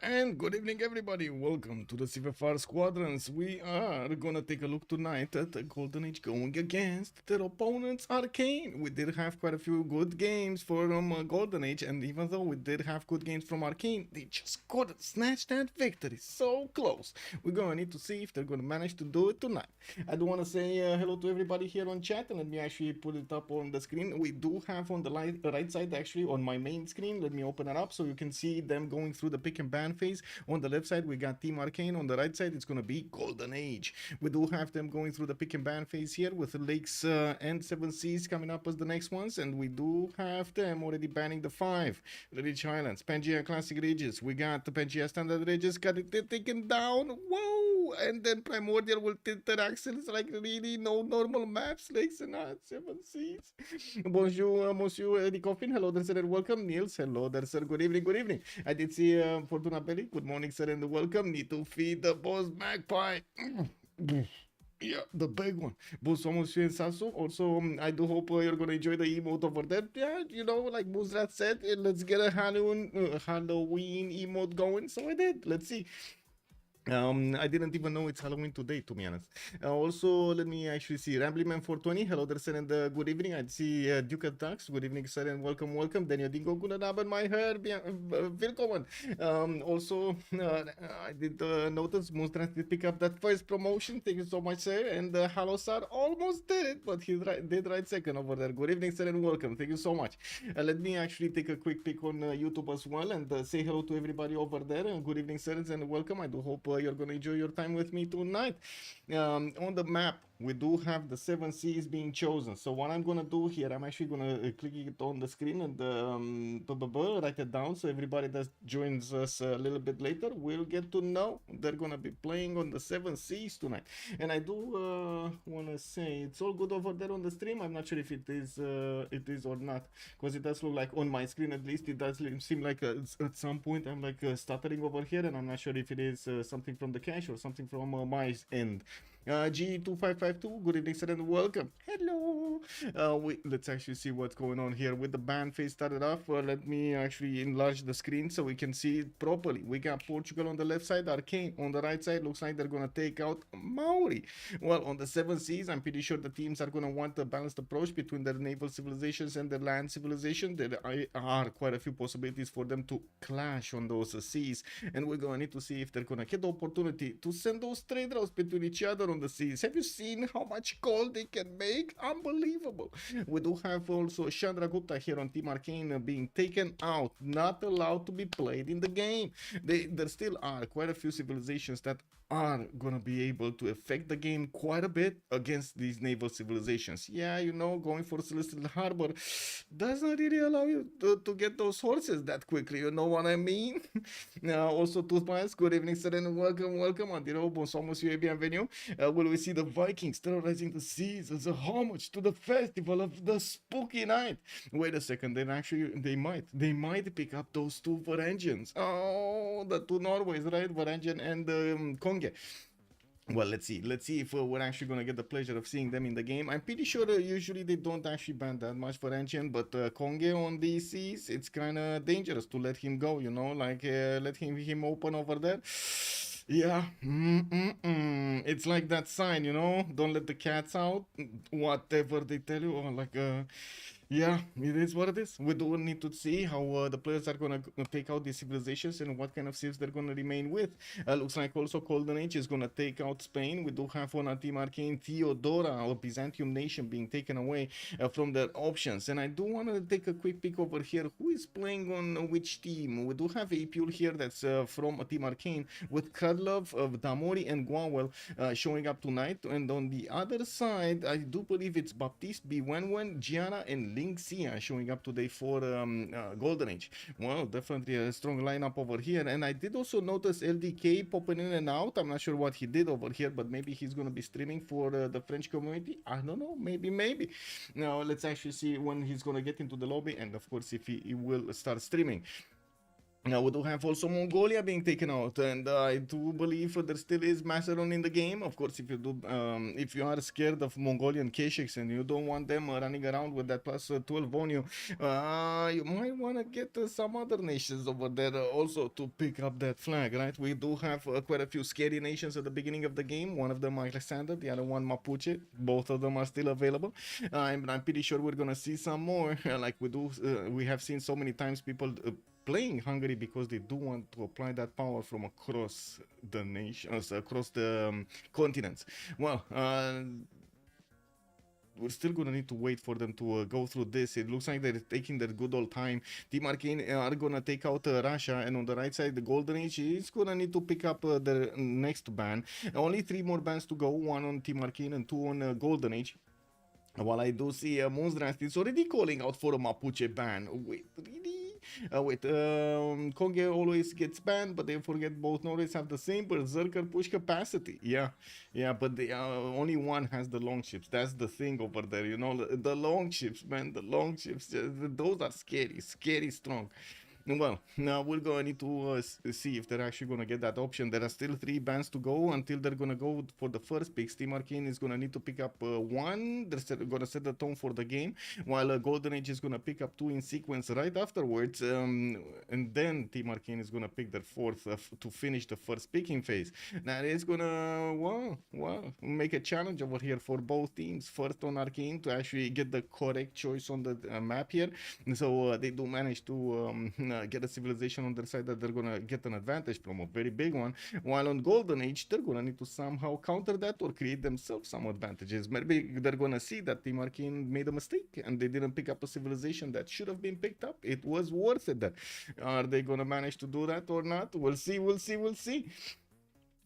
And good evening, everybody. Welcome to the CivFR Squadrons. We are gonna take a look tonight at the Golden Age going against their opponents, Arcane. We did have quite a few good games from Golden Age, and even though we did have good games from Arcane, they just couldn't snatch that victory. So close. We're gonna need to see if they're gonna manage to do it tonight. I do want to say hello to everybody here on chat, and let me actually put it up on the screen. We do have on the right side, actually, on my main screen. Let me open it up so you can see them going through the pick and ban phase. On the left side we got Team Arcane, on the right side it's gonna be Golden Age. We do have them going through the pick and ban phase here with the Lakes and 7 Seas coming up as the next ones, and we do have them already banning the 5 the Ridge Highlands, Pangea Classic Ridges. We got the Pangea Standard Ridges, got it taken down. Whoa! And then Primordial will tilt their axles like really no normal maps. Lakes and 7 Seas. Bonjour, Monsieur Eddie Coffin. Hello there, sir, and welcome. Niels, hello there, sir. Good evening, good evening. I did see Fortuna Belly. Good morning, sir, and welcome. Need to feed the boss magpie. Yeah, the big one. Bonsoir, Monsieur Sasso. Also, I do hope you're gonna enjoy the emote over there. Yeah, you know, like Muzrat said, let's get a Halloween emote going. So I did. Let's see. I didn't even know it's Halloween today, to be honest. Also, let me actually see. Ramblyman 420, hello there, sir, and good evening. I see Duke Attacks, good evening, sir, and welcome. Daniel Dingo, good abend, my hair, willkommen. Also, I did notice Moonstrand did pick up that first promotion. Thank you so much, sir. And Hello, sir, almost did it, but he did right second over there. Good evening, sir, and welcome. Thank you so much. Let me actually take a quick pick on YouTube as well and say hello to everybody over there. Good evening, sirs, and welcome. I do hope you're going to enjoy your time with me tonight. On the map, we do have the 7 Seas being chosen. So what I'm going to do here, I'm actually going to click it on the screen and write it down so everybody that joins us a little bit later will get to know they're going to be playing on the 7 Seas tonight. And I do want to say it's all good over there on the stream. I'm not sure if it is or not, because it does look like on my screen, at least it does seem like at some point I'm like stuttering over here, and I'm not sure if it is something from the cache or something from my end. G2552, good evening, sir, and welcome. Hello. Let's actually see what's going on here with the ban phase started off. Let me actually enlarge the screen so we can see it properly. We got Portugal on the left side, Arcane on the right side. Looks like they're gonna take out Maori. Well, on the 7 Seas, I'm pretty sure the teams are gonna want a balanced approach between their naval civilizations and their land civilization. There are quite a few possibilities for them to clash on those seas, and we're gonna need to see if they're gonna get the opportunity to send those trade routes between each other on the seas. Have you seen how much gold they can make? Unbelievable. We do have also Chandragupta here on Team Arcane being taken out, not allowed to be played in the game. There still are quite a few civilizations that are gonna be able to affect the game quite a bit against these naval civilizations. Yeah, you know, going for Celestial Harbor doesn't really allow you to get those horses that quickly, you know what I mean? Also, Toothpies, good evening, sir, and welcome. Andiro, bonsoir, monsieur, et bienvenue. Will we see the Vikings terrorizing the seas as a homage to the festival of the spooky night? Wait a second, then actually they might pick up those two Varangians. Oh, the two Norways, right? Varangian and Konge. Well, let's see if we're actually gonna get the pleasure of seeing them in the game. I'm pretty sure usually they don't actually ban that much for Ancient, but Konge on these seas, it's kind of dangerous to let him go, you know, like let him open over there. Yeah, it's like that sign, you know, don't let the cats out, whatever they tell you, or like yeah, it is what it is. We do need to see how the players are gonna take out these civilizations and what kind of civs they're gonna remain with. Looks like also Golden Age is gonna take out Spain. We do have on our Team Arcane Theodora, or Byzantium nation, being taken away from their options. And I do want to take a quick peek over here. Who is playing on which team? We do have Apeul here, that's from Team Arcane, with Crudlove, Damori, and Gwawel showing up tonight. And on the other side, I do believe it's Baptiste, Bewewen, Giara, and Lin Xia showing up today for Golden Age. Well, definitely a strong lineup over here. And I did also notice LDK popping in and out. I'm not sure what he did over here, but maybe he's going to be streaming for the French community. I don't know. Maybe. Now, let's actually see when he's going to get into the lobby, and of course, if he will start streaming. Now we do have also Mongolia being taken out, and I do believe there still is Macedon in the game. Of course, if you are scared of Mongolian Keshiks and you don't want them running around with that plus 12 on you, you might want to get some other nations over there also to pick up that flag, right? We do have quite a few scary nations at the beginning of the game. One of them Alexander, the other one Mapuche. Both of them are still available. I'm pretty sure we're gonna see some more, like we have seen so many times people. Playing Hungary because they do want to apply that power from across the nations, across the continents. Well, we're still gonna need to wait for them to go through this. It looks like they're taking their good old time. Team Arcane are gonna take out Russia, and on the right side, the Golden Age is gonna need to pick up the next ban. Only 3 more bans to go, 1 on Team Arcane and 2 on Golden Age. While I do see Moonstrast is already calling out for a Mapuche ban. Wait, really? Konge always gets banned, but they forget both Norways have the same berserker push capacity. Yeah, but they, only one has the long ships. That's the thing over there, you know, the long ships, man, the long ships, those are scary strong. Well, now we're going to need to see if they're actually going to get that option. There are still 3 bans to go until they're going to go for the first pick. Team Arcane is going to need to pick up 1. They're going to set the tone for the game, while Golden Age is going to pick up 2 in sequence right afterwards. And then Team Arcane is going to pick their 4th to finish the first picking phase. That is going to, well, make a challenge over here for both teams. First on Arcane to actually get the correct choice on the map here. So they do manage to get a civilization on their side that they're gonna get an advantage from, a very big one, while on Golden Age they're gonna need to somehow counter that or create themselves some advantages. Maybe they're gonna see that Team Arcane made a mistake and they didn't pick up a civilization that should have been picked up. It was worth it. Are they gonna manage to do that or not? We'll see.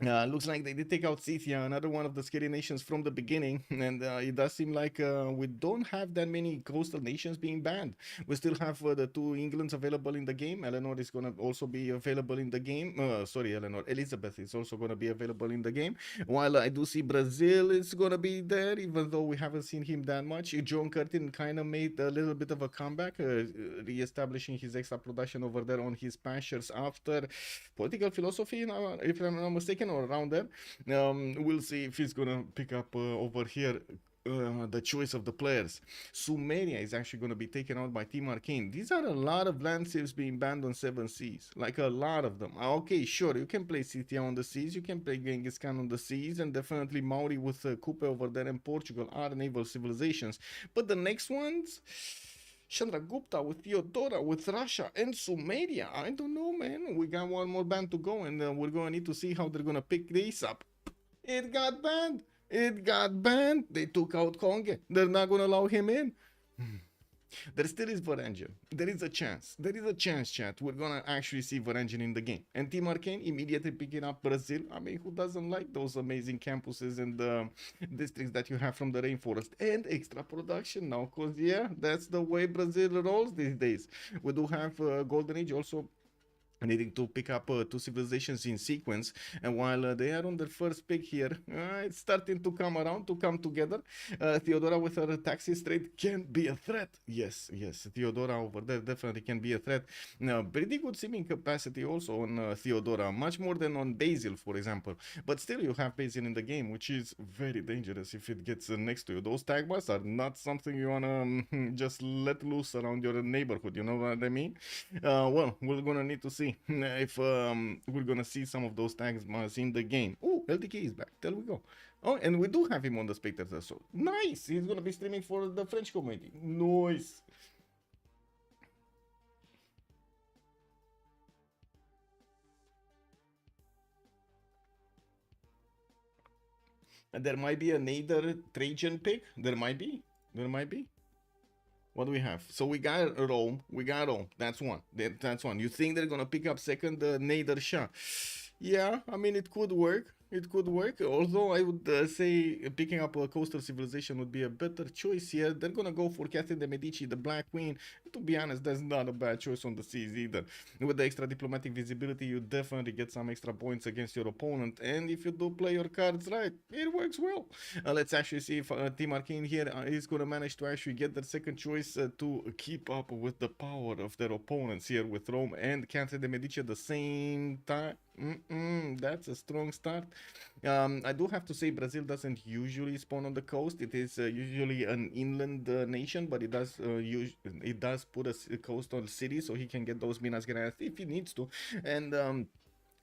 Looks like they did take out Lin Xia, another one of the scary nations from the beginning, and it does seem like we don't have that many coastal nations being banned. We still have the 2 Englands available in the game. Eleanor is going to also be available in the game. Elizabeth is also going to be available in the game. While I do see Brazil is going to be there, even though we haven't seen him that much. John Curtin kind of made a little bit of a comeback, re-establishing his extra production over there on his pastures after political philosophy, if I'm not mistaken, or around there. We'll see if he's gonna pick up over here the choice of the players. Sumeria is actually going to be taken out by Team Arcane. These are a lot of land saves being banned on 7 seas, like a lot of them. Okay, sure, you can play Scythia on the seas, you can play Genghis Khan on the seas, and definitely Maori with Kupe over there in Portugal are naval civilizations. But the next ones, Chandragupta with Theodora, with Russia and Sumeria. I don't know, man. We got 1 more ban to go, and we're going to need to see how they're going to pick this up. It got banned. They took out Konge. They're not going to allow him in. There still is Varangian. There is a chance, chat. We're gonna actually see Varangian in the game. And Team Arcane immediately picking up Brazil. I mean, who doesn't like those amazing campuses and districts that you have from the rainforest? And extra production now, cause yeah, that's the way Brazil rolls these days. We do have Golden Age also needing to pick up 2 civilizations in sequence, and while they are on their first pick here, it's starting to come around, to come together. Theodora with her taxi trade can be a threat. Yes, Theodora over there definitely can be a threat. Pretty good seeming capacity also on Theodora, much more than on Basil, for example, but still you have Basil in the game, which is very dangerous if it gets next to you. Those tag bars are not something you wanna just let loose around your neighborhood, you know what I mean? Well, we're gonna need to see if we're gonna see some of those tags in the game. Oh, LDK is back. There we go. Oh, and we do have him on the spectator, so nice. He's gonna be streaming for the French community. Nice. And there might be a Nader Trajan pick. There might be. What do we have? So we got Rome. That's one. That's one. You think they're gonna pick up second Nader Shah? Yeah, I mean, it could work. It could work. Although I would say picking up a coastal civilization would be a better choice here. They're gonna go for Catherine de Medici, the Black Queen. To be honest, that's not a bad choice on the seas either. With the extra diplomatic visibility, you definitely get some extra points against your opponent. And if you do play your cards right, it works well. Let's actually see if Team Arcane here is gonna manage to actually get their second choice to keep up with the power of their opponents here with Rome and Catherine de Medici at the same time. That's a strong start. I do have to say Brazil doesn't usually spawn on the coast. It is usually an inland nation, but it does put a coastal city, so he can get those Minas Gerais if he needs to. And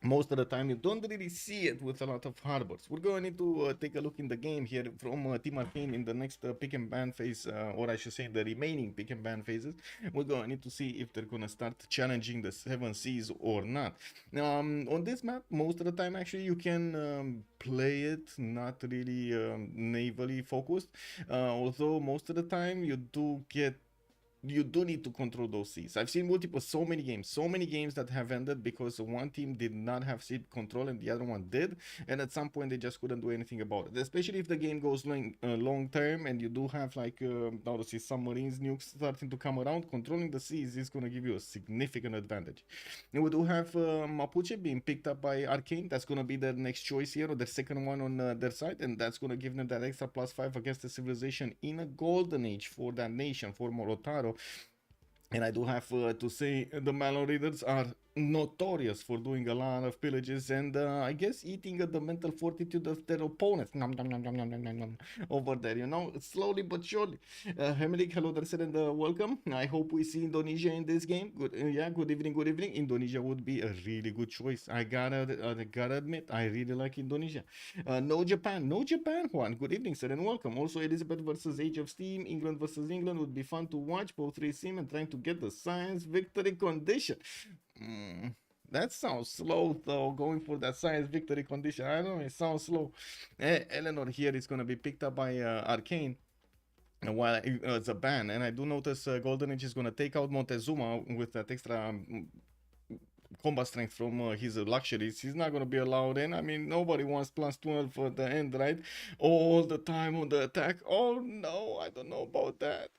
most of the time you don't really see it with a lot of harbors. We're going to need to take a look in the game here from Team Arcane in the next pick and ban phase, or I should say the remaining pick and ban phases. We're going to need to see if they're going to start challenging the 7 seas or not. On this map, most of the time actually you can play it not really navally focused, although most of the time you do need to control those seas. I've seen so many games that have ended because one team did not have sea control and the other one did, and at some point they just couldn't do anything about it. Especially if the game goes long term and you do have like obviously submarines, nukes starting to come around. Controlling the seas is going to give you a significant advantage. And we do have Mapuche being picked up by Arcane. That's going to be their next choice here, or the second one on their side, and that's going to give them that extra +5 against the civilization in a golden age for that nation, for Morotaro. And I do have to say the Malon Readers are notorious for doing a lot of pillages and I guess eating the mental fortitude of their opponents. Nom, nom, nom, nom, nom, nom, nom, over there, you know, slowly but surely. Hemlik, hello there, and welcome. I hope we see Indonesia in this game. Good, yeah, good evening, good evening. Indonesia would be a really good choice. I gotta admit, I really like Indonesia. No Japan, Juan. Good evening, sir, and welcome. Also, Elizabeth versus Age of Steam, England versus England would be fun to watch. Both racing and trying to get the science victory condition. That sounds slow though, going for that science victory condition. I don't know, it sounds slow. Eleanor here is going to be picked up by Arcane while it's a ban, and I do notice Golden Age is going to take out Montezuma with that extra combat strength from his luxuries. He's not going to be allowed in. I mean, nobody wants +12 for the end, right? All the time on the attack. Oh no, I don't know about that.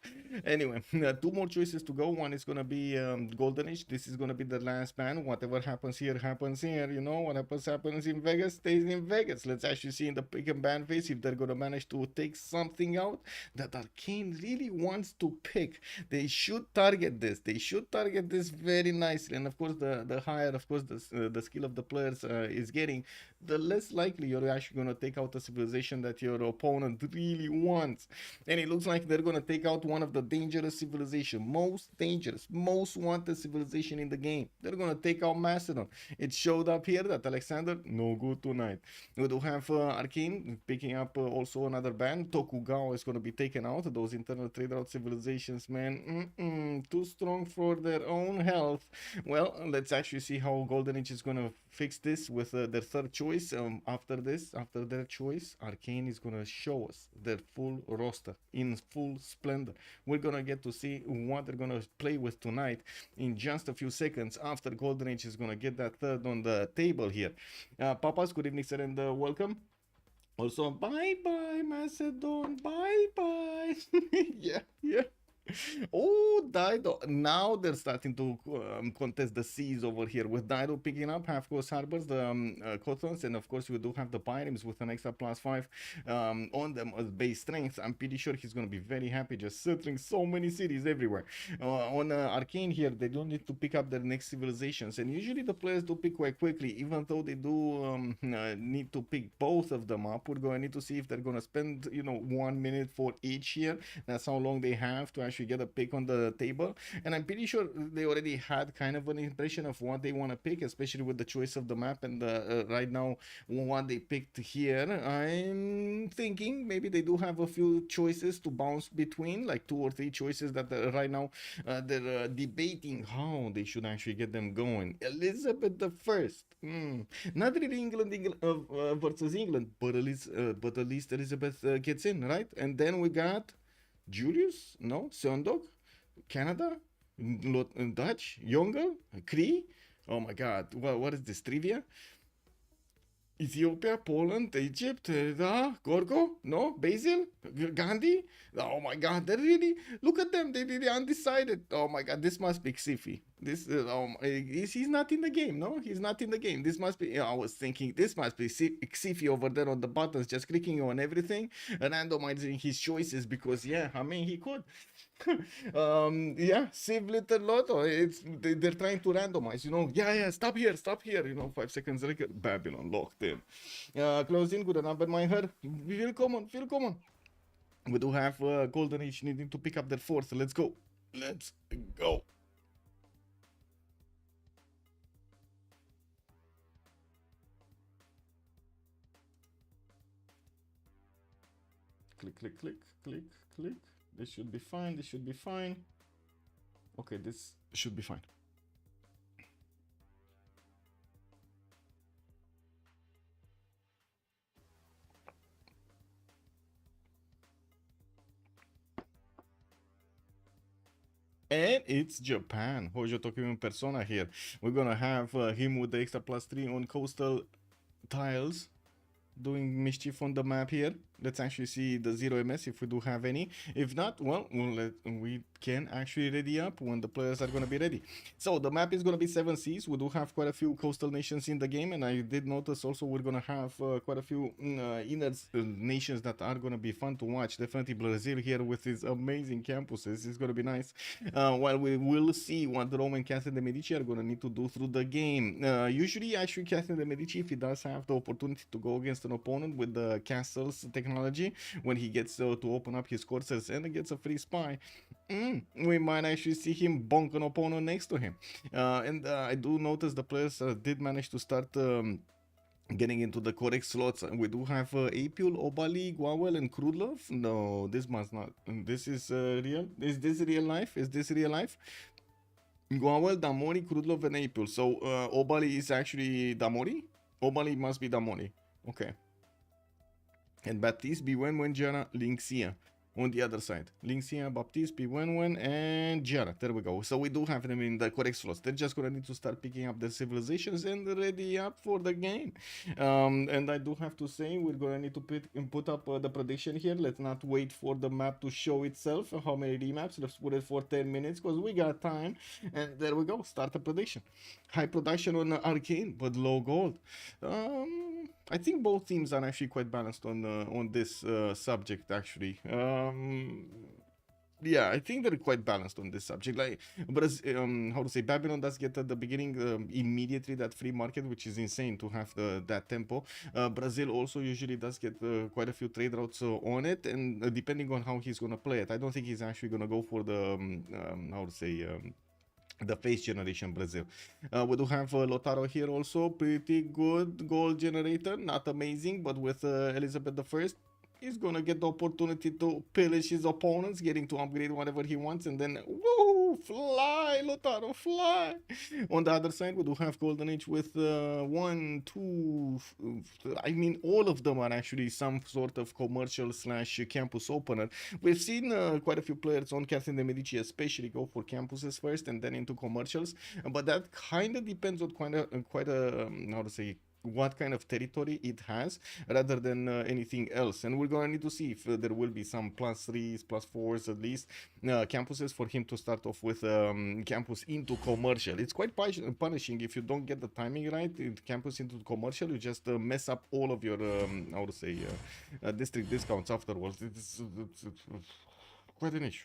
Anyway, 2 more choices to go. One is going to be Golden Age. This is going to be the last ban. Whatever happens here, happens here. You know, what happens in Vegas, stays in Vegas. Let's actually see in the pick and ban phase if they're going to manage to take something out that Arcane really wants to pick. They should target this. They should target this very nicely. And of course, the higher, of course, the skill of the players is getting, the less likely you're actually going to take out a civilization that your opponent really wants. And it looks like they're going to take out one of the dangerous civilization, most dangerous, most wanted civilization in the game. They're going to take out Macedon. It showed up here that Alexander, no good tonight. We do have Arcane picking up also another ban. Tokugawa is going to be taken out. Those internal trade route civilizations, man, too strong for their own health. Well, let's actually see how Golden Age is going to fix this with their third choice. After their choice, Arcane is going to show us their full roster in full splendor. We're going to get to see what they're going to play with tonight in just a few seconds after Golden Age is going to get that third on the table here. Papas, good evening, sir, and welcome. Also, bye-bye, Macedon, bye-bye. yeah. Oh, Dido. Now they're starting to contest the seas over here with Dido picking up half coast harbors, the cottons, and of course we do have the pirates with an extra +5 on them as base strength. I'm pretty sure he's going to be very happy just settling so many cities everywhere. On Arcane here, they don't need to pick up their next civilizations, and usually the players do pick quite quickly, even though they do need to pick both of them up. We're going to need to see if they're going to spend, 1 minute for each here. That's how long they have to actually get a pick on the table, and I'm pretty sure they already had kind of an impression of what they want to pick, especially with the choice of the map and right now what they picked here. I'm thinking maybe they do have a few choices to bounce between, like 2 or 3 choices that right now they're debating how they should actually get them going. Elizabeth the First, not really England versus England, but at least Elizabeth gets in, right? And then we got Julius, no, Sondog, Canada, Dutch, Younger, Cree. Oh my God, what is this, trivia? Ethiopia, Poland, Egypt, Gorgo, no, Basil, Gandhi. Oh my God, they really look at them. They really undecided. Oh my God, this must be Xifi. This he's not in the game. No, he's not in the game. This must be. I was thinking this must be Xifi over there on the buttons, just clicking on everything and randomizing his choices because yeah, I mean he could. Yeah, Civ Little Lotto. They're trying to randomize. You know, yeah. Stop here, stop here. You know, 5 seconds later, Babylon locked in. Closing with a number, my head. Willkommen, willkommen. We do have Golden Age needing to pick up their fourth. Let's go. Let's go. Click, click, click, click, click. This should be fine. This should be fine. Okay, this should be fine. And it's Japan. Hojo talking in persona here. We're gonna have him with the extra +3 on coastal tiles, doing mischief on the map here. Let's actually see the 0 MS if we do have any. If not, well, we can actually ready up when the players are going to be ready. So the map is going to be 7 seas. We do have quite a few coastal nations in the game, and I did notice also we're going to have quite a few inner nations that are going to be fun to watch. Definitely Brazil here with its amazing campuses. It's going to be nice. While we will see what the Roman Catherine de Medici are going to need to do through the game. Usually, actually, Catherine de Medici, if he does have the opportunity to go against an opponent with the castles technology, when he gets to open up his courses and gets a free spy, we might actually see him bonk an opponent next to him. And I do notice the players did manage to start getting into the correct slots. We do have Apeul, Obalie, Gwawel, and Crudlove. No, this must not. This is real. Is this real life? Is this real life? Gwawel, Damori, Crudlove, and Apeul. So Obalie is actually Damori. Obalie must be Damori. Okay. And Baptiste, Bewewen, Giara, Lin Xia on the other side. Lin Xia, Baptiste, Bewewen, and Giara. There we go. So we do have them in the correct slots. They're just gonna need to start picking up their civilizations and ready up for the game. And I do have to say we're gonna need to put up the prediction here. Let's not wait for the map to show itself. How many remaps? Let's put it for 10 minutes because we got time. And there we go. Start the prediction. High production on Arcane, but low gold. I think both teams are actually quite balanced on this subject. Actually, yeah, I think they're quite balanced on this subject. Like, but as, how to say, Babylon does get at the beginning immediately that free market, which is insane to have that tempo. Brazil also usually does get quite a few trade routes on it, and depending on how he's gonna play it, I don't think he's actually gonna go for the how to say. The face generation Brazil. We do have Lotaro here also, pretty good goal generator, not amazing, but with Elizabeth I, he's gonna get the opportunity to pillage his opponents, getting to upgrade whatever he wants, and then woo, fly, Lotaro, fly. On the other side, we do have Golden Age with 1, 2. I mean, all of them are actually some sort of commercial / campus opener. We've seen quite a few players on Catherine de Medici, especially go for campuses first and then into commercials, but that kind of depends on quite a how to say, what kind of territory it has rather than anything else. And we're gonna need to see if there will be some +3s, +4s at least campuses for him to start off with campus into commercial. It's quite punishing if you don't get the timing right. Campus into commercial, you just mess up all of your how to say district discounts afterwards. It's quite an issue.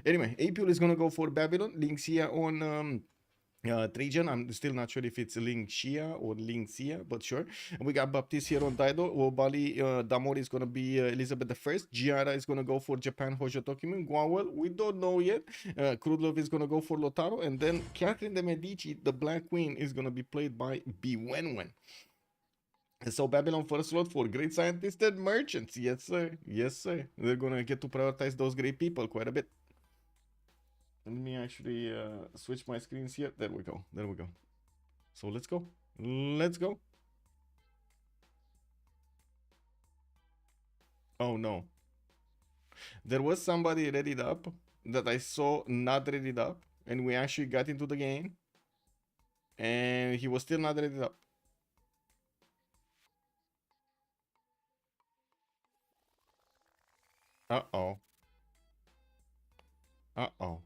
Anyway, Apeul is gonna go for Babylon. Lin Xia on Trajan. I'm still not sure if it's Lin Xia or Lin Xia, but sure. We got Baptiste here on Daido. Obalie, Damori is going to be Elizabeth I. Giara is going to go for Japan, Hojo Tokimin. Gwawel, we don't know yet. Crudlove is going to go for Lotaro. And then Catherine de Medici, the Black Queen, is going to be played by Bewewen. So Babylon first slot for great scientists and merchants. Yes, sir. Yes, sir. They're going to get to prioritize those great people quite a bit. Let me actually switch my screens here. There we go. There we go. So let's go. Let's go. Oh no. There was somebody readied up that I saw not readied up, and we actually got into the game, and he was still not readied up. Uh-oh. Uh-oh.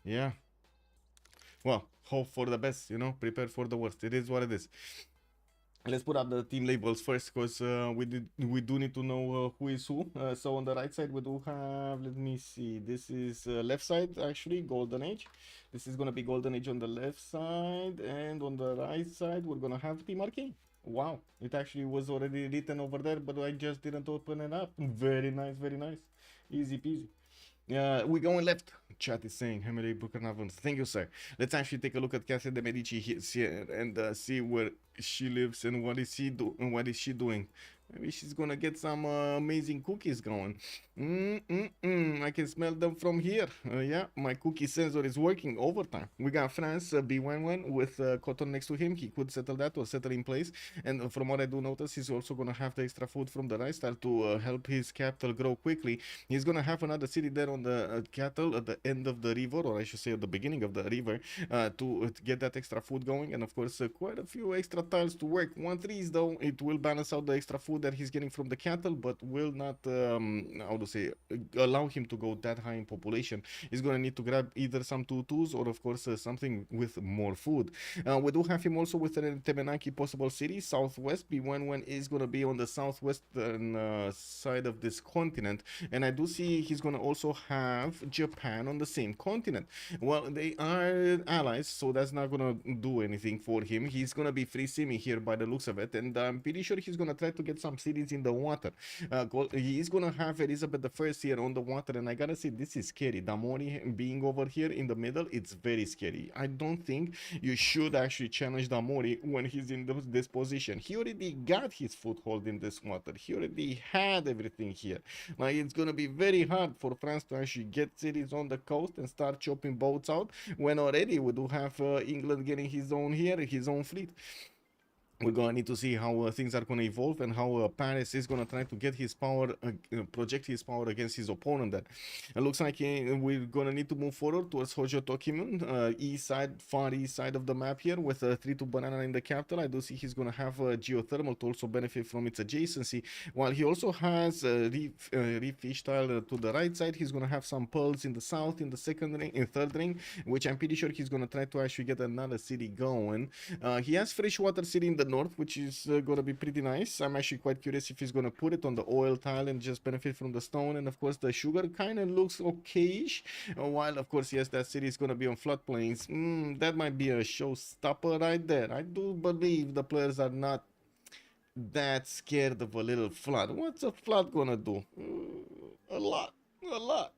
Yeah. Well, hope for the best, you know, prepare for the worst. It is what it is. Let's put up the team labels first, because we do need to know who is who. So on the right side we do have, let me see, this is left side actually, Golden Age. This is gonna be Golden Age on the left side, and on the right side we're gonna have Team Arcane. Wow, it actually was already written over there, but I just didn't open it up. Very nice, very nice, easy peasy. We're going left. Chat is saying, Henry Buchanavans. Thank you, sir. Let's actually take a look at Casa de Medici here and see where she lives and what is she doing. Maybe she's gonna get some amazing cookies going. I can smell them from here. Yeah, my cookie sensor is working overtime. We got France, Bewewen with cotton next to him. He could settle that or settle in place. And from what I do notice, he's also gonna have the extra food from the rice style to help his capital grow quickly. He's gonna have another city there on the cattle at the end of the river, or I should say at the beginning of the river, to get that extra food going. And of course, quite a few extra tiles to work. 1-3s though, it will balance out the extra food that he's getting from the cattle, but will not, how to say, allow him to go that high in population. He's gonna need to grab either some 2-2s or of course something with more food. We do have him also with the Temenaki possible city, southwest. Bewen is gonna be on the southwestern side of this continent, and I do see he's gonna also have Japan on the same continent. Well, they are allies, so that's not gonna do anything for him. He's gonna be free simi here by the looks of it, and I'm pretty sure he's gonna try to get some cities in the water. He's gonna have Elizabeth the First here on the water, and I gotta say, this is scary. Damori being over here in the middle, it's very scary. I don't think you should actually challenge Damori when he's in this position. He already got his foothold in this water. He already had everything here. Like, it's gonna be very hard for France to actually get cities on the coast and start chopping boats out when already we do have England getting his own here, his own fleet. We're gonna need to see how things are gonna evolve and how Paris is gonna try to get his power, project his power against his opponent. There, it looks like we're gonna need to move forward towards Hojo Tokimun, east side, far east side of the map here, with 3-2 banana in the capital. I do see he's gonna have geothermal to also benefit from its adjacency, while he also has reef fish tile to the right side. He's gonna have some pearls in the south, in the second ring, in third ring, which I'm pretty sure he's gonna try to actually get another city going. He has freshwater city in the north, which is gonna be pretty nice. I'm actually quite curious if he's gonna put it on the oil tile and just benefit from the stone. And of course the sugar kind of looks okayish, while of course yes, that city is gonna be on floodplains. That might be a showstopper right there. I do believe the players are not that scared of a little flood. What's a flood gonna do? A lot, a lot.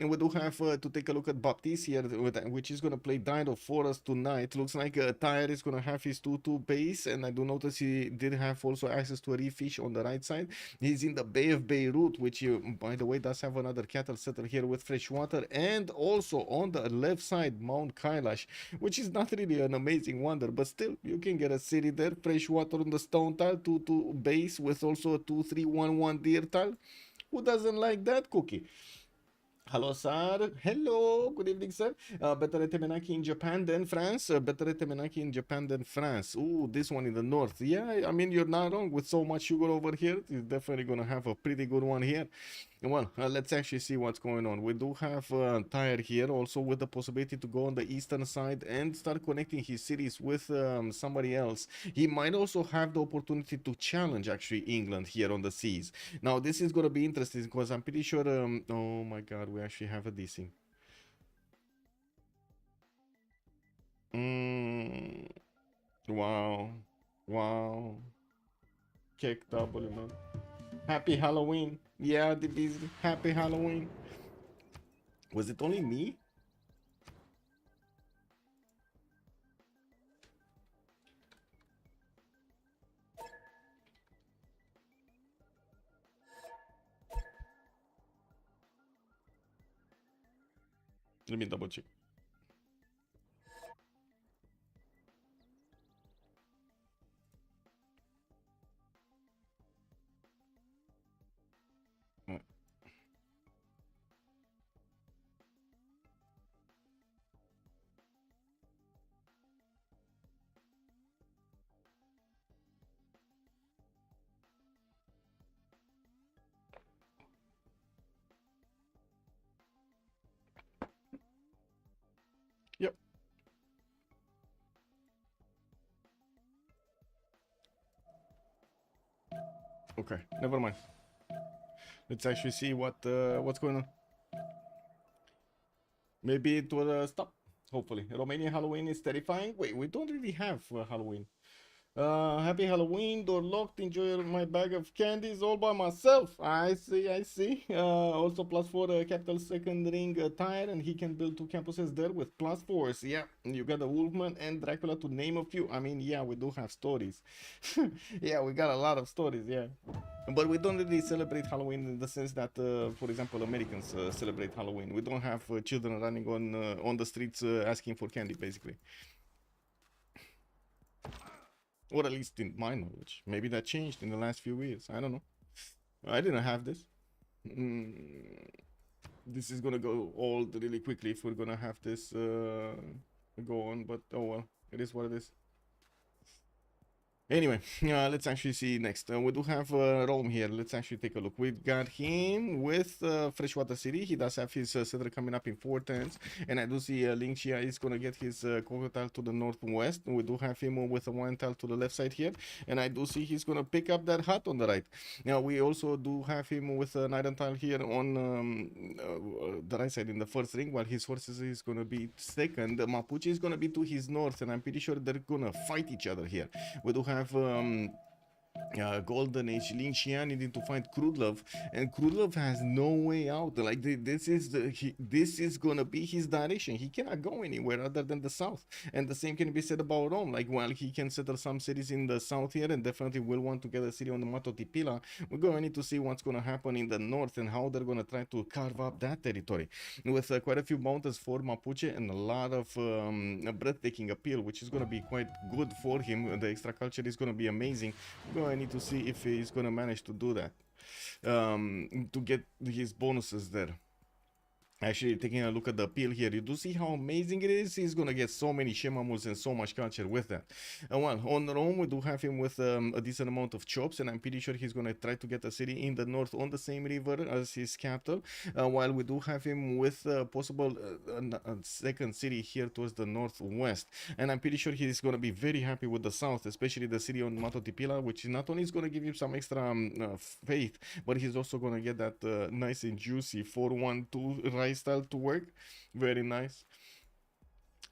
And we do have to take a look at Baptiste here, which is going to play Dino for us tonight. Looks like Tyre is going to have his 2-2 base, and I do notice he did have also access to a reef fish on the right side. He's in the Bay of Beirut, which, by the way, does have another cattle setter here with fresh water, and also on the left side, Mount Kailash, which is not really an amazing wonder, but still, you can get a city there, fresh water on the stone tile, 2-2 base with also a 2-3-1-1 deer tile. Who doesn't like that cookie? Hello, sir. Hello. Good evening, sir. Better Temenaki in Japan than France. Better Temenaki in Japan than France. Ooh, this one in the north. Yeah, I mean, you're not wrong. With so much sugar over here, you're definitely going to have a pretty good one here. Well, let's actually see what's going on. We do have Tyre here also with the possibility to go on the eastern side and start connecting his cities with somebody else. He might also have the opportunity to challenge actually England here on the seas. Now, this is going to be interesting because I'm pretty sure... oh my god, we actually have a DC. Wow. Wow. Kick W, man. Happy Halloween. Yeah, the busy. Happy Halloween. Was it only me? Let me double check. Okay, never mind. Let's actually see what's going on. Maybe it will stop. Hopefully, Romanian Halloween is terrifying. Wait, we don't really have Halloween. Happy Halloween, door locked, enjoy my bag of candies all by myself. I see, I see. Also +4 capital second ring tire, and he can build 2 campuses there with +4s. Yeah, you got the Wolfman and Dracula to name a few. I mean, yeah, we do have stories. Yeah, we got a lot of stories, yeah. But we don't really celebrate Halloween in the sense that, for example, Americans celebrate Halloween. We don't have children running on the streets asking for candy, basically. Or at least in my knowledge. Maybe that changed in the last few years. I don't know. I didn't have this. This is gonna go old really quickly if we're gonna have this go on. But oh well, it is what it is. Anyway, let's actually see next. We do have Rome here. Let's actually take a look. We've got him with Freshwater City. He does have his settler coming up in 4 turns. And I do see Lin Xia is going to get his cocoa tile to the northwest. We do have him with a wine tile to the left side here. And I do see he's going to pick up that hut on the right. Now, we also do have him with an iron tile here on the right side in the first ring, while his horses is going to be second. Mapuche is going to be to his north, and I'm pretty sure they're going to fight each other here. We do have Golden Age Lin Xia needing to find Crudlove, and Crudlove has no way out. Like this is gonna be his direction. He cannot go anywhere other than the south, and the same can be said about Rome. Like while he can settle some cities in the south here, and definitely will want to get a city on the Mato Tipila, we're gonna need to see what's gonna happen in the north and how they're gonna try to carve up that territory with quite a few mountains for Mapuche and a lot of breathtaking appeal, which is gonna be quite good for him. The extra culture is gonna be amazing. I need to see if he's gonna manage to do that to get his bonuses there. Actually, taking a look at the appeal here, you do see how amazing it is. He's gonna get so many shemamus and so much culture with that. Well, on Rome, we do have him with a decent amount of chops, and I'm pretty sure he's gonna try to get a city in the north on the same river as his capital. While we do have him with possible a second city here towards the northwest, and I'm pretty sure he's gonna be very happy with the south, especially the city on Mato Tipila, which not only is gonna give him some extra faith, but he's also gonna get that nice and juicy 4-1-2 style to work. Very nice.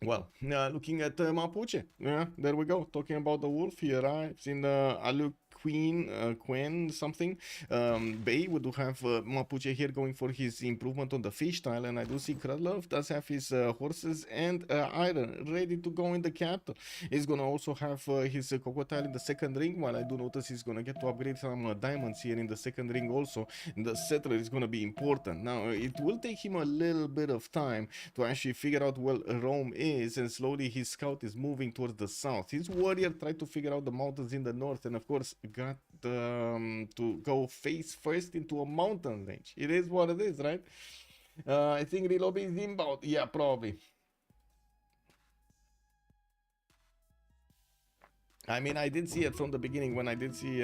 Well, looking at Mapuche, yeah, there we go. Talking about the wolf, he arrives in the Quen something Bay. We do have Mapuche here going for his improvement on the fish tile, and I do see Crudlove does have his horses and iron ready to go in the capital. He's gonna also have his cocoa tile in the second ring, while I do notice he's gonna get to upgrade some diamonds here in the second ring also. And the settler is gonna be important. Now, it will take him a little bit of time to actually figure out where Rome is, and slowly his scout is moving towards the south. His warrior tried to figure out the mountains in the north, and of course got to go face first into a mountain range. It is what it is, right? I think Relobe is inbound. Yeah, probably. I mean, I did see it from the beginning when I did see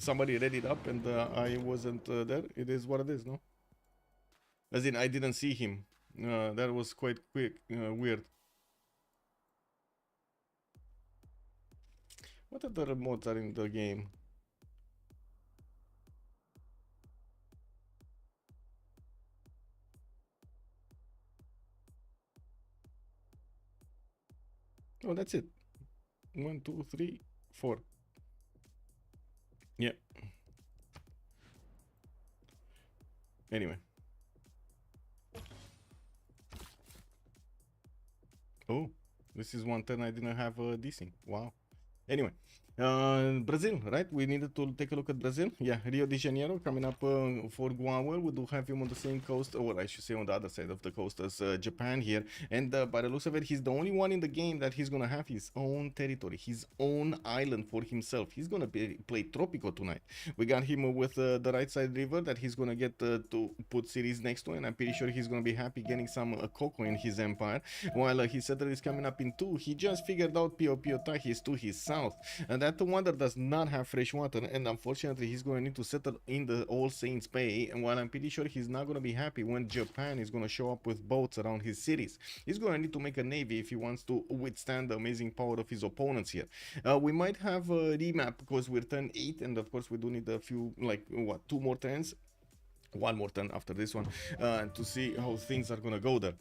somebody read it up, and I wasn't there. It is what it is, no? As in, I didn't see him. That was quite quick, weird. What other mods are in the game? Oh, that's it. 1, 2, 3, 4. Yeah. Anyway. Oh, this is one turn I didn't have DC. Wow. Anyway, Brazil, right? We needed to take a look at Brazil. Yeah, Rio de Janeiro coming up for Gwawel. We do have him on the same coast, or I should say on the other side of the coast as Japan here. And by the looks of it, he's the only one in the game that he's gonna have his own territory, his own island for himself. He's gonna play Tropico tonight. We got him with the right side river that he's gonna get to put cities next to, and I'm pretty sure he's gonna be happy getting some cocoa in his empire. While his settler is coming up in 2, he just figured out Pio Pio Tahis to his south, and that wonder does not have fresh water, and unfortunately he's going to need to settle in the All Saints Bay, and while I'm pretty sure he's not going to be happy when Japan is going to show up with boats around his cities. He's going to need to make a navy if he wants to withstand the amazing power of his opponents here. We might have a remap because we're turn 8, and of course we do need a few, like, what, 2 more turns? 1 more turn after this one, to see how things are going to go there.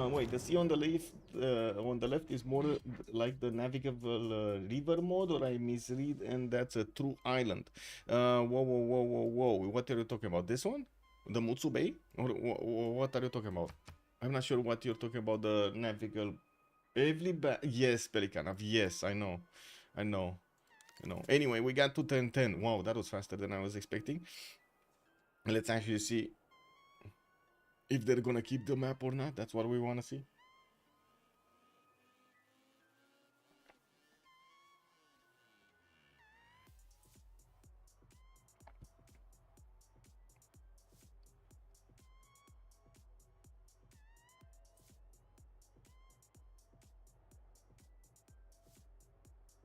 Wait, the sea on the left is more like the navigable river mode, or I misread, and that's a true island. Whoa. What are you talking about? This one? The Mutsu Bay? Or what are you talking about? I'm not sure what you're talking about, the navigable... Yes, Pelicanov, yes, I know. Anyway, we got to 10-10. Wow, that was faster than I was expecting. Let's actually see if they're gonna keep the map or not. That's what we want to see.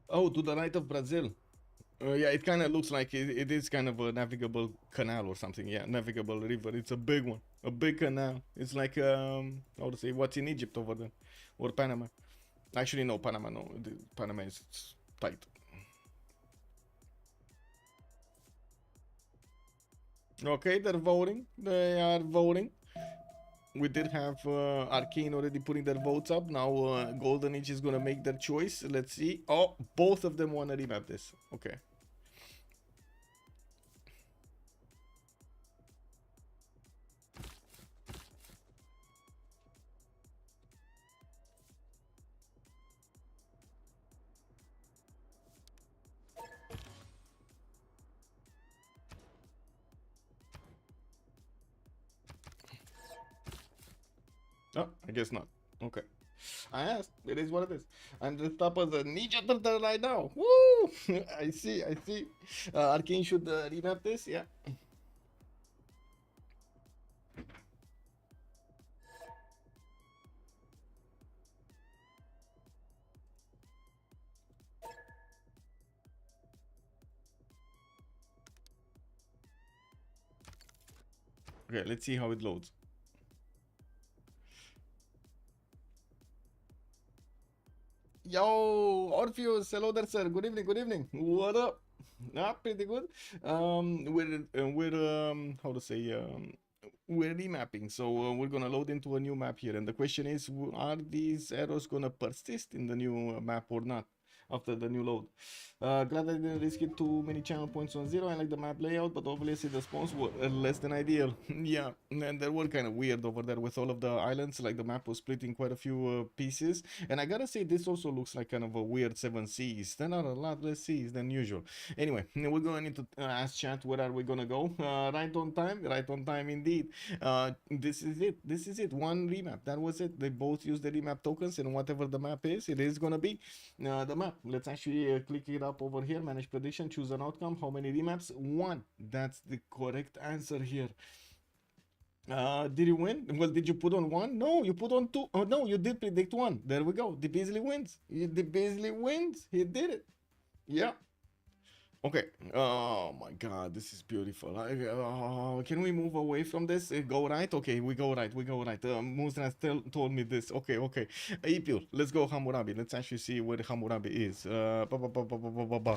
Oh, to the right of Brazil. Yeah, it kind of looks like it is kind of a navigable canal or something. Yeah, navigable river. It's a big one, a big canal. It's like how to say, what's in Egypt over there, or Panama. Actually, no, Panama. No, Panama is tight. Okay, they're voting. They are voting. We did have Arcane already putting their votes up. Now Golden Age is gonna make their choice. Let's see. Oh, both of them wanna remap this. Okay. Oh, I guess not. Okay. I asked. It is what it is. I'm dressed up as a Ninja Turtle right now. Woo! I see. Arcane should remap this. Yeah. Okay, let's see how it loads. Yo, Orpheus, hello there, sir. Good evening. What up? Pretty good. How to say, we're remapping, so we're gonna load into a new map here, and the question is, are these arrows gonna persist in the new map or not after the new load? Glad I didn't risk it too many channel points on 0. I like the map layout, but obviously the spawns were less than ideal. Yeah, and they were kind of weird over there with all of the islands. Like, the map was split in quite a few pieces, and I gotta say, this also looks like kind of a weird 7 seas. There are a lot less seas than usual. Anyway, we're going to need to ask chat, where are we gonna go? Right on time indeed. This is it, one remap. That was it. They both use the remap tokens, and whatever the map is, it is gonna be the map. Let's actually click it up over here, manage prediction, choose an outcome. How many remaps? 1. That's the correct answer here. Did you win? Well, did you put on 1? No, you put on 2. Oh no, you did predict 1. There we go. The Beasley wins. The Beasley wins. He did it. Yeah. Okay. Oh my God, this is beautiful. Can we move away from this? Go right? Okay, we go right. Musran still told me this. Okay. Apeul, let's go Hammurabi. Let's actually see where Hammurabi is. Apeul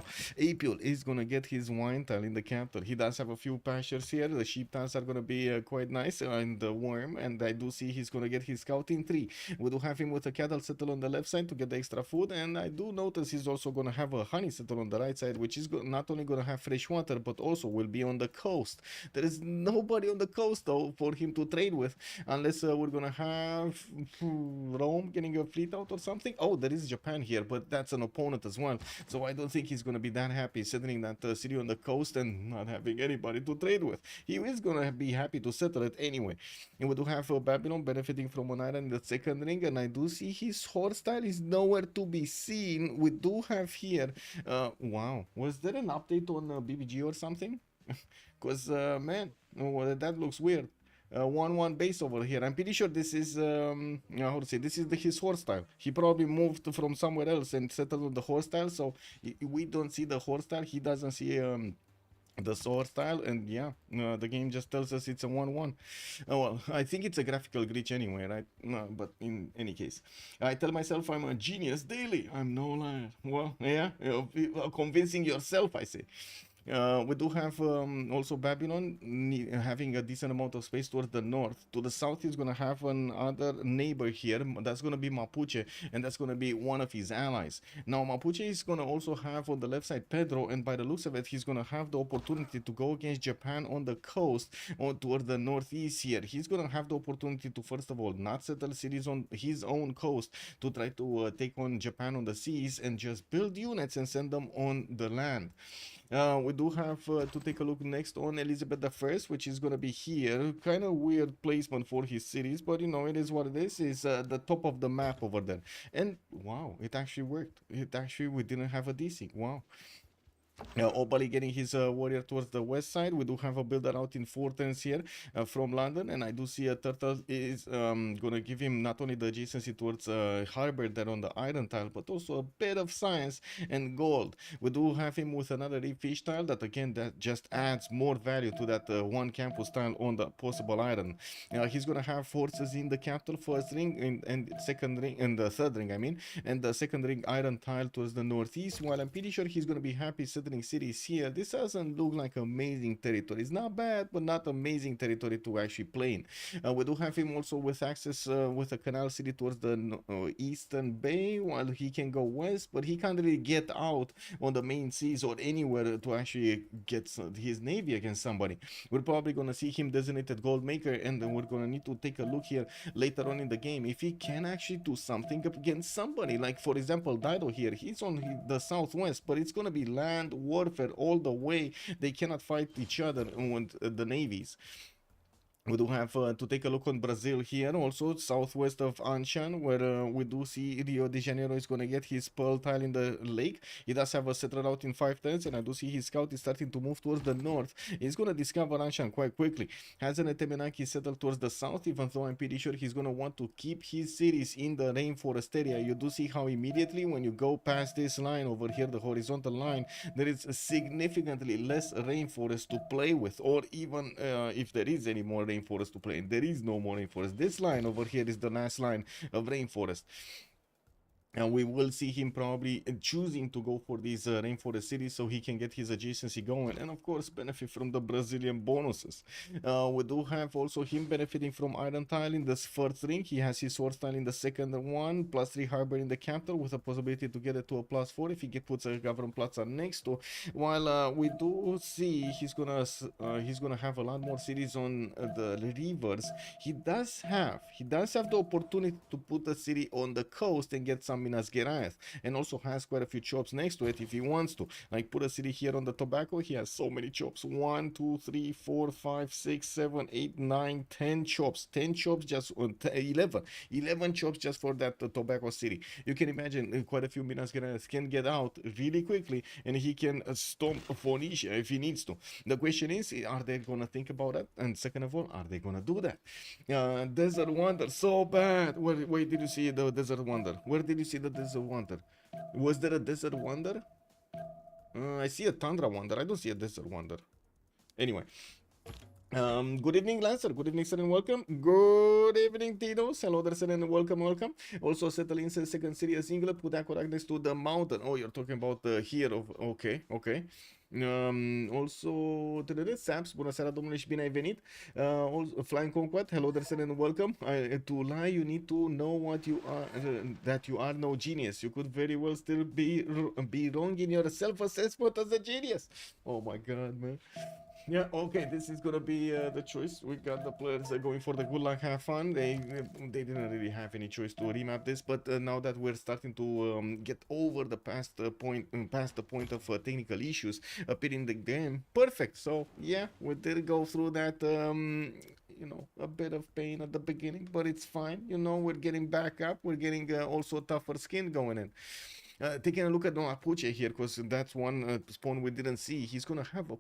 is gonna get his wine tile in the capital. He does have a few pastures here. The sheep tiles are gonna be quite nice, and the worm. And I do see he's gonna get his scouting 3. We do have him with a cattle settle on the left side to get the extra food, and I do notice he's also gonna have a honey settle on the right side, which is not only going to have fresh water, but also will be on the coast. There is nobody on the coast, though, for him to trade with, unless we're going to have Rome getting a fleet out or something. Oh, there is Japan here, but that's an opponent as well, so I don't think he's going to be that happy settling that city on the coast and not having anybody to trade with. He is going to be happy to settle it anyway. And we do have Babylon benefiting from an island in the second ring, and I do see his horse style is nowhere to be seen. We do have here, wow, was there an update on BBG or something? Because man, that looks weird. 1-1 base over here. I'm pretty sure this is how to say, this is his horse style. He probably moved from somewhere else and settled on the horse style, so we don't see the horse style. He doesn't see the sword style, and yeah, the game just tells us it's a 1-1. Well, I think it's a graphical glitch anyway, right? No, but in any case, I tell myself I'm a genius daily. I'm no liar. Well, yeah, convincing yourself, I say. We do have also Babylon having a decent amount of space towards the north. To the south, he's going to have another neighbor here. That's going to be Mapuche, and that's going to be one of his allies. Now, Mapuche is going to also have on the left side Pedro, and by the looks of it, he's going to have the opportunity to go against Japan on the coast or toward the northeast here. He's going to have the opportunity to, first of all, not settle cities on his own coast to try to take on Japan on the seas and just build units and send them on the land. We do have to take a look next on Elizabeth I, which is going to be here. Kind of weird placement for his cities, but you know, it is what it is. It's the top of the map over there. And wow, it actually worked. We didn't have a DC. Wow. Obalie getting his warrior towards the west side. We do have a builder out in 4 turns here from London, and I do see a turtle is gonna give him not only the adjacency towards harbor there on the iron tile, but also a bit of science and gold. We do have him with another reef fish tile that again that just adds more value to that one campus tile on the possible iron. He's gonna have forces in the capital first ring and second ring and the third ring, I mean, and the second ring iron tile towards the northeast. While I'm pretty sure he's gonna be happy settling cities here. This doesn't look like amazing territory. It's not bad, but not amazing territory to actually play in. We do have him also with access with a canal city towards the eastern bay, while he can go west, but he can't really get out on the main seas or anywhere to actually get his navy against somebody. We're probably going to see him designated gold maker, and then we're going to need to take a look here later on in the game if he can actually do something against somebody. Like for example, Dido here, he's on the southwest, but it's going to be land warfare all the way. They cannot fight each other with the navies. We do have to take a look on Brazil here, also southwest of Anshan, where we do see Rio de Janeiro is going to get his pearl tile in the lake. He does have a settler out in 5 turns, and I do see his scout is starting to move towards the north. He's going to discover Anshan quite quickly. Has an Etemenaki settled towards the south, even though I'm pretty sure he's going to want to keep his cities in the rainforest area. You do see how immediately when you go past this line over here, the horizontal line, there is significantly less rainforest to play with, or even if there is any more rainforest to play in. There is no more rainforest. This line over here is the last line of rainforest. And we will see him probably choosing to go for these rainforest cities so he can get his adjacency going, and of course benefit from the Brazilian bonuses. We do have also him benefiting from iron tile in this first ring. He has his sword tile in the second one, +3 harbor in the capital with a possibility to get it to a +4 if he puts a government plaza next to. While we do see he's gonna have a lot more cities on the rivers. He does have the opportunity to put a city on the coast and get some Minas Gerais, and also has quite a few chops next to it if he wants to. Like put a city here on the tobacco. He has so many chops: 1, 2, 3, 4, 5, 6, 7, 8, 9, 10 chops. 10 chops just on 11 chops just for that tobacco city. You can imagine quite a few Minas Gerais can get out really quickly, and he can stomp Phoenicia if he needs to. The question is, are they gonna think about that? And second of all, are they gonna do that? Desert Wonder, so bad. Where did you see the Desert Wonder? Where did you see the Desert Wonder? Was there a Desert Wonder? I see a Tundra Wonder. I don't see a Desert Wonder. Anyway. Good evening, Lancer. Good evening, sir, and welcome. Good evening, Titos. Hello there, sir, and welcome. Also, settle in second city as England. Put that correct next to the mountain. Oh, you're talking about here of... Okay. Also, Saps, bună seara, domnule, și bine ai venit. Also, Flying Conquest, hello there, sir, and welcome. To lie, you need to know what you are, that you are no genius. You could very well still be wrong in your self-assessment as a genius. Oh my god, man. Yeah, okay, this is gonna be the choice. We got the players going for the good luck, have fun. They didn't really have any choice to remap this, but now that we're starting to get over the past the point of technical issues appearing in the game, perfect. So yeah, we did go through that. You know, a bit of pain at the beginning, but it's fine. You know, we're getting back up. We're getting also tougher skin going in. Taking a look at Mapuche here, because that's one spawn we didn't see. He's gonna have a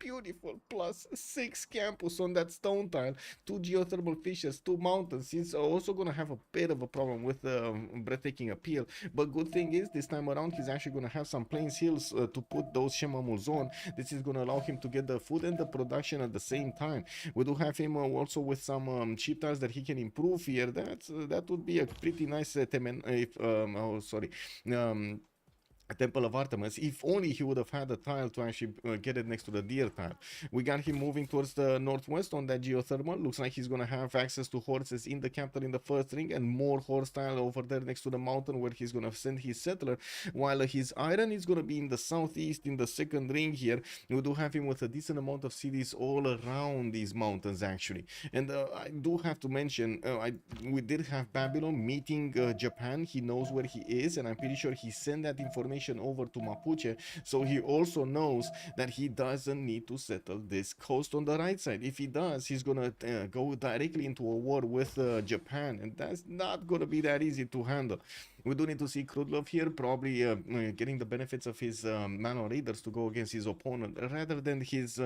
beautiful +6 campus on that stone tile, 2 geothermal fissures, 2 mountains. He's also gonna have a bit of a problem with breathtaking Apeul, but good thing is this time around he's actually gonna have some plains hills to put those shemamuls on. This is gonna allow him to get the food and the production at the same time. We do have him also with some cheap tiles that he can improve here. That would be a pretty nice Temple of Artemis, if only he would have had a tile to actually get it next to the deer tile. We got him moving towards the northwest on that geothermal. Looks like he's gonna have access to horses in the capital in the first ring, and more horse tile over there next to the mountain where he's gonna send his settler, while his iron is gonna be in the southeast in the second ring here. We do have him with a decent amount of cities all around these mountains actually. And I do have to mention, we did have Babylon meeting Japan. He knows where he is, and I'm pretty sure he sent that information over to Mapuche, so he also knows that he doesn't need to settle this coast on the right side. If he does, he's gonna go directly into a war with Japan, and that's not gonna be that easy to handle. We do need to see Crudlove here, probably getting the benefits of his manual raiders to go against his opponent rather than his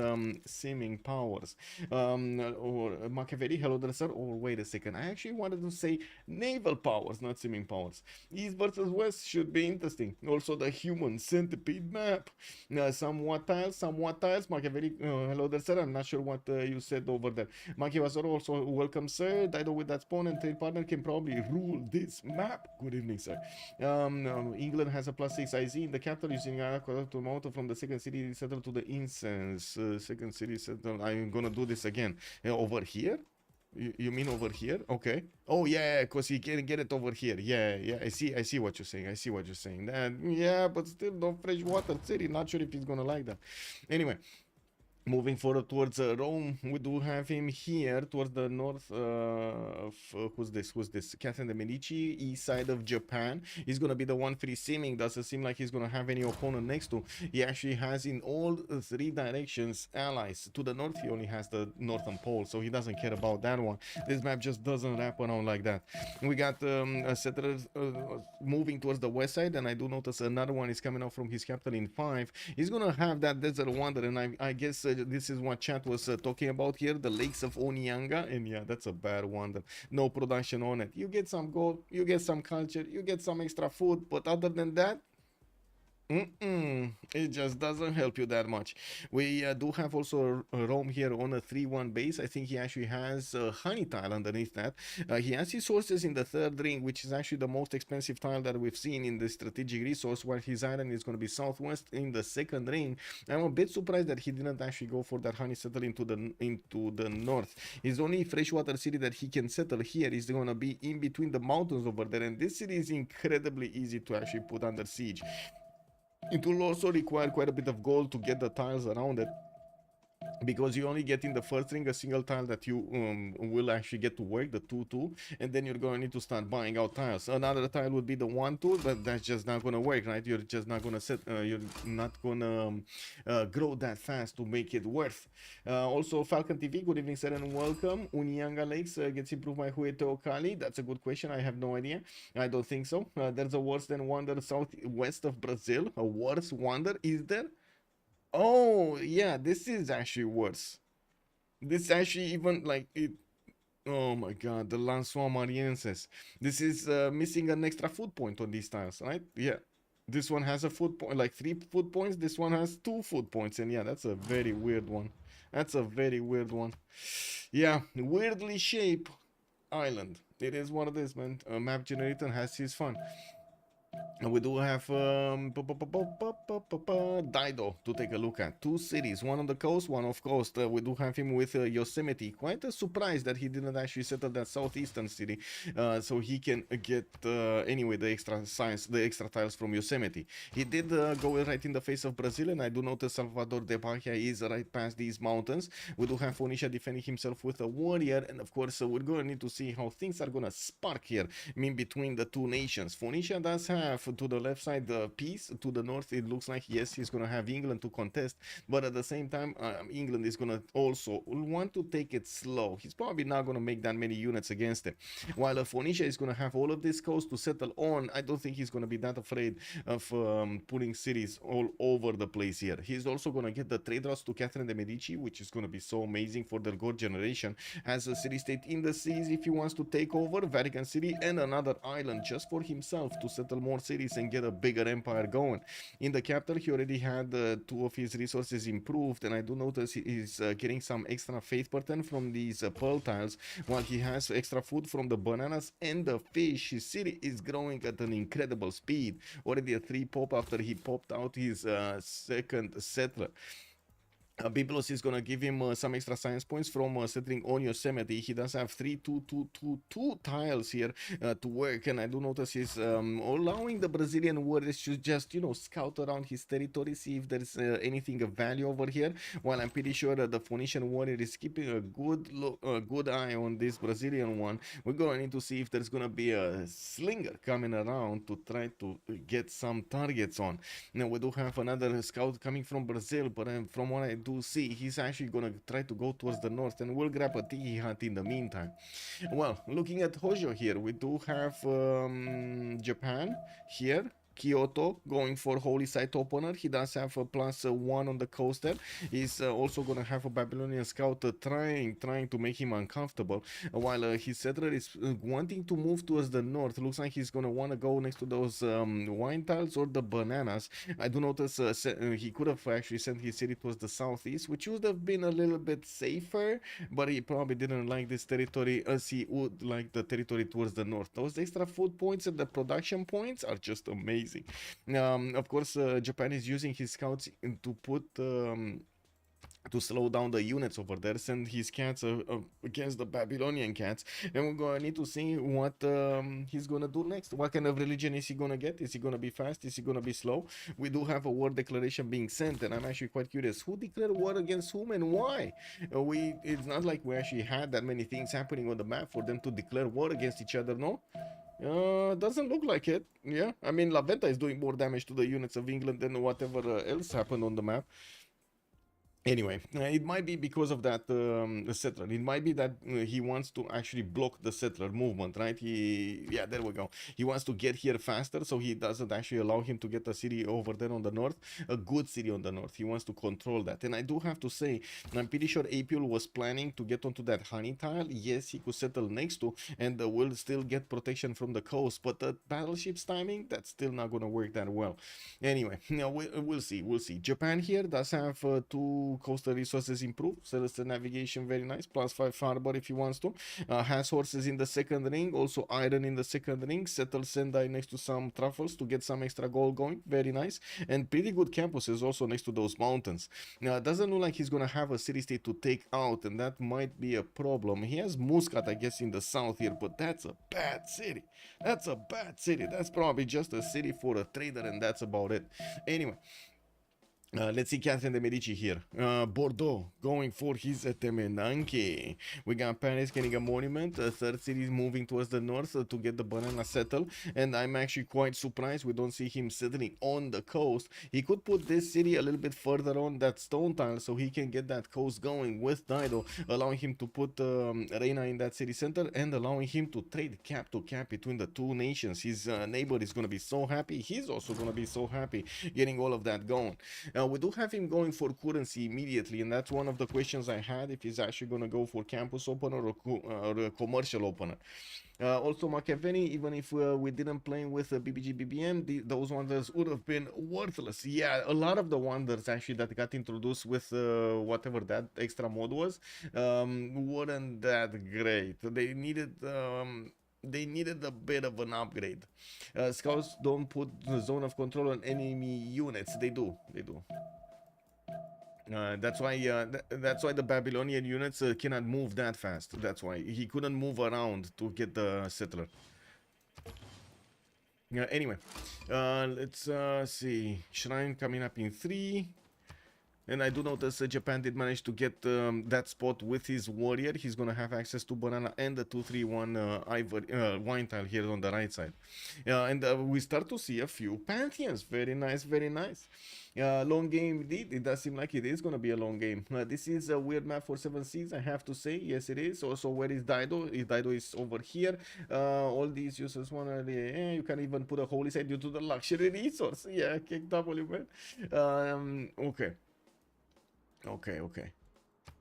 seeming powers. Or Machiavelli, hello there, sir. Or wait a second, I actually wanted to say naval powers, not seeming powers. East versus west should be interesting. Also the human centipede map. Somewhat tiles. Machiavelli, hello there, sir. I'm not sure what you said over there. Machiavelli also welcome, sir. Dido with that spawn and trade partner can probably rule this map. Good evening, sir. England has a +6 IZ in the capital using Aqua to mountain from the second city settled to the incense. Second city settled. I'm gonna do this again. Over here? You mean over here? Okay. Oh yeah, because he can get it over here. Yeah. I see what you're saying. Yeah, but still no freshwater city. Not sure if he's gonna like that. Anyway. Moving forward towards Rome, we do have him here towards the north of who's this? Catherine de Medici, east side of Japan. He's gonna be the one free seeming. Doesn't seem like he's gonna have any opponent next to. He actually has in all 3 directions allies. To the north, he only has the northern pole, so he doesn't care about that one. This map just doesn't wrap around like that. We got a settler moving towards the west side, and I do notice another one is coming out from his capital in 5. He's gonna have that desert wonder, and I guess this is what chat was talking about here, the lakes of Onyanga, and yeah, that's a bad wonder. No production on it. You get some gold, you get some culture, you get some extra food, but other than that, it just doesn't help you that much. We do have also Rome here on a 3-1 base. I think he actually has a honey tile underneath that. He has his sources in the third ring, which is actually the most expensive tile that we've seen in the strategic resource, while his island is going to be southwest in the second ring. I'm a bit surprised that he didn't actually go for that honey settle into the north. His only freshwater city that he can settle here is going to be in between the mountains over there, and this city is incredibly easy to actually put under siege. It will also require quite a bit of gold to get the tiles around it, because you only get in the first ring a single tile that you will actually get to work, the 2-2, and then you're going to need to start buying out tiles. Another tile would be the 1-2, but that's just not going to work, right? You're just not going to you're not going to grow that fast to make it worth. Also, Falcon TV, good evening, sir, and welcome. Unyanga Lakes gets improved by Hueto Kali. That's a good question. I have no idea. I don't think so. There's a worse than wonder southwest of Brazil. A worse wonder, is there? Oh, yeah, this is actually worse. This actually even like it. Oh my god, the Lançois Marienses. This is missing an extra food point on these tiles, right? Yeah. This one has a food point, like 3 food points. This one has 2 food points, and yeah, that's a very weird one. Yeah, weirdly shaped island. It is what it is, man. Map generator has his fun. And we do have Dido to take a look at. 2 cities, one on the coast, one off coast. We do have him with Yosemite. Quite a surprise that he didn't actually settle that southeastern city, so he can get anyway the extra science, the extra tiles from Yosemite. He did go right in the face of Brazil, and I do notice Salvador de Bahia is right past these mountains. We do have Phoenicia defending himself with a warrior, and of course we're going to need to see how things are going to spark here in between the 2 nations. Phoenicia does have to the left side peace. To the north, it looks like, yes, he's going to have England to contest, but at the same time, England is going to also want to take it slow. He's probably not going to make that many units against it. While Phoenicia is going to have all of this coast to settle on, I don't think he's going to be that afraid of putting cities all over the place here. He's also going to get the trade routes to Catherine de Medici, which is going to be so amazing for their god generation. Has a city-state in the seas if he wants to take over Vatican City, and another island just for himself to settle more cities and get a bigger empire going. In the capital, he already had 2 of his resources improved, and I do notice he's getting some extra faith pattern from these pearl tiles, while he has extra food from the bananas and the fish. His city is growing at an incredible speed. Already a 3 pop after he popped out his second settler. Biblos is gonna give him some extra science points from settling on Yosemite. He does have 2 tiles here to work, and I do notice he's allowing the Brazilian warriors to just, you know, scout around his territory, see if there's anything of value over here. While I'm pretty sure that the Phoenician warrior is keeping a good eye on this Brazilian one. We're gonna need to see if there's gonna be a slinger coming around to try to get some targets on. Now we do have another scout coming from Brazil, but from what I do see, he's actually gonna try to go towards the north, and we'll grab a tiki hut in the meantime. Well, looking at Hojo here, we do have Japan here. Kyoto going for holy site opener. He does have a +1 on the coaster. He's also gonna have a Babylonian scout trying to make him uncomfortable, while his settler is wanting to move towards the north. Looks like he's gonna want to go next to those wine tiles or the bananas. I do notice he could have actually sent his city towards the southeast, which would have been a little bit safer, but he probably didn't like this territory as he would like the territory towards the north. Those extra food points and the production points are just amazing. Of course, Japan is using his scouts to put to slow down the units over there, send his cats against the Babylonian cats, and we're gonna need to see what he's gonna do next. What kind of religion is he gonna get? Is he gonna be fast? Is he gonna be slow? We do have a war declaration being sent, and I'm actually quite curious who declared war against whom and why. It's not like we actually had that many things happening on the map for them to declare war against each other, no? Doesn't look like it. Yeah, I mean, La Venta is doing more damage to the units of England than whatever else happened on the map. Anyway, it might be because of that settler. It might be that he wants to actually block the settler movement, right? Yeah, there we go. He wants to get here faster, so he doesn't actually allow him to get a city over there on the north, a good city on the north. He wants to control that. And I do have to say, I'm pretty sure Apeul was planning to get onto that honey tile. Yes, he could settle next to, and will still get protection from the coast, but the battleship's timing, that's still not going to work that well. Anyway, we'll see. Japan here does have 2 coastal resources improved. Celestial navigation, very nice. +5 harbor if he wants to. Has horses in the second ring, also iron in the second ring. Settle Sendai next to some truffles to get some extra gold going, very nice. And pretty good campuses also next to those mountains. Now it doesn't look like he's gonna have a city state to take out, and that might be a problem. He has Muscat, I guess, in the south here, but that's a bad city. That's probably just a city for a trader, and that's about it. Anyway, let's see Catherine de Medici here. Bordeaux going for his Temenanke. We got Paris getting a monument. Third city is moving towards the north to get the banana settled. And I'm actually quite surprised we don't see him settling on the coast. He could put this city a little bit further on that stone tile so he can get that coast going with Dido, allowing him to put Reina in that city center and allowing him to trade cap to cap between the 2 nations. His neighbor is going to be so happy. He's also going to be so happy getting all of that going. We do have him going for currency immediately, and that's one of the questions I had, if he's actually going to go for campus opener or a commercial opener. Also Machiavelli, even if we didn't play with BBG BBM, those wonders would have been worthless. Yeah, a lot of the wonders actually that got introduced with whatever that extra mod was weren't that great. They needed a bit of an upgrade. Scouts don't put the zone of control on enemy units. They do. That's why the Babylonian units cannot move that fast. That's why he couldn't move around to get the settler. Anyway, let's see. Shrine coming up in 3. And I do notice Japan did manage to get that spot with his warrior. He's gonna have access to banana and the 2-3-1 ivory wine tile here on the right side. And we start to see a few pantheons. Very nice, very nice. Long game indeed. It does seem like it is gonna be a long game. This is a weird map for 7 seas, I have to say. Yes, it is. Also, where is Dido? Dido is over here. All these users wanna. You can even put a holy site due to the luxury resource. Yeah, kick W, man. Okay. Okay.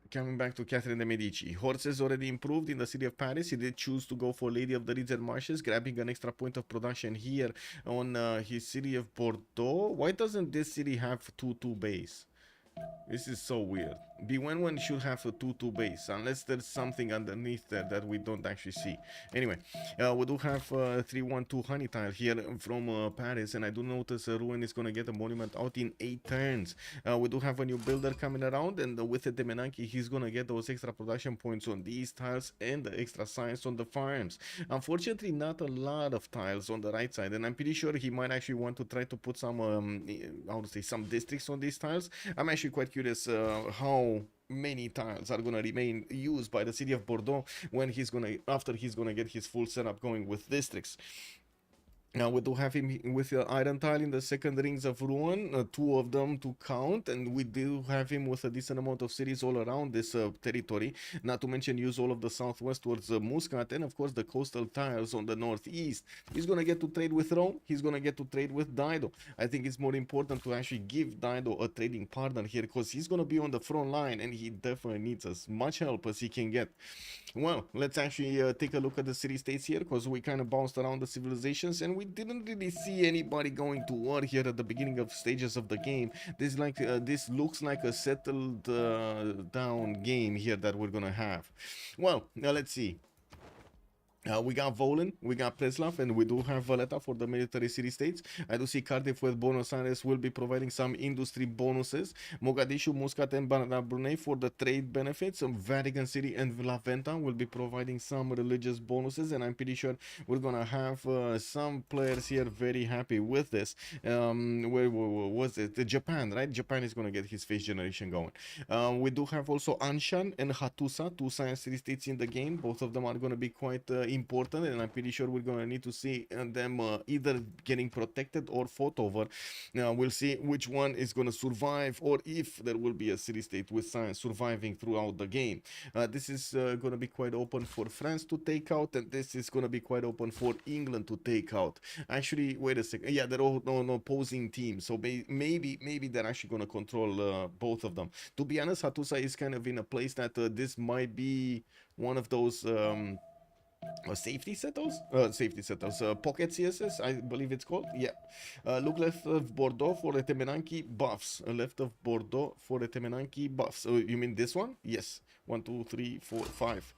Coming back to Catherine de Medici. Horses already improved in the city of Paris. He did choose to go for Lady of the Reeds and Marshes, grabbing an extra point of production here on his city of Bordeaux. Why doesn't this city have 2-2 base? This is so weird. Bewewen should have a 2-2 base, unless there's something underneath there that we don't actually see. Anyway, we do have 3-1-2 honey tile here from Paris, and I do notice Ruin is going to get a monument out in 8 turns. We do have a new builder coming around, and with the Demenanki, he's going to get those extra production points on these tiles and the extra science on the farms. Unfortunately, not a lot of tiles on the right side, and I'm pretty sure he might actually want to try to put some, how to say, some districts on these tiles. I'm actually quite curious how many tiles are gonna remain used by the city of Bordeaux when after he's gonna get his full setup going with districts. Now we do have him with the iron tile in the second rings of ruin, 2 of them to count, and we do have him with a decent amount of cities all around this territory, not to mention use all of the southwest towards Muscat, and of course the coastal tiles on the northeast. He's gonna get to trade with Rome, he's gonna get to trade with Dido. I think it's more important to actually give Dido a trading partner here, because he's gonna be on the front line, and he definitely needs as much help as he can get. Well, let's actually take a look at the city-states here, because we kind of bounced around the civilizations, and we didn't really see anybody going to war here at the beginning of stages of the game. This looks like a settled down game here that we're gonna have. Well, now let's see. We got Volen, we got Preslav, and we do have Valletta for the military city-states. I do see Cardiff with Buenos Aires will be providing some industry bonuses. Mogadishu, Muscat, and Brunei for the trade benefits. Vatican City and La Venta will be providing some religious bonuses, and I'm pretty sure we're gonna have some players here very happy with this. Where was it? Japan, right? Japan is gonna get his face generation going. We do have also Anshan and Hattusa, 2 science city-states in the game. Both of them are gonna be quite important, and I'm pretty sure we're gonna need to see them either getting protected or fought over. Now we'll see which one is gonna survive, or if there will be a city-state with science surviving throughout the game. This is gonna be quite open for France to take out, and this is gonna be quite open for England to take out. Actually, wait a second. Yeah, they're all on opposing teams, so maybe they're actually gonna control both of them. To be honest, Hattusa is kind of in a place that this might be one of those safety settles, pocket CSS, I believe it's called. Yeah. Look left of Bordeaux for the Temenanki buffs. Left of Bordeaux for the Temenanki buffs. You mean this one? Yes. 1, 2, 3, 4, 5.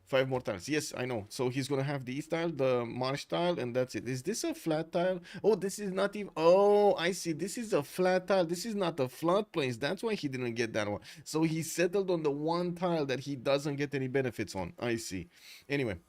5 more tiles. Yes, I know. So he's gonna have the east tile, the marsh tile, and that's it. Is this a flat tile? Oh, this is not even. Oh, I see. This is a flat tile. This is not a floodplains. That's why he didn't get that one. So he settled on the one tile that he doesn't get any benefits on. I see. Anyway.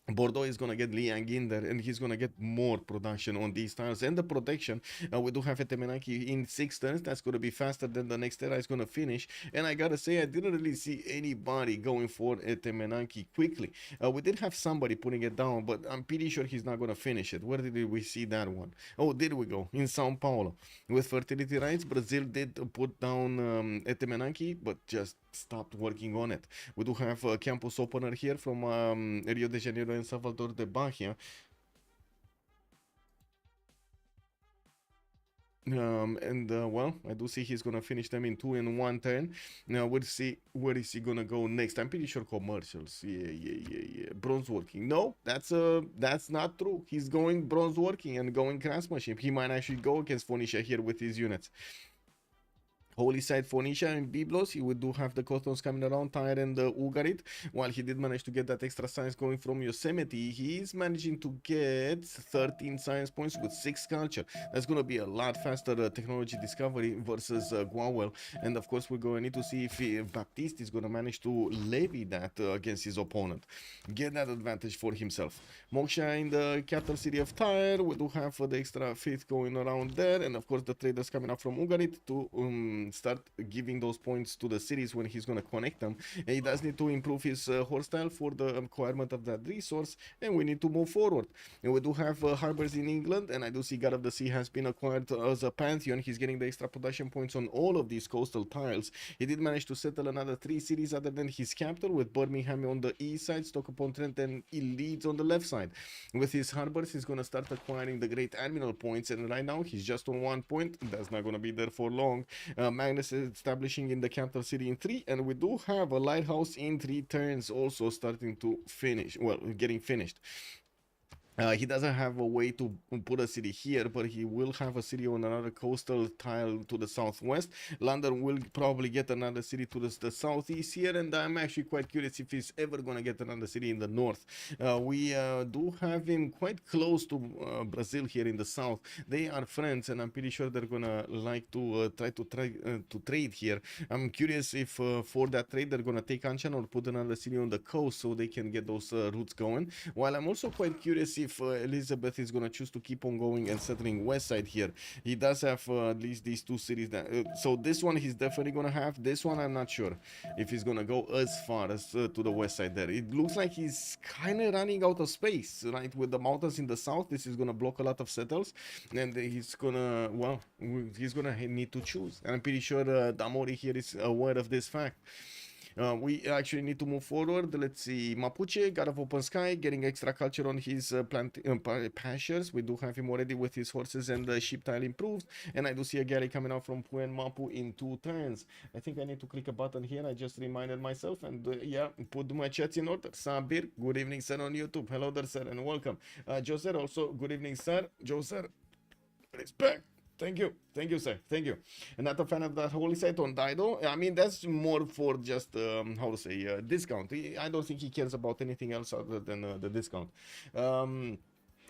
Bordeaux is going to get Liang in there, and he's going to get more production on these tiles and the protection. We do have a Temenanki in 6 turns. That's going to be faster than the next era is going to finish. And I got to say, I didn't really see anybody going for a Temenanki quickly. We did have somebody putting it down, but I'm pretty sure he's not going to finish it. Where did we see that one? Oh, did we go? In Sao Paulo. With fertility rights, Brazil did put down a Temenanki, but just stopped working on it. We do have a campus opener here from Rio de Janeiro and Salvador de Bahia. Well, I do see he's gonna finish them in 2 in 1 turn. Now we'll see where is he gonna go next. I'm pretty sure commercials. Yeah. Bronze working. No, that's not true. He's going bronze working and going craftsmanship. He might actually go against Phoenicia here with his units. Holy side Phoenicia and Byblos, he would do have the Cottons coming around, Tyre and Ugarit. While he did manage to get that extra science going from Yosemite, he's managing to get 13 science points with 6 culture. That's going to be a lot faster technology discovery versus Gwawel. And of course, we're going to need to see if Baptiste is going to manage to levy that against his opponent. Get that advantage for himself. Moksha in the capital city of Tyre, we do have the extra 5th going around there. And of course, the traders coming up from Ugarit to start giving those points to the cities when he's gonna connect them. And he does need to improve his horse style for the acquirement of that resource, and we need to move forward. And we do have harbors in England, and I do see God of the Sea has been acquired as a pantheon. He's getting the extra production points on all of these coastal tiles. He did manage to settle another 3 cities other than his capital, with Birmingham on the east side, Stoke-upon-Trent and Leeds on the left side. With his harbors, he's going to start acquiring the Great Admiral points, and right now he's just on 1 point. That's not going to be there for long. Magnus is establishing in the capital city in 3, and we do have a lighthouse in 3 turns also starting to finish, well, getting finished. He doesn't have a way to put a city here, but he will have a city on another coastal tile to the southwest. London will probably get another city to the southeast here, and I'm actually quite curious if he's ever going to get another city in the north. We do have him quite close to Brazil here in the south. They are friends, and I'm pretty sure they're going to like to try to trade here. I'm curious if for that trade they're going to take Anshan or put another city on the coast so they can get those routes going. While I'm also quite curious if Elizabeth is going to choose to keep on going and settling west side here. He does have at least these 2 cities that, so this one he's definitely going to have. This one I'm not sure if he's going to go as far as to the west side there. It looks like he's kind of running out of space, right? With the mountains in the south, this is going to block a lot of settles, and he's going to, well, he's going to need to choose. And I'm pretty sure Damori here is aware of this fact. We actually need to move forward. Let's see, Mapuche, God of Open Sky, getting extra culture on his pastures. We do have him already with his horses and the sheep tile improved. And I do see a galley coming out from Puen Mapu in 2 turns. I think I need to click a button here. I just reminded myself, and yeah, put my chats in order. Sabir, good evening, sir, on YouTube. Hello there, sir, and welcome. Joe, sir, also good evening, sir. Joe, sir, respect. Thank you, sir, thank you. And not a fan of that holy site on Dido. I mean, that's more for just, how to say, discount. I don't think he cares about anything else other than the discount.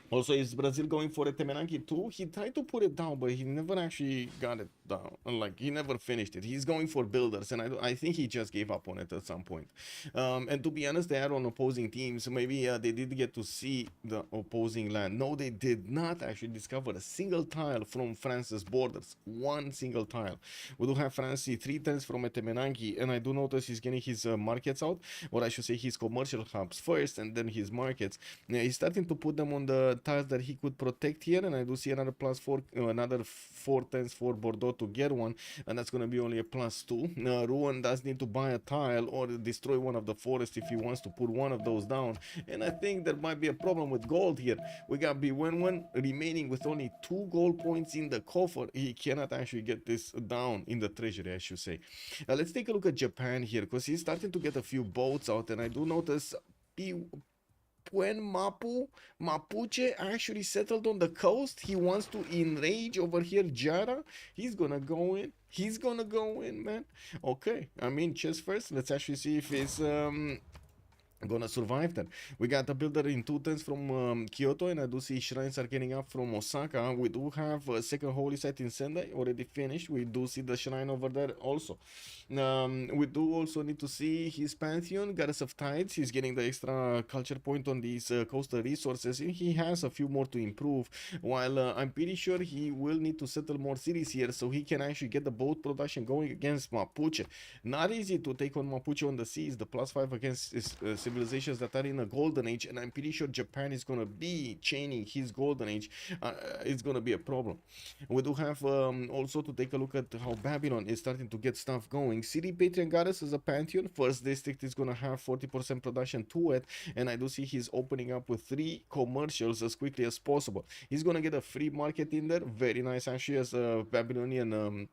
Also, is Brazil going for a Temenanki too? He tried to put it down, but he never actually got it down. Like, he never finished it. He's going for builders, and I think he just gave up on it at some point. And to be honest, they are on opposing teams. Maybe they did get to see the opposing land. No, they did not actually discover a single tile from France's borders. 1 single tile. We do have France 3 turns from a Temenanki, and I do notice he's getting his markets out, or I should say his commercial hubs first, and then his markets. Yeah, he's starting to put them on the tiles that he could protect here, and I do see another +4, another 4 turns for Bordeaux to get one, and that's going to be only a +2. Rouen does need to buy a tile or destroy one of the forests if he wants to put one of those down, and I think there might be a problem with gold here. We got Bewewen remaining with only 2 gold points in the coffer. He cannot actually get this down in the treasury, I should say. Let's take a look at Japan here, because he's starting to get a few boats out, and I do notice when Mapuche actually settled on the coast. He wants to enrage over here Giara. He's gonna go in. He's gonna go in, man. Okay, I mean, chess first. Let's actually see if he's gonna survive that. We got a builder in 2 turns from Kyoto, and I do see shrines are getting up from Osaka. We do have a second holy site in Sendai already finished. We do see the shrine over there also. We do also need to see his pantheon, Goddess of Tides. He's getting the extra culture point on these coastal resources, and he has a few more to improve, while I'm pretty sure he will need to settle more cities here so he can actually get the boat production going against Mapuche. Not easy to take on Mapuche on the seas. The +5 against civilizations that are in a golden age, and I'm pretty sure Japan is going to be chaining his golden age. It's going to be a problem. We do have also to take a look at how Babylon is starting to get stuff going. City Patron Goddess is a pantheon. First district is going to have 40% production to it, and I do see he's opening up with 3 commercials as quickly as possible. He's going to get a free market in there. Very nice actually, as a Babylonian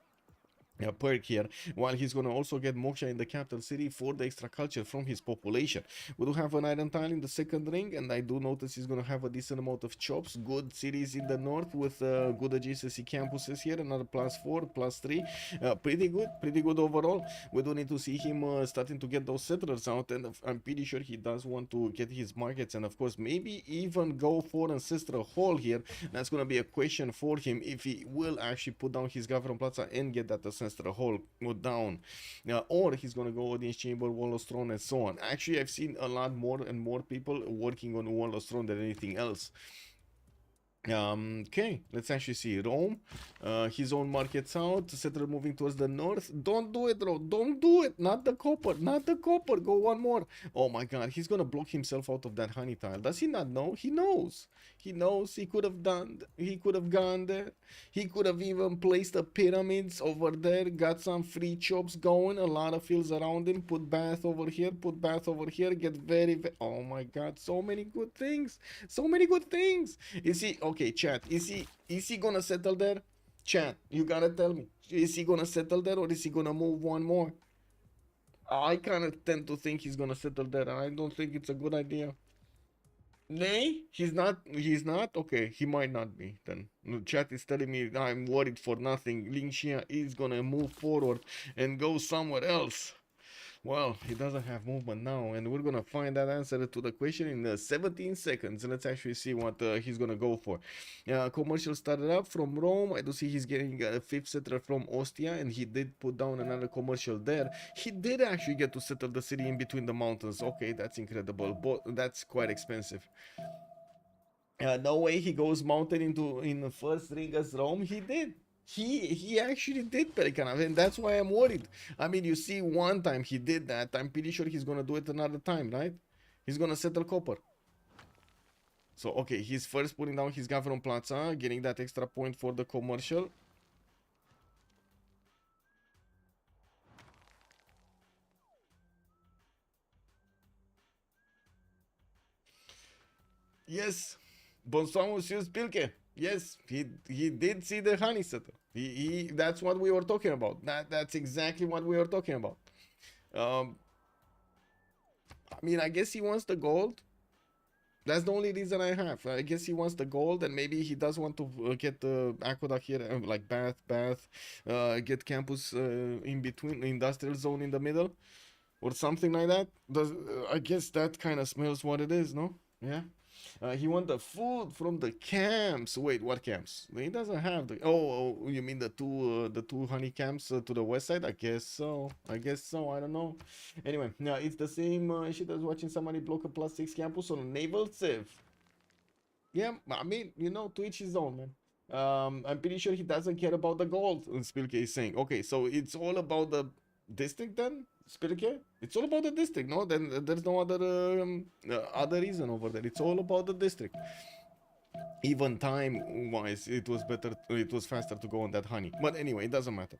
perk here, while he's going to also get Moksha in the capital city for the extra culture from his population. We do have an iron tile in the second ring, and I do notice he's going to have a decent amount of chops. Good cities in the north with good adjacency campuses here. Another +4, +3, pretty good overall. We do need to see him starting to get those settlers out, and I'm pretty sure he does want to get his markets, and of course maybe even go for Ancestral Hall here. That's going to be a question for him, if he will actually put down his Government Plaza and get that Ancestral Hall down, or he's going to go Audience Chamber, Wall of Throne, and so on. Actually, I've seen a lot more and more people working on Wall of Throne than anything else. Okay, let's actually see. Rome, his own markets out, settle moving towards the north. Don't do it, bro. Don't do it. Not the copper. Not the copper. Go one more. Oh my god, he's gonna block himself out of that honey tile. Does he not know? He knows. He knows he could have done. He could have gone there. He could have even placed the pyramids over there. Got some free chops going. A lot of fields around him. Put bath over here. Put bath over here. Get oh my god, so many good things. So many good things. Is he okay, chat? Is he gonna settle there? Chat, you gotta tell me. Is he gonna settle there or is he gonna move one more? I kinda tend to think he's gonna settle there, and I don't think it's a good idea. Nay, he's not. He's not. Okay, he might not be. Then the chat is telling me I'm worried for nothing. Lin Xia is gonna move forward and go somewhere else. Well, he doesn't have movement now, and we're gonna find that answer to the question in 17 seconds. Let's actually see what he's gonna go for. Commercial started up from Rome. I do see he's getting a fifth settler from Ostia, and he did put down another commercial there. He did actually get to settle the city in between the mountains. Okay, that's incredible, but that's quite expensive. No way he goes mounted in the first ring as Rome. He did. He actually did, Pelican, and that's why I'm worried. I mean, you see, one time he did that. I'm pretty sure he's gonna do it another time, right? He's gonna settle copper. So okay, he's first putting down his government plaza, getting that extra point for the commercial. Yes, bonsoir, Monsieur Spilke. Yes, he did see the honey setter. He that's what we were talking about. That's exactly what we were talking about. I mean, I guess he wants the gold. That's the only reason I have. I guess he wants the gold, and maybe he does want to get the aqueduct here, like bath, get campus in between, industrial zone in the middle, or something like that. I guess that kind of smells what it is, no? Yeah. He want the food from the camps. Wait, what camps? He doesn't have the. Oh, you mean the two honey camps to the west side? I guess so. I guess so. I don't know. Anyway, yeah, it's the same shit as watching somebody block a +6 campus on a naval civ. Yeah, I mean, you know, to each his own, man. I'm pretty sure he doesn't care about the gold. Spilke is saying. Okay, so it's all about the district then. Spirke? It's all about the district, no? Then there's no other reason over there. It's all about the district. Even time-wise, it was faster to go on that honey. But anyway, it doesn't matter.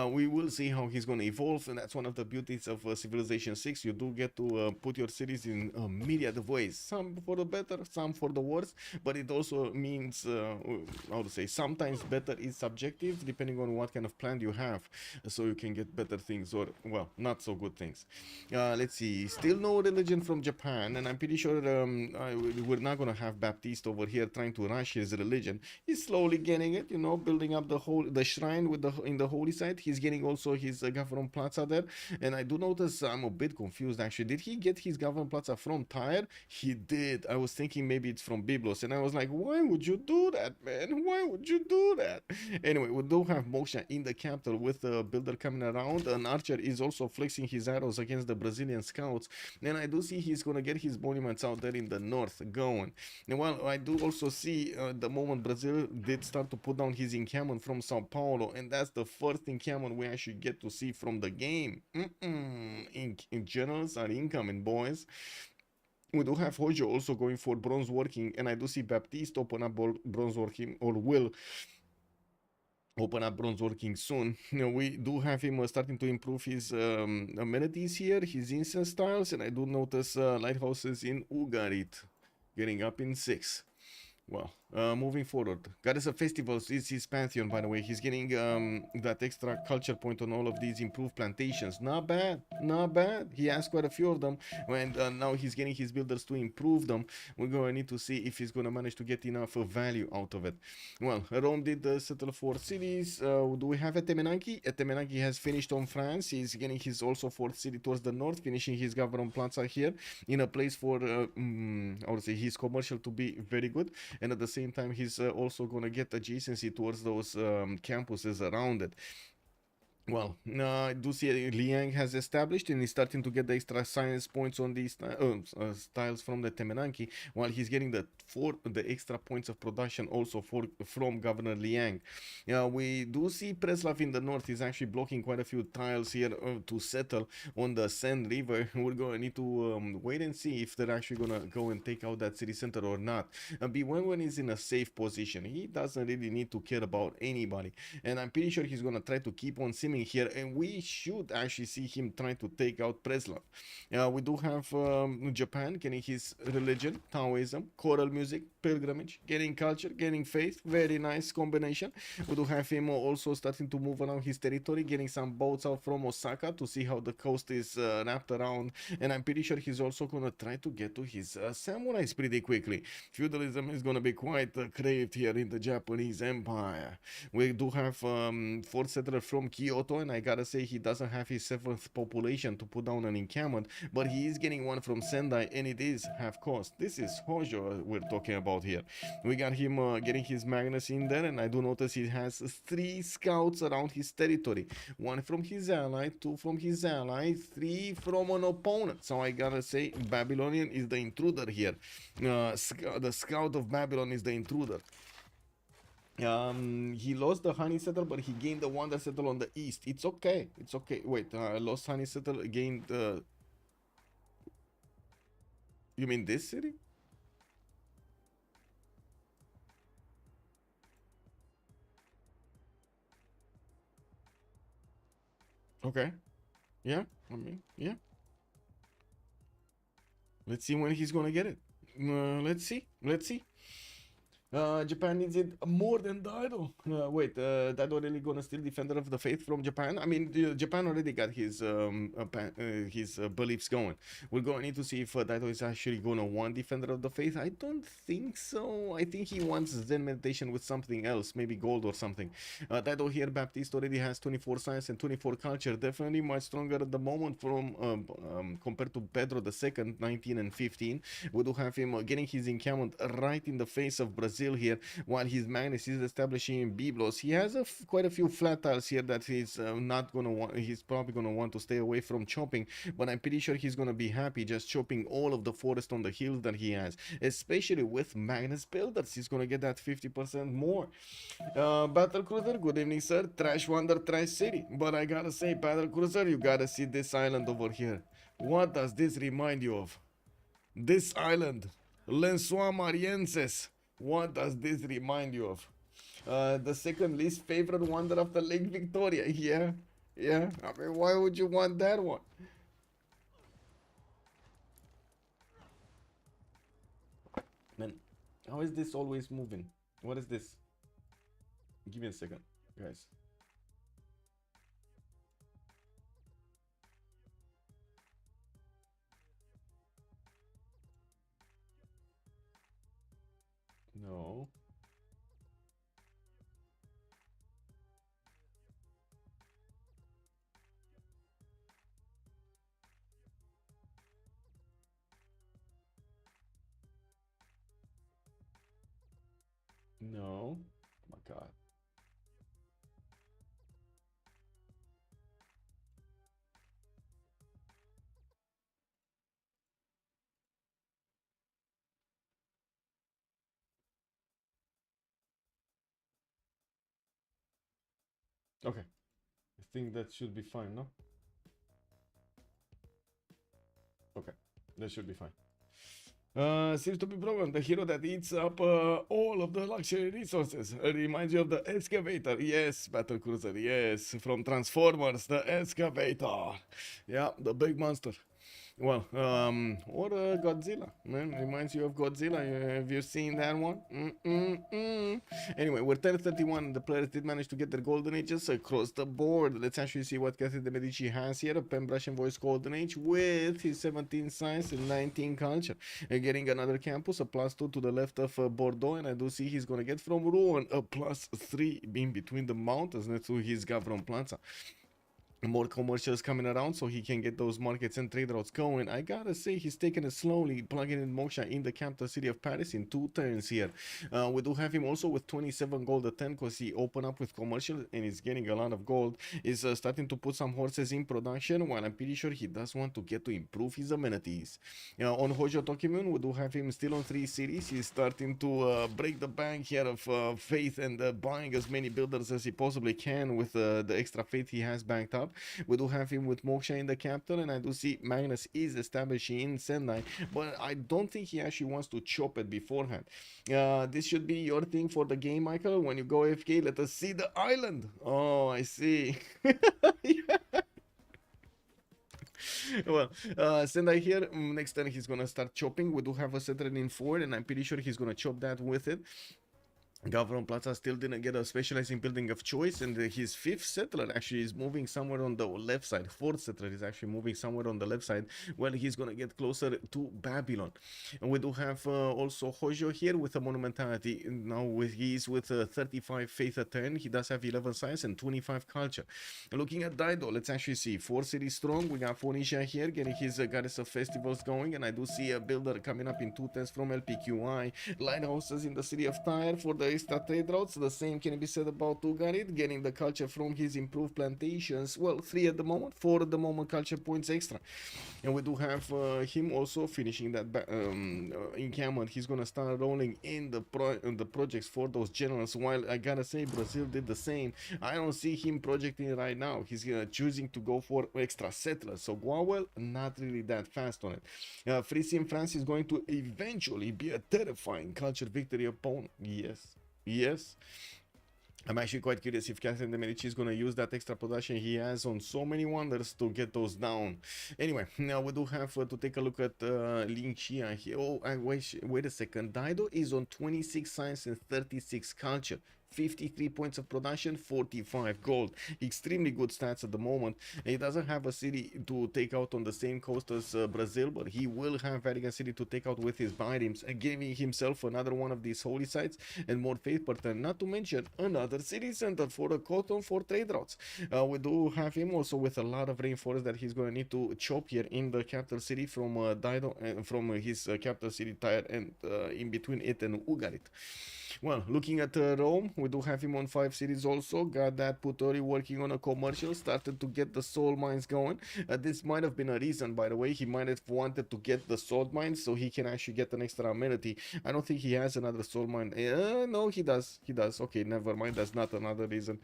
We will see how he's going to evolve, and that's one of the beauties of Civilization 6. You do get to put your cities in a myriad of ways. Some for the better, some for the worse, but it also means, how to say, sometimes better is subjective, depending on what kind of plan you have, so you can get better things or, well, not so good things. Let's see, still no religion from Japan, and I'm pretty sure we're not going to have Baptiste over here trying to rush his religion. He's slowly getting it, you know, building up the shrine with in the holy site. He's getting also his government plaza there, and I do notice I'm a bit confused actually. Did he get his government plaza from Tyre? He did. I was thinking maybe it's from Byblos, and I was like, why would you do that, man? Why would you do that? Anyway, we do have Moksha in the capital with the builder coming around. An archer is also flexing his arrows against the Brazilian scouts, and I do see he's gonna get his monuments out there in the north going. And well, I do also see the moment Brazil did start to put down his encampment from Sao Paulo, and that's the first encampment we actually get to see from the game. In generals are incoming, boys. We do have Hojo also going for bronze working, and I do see Baptiste open up bronze working, or will open up bronze working soon. You know, we do have him starting to improve his amenities here, his incense styles, and I do notice lighthouses in Ugarit getting up in 6. Well, moving forward, Goddess of Festivals is his pantheon, by the way. He's getting that extra culture point on all of these improved plantations. Not bad, not bad. He has quite a few of them, and now he's getting his builders to improve them. We're going to need to see if he's going to manage to get enough value out of it. Well, Rome did settle 4 cities. Do we have Etemenanki? Etemenanki has finished on France. He's getting his also 4th city towards the north, finishing his government plaza here in a place for, I would say, his commercial to be very good. And at the same time, he's also going to get adjacency towards those campuses around it. Well, I do see Liang has established and he's starting to get the extra science points on these styles from the Temenanki, while he's getting the extra points of production also from Governor Liang. We do see Preslav in the north is actually blocking quite a few tiles here to settle on the Seine River. We're going to need to wait and see if they're actually going to go and take out that city center or not. Bewewen is in a safe position. He doesn't really need to care about anybody, and I'm pretty sure he's going to try to keep on simming here, and we should actually see him trying to take out Preslav. We do have Japan getting his religion, Taoism, choral music, pilgrimage, getting culture, getting faith. Very nice combination. We do have him also starting to move around his territory, getting some boats out from Osaka to see how the coast is wrapped around, and I'm pretty sure he's also going to try to get to his samurais pretty quickly. Feudalism is going to be quite craved here in the Japanese Empire. We do have fourth settler from Kyoto, and I gotta say he doesn't have his seventh population to put down an encampment, but he is getting one from Sendai, and it is half cost. This is Hojo we're talking about here. We got him getting his Magnus in there, and I do notice he has 3 scouts around his territory. 1 from his ally, 2 from his ally, 3 from an opponent. So I gotta say Babylonian is the intruder here. The scout of Babylon is the intruder. He lost the honey settle, but he gained the wonder settle on the east. It's okay. It's okay. Wait, lost honey settle, gained. You mean this city? Okay. Yeah. I mean, yeah. Let's see when he's gonna get it. Let's see. Let's see. Japan needs it more than Daido. Wait, Daido really gonna steal Defender of the Faith from Japan? I mean, Japan already got his beliefs going. We're gonna need to see if Daido is actually gonna want Defender of the Faith. I don't think so. I think he wants Zen meditation with something else, maybe gold or something. Daido here, Baptiste already has 24 science and 24 culture. Definitely much stronger at the moment from compared to Pedro II, 19 and 15. We do have him getting his encampment right in the face of Brazil here, while his Magnus is establishing in Byblos. He has quite a few flat tiles here that he's not gonna want. He's probably gonna want to stay away from chopping, but I'm pretty sure he's gonna be happy just chopping all of the forest on the hills that he has, especially with Magnus builders. He's gonna get that 50% more. Battle Cruiser, good evening, sir. Trash Wonder, Trash City. But I gotta say, Battle Cruiser, you gotta see this island over here. What does this remind you of? This island, Lin Xia Marienses. What does this remind you of? The second least favorite wonder after Lake Victoria. Yeah, yeah. I mean, why would you want that one? Man, how is this always moving? What is this? Give me a second, guys. No. No. Oh my god. Okay. I think that should be fine, no? Okay. That should be fine. Seems to be broken. The hero that eats up all of the luxury resources. Reminds you of the excavator. Yes, battle cruiser. Yes, from Transformers, the excavator. Yeah, the big monster. Well, or Godzilla, man. Reminds you of Godzilla. Have you seen that one? Anyway, we're 10:31. The players did manage to get their golden ages across the board. Let's actually see what Catherine de Medici has here. A pen brush and voice golden age with his 17 science and 19 culture. Getting another campus, a +2 to the left of Bordeaux, and I do see he's gonna get from Rouen a +3 in between the mountains. That's who he's got from Plaza. more commercials coming around so he can get those markets and trade routes going. I gotta say, he's taking it slowly, plugging in Moksha in the capital city of Paris in 2 turns here. We do have him also with 27 gold a 10 because he opened up with commercial and he's getting a lot of gold. He's starting to put some horses in production, while I'm pretty sure he does want to get to improve his amenities. On Hojo Tokimun, we do have him still on 3 cities. He's starting to break the bank here of faith and buying as many builders as he possibly can with the extra faith he has banked up. We do have him with Moksha in the capital, and I do see Magnus is establishing in Sendai, but I don't think he actually wants to chop it beforehand. This should be your thing for the game, Michael. When you go AFK, let us see the island. Oh, I see. Well, Sendai here, next turn he's gonna start chopping. We do have a settler in 4, and I'm pretty sure he's gonna chop that with it. Gavron Plaza still didn't get a specializing building of choice, and his 5th settler actually is moving somewhere on the left side. 4th settler is actually moving somewhere on the left side. Well, he's gonna get closer to Babylon. And we do have also Hojo here with a monumentality. Now he's with 35 faith a turn. He does have 11 science and 25 culture. Looking at Daido, let's actually see 4 cities strong. We got Phoenicia here getting his goddess of festivals going, and I do see a builder coming up in 2 turns from LPQI. Lighthouses in the city of Tyre for the extra trade routes. The same can be said about Ugarit, getting the culture from his improved plantations. Well, 3 at the moment, 4 at the moment culture points extra. And we do have him also finishing that encampment. He's gonna start rolling in the projects for those generals, while I gotta say Brazil did the same. I don't see him projecting right now. He's choosing to go for extra settlers. So Gwawel, not really that fast on it. Frisi in France is going to eventually be a terrifying culture victory opponent. Yes. I'm actually quite curious if Catherine de Medici is going to use that extra production he has on so many wonders to get those down. Anyway, now we do have to take a look at Lin Xia here. Oh, wait a second. Daido is on 26 science and 36 culture. 53 points of production, 45 gold. Extremely good stats at the moment. He doesn't have a city to take out on the same coast as Brazil, but he will have Vatican City to take out with his biomes, giving himself another one of these holy sites and more faith per turn, not to mention another city center for the cotton for trade routes. We do have him also with a lot of rainforest that he's going to need to chop here in the capital city from Daido, from his capital city Tyre, and in between it and Ugarit. Well, looking at Rome, we do have him on 5 cities also. Got that Putori working on a commercial, started to get the soul mines going. This might have been a reason, by the way. He might have wanted to get the soul mines so he can actually get an extra amenity. I don't think he has another soul mine. No, he does. Okay, never mind. That's not another reason.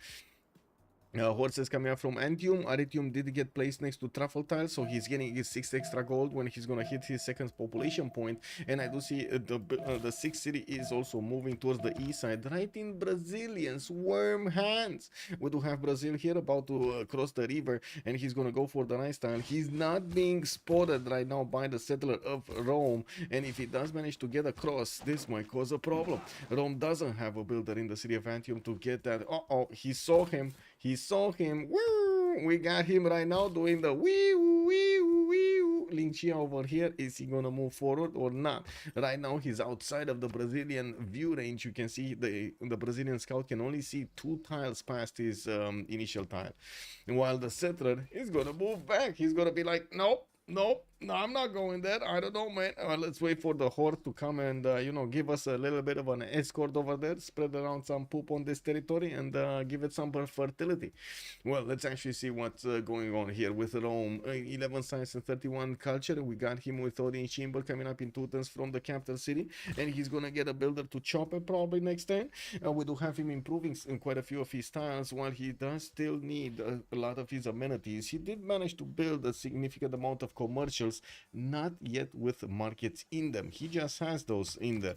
Horses coming up from Antium. Aritium did get placed next to Truffle Tile, so he's getting his 6 extra gold when he's gonna hit his 2nd population point. And I do see the 6th city is also moving towards the east side, right in Brazilians' warm hands. We do have Brazil here about to cross the river, and he's gonna go for the nice tile. He's not being spotted right now by the settler of Rome, and if he does manage to get across, this might cause a problem. Rome doesn't have a builder in the city of Antium to get that. He saw him. Woo! We got him right now doing the wee wee. Lin Xia over here, is he gonna move forward or not? Right now he's outside of the Brazilian view range. You can see the Brazilian scout can only see 2 tiles past his initial tile, while the settler is gonna move back. He's gonna be like, nope, no, I'm not going there. I don't know, man. Let's wait for the horde to come and give us a little bit of an escort over there, spread around some poop on this territory, and give it some fertility. Well, let's actually see what's going on here with Rome. 11 science and 31 culture. We got him with Odin Chamber coming up in 2 turns from the capital city, and he's gonna get a builder to chop it probably next turn. We do have him improving in quite a few of his tiles, while he does still need a lot of his amenities. He did manage to build a significant amount of commercials, not yet with markets in them. He just has those in there.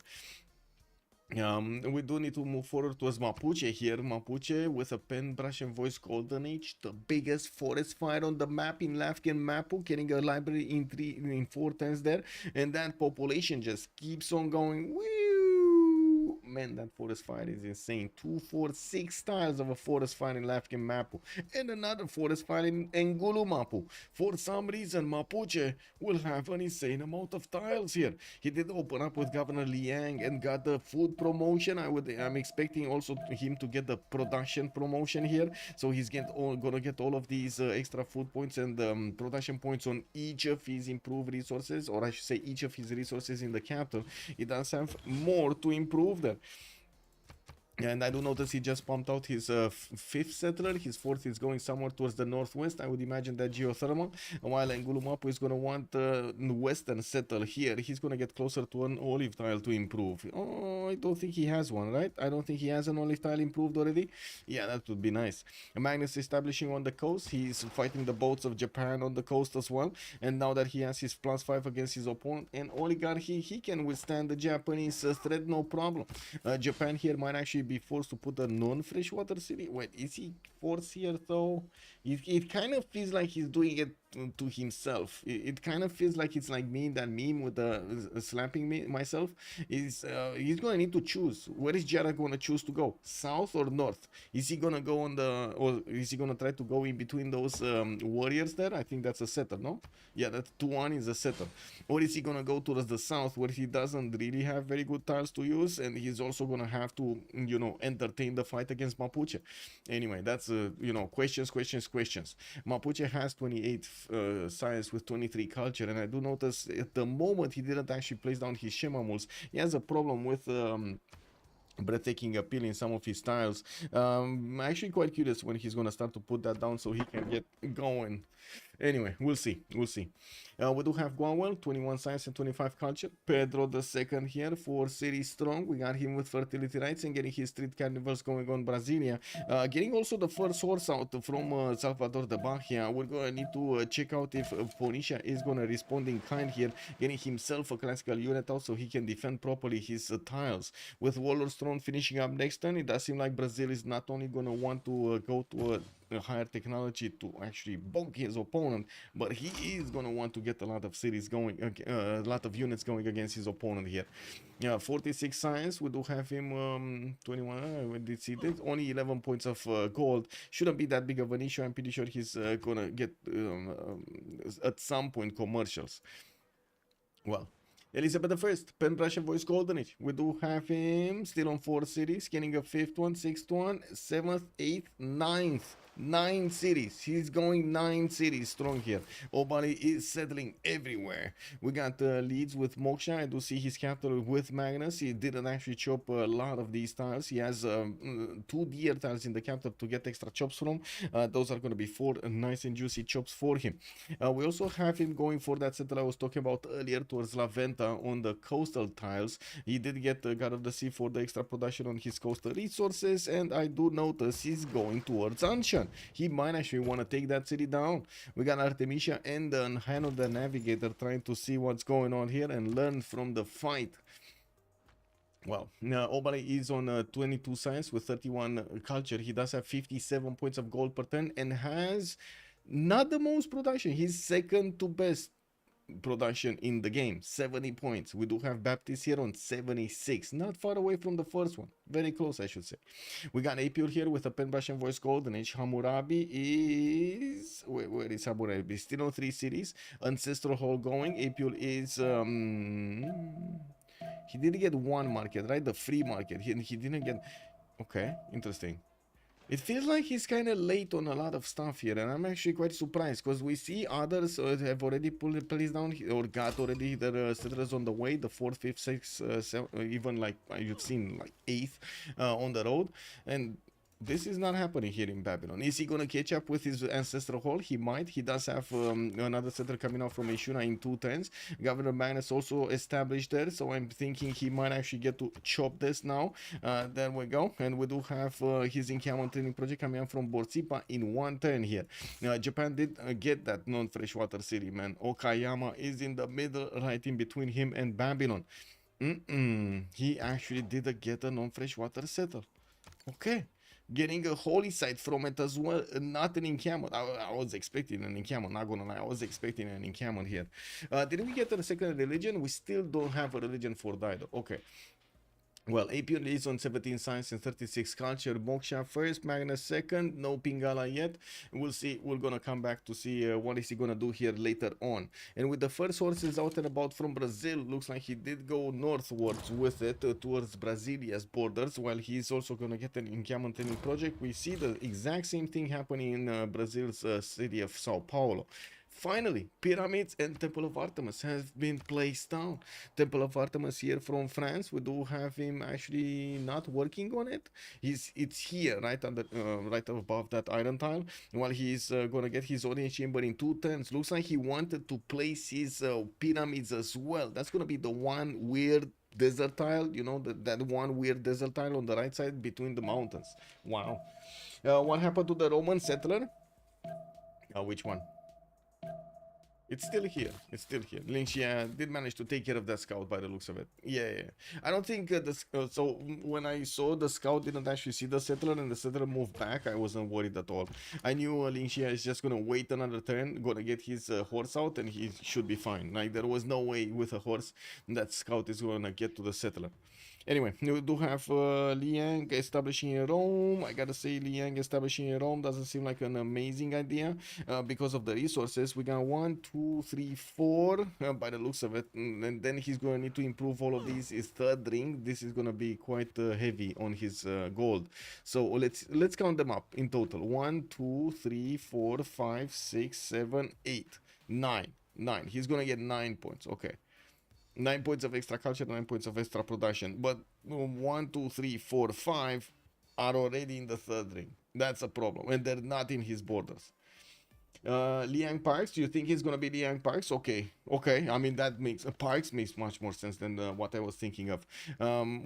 We do need to move forward towards Mapuche here. Mapuche with a pen, brush, and voice golden age, the biggest forest fire on the map in Lafkin Mapu, getting a library in 4 turns there, and that population just keeps on going. Woo! man, that forest fire is insane. 2, 4, 6 tiles of a forest fire in Lafkin Mapu, and another forest fire in Ngulu Mapu. For some reason, Mapuche will have an insane amount of tiles here. He did open up with Governor Liang and got the food promotion. I'm expecting also him to get the production promotion here, so he's gonna get all of these extra food points and production points on each of his improved resources, or I should say each of his resources in the capital. He does have more to improve there. And I do notice he just pumped out his fifth settler. His fourth is going somewhere towards the northwest. I would imagine that geothermal. While Ngulumapu is going to want western settle here. He's going to get closer to an olive tile to improve. Oh, I don't think he has one, right? I don't think he has an olive tile improved already. Yeah, that would be nice. Magnus establishing on the coast. He's fighting the boats of Japan on the coast as well. And now that he has his +5 against his opponent and oligarchy, he can withstand the Japanese threat no problem. Japan here might actually be forced to put a non-freshwater city. Wait, is he forced here though? It kind of feels like he's doing it to himself. It kind of feels like it's like me, that meme with the slapping me myself. He's gonna need to choose. Where is Giara gonna choose to go? South or north? Is he gonna go on the, or is he gonna try to go in between those warriors there? I think that's a setter, no? Yeah, that 2-1 is a setter. Or is he gonna go towards the south where he doesn't really have very good tiles to use, and he's also gonna have to, you know, entertain the fight against Mapuche? Anyway, that's you know, questions. Mapuche has 28 science with 23 culture, and I do notice at the moment he didn't actually place down his Shemamuls. He has a problem with breathtaking appeal in some of his styles. I'm actually quite curious when he's gonna start to put that down so he can get going. Anyway, we'll see. We do have Gwawel, 21 science and 25 culture. Pedro the second here, 4 cities strong. We got him with fertility rights and getting his street carnivals going on Brasilia. Getting also the first horse out from Salvador de Bahia. We're gonna need to check out if Phoenicia is gonna respond in kind here, getting himself a classical unit out so he can defend properly his tiles. With Warlord's Throne finishing up next turn, it does seem like Brazil is not only gonna want to go to a higher technology to actually bonk his opponent, but he is going to want to get a lot of cities going, a lot of units going against his opponent here. Yeah, 46 science. We do have him 21. We did see this. Only 11 points of gold. Shouldn't be that big of an issue. I'm pretty sure he's gonna get at some point commercials. Well, Elizabeth I, Pen Russian Voice Golden Age. We do have him still on 4 cities, getting a 5th one, 6th one, 7th, 8th, 9th. 9 cities. He's going 9 cities strong here. Obalie is settling everywhere. We got leads with Moksha. I do see his capital with Magnus. He didn't actually chop a lot of these tiles. He has 2 deer tiles in the capital to get extra chops from. Those are going to be 4 nice and juicy chops for him. We also have him going for that set that I was talking about earlier towards La Venta on the coastal tiles. He did get God of the Sea for the extra production on his coastal resources, and I do notice he's going towards Anshan. He might actually want to take that city down. We got Artemisia and Hano the Navigator trying to see what's going on here and learn from the fight. Well, Obalie is on 22 science with 31 culture. He does have 57 points of gold per turn and has not the most production. He's second to best production in the game, 70 points. We do have Baptiste here on 76, not far away from the first one, very close I should say. We got Apeul here with a Pen Russian Voice Golden Age. Hammurabi is, where is Hammurabi? Still on 3 cities. Ancestral Hall going. Apeul is he did get 1 market, right? The free market. He didn't get, okay, interesting. It feels like he's kind of late on a lot of stuff here, and I'm actually quite surprised because we see others have already placed down or got already their settlers on the way, the 4th, 5th, 6th, even like you've seen like 8th on the road, and this is not happening here in Babylon. Is he going to catch up with his ancestral hall? He might. He does have another settler coming out from Ishuna in 2 turns. Governor Magnus also established there, so I'm thinking he might actually get to chop this now. There we go. And we do have his encampment training project coming out from Bortsipa in 1 turn here. Japan did get that non-freshwater city, man. Okayama is in the middle, right in between him and Babylon. He actually did get a non-freshwater settle. Okay. Getting a holy site from it as well, not an encampment. I was expecting an encampment, not gonna lie. I was expecting an encampment here. Did we get a second religion? We still don't have a religion for Dido. Okay. Well, Apeul is on 17 science and 36 culture. Moksha first, Magnus second. No Pingala yet. We'll see. We're gonna come back to see what is he gonna do here later on. And with the first horses out and about from Brazil, looks like he did go northwards with it towards Brazilia's borders. While he's also gonna get an encampment training project. We see the exact same thing happening in Brazil's city of Sao Paulo. Finally, pyramids and Temple of Artemis have been placed down. Temple of Artemis here from France. We do have him actually not working on it. It's here, right under, right above that iron tile. While he's gonna get his audience chamber in 2 turns. Looks like he wanted to place his pyramids as well. That's gonna be the one weird desert tile. You know, that one weird desert tile on the right side between the mountains. Wow. What happened to the Roman settler? Which one? It's still here. It's still here. Lin Xia did manage to take care of that scout by the looks of it. Yeah. I don't think so when I saw the scout didn't actually see the settler and the settler moved back, I wasn't worried at all. I knew Lin Xia is just gonna wait another turn, gonna get his horse out, and he should be fine. Like, there was no way with a horse that scout is gonna get to the settler. Anyway, we do have Liang establishing in Rome. I gotta say, Liang establishing in Rome doesn't seem like an amazing idea because of the resources. We got 1, 2, 3, 4 by the looks of it, and then he's gonna need to improve all of these. His third ring, this is gonna be quite heavy on his gold. So let's count them up in total. 1, 2, 3, 4, 5, 6, 7, 8, 9. He's gonna get 9 points. Okay. 9 points of extra culture, 9 points of extra production. But 1, 2, 3, 4, 5 are already in the third ring. That's a problem. And they're not in his borders. Liang Parks, do you think he's gonna be Liang Parks? Okay. I mean, that makes Parks makes much more sense than what I was thinking of.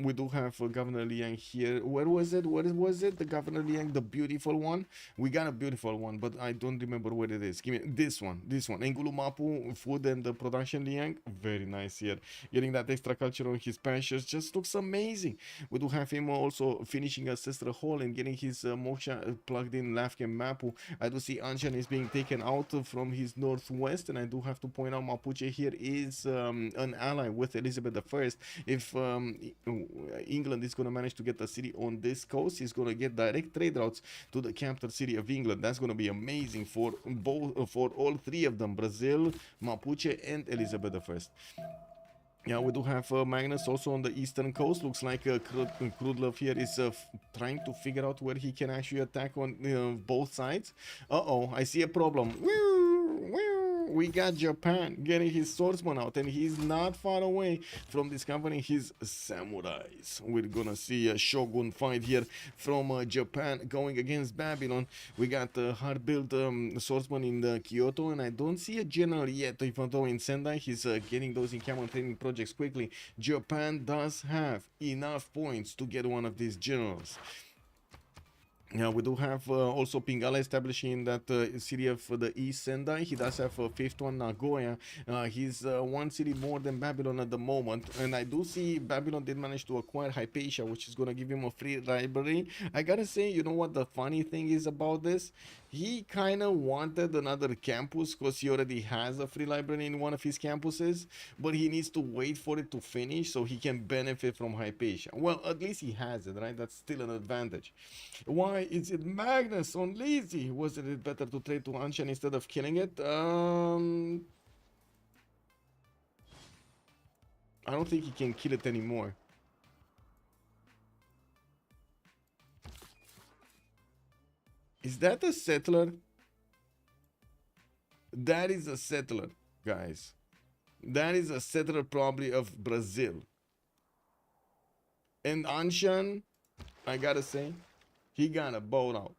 We do have Governor Liang here. Where was it? What was it? The Governor Liang, the beautiful one. We got a beautiful one, but I don't remember where it is. Give me this one. Engulu Mapu, food and the production Liang. Very nice here. Getting that extra culture on his pastures just looks amazing. We do have him also finishing Ancestral Hall and getting his Moksha plugged in Lafken Mapu. I do see Anshan is being taken out from his northwest, and I do have to point out Mapuche here is an ally with Elizabeth I. If England is going to manage to get a city on this coast, he's going to get direct trade routes to the capital city of England. That's going to be amazing for both, for all three of them, Brazil, Mapuche, and Elizabeth I. Yeah, we do have Magnus also on the eastern coast. Looks like Crudlove here is trying to figure out where he can actually attack on both sides. I see a problem. We got Japan getting his swordsman out, and he's not far away from discovering his samurais. We're gonna see a shogun fight here from Japan going against Babylon. We got a hard-built swordsman in Kyoto, and I don't see a general yet, even though in Sendai he's getting those encampment training projects quickly. Japan does have enough points to get one of these generals. Yeah, we do have also Pingala establishing that city of the East Sendai. He does have a fifth one, Nagoya. He's one city more than Babylon at the moment. And I do see Babylon did manage to acquire Hypatia, which is going to give him a free library. I gotta say, you know what the funny thing is about this? He kind of wanted another campus because he already has a free library in one of his campuses, but he needs to wait for it to finish so he can benefit from Hypatia. Well, at least he has it, right? That's still an advantage. Why is it Magnus on Lazy? Was it better to trade to Anshan instead of killing it? I don't think he can kill it anymore. Is that a settler? That is a settler, guys. That is a settler probably of Brazil. And Anshan, I gotta say, he got a boat out.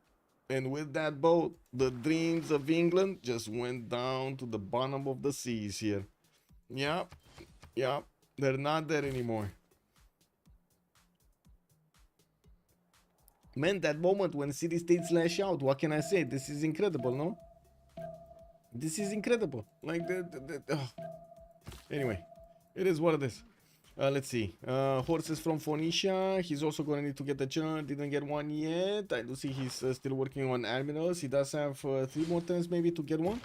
And with that boat, the dreams of England just went down to the bottom of the seas here. Yep. They're not there anymore. Man, that moment when city-states lash out, what can I say? This is incredible, no? This is incredible. Like, Anyway, it is what it is. Let's see. Horses from Phoenicia. He's also going to need to get the general. Didn't get one yet. I do see he's still working on admirals. He does have 3 more turns maybe to get one.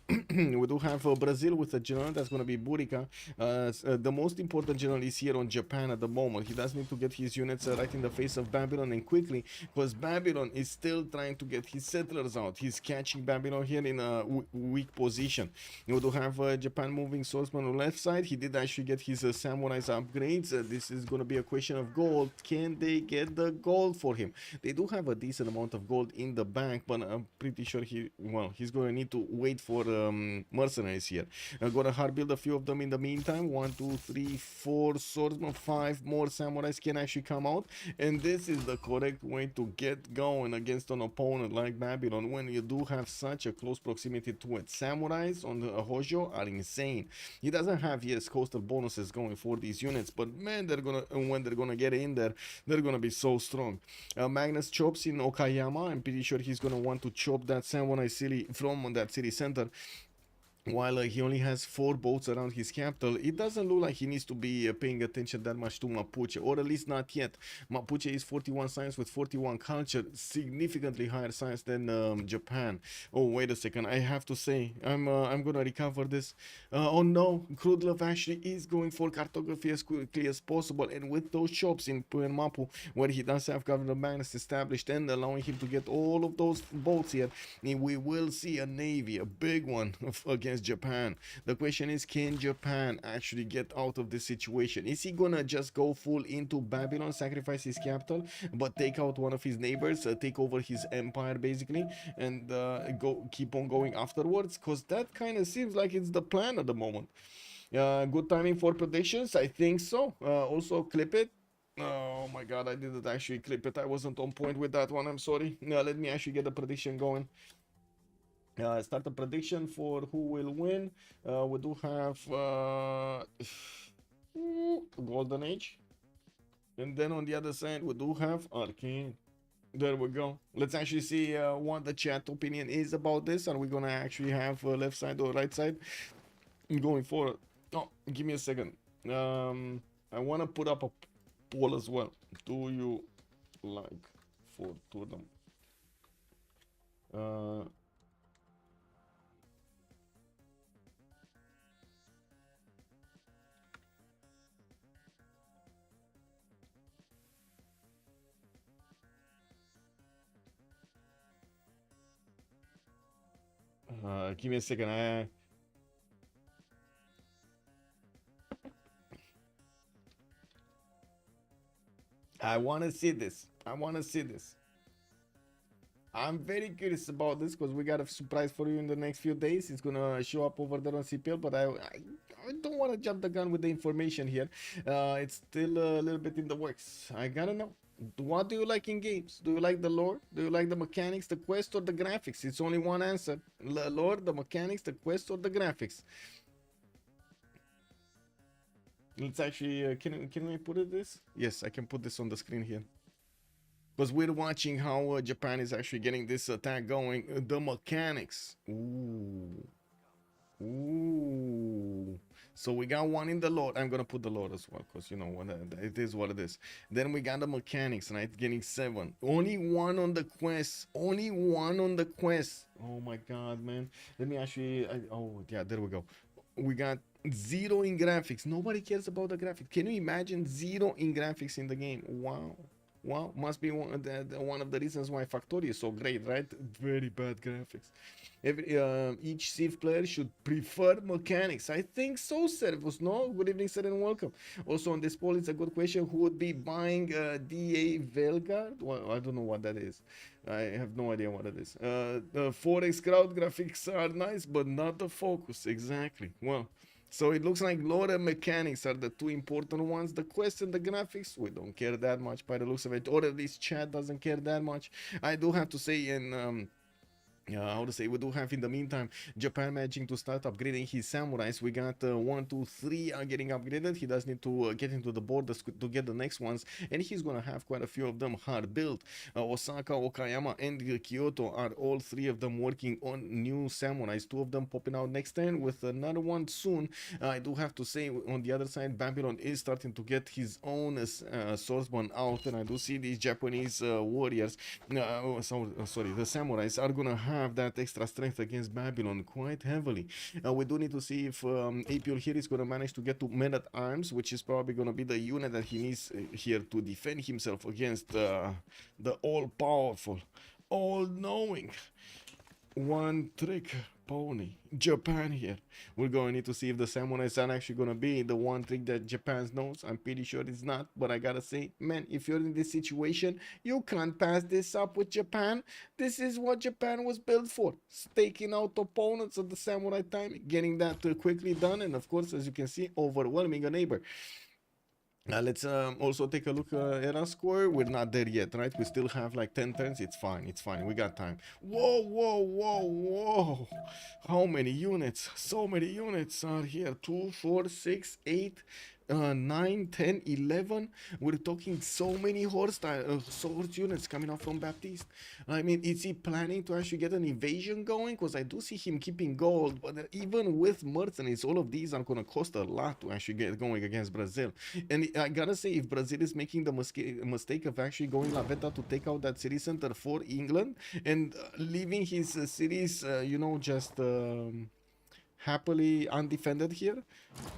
We do have Brazil with a general. That's going to be Burica. The most important general is here on Japan at the moment. He does need to get his units right in the face of Babylon and quickly, because Babylon is still trying to get his settlers out. He's catching Babylon here in a weak position. We do have Japan moving swordsman on the left side. He did actually get his samurais upgrades. This is going to be a question of gold. Can they get the gold for him? They do have a decent amount of gold in the bank, but I'm pretty sure he's going to need to wait for mercenaries here. I'm going to hard build a few of them in the meantime. 1, 2, 3, 4 swordsmen, 5 more samurais can actually come out, and this is the correct way to get going against an opponent like Babylon when you do have such a close proximity to it. Samurais on the Hojo are insane. He doesn't have, yes, coastal bonuses going for these units, but man, when they're gonna get in there, they're gonna be so strong. Magnus chops in Okayama. I'm pretty sure he's gonna want to chop that samurai city from that city center. While he only has 4 boats around his capital, it doesn't look like he needs to be paying attention that much to Mapuche, or at least not yet. Mapuche is 41 science with 41 culture, significantly higher science than Japan. Oh, wait a second, I have to say, I'm gonna recover this. Oh no, Crudlove actually is going for cartography as quickly as possible, and with those shops in Mapu, where he does have Governor Magnus established and allowing him to get all of those boats here, we will see a navy, a big one, against Japan. The question is, can Japan actually get out of this situation? Is he gonna just go full into Babylon, sacrifice his capital, but take out one of his neighbors, take over his empire basically, and keep on going afterwards? Because that kind of seems like it's the plan at the moment. Good timing for predictions? I think so. Also clip it. Oh my god, I didn't actually clip it. I wasn't on point with that one. I'm sorry. Let me actually get the prediction going. Start a prediction for who will win. We do have Golden Age, and then on the other side we do have Arcane. There we go. Let's actually see what the chat opinion is about this. Are we gonna actually have left side or right side going forward? Oh, give me a second. I want to put up a poll as well. Do you like for them? Give me a second. I want to see this. I'm very curious about this because we got a surprise for you in the next few days. It's gonna show up over there on CPL, but I don't want to jump the gun with the information here. It's still a little bit in the works. I gotta know. What do you like in games? Do you like the lore? Do you like the mechanics, the quest, or the graphics? It's only one answer. The lore, the mechanics, the quest, or the graphics. Let's actually, can we put it this? Yes, I can put this on the screen here. Because we're watching how Japan is actually getting this attack going. The mechanics. Ooh. So we got one in the lore. I'm gonna put the lore as well, because you know what, it is what it is. Then we got the mechanics, right? Getting 7. Only one on the quest. Oh my god, man. Let me actually, oh yeah, there we go. We got 0 in graphics. Nobody cares about the graphics. Can you imagine 0 in graphics in the game? Wow. Must be one of the reasons why Factory is so great, right? Very bad graphics. Each Civ player should prefer mechanics. I think so, Servus. No? Good evening, sir, and welcome. Also on this poll, it's a good question. Who would be buying DA Velgard? Well, I don't know what that is. I have no idea what it is. The 4X crowd graphics are nice, but not the focus. Exactly. Well, so it looks like lore and mechanics are the 2 important ones. The quest and the graphics, we don't care that much by the looks of it, or at least chat doesn't care that much. I do have to say, in How to say, we do have in the meantime Japan managing to start upgrading his samurais. We got 1, 2, 3 are getting upgraded. He does need to get into the borders to get the next ones, and he's gonna have quite a few of them hard built. Osaka, Okayama, and Kyoto are all three of them working on new samurais. 2 of them popping out next turn with another one soon. I do have to say, on the other side, Babylon is starting to get his own swordsman out, and I do see these Japanese warriors. Sorry, the samurais are gonna have that extra strength against Babylon quite heavily. We do need to see if Apeul here is gonna manage to get to men at arms, which is probably gonna be the unit that he needs here to defend himself against the all-powerful, all-knowing, one-trick pony Japan here. We're going to need to see if the samurais are actually going to be the one trick that Japan knows. I'm pretty sure it's not, but I gotta say, man, if you're in this situation, you can't pass this up with Japan. This is what Japan was built for, staking out opponents at the samurai time, getting that quickly done, and of course, as you can see, overwhelming a neighbor. Let's also take a look at our score. We're not there yet, right? We still have like 10 turns. It's fine, it's fine. We got time. Whoa, whoa, whoa, whoa. How many units? So many units are here. 2, 4, 6, 8, 9, 10, 11. We're talking so many horse units coming out from Baptiste. I mean, is he planning to actually get an invasion going? Because I do see him keeping gold, but even with mercenaries, all of these are going to cost a lot to actually get going against Brazil. And I gotta say, if Brazil is making the mistake of actually going La Veta to take out that city center for England and leaving his cities, you know, just happily undefended here,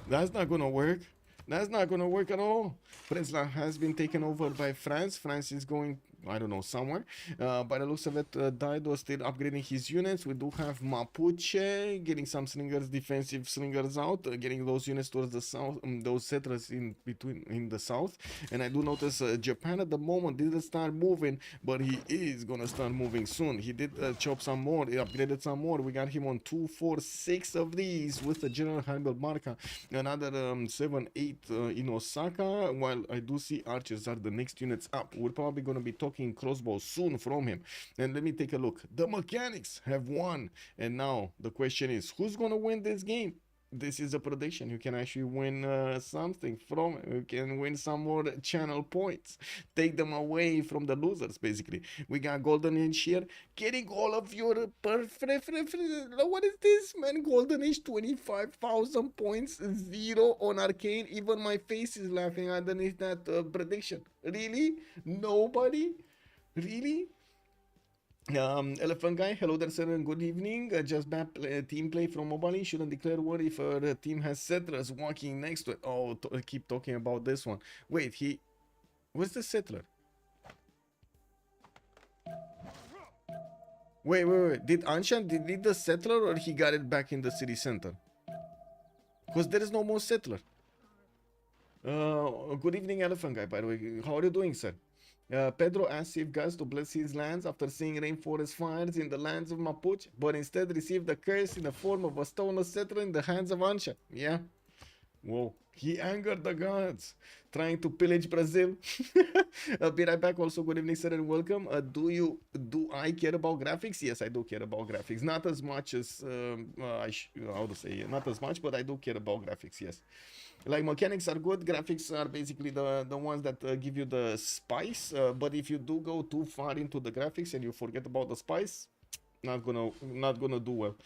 that's not gonna work. That's not gonna work at all. Presla has been taken over by France. France is going, I don't know, somewhere. By the looks of it, Daido still upgrading his units. We do have Mapuche getting some slingers, defensive slingers out, getting those units towards the south, those settlers in between in the south. And I do notice Japan at the moment didn't start moving, but he is gonna start moving soon. He did chop some more, he upgraded some more. We got him on 2, 4, 6 of these with the General Hannibal Marca. Another 7, 8 in Osaka, while I do see archers are the next units up. We're probably gonna be talking crossbow soon from him. And let me take a look. The mechanics have won, and now the question is, who's gonna win this game? This is a prediction. You can actually win something from it. You can win some more channel points, take them away from the losers. Basically, we got Golden Age here getting all of your perfect. What is this, man? Golden Age 25,000 points, 0 on Arcane. Even my face is laughing underneath that prediction. Really? Nobody? Really? Elephant Guy, hello there, sir, and good evening. Just bad team play from Obalie. Shouldn't declare war if the team has settlers walking next to it. Oh, keep talking about this one. Wait, where's the settler? Wait. Did Anshan delete the settler, or he got it back in the city center? Because there is no more settler. Good evening, Elephant Guy, by the way. How are you doing, sir? Pedro asked if gods to bless his lands after seeing rainforest fires in the lands of Mapuche, but instead received a curse in the form of a stolen settler in the hands of Ansha. Yeah. Whoa. He angered the gods, trying to pillage Brazil. I'll be right back. Also, good evening, sir, and welcome. Do I care about graphics? Yes, I do care about graphics. Not as much as, how to say, not as much, but I do care about graphics, yes. Like, mechanics are good, graphics are basically the ones that give you the spice, but if you do go too far into the graphics and you forget about the spice, not gonna do well.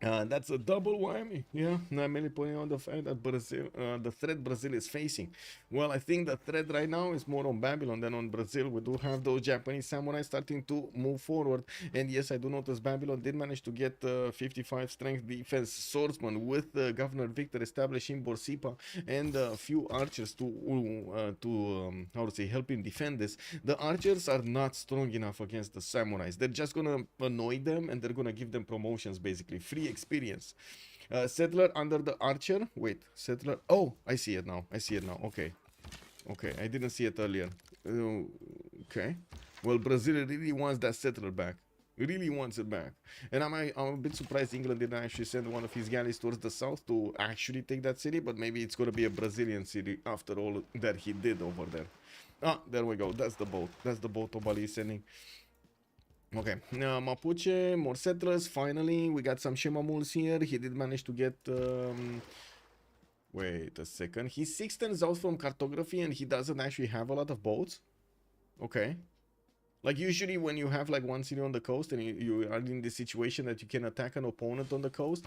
That's a double whammy. Yeah, I'm mainly pointing out the fact that Brazil, the threat Brazil is facing. Well, I think the threat right now is more on Babylon than on Brazil. We do have those Japanese samurai starting to move forward. And yes, I do notice Babylon did manage to get 55 strength defense swordsman with Governor Victor establishing Borsipa and a few archers to how to say, help him defend this. The archers are not strong enough against the samurais. They're just gonna annoy them, and they're gonna give them promotions, basically free experience. Settler under the archer. Wait, settler. Oh, I see it now. Okay, I didn't see it earlier. Okay, well, Brazil really wants that settler back. Really wants it back. And I'm a bit surprised England didn't actually send one of his galleys towards the south to actually take that city, but maybe it's gonna be a Brazilian city after all that he did over there. Ah, there we go. That's the boat. Obalie is sending. Okay, Mapuche, more settlers. Finally, we got some Shemamuls here. He did manage to get. Wait a second. He's 6 turns out from cartography and he doesn't actually have a lot of boats. Okay. Like usually when you have like one city on the coast and you are in this situation that you can attack an opponent on the coast,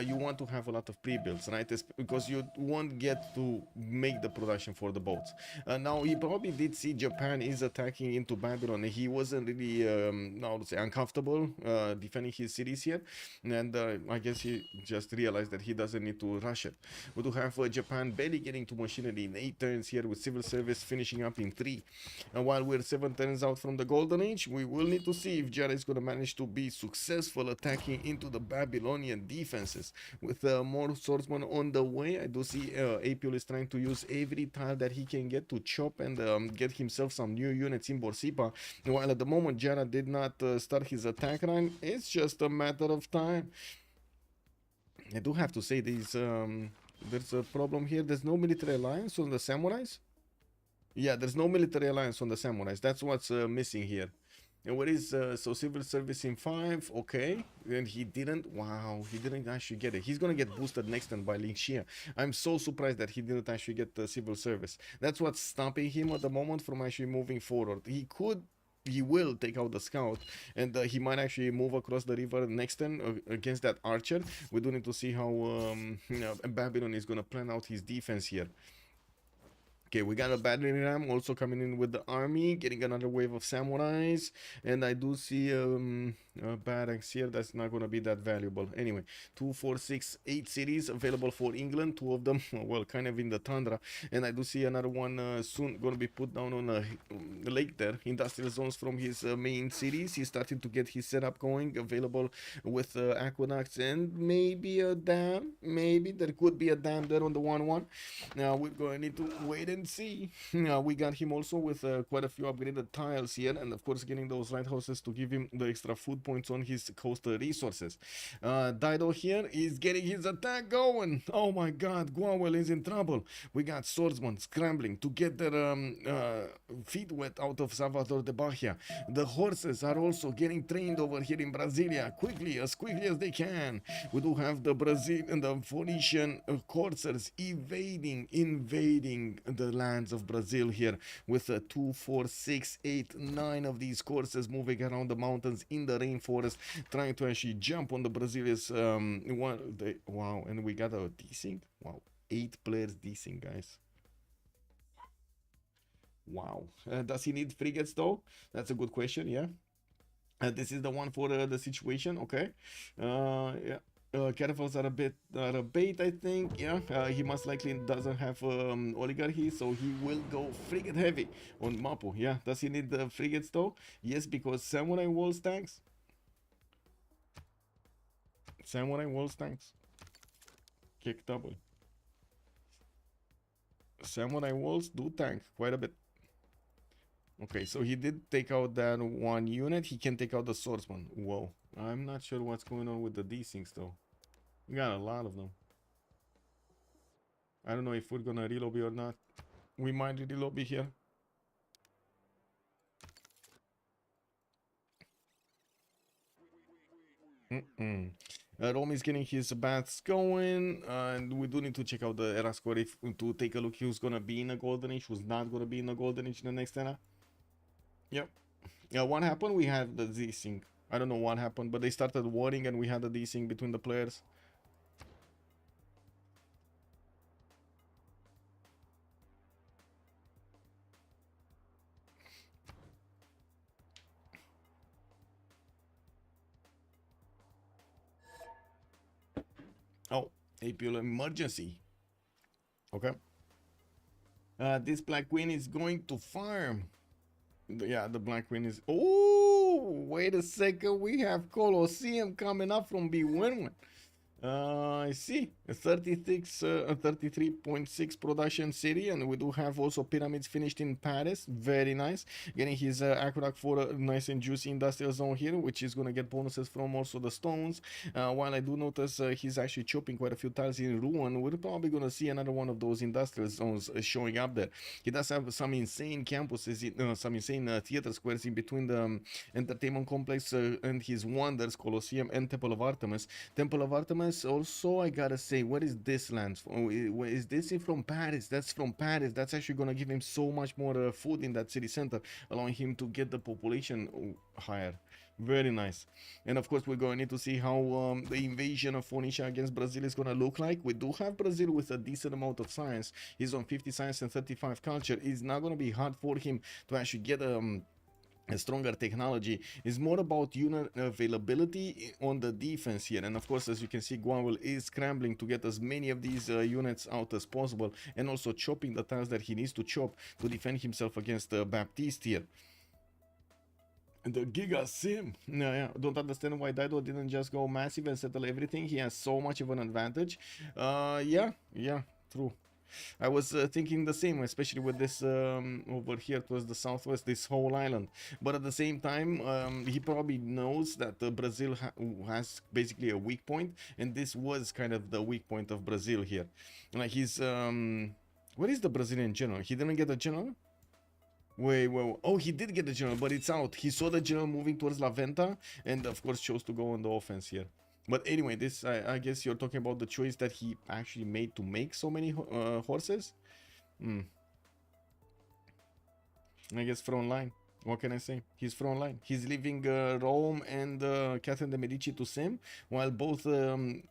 you want to have a lot of pre-builds, right? Because you won't get to make the production for the boats. Now he probably did see Japan is attacking into Babylon. He wasn't really, now to say, uncomfortable defending his cities here, and I guess he just realized that he doesn't need to rush it. We do have Japan barely getting to machinery in 8 turns here, with civil service finishing up in 3. And while we're 7 turns out from the Golden Age, we will need to see if Giara is going to manage to be successful attacking into the Babylonian defenses. With more swordsmen on the way, I do see Apeul is trying to use every tile that he can get to chop and get himself some new units in Borsipa. While at the moment Giara did not start his attack run, it's just a matter of time. I do have to say there's a problem here. There's no military alliance on the samurais. Yeah, there's no military alliance on the samurais. That's what's missing here. And what is so civil service in 5? Okay, and he didn't. Wow, he didn't actually get it. He's gonna get boosted next turn by Lin Xia. I'm so surprised that he didn't actually get the civil service. That's what's stopping him at the moment from actually moving forward. He will take out the scout, and he might actually move across the river next turn against that archer. We do need to see how Babylon is gonna plan out his defense here. Okay, we got a battering ram also coming in with the army, getting another wave of samurais, and I do see a barracks here that's not going to be that valuable. Anyway, 2, 4, 6, 8 cities available for England, 2 of them, well, kind of in the tundra, and I do see another one soon going to be put down on a lake there. Industrial zones from his main cities. He's starting to get his setup going, available with aqueducts and maybe a dam. Maybe there could be a dam there on the 1-1. Now we're going to need to wait and see. We got him also with quite a few upgraded tiles here, and of course getting those lighthouses to give him the extra food points on his coastal resources. Dido here is getting his attack going. Oh my god, Gwawel is in trouble. We got swordsmen scrambling to get their feet wet out of Salvador de Bahia. The horses are also getting trained over here in Brasilia quickly as they can. We do have the Brazil and the Phoenician coursers invading the lands of Brazil here with 2, 4, 6, 8, 9 of these coursers moving around the mountains in the rainforest, trying to actually jump on the Brazilians. Wow, and we got a desync. Wow, 8 players desync, guys. Wow. Does he need frigates though? That's a good question. Yeah. This is the one for the situation. Okay. Yeah. Catapults are a bait, I think. Yeah, he most likely doesn't have oligarchy, so he will go frigate heavy on Mapu. Yeah, does he need the frigates though? Yes, because Samurai Walls tanks. Samurai Walls tanks. Kick double. Samurai Walls do tank quite a bit. Okay, so he did take out that one unit. He can take out the swordsman. Whoa. I'm not sure what's going on with the desyncs though. We got a lot of them. I don't know if we're gonna relobby or not. We might relobby here. Rome is getting his baths going, and we do need to check out the era score to take a look who's gonna be in a golden age, who's not gonna be in a golden age in the next era. Yep. Yeah, what happened? We had the desync. I don't know what happened, but they started warring and we had the desync between the players. Oh, Apeul emergency. Okay. This Black Queen is going to farm. Yeah, the Black Queen is... Oh, wait a second. We have Colosseum coming up from Bewewen. I see a 33.6 production city, and we do have also pyramids finished in Paris. Very nice. Getting his aqueduct for a nice and juicy industrial zone here, which is gonna get bonuses from also the stones. While I do notice he's actually chopping quite a few tiles in ruin, we're probably gonna see another one of those industrial zones showing up there. He does have some insane campuses, some insane theater squares in between the entertainment complex and his wonders, Colosseum and Temple of Artemis. Temple of Artemis also, I gotta say, what is this land? Is this from Paris? That's from Paris. That's actually gonna give him so much more food in that city center, allowing him to get the population higher. Very nice. And of course, we're going to need to see how the invasion of Phoenicia against Brazil is going to look like. We do have Brazil with a decent amount of science. He's on 50 science and 35 culture. It's not going to be hard for him to actually get a stronger technology. Is more about unit availability on the defense here, and of course, as you can see, Gwawel is scrambling to get as many of these units out as possible, and also chopping the tiles that he needs to chop to defend himself against Baptiste here. The Giga Sim. Yeah, don't understand why Dido didn't just go massive and settle everything. He has so much of an advantage. Yeah, true. I was thinking the same, especially with this over here towards the southwest, this whole island. But at the same time, he probably knows that Brazil has basically a weak point, and this was kind of the weak point of Brazil here. Like he's what is the Brazilian general? He didn't get a general? Wait. Oh, he did get the general, but it's out. He saw the general moving towards La Venta, and of course chose to go on the offense here. But anyway, this I guess you're talking about the choice that he actually made to make so many horses. I guess front line. What can I say? He's front line. He's leaving Rome and Catherine de Medici to Sim, while both the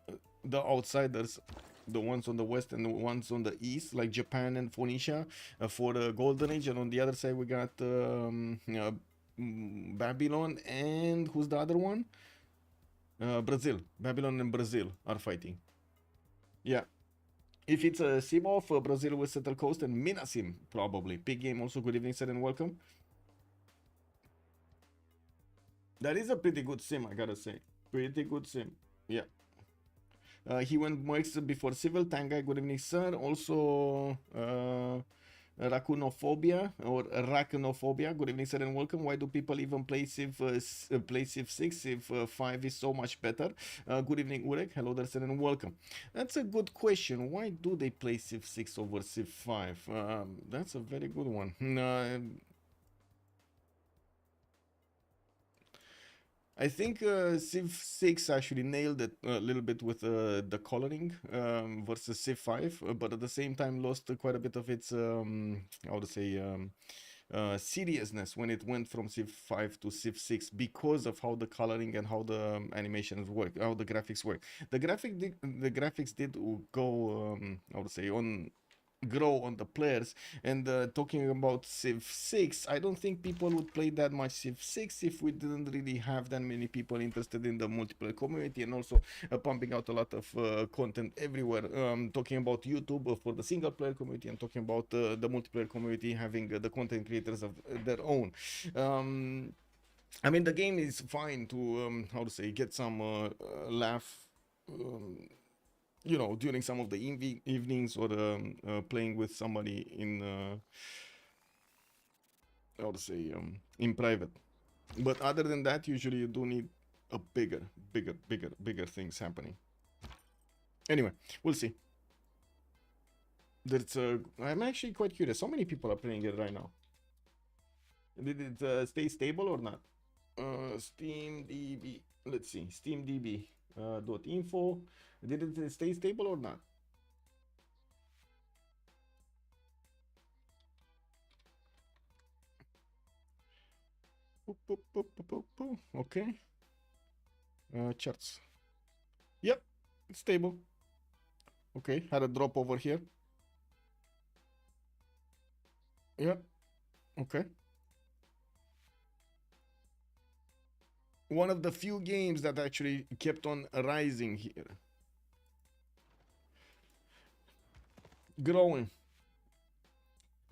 outsiders, the ones on the west and the ones on the east, like Japan and Phoenicia, for the Golden Age, and on the other side we got Babylon and who's the other one? Brazil. Babylon and Brazil are fighting. Yeah. If it's a sim off, Brazil will settle coast and Minasim, probably. Big game also. Good evening, sir, and welcome. That is a pretty good sim, I gotta say. Pretty good sim. Yeah. He went Moix before Civil. Tangai, good evening, sir. Also, Racunophobia or Arachnophobia. Good evening, sir, and welcome. Why do people even play Civ6? Civ5 is so much better. Good evening, Urek. Hello there, sir, and welcome. That's a good question. Why do they play Civ6 over Civ5? That's a very good one. I think Civ6 actually nailed it a little bit with the coloring versus Civ5, but at the same time lost quite a bit of its, how to say, seriousness when it went from Civ5 to Civ6 because of how the coloring and how the animations work, how the graphics work. The graphics did go, how to say, grow on the players, and talking about Civ6, I don't think people would play that much Civ6 if we didn't really have that many people interested in the multiplayer community, and also pumping out a lot of content everywhere. Talking about YouTube for the single player community, and talking about the multiplayer community having the content creators of their own. I mean, the game is fine to how to say, get some laugh, you know, during some of the evenings, or playing with somebody in how to say, in private. But other than that, usually you do need a bigger things happening. Anyway, we'll see. There's I'm actually quite curious. How many people are playing it right now? Did it stay stable or not? SteamDB. Let's see. SteamDB .info. Did it stay stable or not? Okay. Charts. Yep, it's stable. Okay, had a drop over here. Yep. Okay. One of the few games that actually kept on rising here. Growing.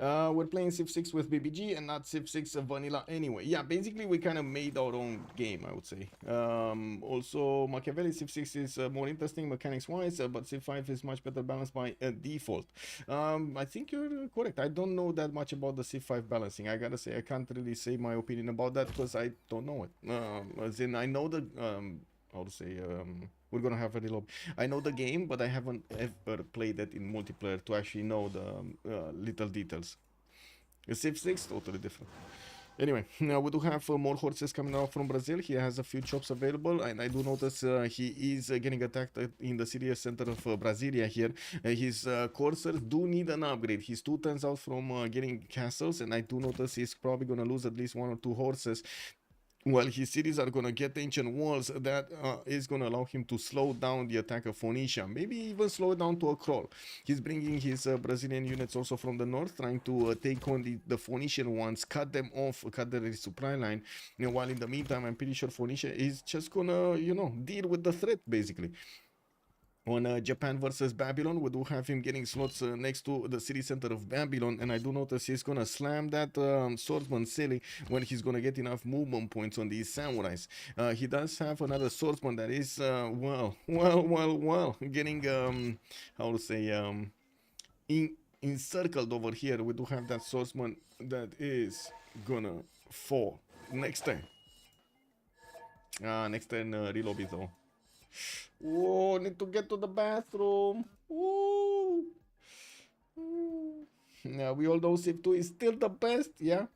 We're playing Civ6 with BBG and not Civ6 vanilla anyway. Yeah, basically we kind of made our own game, I would say. Also, Machiavelli Civ6 is more interesting mechanics-wise, but Civ5 is much better balanced by default. I think you're correct. I don't know that much about the Civ5 balancing. I gotta say, I can't really say my opinion about that because I don't know it. As in, I know the... how to say... we're gonna have a little. I know the game, but I haven't ever played it in multiplayer to actually know the little details. Civ6 totally different. Anyway, now we do have more horses coming out from Brazil. He has a few chops available, and I do notice he is getting attacked in the city center of Brasilia here. His coursers do need an upgrade. He's 2 turns out from getting castles, and I do notice he's probably gonna lose at least 1 or 2 horses. Well, his cities are gonna get ancient walls. That is gonna allow him to slow down the attack of Phoenicia, maybe even slow it down to a crawl. He's bringing his Brazilian units also from the north, trying to take on the Phoenician ones, cut them off, cut their supply line. While in the meantime, I'm pretty sure Phoenicia is just gonna, you know, deal with the threat basically. On Japan versus Babylon, we do have him getting slots next to the city center of Babylon, and I do notice he's gonna slam that swordsman silly when he's gonna get enough movement points on these samurais. He does have another swordsman that is well getting how to say encircled over here. We do have that swordsman that is gonna fall next turn. Next turn reload it though. Whoa, need to get to the bathroom. Woo. Yeah, we all know Civ2 is still the best, yeah.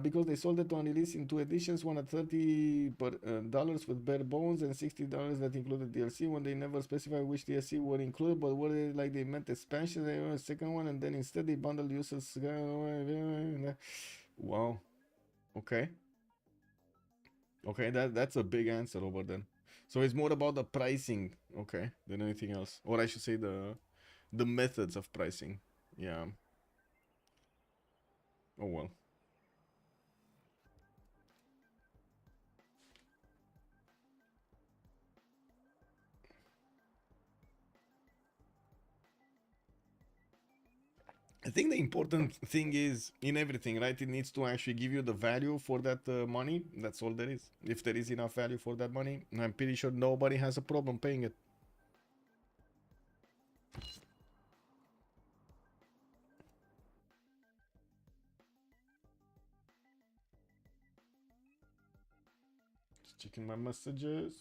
Because they sold it on release in 2 editions, one at $30 with bare bones and $60 that included DLC, when they never specified which DLC were included, but were they like they meant expansion, they were a second one, and then instead they bundled users. Wow. Okay. Okay, that's a big answer over then. So it's more about the pricing, okay, than anything else. Or I should say the methods of pricing. Yeah. Oh well. I think the important thing is in everything, right? It needs to actually give you the value for that money. That's all there is. If there is enough value for that money, I'm pretty sure nobody has a problem paying it. Just checking my messages.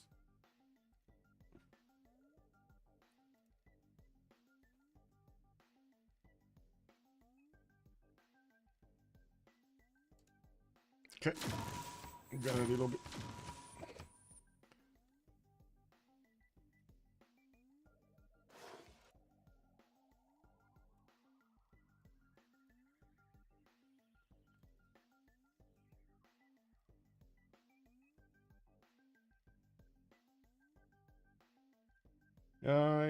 Okay. Got a little bit.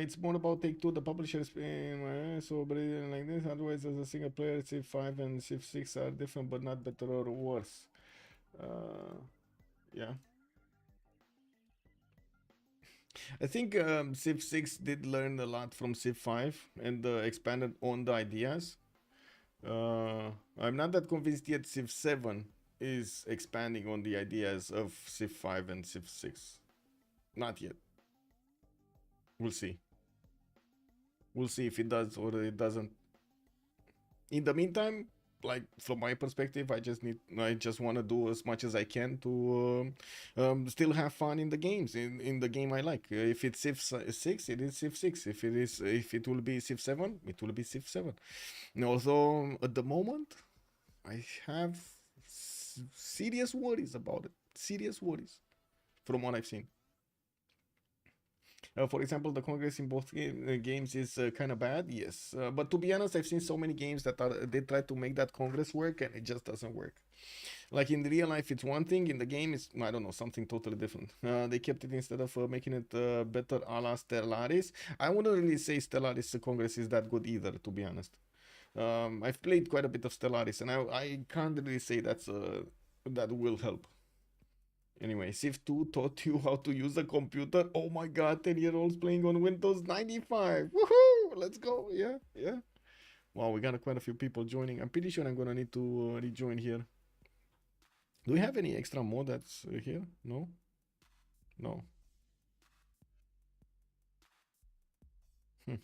It's more about Take-Two, the publishers, so but like this. Otherwise, as a single player, Civ5 and Civ6 are different, but not better or worse. Yeah. I think Civ6 did learn a lot from Civ5 and expanded on the ideas. I'm not that convinced yet Civ7 is expanding on the ideas of Civ5 and Civ6. Not yet. We'll see. We'll see if it does or it doesn't. In the meantime, like from my perspective, I just want to do as much as I can to still have fun in the games, in the game I like. If it's Civ6, it is Civ6. If it will be Civ7, it will be Civ7. And although at the moment, I have serious worries about it. Serious worries from what I've seen. For example, the Congress in both games is kind of bad, yes. But to be honest, I've seen so many games that they try to make that Congress work and it just doesn't work. Like in real life, it's one thing. In the game, it's, I don't know, something totally different. They kept it instead of making it better a la Stellaris. I wouldn't really say Stellaris Congress is that good either, to be honest. I've played quite a bit of Stellaris, and I can't really say that will help. Anyway, Civ2 taught you how to use a computer. Oh my god, 10-year-olds playing on Windows 95. Woohoo! Let's go. Yeah, yeah. Wow, we got quite a few people joining. I'm pretty sure I'm gonna need to rejoin here. Do we have any extra mod that's here? No? No. Hmm.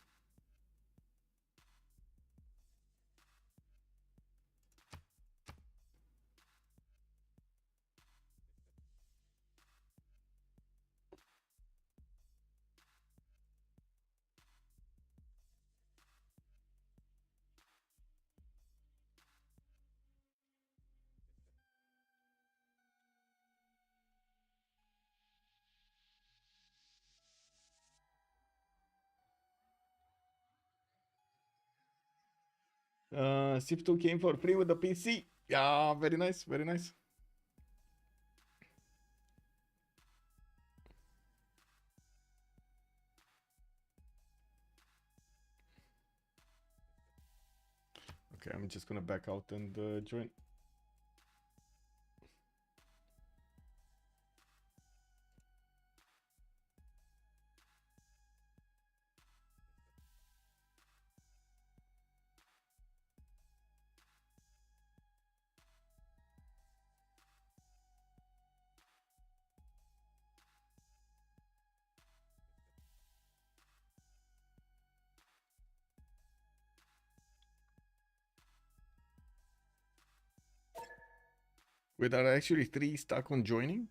Civ2 came for free with the PC. Yeah, very nice, very nice. Okay, I'm just gonna back out and join. Wait, are actually 3 stuck on joining?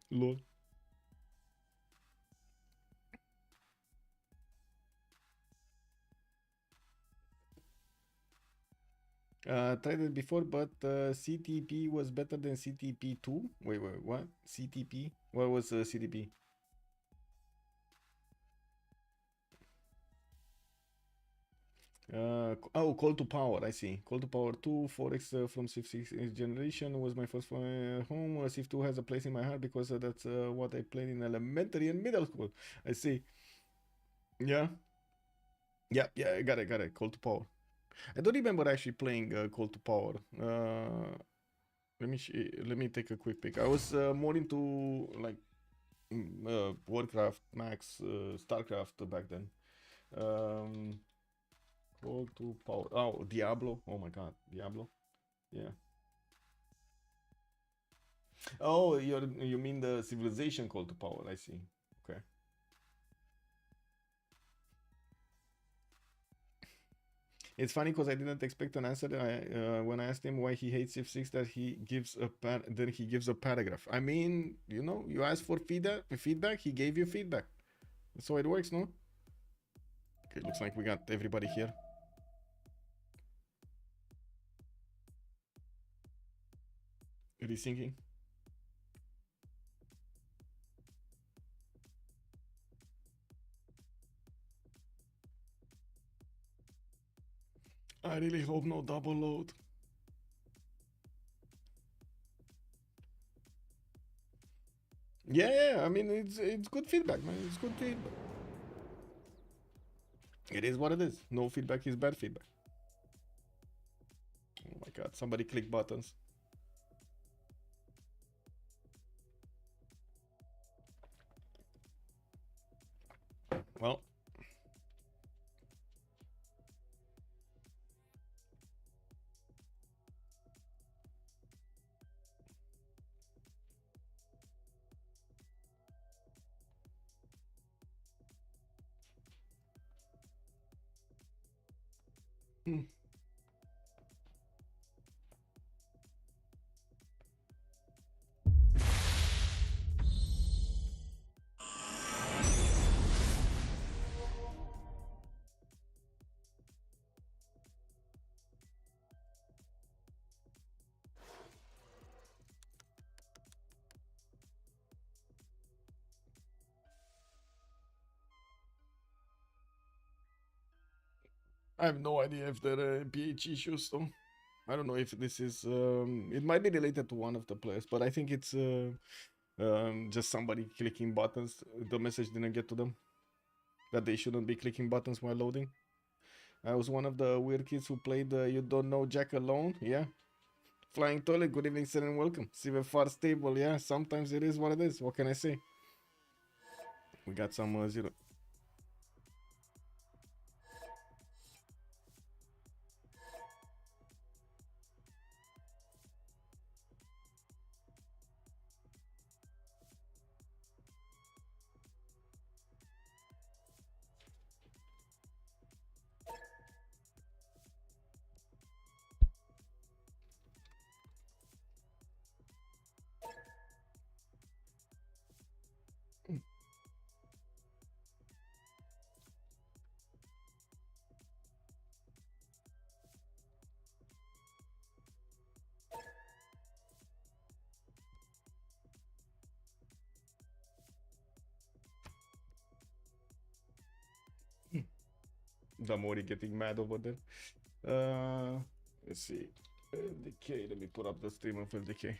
Lol. Tried it before, but CTP was better than CTP2. Wait, what? CTP? What was CTP? Oh, Call to Power, I see. Call to Power 2, 4x from Civ6 generation was my first home. Civ 2 has a place in my heart because that's what I played in elementary and middle school. I see. Yeah. Yeah, I got it. Call to Power. I don't remember actually playing Call to Power. Let me take a quick pick. I was more into like Warcraft, Max, Starcraft back then. Call to Power. Oh, Diablo. Oh my God, Diablo. Yeah. Oh, you mean the civilization Call to Power? I see. Okay. It's funny because I didn't expect an answer. When I asked him why he hates Civ6, that he gives a paragraph. I mean, you asked for feedback. He gave you feedback. That's how it works, no? Okay, looks like we got everybody here. Rethinking. I really hope no double load. Yeah. I mean, it's good feedback, man. It's good feedback. It is what it is. No feedback is bad feedback. Oh my God! Somebody click buttons. Well. I have no idea if there are pH issues though. I don't know if this is it might be related to one of the players, but I think it's just somebody clicking buttons. The message didn't get to them that they shouldn't be clicking buttons while loading. I was one of the weird kids who played You Don't Know Jack Alone. Yeah. Flying Toilet, good evening, sir, and welcome. CivFR stable, yeah. Sometimes it is what it is. What can I say? We got some zero. Damori getting mad over there. Let's see. LDK, let me put up the stream of LDK.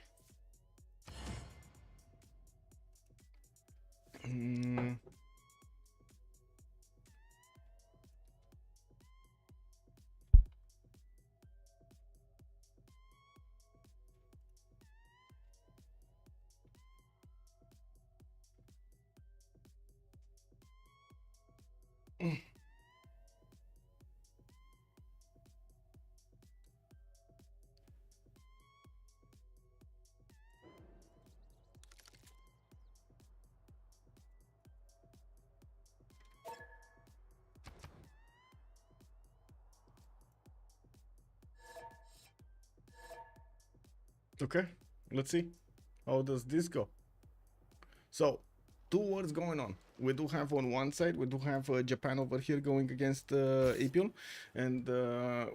Okay, let's see. How does this go? So, two wars going on. We do have on one side, we do have Japan over here going against Apeul, and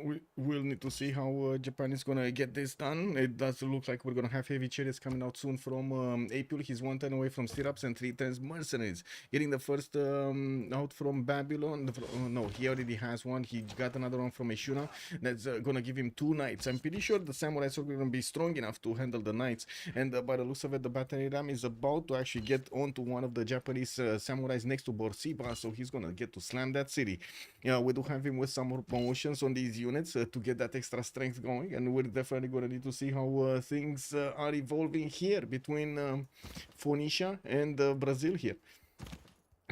we will need to see how Japan is gonna get this done. It does look like we're gonna have heavy chariots coming out soon from Apeul. He's 1 turn away from stirrups and 3 turns mercenaries. Getting the first out from Babylon. No, he already has one. He got another one from Eshuna. That's gonna give him 2 knights. I'm pretty sure the samurais are gonna be strong enough to handle the knights. And by the looks of it, the battery ram is about to actually get onto one of the Japanese samurais next to Borsippa, so he's gonna get to slam that city. We do have him with some more promotions on these units to get that extra strength going, and we're definitely gonna need to see how things are evolving here between Phoenicia and Brazil here.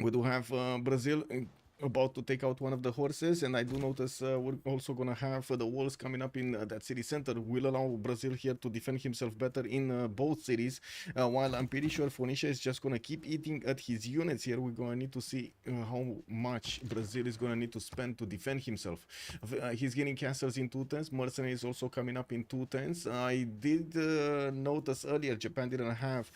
We do have Brazil about to take out one of the horses, and I do notice we're also gonna have the walls coming up in that city center will allow Brazil here to defend himself better in both cities, while I'm pretty sure Phoenicia is just gonna keep eating at his units here. We're gonna need to see how much Brazil is gonna need to spend to defend himself. He's getting castles in 2 turns, mercenaries also coming up in 2 turns. I did notice earlier Japan didn't have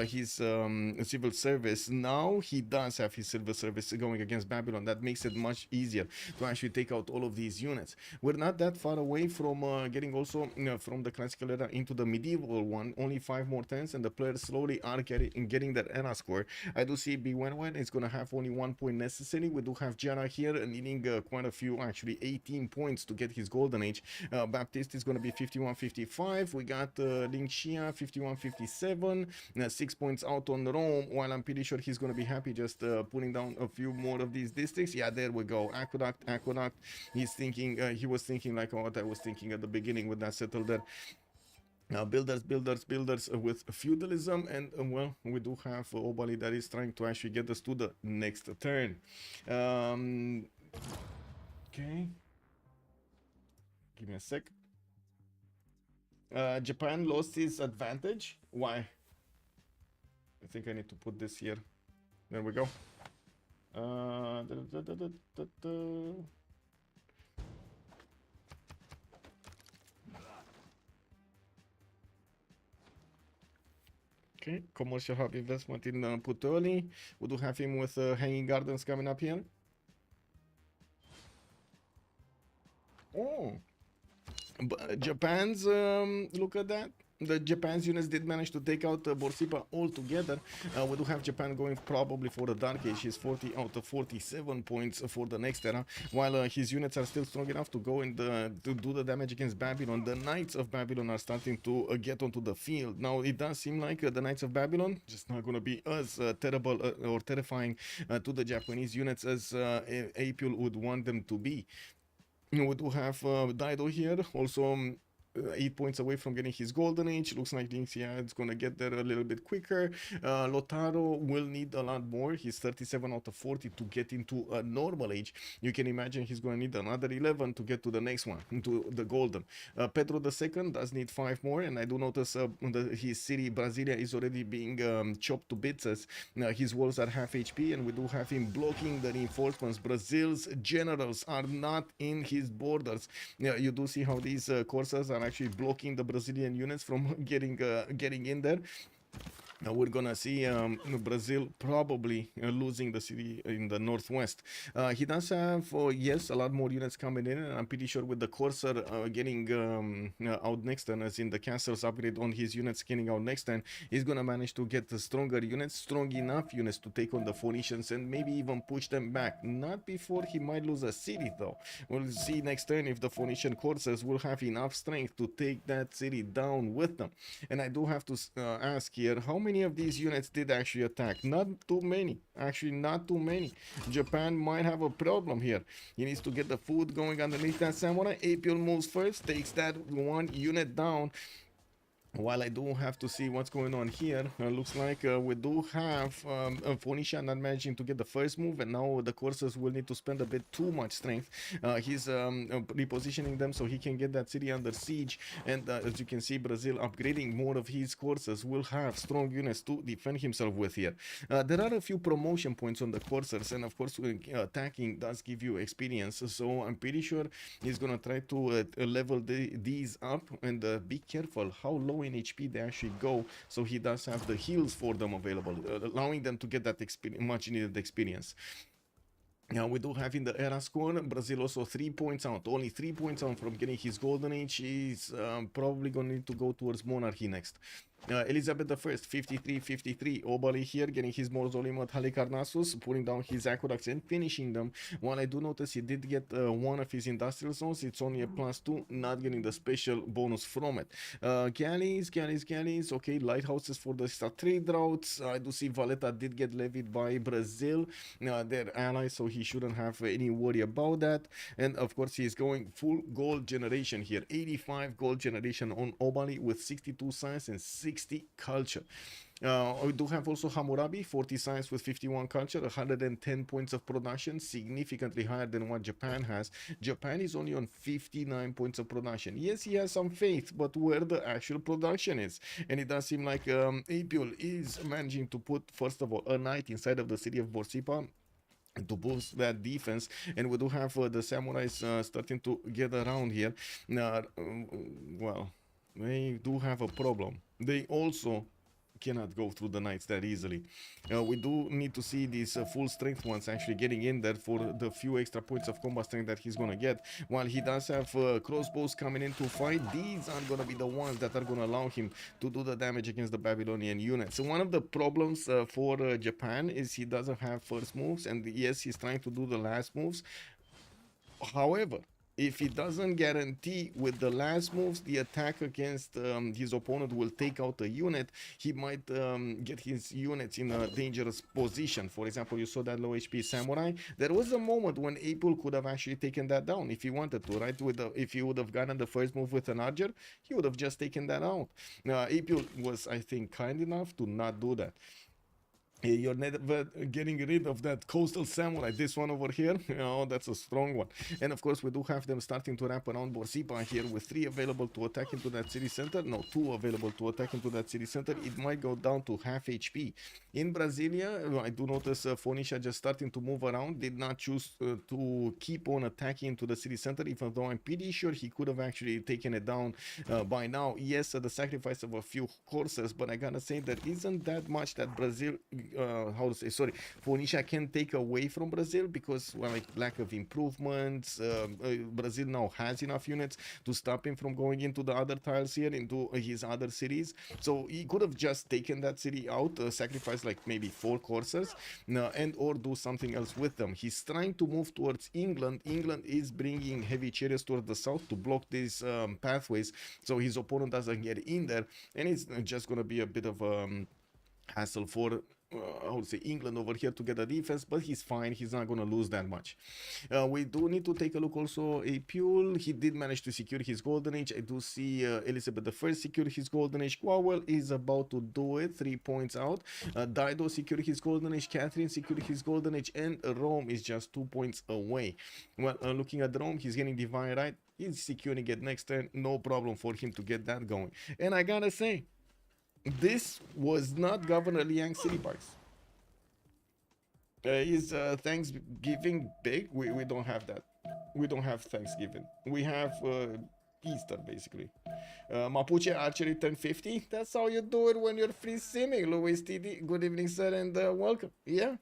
his civil service. Now he does have his civil service going against Babylon. That makes it much easier to actually take out all of these units. We're not that far away from getting also from the classical era into the medieval one. Only 5 more turns, and the players slowly are getting their era score. I do see Bewewen is going to have only 1 point necessary. We do have Giara here needing quite a few, actually 18 points to get his golden age. Baptiste is going to be 51-55. We got Lin Xia 51-57. 6 points out on Rome, while I'm pretty sure he's going to be happy just putting down a few more of these districts. Yeah, there we go. Aqueduct. He's thinking, he was thinking like what I was thinking at the beginning with that settle there. Builders with feudalism, and well, we do have Obalie that is trying to actually get us to the next turn. Okay, give me a sec. Japan lost his advantage. Why? I think I need to put this here. There we go. Okay, commercial hub investment in Puteoli. We do have him with hanging gardens coming up here. Oh, Japan's look at that. The Japan's units did manage to take out Borsippa altogether. We do have Japan going probably for the Dark Age. He's 40 out of 47 points for the next era, while his units are still strong enough to go and to do the damage against Babylon. The Knights of Babylon are starting to get onto the field. Now, it does seem like the Knights of Babylon just not going to be as terrible or terrifying to the Japanese units as Apeul would want them to be. We do have Daido here, also 8 points away from getting his golden age. Looks like Lin Xia is gonna get there a little bit quicker. Lotaro will need a lot more. He's 37 out of 40 to get into a normal age. You can imagine he's gonna need another 11 to get to the next one, to the golden. Pedro II does need 5 more, and I do notice his city Brasilia is already being chopped to bits as his walls are half HP, and we do have him blocking the reinforcements. Brazil's generals are not in his borders. You do see how these coursers are actually blocking the Brazilian units from getting in there. Now we're gonna see Brazil probably losing the city in the northwest. He does have, yes, a lot more units coming in, and I'm pretty sure with the Corsair getting out next turn, as in the castles upgrade on his units getting out next turn, he's gonna manage to get the stronger units, strong enough units to take on the Phoenicians and maybe even push them back. Not before he might lose a city though. We'll see next turn if the Phoenician Corsairs will have enough strength to take that city down with them. And I do have to ask here, how many of these units did actually attack? Not too many. Actually, not too many. Japan might have a problem here. He needs to get the food going underneath that samurai. Apeul moves first, takes that one unit down. While I do have to see what's going on here, looks like we do have Phoenicia not managing to get the first move, and now the Corsairs will need to spend a bit too much strength. He's repositioning them so he can get that city under siege, and as you can see, Brazil upgrading more of his Corsairs will have strong units to defend himself with here. There are a few promotion points on the Corsairs, and of course attacking does give you experience, so I'm pretty sure he's gonna try to level these up, and be careful how low in HP they actually go, so he does have the heals for them available, allowing them to get that much needed experience. Now we do have in the era score, Brazil also 3 points out, only 3 points out from getting his golden age. He's probably going to need to go towards monarchy next. Elizabeth I, 53-53. Obalie here getting his mausoleum at Halicarnassus, pulling down his aqueducts and finishing them. While I do notice he did get one of his industrial zones, it's only a +2, not getting the special bonus from it. Galleys, okay, lighthouses for the trade routes. I do see Valletta did get levied by Brazil, their allies, so he shouldn't have any worry about that. And of course he is going full gold generation here, 85 gold generation on Obalie with 62 science and 60 culture. We do have also Hammurabi, 40 science with 51 culture, 110 points of production, significantly higher than what Japan has. Japan is only on 59 points of production. Yes, he has some faith, but where the actual production is. And it does seem like Apeul is managing to put, first of all, a knight inside of the city of Borsippa to boost that defense, and we do have the samurais starting to get around here. Well, they do have a problem. They also cannot go through the knights that easily. We do need to see these full strength ones actually getting in there for the few extra points of combat strength that he's gonna get. While he does have crossbows coming in to fight, these are gonna be the ones that are gonna allow him to do the damage against the Babylonian units. So one of the problems for Japan is he doesn't have first moves, and yes, he's trying to do the last moves. However, if he doesn't guarantee with the last moves the attack against his opponent will take out a unit, he might get his units in a dangerous position. For example, you saw that low HP samurai. There was a moment when Apeul could have actually taken that down if he wanted to, right? If he would have gotten the first move with an archer, he would have just taken that out. Apeul was, I think, kind enough to not do that. You're never getting rid of that coastal samurai. This one over here, oh, that's a strong one. And of course, we do have them starting to wrap around Borsippa here with 3 available to attack into that city center. No, 2 available to attack into that city center. It might go down to half HP. In Brasilia, I do notice Phoenicia just starting to move around. Did not choose to keep on attacking into the city center, even though I'm pretty sure he could have actually taken it down by now. Yes, the sacrifice of a few corsairs, but I gotta say there isn't that much that Brazil Phoenicia can take away from Brazil, because, well, like lack of improvements. Brazil now has enough units to stop him from going into the other tiles here, into his other cities. So he could have just taken that city out, sacrifice like maybe 4 corsairs, and or do something else with them. He's trying to move towards England. England is bringing heavy chariots towards the south to block these pathways, so his opponent doesn't get in there, and it's just gonna be a bit of hassle for I would say England over here to get a defense, but he's fine. He's not going to lose that much. We do need to take a look also. Apeul, he did manage to secure his golden age. I do see Elizabeth I secure his golden age. Gwawel is about to do it, 3 points out. Dido secured his golden age. Catherine secured his golden age, and Rome is just 2 points away. Well, looking at Rome, he's getting divine right. He's securing it next turn. No problem for him to get that going. And I gotta say, this was not Governor Liang's City Parks. Is Thanksgiving big? We don't have that. We don't have Thanksgiving. We have Easter, basically. Mapuche Archery turn 50. That's how you do it when you're free simming. Louis TD, good evening, sir, and welcome. Yeah.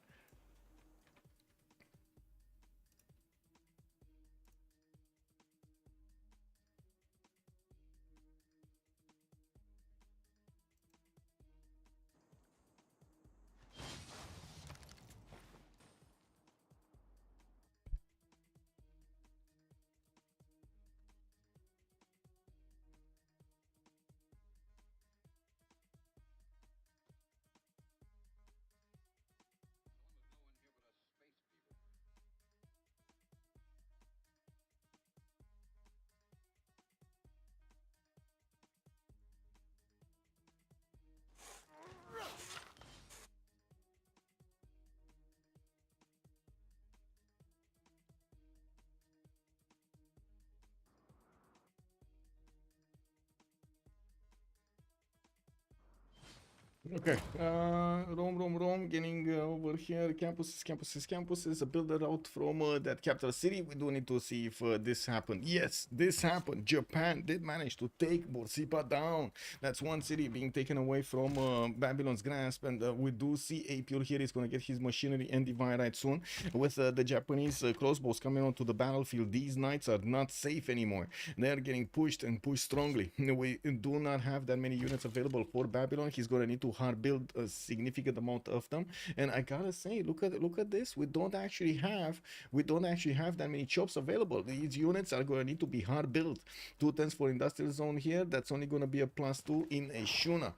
Okay, Rome, getting over here, campuses, a builder out from that capital city. We do need to see if this happened. Yes, this happened. Japan did manage to take Boursipa down. That's one city being taken away from Babylon's grasp, and we do see Apeul here is going to get his machinery and divine right soon. With the Japanese crossbows coming onto the battlefield, these knights are not safe anymore. They're getting pushed and pushed strongly. We do not have that many units available for Babylon. He's going to need to hard build a significant amount of them, and I gotta say, look at this. We don't actually have that many chops available. These units are going to need to be hard built. 2 turns for industrial zone here. That's only going to be a +2 in a Shuna.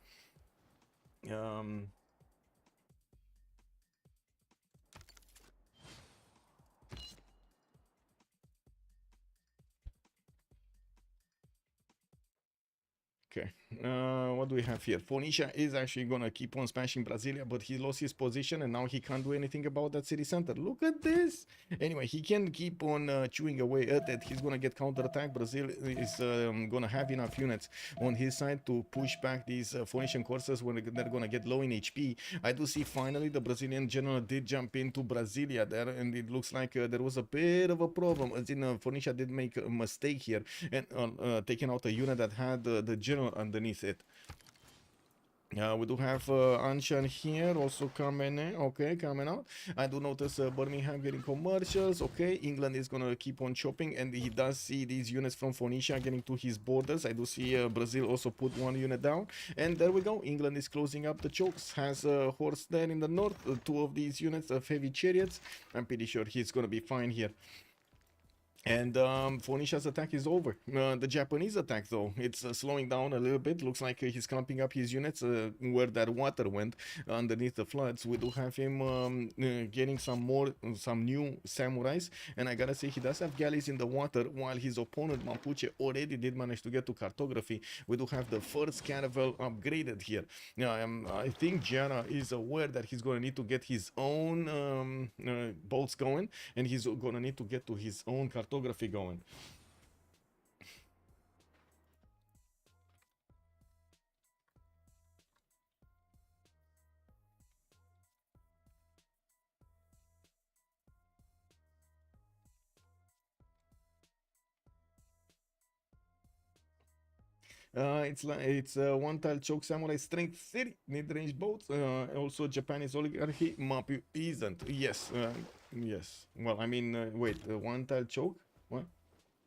Okay, what do we have here? Phoenicia is actually gonna keep on smashing Brasilia, but he lost his position and now he can't do anything about that city center. Look at this! Anyway, he can keep on chewing away at it. He's gonna get counterattack. Brazil is gonna have enough units on his side to push back these Phoenician courses when they're gonna get low in HP. I do see finally the Brazilian general did jump into Brasilia there, and it looks like there was a bit of a problem. As in, Phoenicia did make a mistake here and taking out a unit that had the general underneath it. We do have Anshan here also coming in. Okay, coming out. I do notice Birmingham getting commercials. Okay, England is gonna keep on chopping, and he does see these units from Phoenicia getting to his borders. I do see Brazil also put one unit down, and there we go. England is closing up the chokes. Has a horse there in the north. 2 of these units of heavy chariots. I'm pretty sure he's gonna be fine here. And Phoenicia's attack is over. The Japanese attack, though, it's slowing down a little bit. Looks like he's clumping up his units where that water went underneath the floods. We do have him getting some new samurais, and I gotta say he does have galleys in the water, while his opponent Mapuche already did manage to get to cartography. We do have the first caravel upgraded here. I think Giara is aware that he's gonna need to get his own bolts going, and he's gonna need to get to his own cartography going. It's one tile choke samurai strength city mid-range boats. Also Japanese oligarchy Mapu isn't. Yes, yes. Well, I mean, wait, one tile choke. What?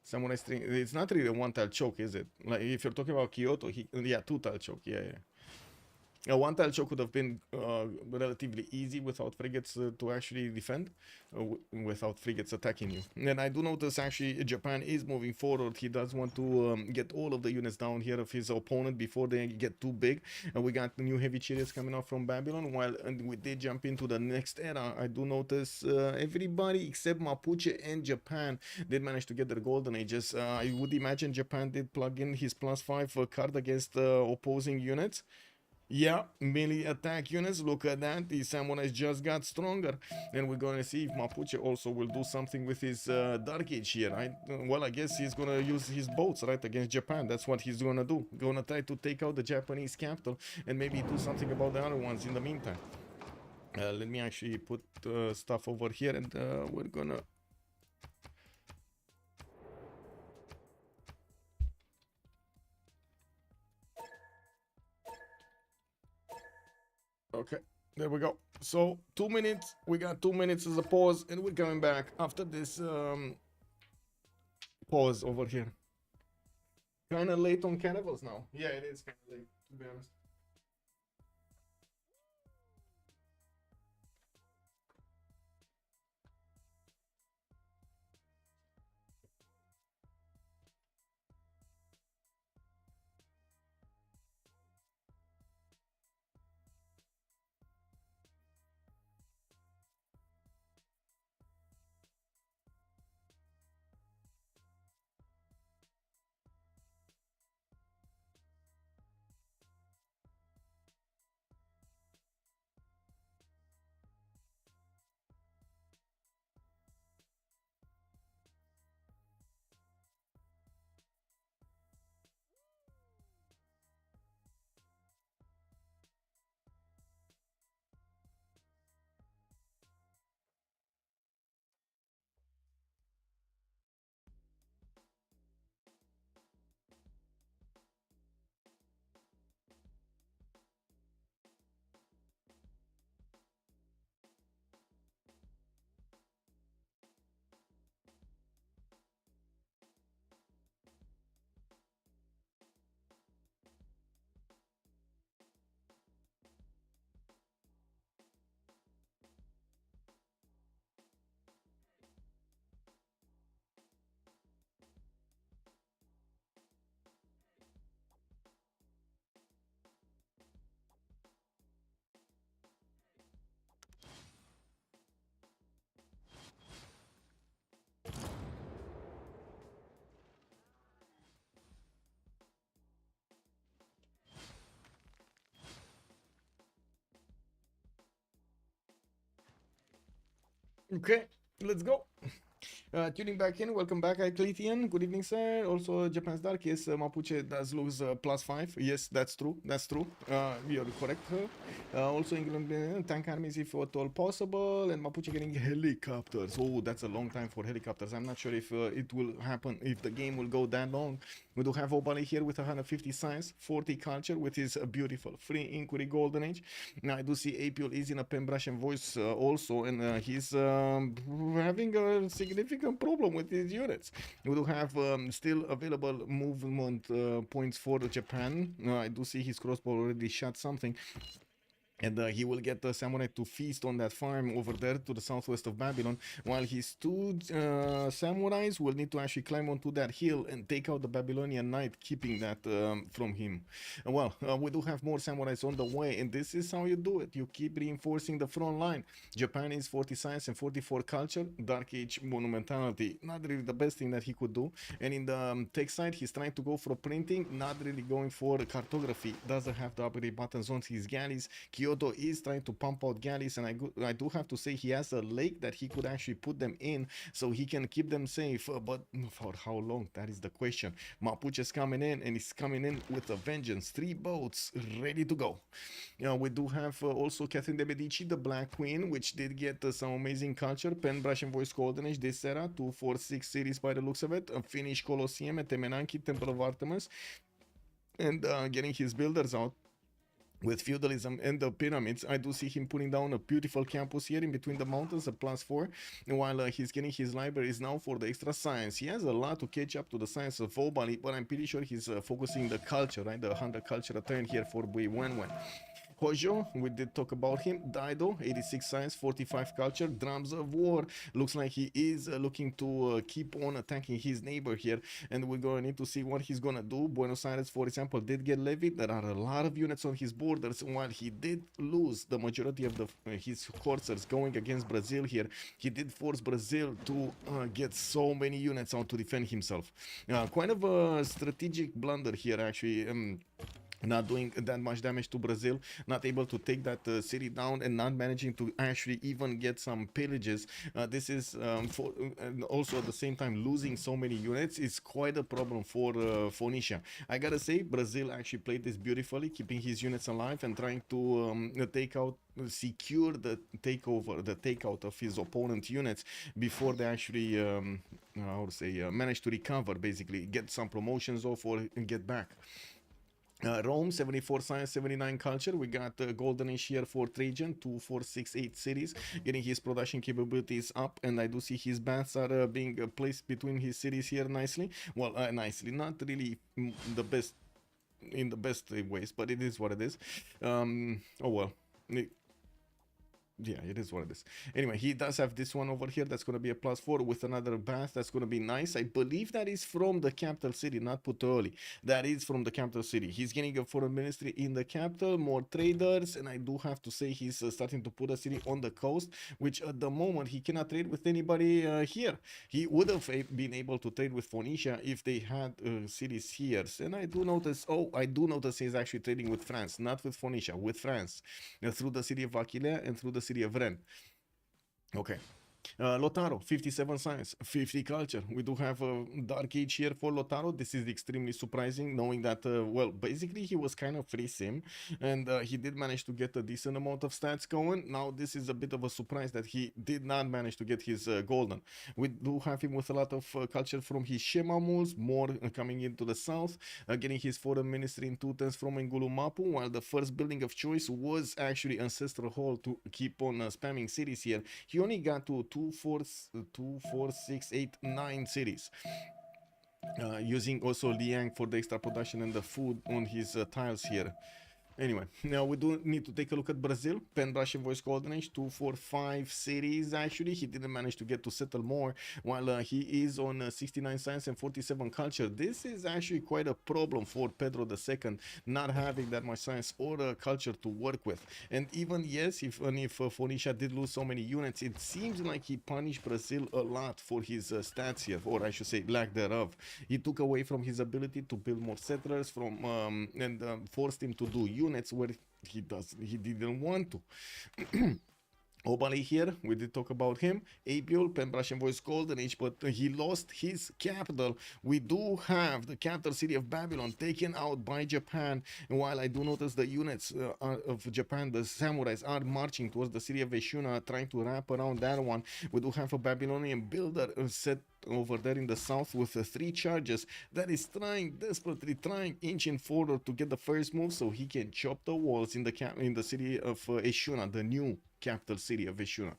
Samurai string. It's not really a one tile choke, is it? Like if you're talking about Kyoto, yeah, 2 tile choke. Yeah, yeah. One tile show could have been relatively easy without frigates to actually defend, without frigates attacking you. And I do notice actually Japan is moving forward. He does want to get all of the units down here of his opponent before they get too big. And we got the new heavy chariots coming off from Babylon. While we did jump into the next era, I do notice everybody except Mapuche and Japan did manage to get their golden ages. I would imagine Japan did plug in his +5 card against opposing units. Yeah, melee attack units, look at that, the samurais just got stronger. And we're gonna see if Mapuche also will do something with his Dark Age here, right? Well, I guess he's gonna use his boats, right, against Japan. That's what he's gonna do. Gonna try to take out the Japanese capital and maybe do something about the other ones in the meantime. Let me actually put stuff over here, and we're gonna... Okay, there we go. So 2 minutes, we got 2 minutes as a pause, and we're coming back after this pause over here. Kind of late on cannibals now. Yeah, it is kind of late, to be honest. Okay, let's go. Tuning back in, welcome back, Icletian. Good evening, sir. Also, Japan's Dark, yes, Mapuche does lose +5. Yes, that's true. That's true. You're correct. Also, England tank armies if at all possible, and Mapuche getting helicopters. Oh, that's a long time for helicopters. I'm not sure if it will happen, if the game will go that long. We do have Obalie here with 150 science, 40 culture with his beautiful free inquiry golden age. Now I do see Apeul is in a pen brush and voice also, and he's having a significant problem with his units. We do have still available movement points for Japan. I do see his crossbow already shot something. And he will get the samurai to feast on that farm over there to the southwest of Babylon, while his two samurais will need to actually climb onto that hill and take out the Babylonian knight, keeping that from him. Well, we do have more samurais on the way, and this is how you do it. You keep reinforcing the front line. Japan is 40 science and 44 culture, Dark Age monumentality. Not really the best thing that he could do. And in the tech side, he's trying to go for printing, not really going for cartography. Doesn't have the upgrade buttons on his galleys. Kyoto is trying to pump out galleys, and I do have to say he has a lake that he could actually put them in so he can keep them safe, but for how long? That is the question. Mapuche is coming in, and he's coming in with a vengeance. 3 boats ready to go. We do have also Catherine de Medici, the Black Queen, which did get some amazing culture. Pen, Brush, and Voice Golden Age this era, 246 series by the looks of it. A Finnish Colosseum at Temenanki, Temple of Artemis, and getting his builders out. With feudalism and the pyramids, I do see him putting down a beautiful campus here in between the mountains, a +4, while he's getting his libraries now for the extra science. He has a lot to catch up to the science of Obalie, but I'm pretty sure he's focusing the culture, right? The 100 culture return here for Bewewen. Hojo, we did talk about him. Dido, 86 science, 45 culture, drums of war. Looks like he is looking to keep on attacking his neighbor here, and we're going to need to see what he's going to do. Buenos Aires, for example, did get levied. There are a lot of units on his borders, while he did lose the majority of his coursers going against Brazil here. He did force Brazil to get so many units out to defend himself. Quite of a strategic blunder here, actually. Not doing that much damage to Brazil, not able to take that city down, and not managing to actually even get some pillages. This is also at the same time losing so many units is quite a problem for Phoenicia. I gotta say, Brazil actually played this beautifully, keeping his units alive and trying to secure the takeout of his opponent units before they actually manage to recover, basically get some promotions off or get back. Rome, 74 science, 79 culture. We got golden age here for Trajan, 2468 cities, getting his production capabilities up, and I do see his baths are being placed between his cities here nicely. Well, nicely, not really the best in the best ways, but it is what it is. Oh well. Yeah, it is what it is. Anyway, he does have this one over here that's going to be a +4 with another bath. That's going to be nice. I believe that is from the capital city, not Puteoli. That is from the capital city. He's getting a foreign ministry in the capital, more traders, and I do have to say he's starting to put a city on the coast, which at the moment he cannot trade with anybody here. He would have been able to trade with Phoenicia if they had cities here. And I do notice he's actually trading with France, not with Phoenicia, with France, through the city of Aquilea and through the city of Rennes. Okay. Lotaro, 57 science, 50 culture. We do have a dark age here for Lotaro. This is extremely surprising, knowing that, well, basically he was kind of free sim, and he did manage to get a decent amount of stats going. Now this is a bit of a surprise that he did not manage to get his golden. We do have him with a lot of culture from his Shema moves, more coming into the south, getting his foreign ministry in 2 turns from Ngulumapu, while the first building of choice was actually Ancestral Hall to keep on spamming cities here. He only got to 2, 4, 6, 8, 9 cities. Using also Liang for the extra production and the food on his tiles here. Anyway, now we do need to take a look at Brazil. Pen Russian Voice Golden Age, 2, 4, 5 cities actually. He didn't manage to get to settle more, while he is on 69 science and 47 culture. This is actually quite a problem for Pedro II, not having that much science or culture to work with. And even yes, if Phoenicia did lose so many units, it seems like he punished Brazil a lot for his stats here, or I should say lack thereof. He took away from his ability to build more settlers and forced him to do units where he didn't want to. Obalie here, we did talk about him. Apeul, Pen Russian Voice Golden Age, but he lost his capital. We do have the capital city of Babylon taken out by Japan, and while I do notice the units of Japan, the samurais, are marching towards the city of Eshuna, trying to wrap around that one. We do have a Babylonian builder set over there in the south with 3 charges that is desperately trying inching forward to get the first move so he can chop the walls in the city of Eshuna, the new capital city of Eshuna.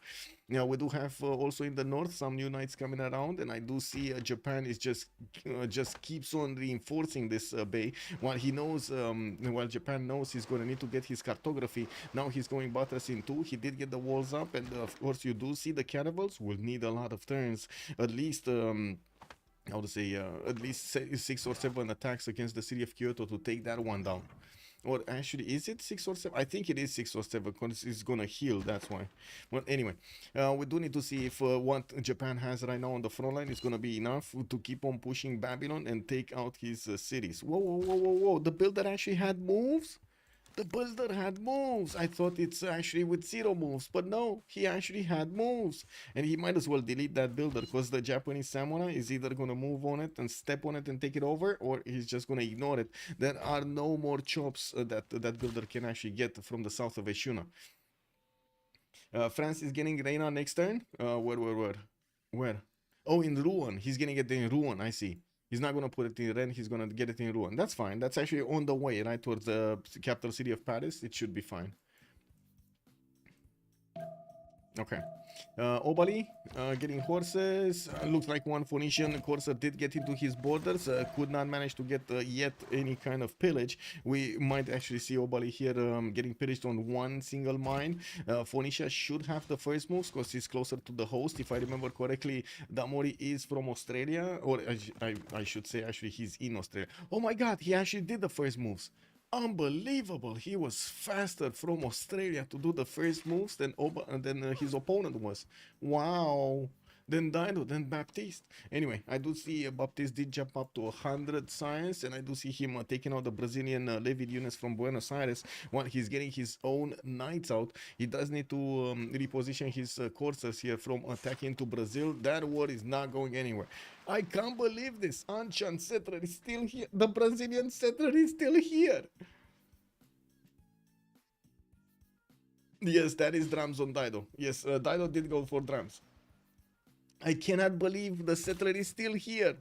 Now we do have also in the north some new knights coming around, and I do see Japan is just keeps on reinforcing this bay, while Japan knows he's going to need to get his cartography. Now he's going butters in 2. He did get the walls up, and of course you do see the cannibals will need a lot of turns, at least at least 6 or 7 attacks against the city of Kyoto to take that one down. Or actually, is it 6 or 7? I think it is 6 or 7 because it's gonna heal, that's why. Well, anyway, we do need to see if what Japan has right now on the front line is gonna be enough to keep on pushing Babylon and take out his cities. Whoa. The builder actually had moves? The builder had moves. I thought it's actually with 0 moves, but no, he actually had moves. And he might as well delete that builder because the Japanese samurai is either going to move on it and step on it and take it over, or he's just going to ignore it. There are no more chops that builder can actually get from the south of Eshuna. France is getting Reina next turn. Where? Oh, in Rouen. He's getting it in Rouen, I see. He's not going to put it in Rennes, he's going to get it in Rouen. That's fine. That's actually on the way, right, towards the capital city of Paris. It should be fine. Okay. Obalie getting horses. Looks like one Phoenician courser did get into his borders. Could not manage to get yet any kind of pillage. We might actually see Obalie here getting pillaged on one single mine. Phoenicia should have the first moves because he's closer to the host. If I remember correctly, Damori is from Australia, or I should say actually he's in Australia. Oh my god, he actually did the first moves. Unbelievable. He was faster from Australia to do the first moves than his opponent was. Wow. Then Dido, then Baptiste. Anyway, I do see Baptiste did jump up to 100 science, and I do see him taking out the Brazilian levied units from Buenos Aires while he's getting his own knights out. He does need to reposition his coursers here from attacking to Brazil. That war is not going anywhere. I can't believe this. Anchan settler is still here. The Brazilian settler is still here. Yes, that is drums on Dido. Yes, Dido did go for drums. I cannot believe the settler is still here.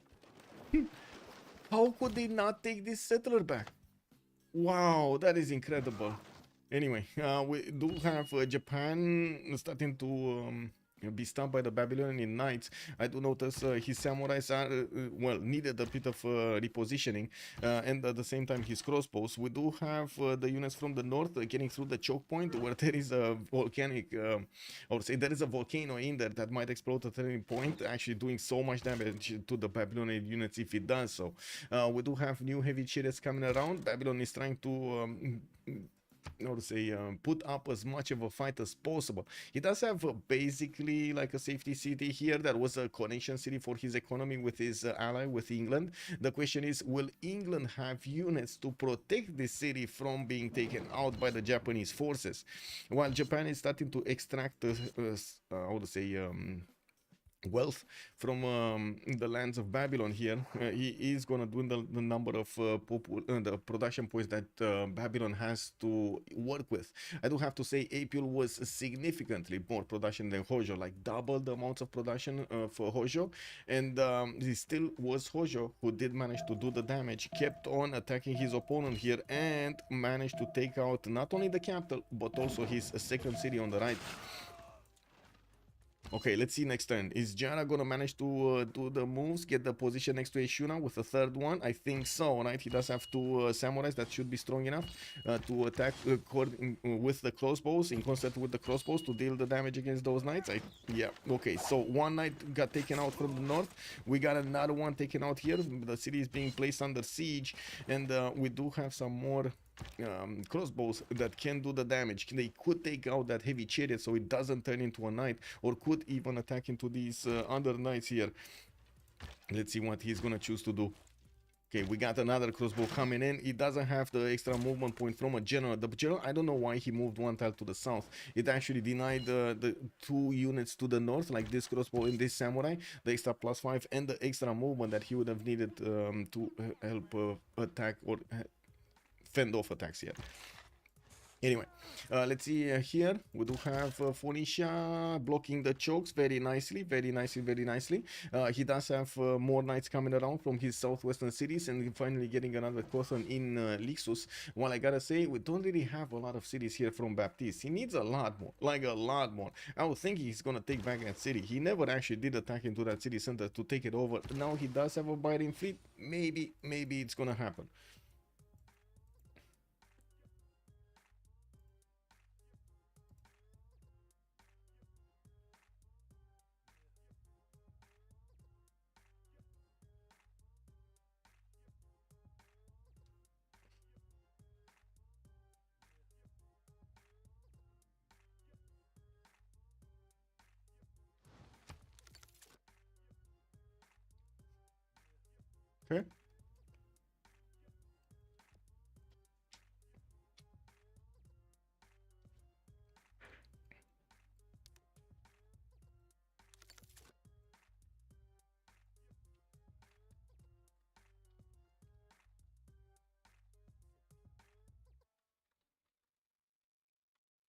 How could they not take this settler back? Wow, that is incredible. Anyway, we do have Japan starting to be stunned by the Babylonian knights. I do notice his samurais are, well, needed a bit of repositioning, and at the same time his crossbows. We do have the units from the north getting through the choke point where there is a volcanic, or say there is a volcano in there that might explode at any point, actually doing so much damage to the Babylonian units if it does so. We do have new heavy chariots coming around. Babylon is trying to or to say put up as much of a fight as possible. He does have basically like a safety city here that was a connection city for his economy with his ally with England. The question is, will England have units to protect this city from being taken out by the Japanese forces? While Japan is starting to extract how to say wealth from the lands of Babylon here, he is going to dwindle the number of the production points that Babylon has to work with. I do have to say Apeul was significantly more production than Hojo, like double the amounts of production for Hojo, and he still was Hojo who did manage to do the damage, kept on attacking his opponent here, and managed to take out not only the capital but also his second city on the right. Okay, let's see next turn. Is Giara gonna manage to do the moves, get the position next to Ashuna with the third one? I think so, right? He does have two samurais that should be strong enough to attack with the crossbows, in concert with the crossbows, to deal the damage against those knights. Yeah, okay, so one knight got taken out from the north. We got another one taken out here. The city is being placed under siege, and we do have some more crossbows that can do the damage. They could take out that heavy chariot so it doesn't turn into a knight, or could even attack into these other knights here. Let's see what he's gonna choose to do. Okay, we got another crossbow coming in. It doesn't have the extra movement point from a general. The general, I don't know why he moved one tile to the south. It actually denied the two units to the north, like this crossbow and this samurai, the extra +5 and the extra movement that he would have needed to help attack or fend off attacks here. Anyway, let's see here. We do have Phoenicia blocking the chokes very nicely, very nicely, very nicely. He does have more knights coming around from his southwestern cities, and finally getting another Cotton in Lixus. While I gotta say, we don't really have a lot of cities here from Baptiste. He needs a lot more, like a lot more. I was thinking he's gonna take back that city. He never actually did attack into that city center to take it over. Now he does have a biting fleet. Maybe it's gonna happen. Okay.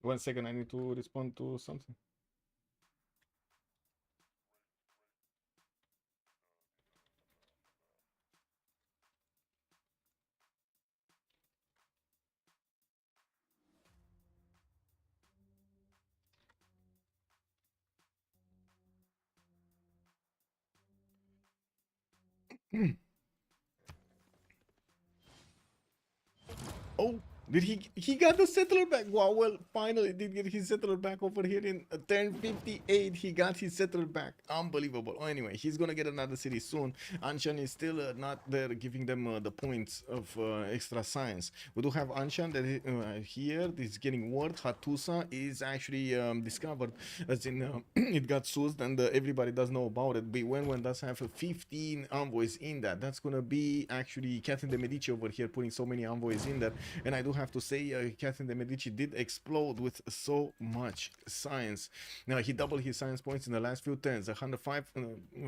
1 second, I need to respond to something. Oh, did he got the settler back? Gwawel finally did get his settler back over here in turn 58. He got his settler back. Unbelievable. Oh, anyway, he's gonna get another city soon. Anshan is still not there, giving them the points of extra science. We do have Anshan that here. This is getting word. Hattusa is actually discovered, as in it got sourced, and everybody does know about it. Bewewen does have 15 envoys in that. That's gonna be actually Catherine de Medici over here putting so many envoys in there. And I do have to say, Catherine de Medici did explode with so much science. Now, he doubled his science points in the last few turns. 105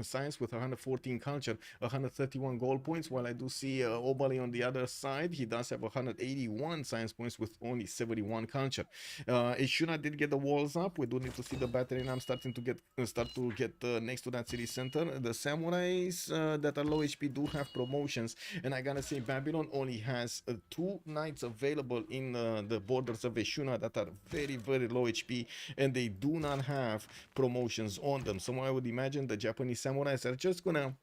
science with 114 culture, 131 gold points, while I do see Obalie on the other side. He does have 181 science points with only 71 culture. Ishuna did get the walls up. We do need to see the battery, and I'm starting to get next to that city center. The samurais that are low HP do have promotions, and I gotta say Babylon only has 2 knights available in the borders of Ishuna that are very, very low HP, and they do not have promotions on them. So I would imagine the Japanese samurais are just gonna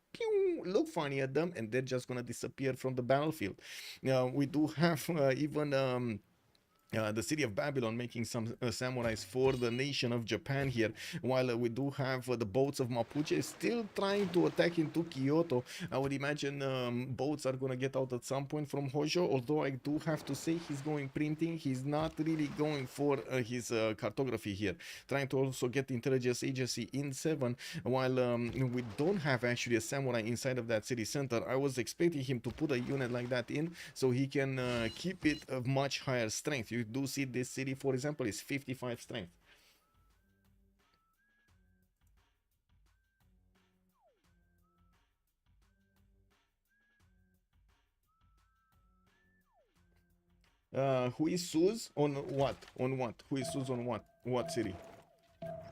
look funny at them, and they're just gonna disappear from the battlefield. Now we do have even the city of Babylon making some samurais for the nation of Japan here, while we do have the boats of Mapuche still trying to attack into Kyoto. I would imagine boats are gonna get out at some point from Hojo, although I do have to say he's going printing. He's not really going for his cartography here, trying to also get intelligence agency in 7, while we don't have actually a samurai inside of that city center. I was expecting him to put a unit like that in so he can keep it of much higher strength. You do see this city, for example, is 55 strength. Who is Suz on what? On what? Who is Suz on what? What city?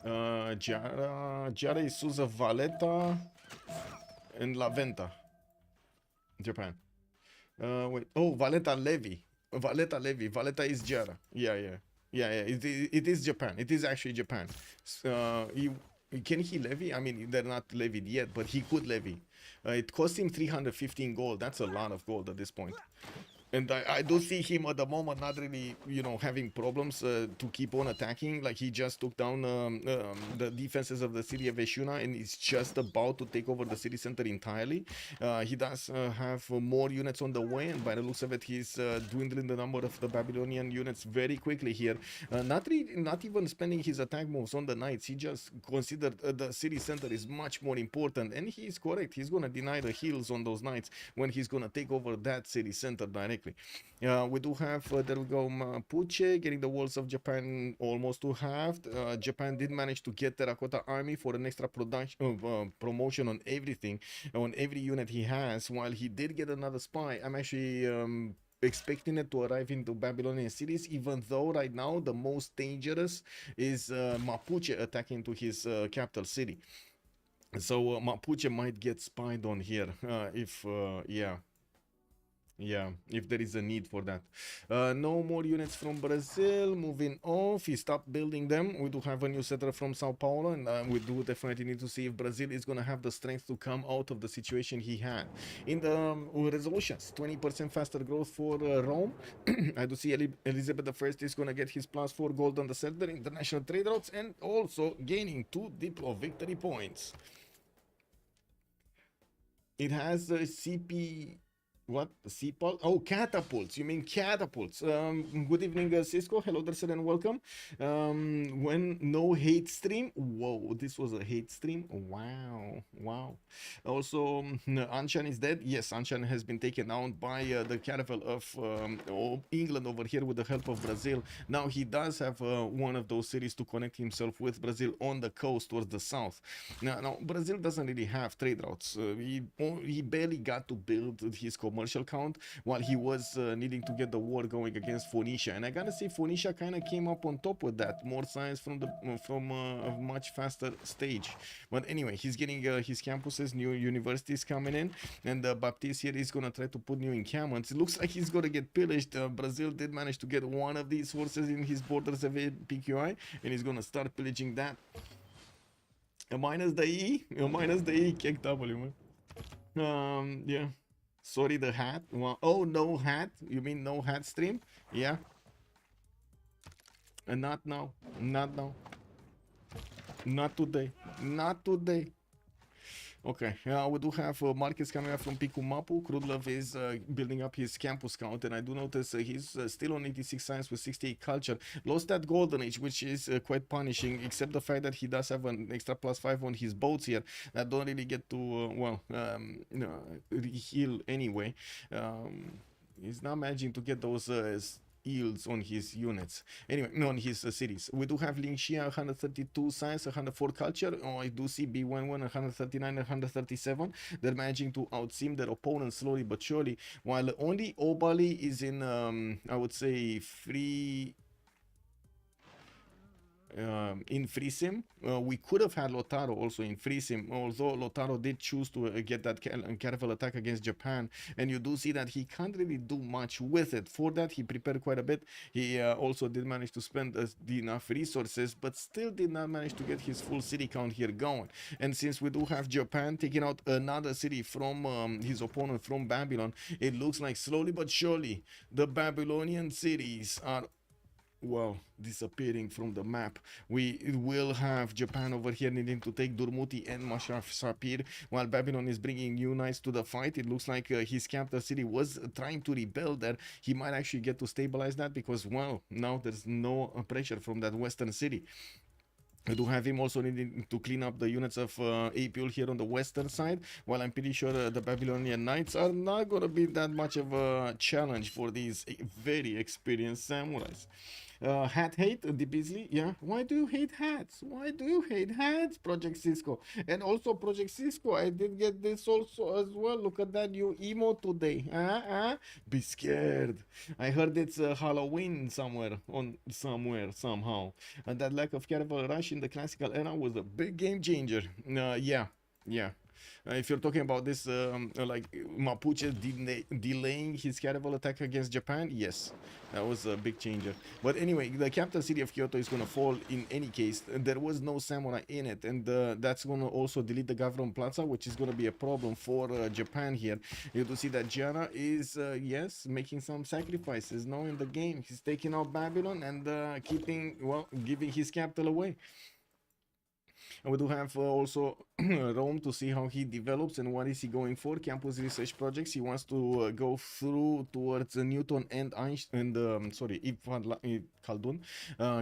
Giara is Suz of Valletta and La Venta, Japan. Wait. Oh, Valletta Levi. Valletta is Giara. Yeah. It is Japan. It is actually Japan. Can he levy? I mean, they're not levied yet, but he could levy. It cost him 315 gold. That's a lot of gold at this point. And I do see him at the moment not really, having problems to keep on attacking. Like, he just took down the defenses of the city of Ishuna, and he's just about to take over the city center entirely. He does have more units on the way, and by the looks of it, he's dwindling the number of the Babylonian units very quickly here. Not even spending his attack moves on the knights. He just considered the city center is much more important, and he's correct. He's going to deny the heals on those knights when he's going to take over that city center directly. We do have, there we go, Mapuche getting the walls of Japan almost to halved. Japan did manage to get Terracotta Army for an extra production promotion on everything, on every unit he has, while he did get another spy. I'm actually expecting it to arrive into Babylonian cities, even though right now the most dangerous is Mapuche attacking to his capital city. So Mapuche might get spied on here if if there is a need for that. No more units from Brazil. Moving off, he stopped building them. We do have a new settler from Sao Paulo, and we do definitely need to see if Brazil is going to have the strength to come out of the situation he had. In the resolutions, 20% faster growth for Rome. I do see Elizabeth I is going to get his +4 gold on the settler international trade routes, and also gaining 2 Diplo victory points. It has a CP... What? Seapol? Oh, catapults. You mean catapults. Good evening, Cisco. Hello there, sir, and welcome. When no hate stream. Whoa, this was a hate stream. Wow. Also, Anshan is dead. Yes, Anshan has been taken out by the caravel of England over here with the help of Brazil. Now he does have one of those cities to connect himself with Brazil on the coast towards the south. Now Brazil doesn't really have trade routes. He barely got to build his commercial count while he was needing to get the war going against Phoenicia, and I gotta say Phoenicia kind of came up on top with that, more science from a much faster stage. But anyway, he's getting his campuses, new universities coming in, and Baptiste here is gonna try to put new encampments. It looks like he's gonna get pillaged. Brazil did manage to get one of these forces in his borders of PQI, and he's gonna start pillaging that. Minus the E, Kek W, man. Yeah. Sorry, the hat. Well, oh, no hat. You mean no hat stream? Yeah. And not now. Not now. Not today. Not today. Okay, we do have Marcus coming up from Picu Mapu. Crudlove is building up his campus count, and I do notice he's still on 86 science with 68 culture. Lost that golden age, which is quite punishing, except the fact that he does have an extra +5 on his boats here that don't really get to, heal anyway. He's not managing to get those yields on his units. Anyway, no, on his cities. We do have Lin Xia 132 science, 104 culture. Oh, I do see Bewewen 139 and 137. They're managing to outsim their opponents slowly but surely, while only Obalie is in, I would say, in free sim. We could have had Lotaro also in free sim, although Lotaro did choose to get that careful attack against Japan, and you do see that he can't really do much with it. For that, he prepared quite a bit. He also did manage to spend enough resources, but still did not manage to get his full city count here going. And since we do have Japan taking out another city from his opponent from Babylon, it looks like slowly but surely the Babylonian cities are, well, disappearing from the map. We will have Japan over here needing to take Durmuti and Mashaf Sapir, while Babylon is bringing new knights to the fight. It looks like his capital city was trying to rebel there. He might actually get to stabilize that because, well, now there's no pressure from that western city. I do have him also needing to clean up the units of Apeul here on the western side, while I'm pretty sure the Babylonian Knights are not going to be that much of a challenge for these very experienced samurais. Hat hate, the Beasley, yeah. Why do you hate hats? Why do you hate hats, Project Cisco? And also, Project Cisco, I did get this also as well. Look at that new emo today. Be scared. I heard it's Halloween somewhere, somehow. And that lack of carnival rush in the classical era was a big game changer. Yeah. If you're talking about this, like Mapuche delaying his carnival attack against Japan, yes, that was a big changer. But anyway, the capital city of Kyoto is going to fall in any case. There was no samurai in it, and that's going to also delete the Gavron Plaza, which is going to be a problem for Japan here. You do see that Giara is, yes, making some sacrifices now in the game. He's taking out Babylon and keeping, well, giving his capital away. And we do have also Rome to see how he develops and what is he going for. Campus research projects. He wants to go through towards Newton and Einstein and Ibn Khaldun.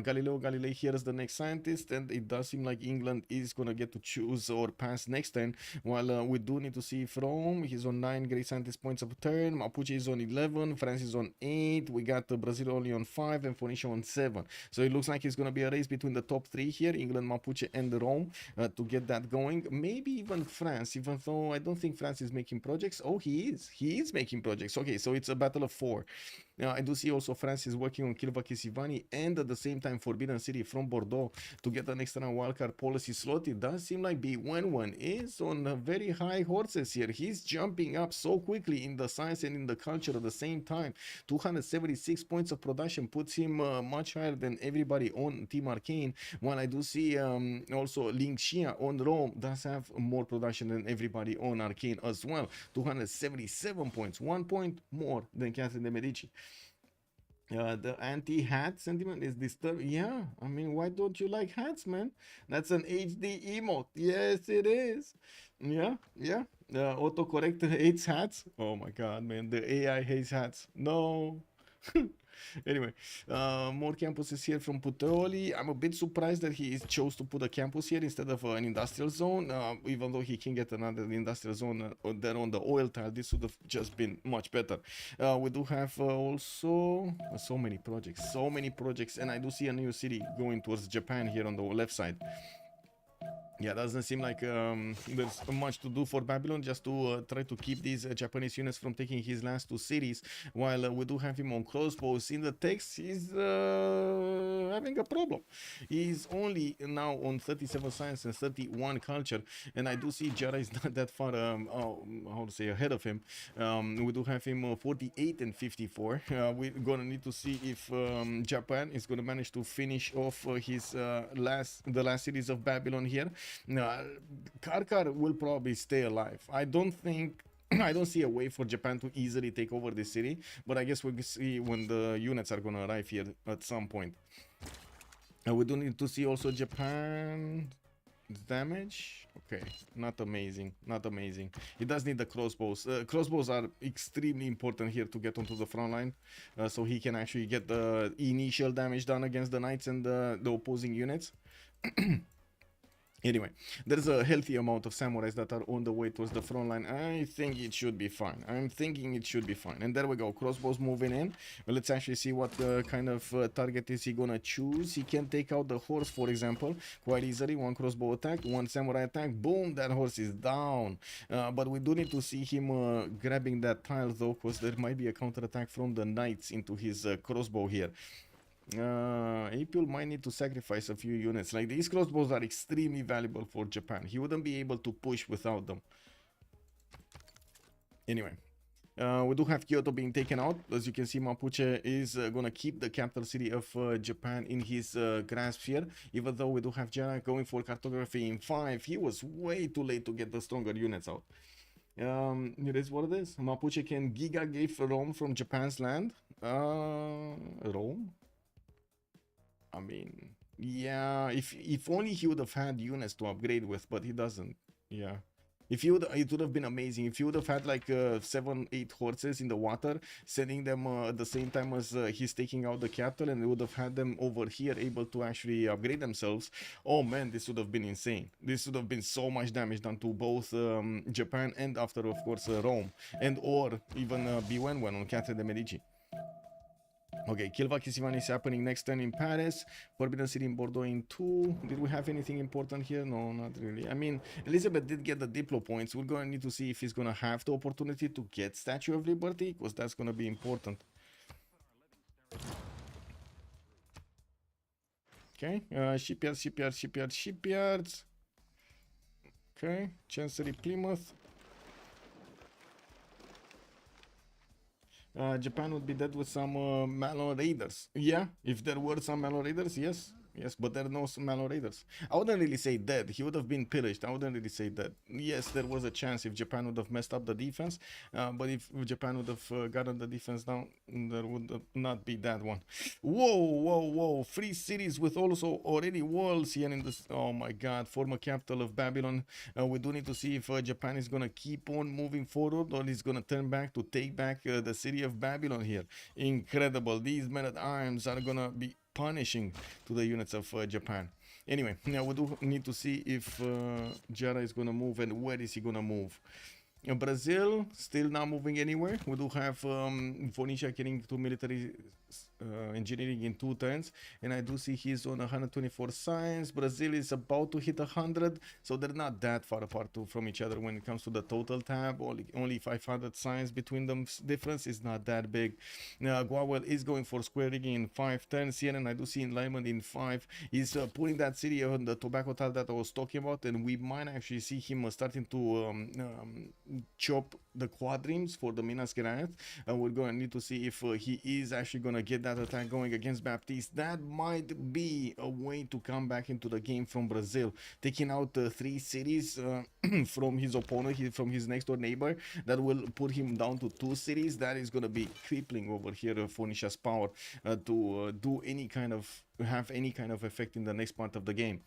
Galileo Galilei here is the next scientist, and it does seem like England is gonna get to choose or pass next turn. While we do need to see from he's on 9 great scientist points of turn. Mapuche is on 11. France is on 8. We got Brazil only on 5 and Phoenicia on 7. So it looks like it's gonna be a race between the top 3 here: England, Mapuche, and Rome to get that going. Maybe even France, even though I don't think France is making projects. Oh, he is making projects. Okay, so it's a battle of 4. I do see also France is working on Kilva-Kisivani and at the same time Forbidden City from Bordeaux to get an extra wildcard policy slot. It does seem like Bewewen is on very high horses here. He's jumping up so quickly in the science and in the culture at the same time. 276 points of production puts him much higher than everybody on Team Arcane. While I do see also Lin Xia on Rome does have more production than everybody on Arcane as well. 277 points, 1 point more than Catherine de Medici. The anti-hat sentiment is disturbing. Yeah, I mean, why don't you like hats, man? That's an HD emote. Yes, it is. Yeah. Autocorrect hates hats. Oh my god, man, the AI hates hats. No. Anyway, more campuses here from Puteoli. I'm a bit surprised that he chose to put a campus here instead of an industrial zone, even though he can get another industrial zone there on the oil tile. This would have just been much better. We do have also so many projects, and I do see a new city going towards Japan here on the left side. Yeah, doesn't seem like there's much to do for Babylon, just to try to keep these Japanese units from taking his last 2 cities. While we do have him on crossbows. In the text, he's having a problem. He's only now on 37 science and 31 culture, and I do see Giara is not that far, how to say, ahead of him. We do have him 48 and 54. We're gonna need to see if Japan is gonna manage to finish off the last cities of Babylon here. Karkar will probably stay alive. I don't think I don't see a way for Japan to easily take over this city, but I guess we'll see when the units are gonna arrive here at some point. We do need to see also Japan damage. Okay, not amazing, not amazing. It does need the crossbows. Crossbows are extremely important here to get onto the front line, so he can actually get the initial damage done against the knights and the opposing units. Anyway, there's a healthy amount of samurais that are on the way towards the front line. I think it should be fine. I'm thinking it should be fine. And there we go. Crossbows moving in. Well, let's actually see what kind of target is he gonna choose. He can take out the horse, for example, quite easily. One crossbow attack, one samurai attack. Boom, that horse is down. But we do need to see him grabbing that tile, though, because there might be a counterattack from the knights into his crossbow here. Apeul might need to sacrifice a few units. Like, these crossbows are extremely valuable for Japan. He wouldn't be able to push without them. Anyway, we do have Kyoto being taken out. As you can see, Mapuche is gonna keep the capital city of Japan in his grasp here, even though we do have Giara going for cartography in 5. He was way too late to get the stronger units out. It is what it is. Mapuche can giga give Rome from Japan's land. Rome? I mean, yeah, if only he would have had units to upgrade with, but he doesn't. Yeah, if he would, it would have been amazing. If he would have had like 7-8 horses in the water, sending them at the same time as he's taking out the capital, and they would have had them over here able to actually upgrade themselves. Oh man, this would have been insane. This would have been so much damage done to both Japan and, after, of course, Rome, and or even Bewewen on Catherine de Medici. Okay, Kilva is happening next turn in Paris. Forbidden City in Bordeaux in 2. Did we have anything important here? No, not really. I mean, Elizabeth did get the Diplo points. We're going to need to see if he's going to have the opportunity to get Statue of Liberty, because that's going to be important. Okay, shipyards. Okay, Chancery Plymouth. Japan would be dead with some Malon Raiders. Yeah, if there were some Malon Raiders, yes. Yes, but there are no Malon Raiders. I wouldn't really say dead. He would have been pillaged. I wouldn't really say dead. Yes, there was a chance if Japan would have messed up the defense. But if Japan would have gotten the defense down, there would not be that one. Whoa. 3 cities with also already walls here in this. Oh my god, former capital of Babylon. We do need to see if Japan is going to keep on moving forward, or he's going to turn back to take back the city of Babylon here. Incredible. These men-at-arms are going to be punishing to the units of Japan. Anyway, now we do need to see if Giara is gonna move, and where is he gonna move. Brazil still not moving anywhere. We do have Phoenicia getting to military engineering in 2 turns, and I do see he's on 124 science. Brazil is about to hit 100, so they're not that far apart from each other when it comes to the total tab. Only 500 science between them. Difference is not that big. Gwawel is going for square rigging in 5 turns here, and I do see enlightenment in 5. He's putting that city on the tobacco tile that I was talking about, and we might actually see him starting to chop the quadrims for the Minas Gerais. We're going to need to see if he is actually going to get that attack going against Baptiste. That might be a way to come back into the game from Brazil, taking out 3 cities from his opponent, from his next door neighbor. That will put him down to 2 cities. That is going to be crippling over here Phoenicia's power to do any kind of have any kind of effect in the next part of the game.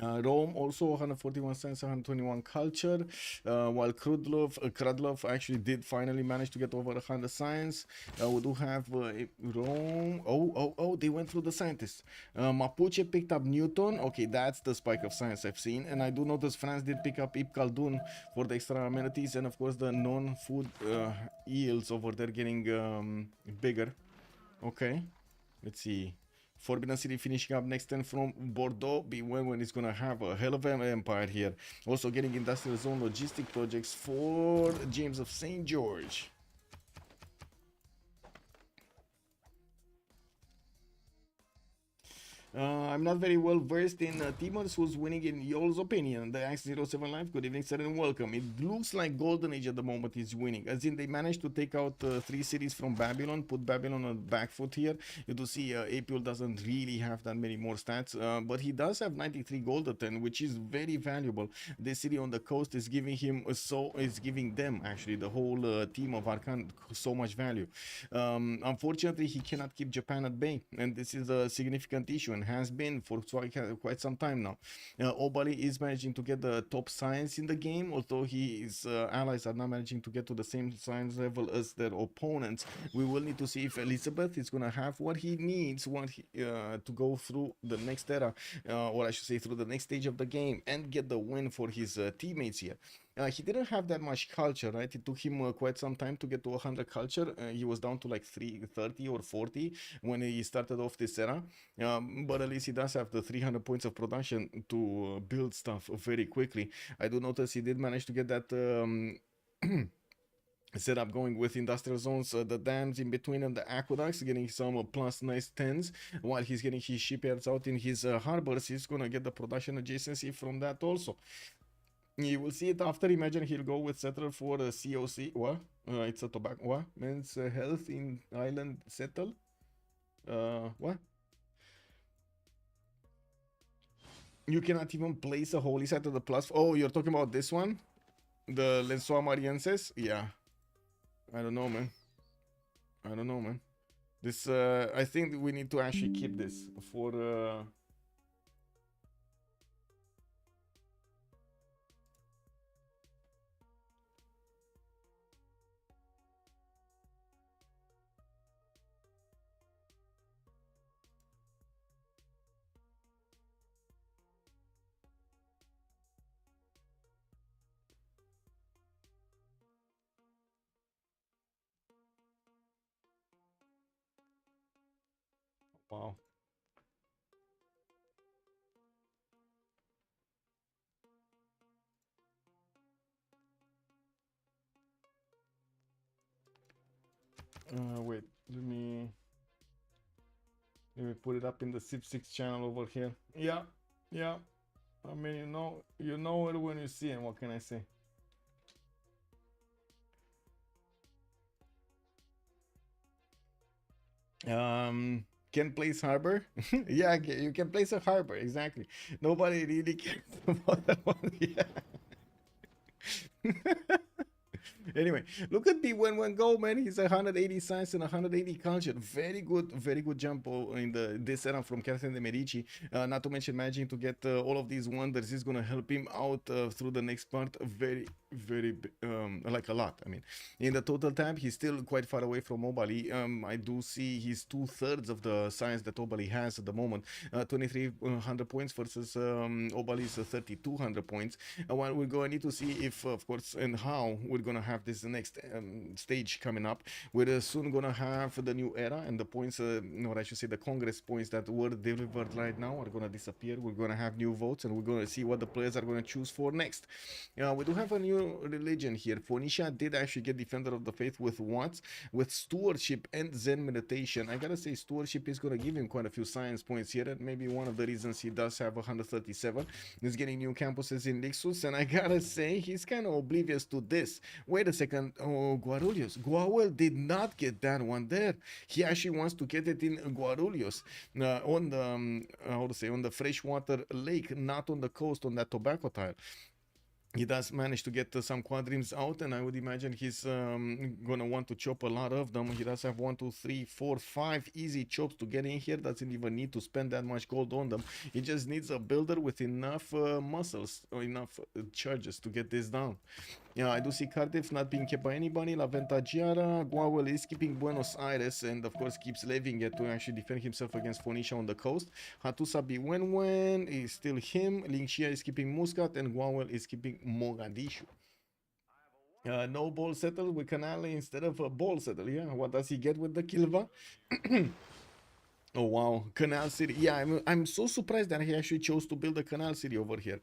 Rome also 141 science, 121 culture, while Crudlove actually did finally manage to get over 100 science. We do have Rome. Oh, they went through the scientists. Mapuche picked up Newton. Okay, that's the spike of science I've seen. And I do notice France did pick up Ip Khaldun for the extra amenities, and of course the non-food yields over there getting bigger. Okay, let's see. Forbidden City finishing up next turn from Bordeaux. Bewewen is going to have a hell of an empire here. Also getting industrial zone logistic projects for James of St. George. I'm not very well versed in teamers. Who's winning in y'all's opinion? The X07 Live, good evening, sir, and welcome. It looks like Golden Age at the moment is winning, as in they managed to take out 3 cities from Babylon, put Babylon on the back foot here. You do see Apeul doesn't really have that many more stats, but he does have 93 gold at 10, which is very valuable. This city on the coast is giving him giving them actually the whole team of Arcanes so much value. Unfortunately, he cannot keep Japan at bay, and this is a significant issue and has been for quite some time now. Obalie is managing to get the top science in the game, although his allies are not managing to get to the same science level as their opponents. We will need to see if Elizabeth is going to have what he needs to go through the next era, or I should say through the next stage of the game and get the win for his teammates here. He didn't have that much culture, right? It took him quite some time to get to 100 culture. He was down to like 30 or 40 when he started off this era. But at least he does have the 300 points of production to build stuff very quickly. I do notice he did manage to get that setup going with industrial zones, the dams in between, and the aqueducts, getting some plus nice 10s while he's getting his shipyards out in his harbors. He's gonna get the production adjacency from that also. You will see it after. Imagine he'll go with settler for a COC. What? It's a tobacco. What? Men's health in island settle. What? You cannot even place a holy site at the plus. Oh, you're talking about this one? The Lin Xia. Yeah. I don't know, man. I don't know, man. This, I think we need to actually keep this for, wow. Wait, let me put it up in the Civ6 channel over here. Yeah, yeah. I mean, you know it when you see it. What can I say? Can place harbor. Yeah, you can place a harbor, exactly. Nobody really cares about that one. Yeah. Anyway, look at Bewewen go, man. He's 180 science and 180 culture. Very good jump in this era from Catherine de Medici. Not to mention managing to get all of these wonders is gonna help him out through the next part. Very like a lot. I mean, in the total tab, he's still quite far away from Obalie. I do see he's 2/3 of the science that Obalie has at the moment. 2,300 points versus Obalie's 3,200 points. While we're going to need to see if, of course, and how we're gonna have this next stage coming up. We're soon gonna have the new era, and the points, or I should say the Congress points that were delivered right now are gonna disappear. We're gonna have new votes, and we're gonna see what the players are gonna choose for next. We do have a new religion here. Phoenicia did actually get Defender of the Faith with Watts, with Stewardship and Zen Meditation. I gotta say, Stewardship is gonna give him quite a few science points here, and maybe one of the reasons he does have 137 is getting new campuses in Lixus, and I gotta say, he's kind of oblivious to this. Wait a second. Oh, Guarulhos. Gwawel did not get that one there. He actually wants to get it in Guarulhos, on the how to say, on the freshwater lake, not on the coast, on that tobacco tile. He does manage to get some quadrims out, and I would imagine he's gonna want to chop a lot of them. He does have 1, 2, 3, 4, 5 easy chops to get in here. Doesn't even need to spend that much gold on them. He just needs a builder with enough muscles or enough charges to get this down. Yeah, I do see Cardiff not being kept by anybody. La Venta Giara. Gwawel is keeping Buenos Aires, and of course keeps leaving it to actually defend himself against Phoenicia on the coast. Hattusa Bewewen is still him. Lin Xia is keeping Muscat, and Gwawel is keeping Mogadishu. No ball settle with Canale instead of a ball settle. Yeah, what does he get with the Kilva? Oh wow, Canal City. Yeah, I'm so surprised that he actually chose to build a Canal City over here.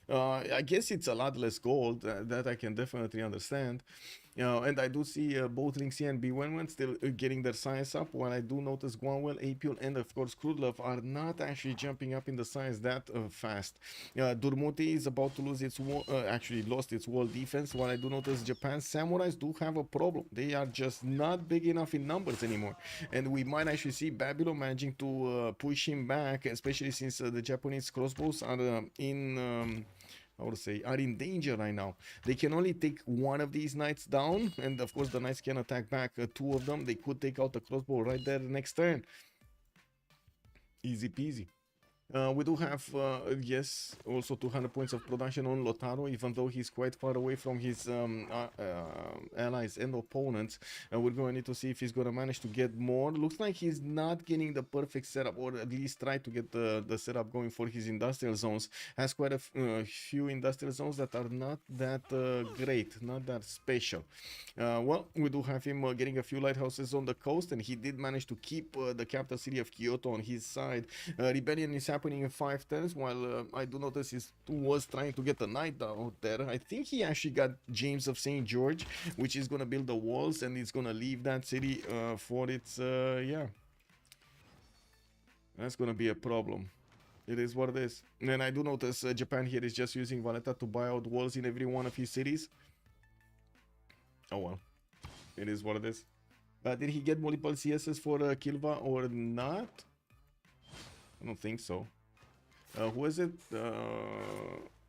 I guess it's a lot less gold. That I can definitely understand. And I do see both Lin Xia and Bewewen still getting their science up, while I do notice Gwawel, Apeul, and of course Crudlove are not actually jumping up in the science that fast. Durmuti is about to lose its actually lost its wall defense, while I do notice Japan's samurais do have a problem. They are just not big enough in numbers anymore, and we might actually see Babylon managing to push him back, especially since the Japanese crossbows are I would say are in danger right now. They can only take one of these knights down, and of course the knights can attack back two of them. They could take out the crossbow right there next turn. Easy peasy. We do have, yes, also 200 points of production on Lotaro, even though he's quite far away from his allies and opponents. We're going to need to see if he's going to manage to get more. Looks like he's not getting the perfect setup, or at least try to get the setup going for his industrial zones. Has quite a few industrial zones that are not that great, not that special. Well, we do have him getting a few lighthouses on the coast, and he did manage to keep the capital city of Kyoto on his side. Rebellion is happening in 5 turns, while I do notice he was trying to get a knight out there. I think he actually got James of St. George, which is going to build the walls, and it's going to leave that city for its, yeah. That's going to be a problem. It is what it is. And I do notice Japan here is just using Valletta to buy out walls in every one of his cities. Oh well. It is what it is. Did he get multiple CSs for Kilva or not? I don't think so. Who is it?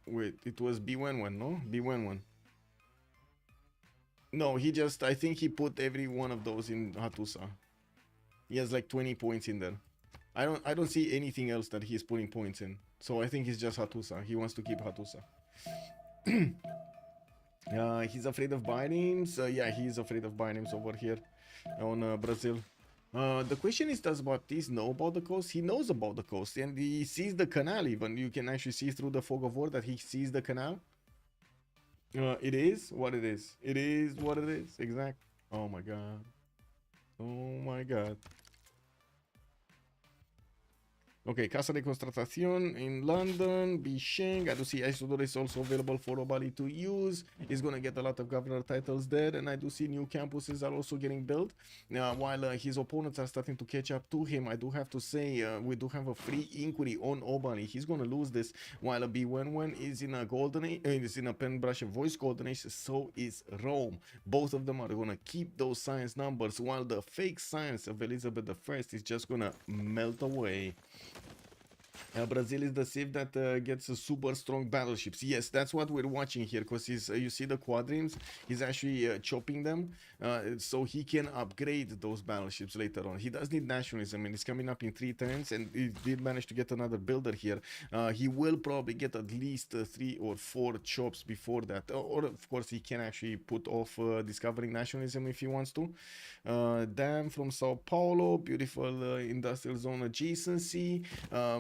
Wait, it was Bewewen, no? Bewewen. No, he just, I think he put every one of those in Hattusa. He has like 20 points in there. I don't see anything else that he's putting points in. So I think it's just Hattusa. He wants to keep Hattusa. He's afraid of binames. Yeah, he's afraid of binames over here on Brazil. The question is, does Baptiste know about the coast? He knows about the coast, and he sees the canal even. You can actually see through the fog of war that he sees the canal. It is what it is. It is what it is. Exact. Oh my god. Oh my god. Okay, Casa de Constatación in London, Bisheng. I do see Isodor is also available for Obalie to use. He's gonna get a lot of governor titles there, and I do see new campuses are also getting built. While his opponents are starting to catch up to him, I do have to say we do have a free inquiry on Obalie. He's gonna lose this, while a Bewewen is in a golden age, is in a Penbrush voice golden age, so is Rome. Both of them are gonna keep those science numbers, while the fake science of Elizabeth I is just gonna melt away. Brazil is the civ that gets super strong battleships. Yes, that's what we're watching here, because you see the quadrants, he's actually chopping them so he can upgrade those battleships later on. He does need nationalism, and he's coming up in 3 turns, and he did manage to get another builder here. He will probably get at least 3 or 4 chops before that, or of course he can actually put off discovering nationalism if he wants to. Dam from Sao Paulo, beautiful industrial zone adjacency.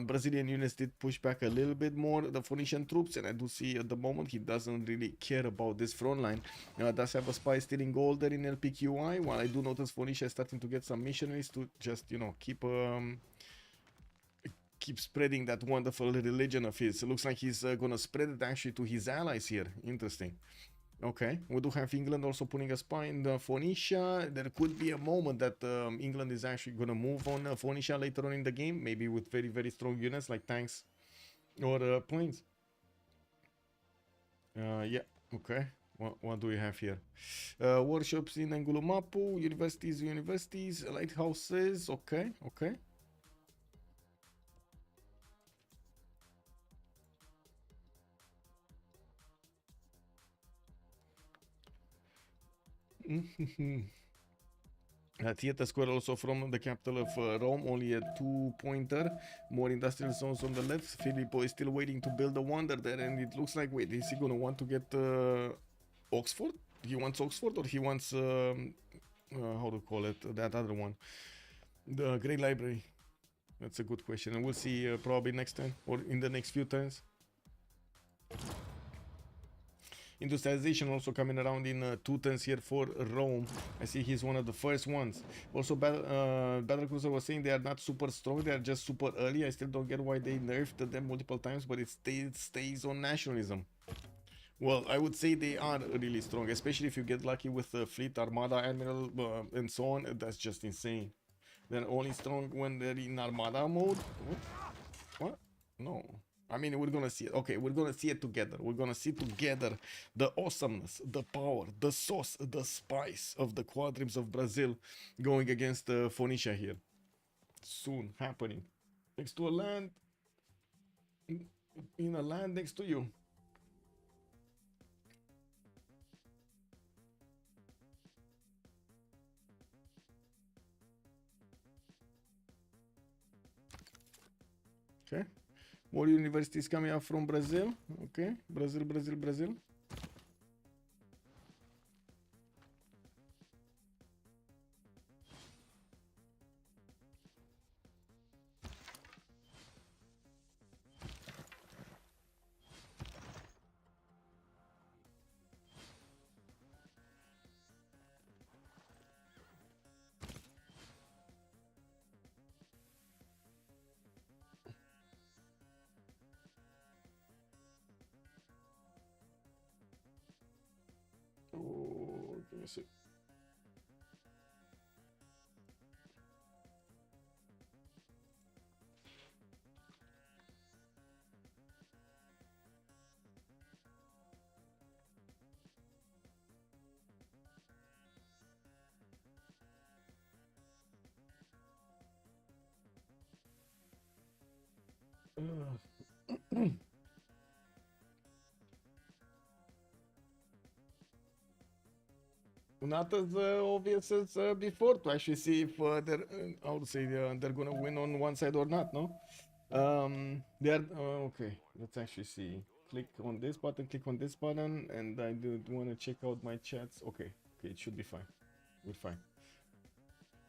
Brazilian units did push back a little bit more the Phoenician troops, and I do see at the moment he doesn't really care about this front line. Does have a spy stealing gold there in LPQI, while I do notice Phoenicia is starting to get some missionaries to just, you know, keep spreading that wonderful religion of his. It looks like he's gonna spread it actually to his allies here. Interesting. Okay, we do have England also putting a spy in the Phoenicia. There could be a moment that England is actually going to move on Phoenicia later on in the game, maybe with very, very strong units like tanks or planes. Yeah, okay. What do we have here? Workshops in Angulumapu, universities, lighthouses. Okay, okay. Theater Square also from the capital of Rome, only a 2-pointer. More industrial zones on the left. Filippo is still waiting to build a wonder there, and it looks like, wait, is he gonna want to get Oxford? He wants Oxford, or he wants how to call it, that other one, the Great Library? That's a good question, and we'll see probably next time or in the next few turns. Industrialization also coming around in 2 turns here for Rome. I see he's one of the first ones. Also, Battlecruiser was saying they are not super strong, they are just super early. I still don't get why they nerfed them multiple times, but it stays on nationalism. Well, I would say they are really strong, especially if you get lucky with the fleet, armada, admiral, and so on. That's just insane. They're only strong when they're in armada mode. What? No. I mean, we're gonna see it. Okay, we're gonna see it together. We're gonna see together the awesomeness, the power, the sauce, the spice of the quadrims of Brazil going against Phoenicia here. Soon happening. Next to a land. In a land next to you. Okay. More universities coming up from Brazil. Okay. Brazil, Brazil, Brazil. Oh, give me a sec. Not as obvious as before to actually see if they're, I would say they're gonna win on one side or not, no? They're, okay, let's actually see. Click on this button, and I do want to check out my chats. Okay, okay, it should be fine. We're fine.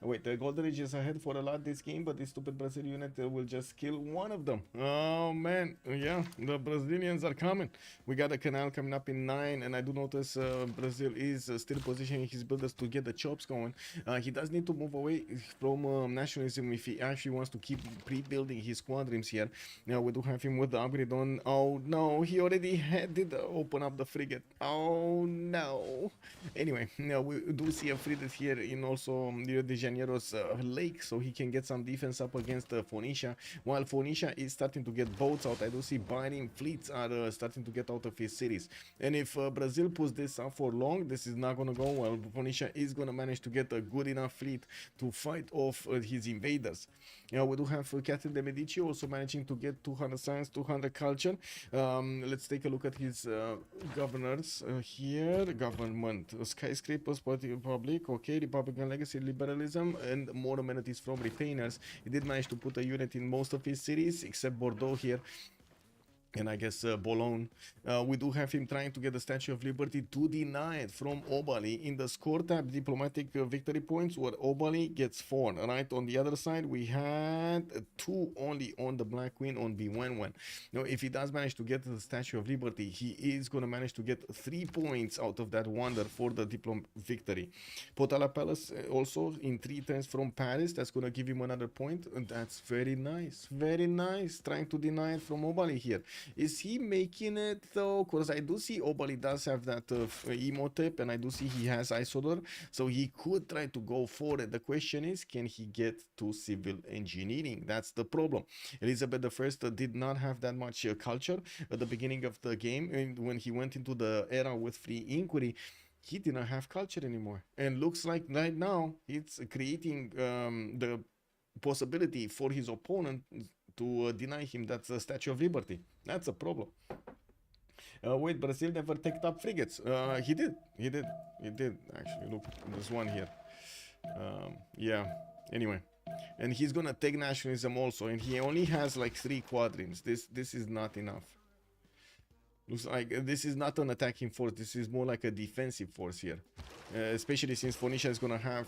Wait, the Golden Age is ahead for a lot this game, but this stupid Brazil unit will just kill one of them. Oh man, yeah, the Brazilians are coming. We got a canal coming up in 9, and I do notice Brazil is still positioning his builders to get the chops going. He does need to move away from nationalism if he actually wants to keep pre-building his squadrons here. Now we do have him with the upgrade on. Oh no, he already did open up the frigate. Oh no. Anyway, now we do see a frigate here in also Rio de Janeiro's lake, so he can get some defense up against Phoenicia. While Phoenicia is starting to get boats out, I do see Biden fleets are starting to get out of his cities. And if Brazil puts this up for long, this is not gonna go well. Phoenicia is gonna manage to get a good enough fleet to fight off his invaders. Now we do have Catherine de Medici also managing to get 200 science, 200 culture. Let's take a look at his governors here. Government, skyscrapers, public, okay, Republican legacy, liberalism, and more amenities from retainers. He did manage to put a unit in most of his cities except Bordeaux here. And I guess Boulogne. We do have him trying to get the Statue of Liberty to deny it from Obalie in the score tab diplomatic victory points, where Obalie gets 4. Right on the other side, we had 2 only on the Black Queen on Bewewen. Now, if he does manage to get the Statue of Liberty, he is going to manage to get 3 points out of that wonder for the victory. Potala Palace also in 3 turns from Paris. That's going to give him another point. And that's very nice. Very nice. Trying to deny it from Obalie here. Is he making it though? Because I do see Obalie does have that emotip, and I do see he has Isodor, so he could try to go for it. The question is, can he get to civil engineering? That's the problem. Elizabeth I did not have that much culture at the beginning of the game, and when he went into the era with free inquiry, he didn't have culture anymore. And looks like right now it's creating the possibility for his opponent to deny him that Statue of Liberty. That's a problem. Wait, Brazil never take up frigates. He did actually. Look, there's one here. Yeah, anyway. And he's gonna take nationalism also, and he only has like 3 quadrants. This is not enough. Looks like this is not an attacking force, this is more like a defensive force here. Especially since Phoenicia is gonna have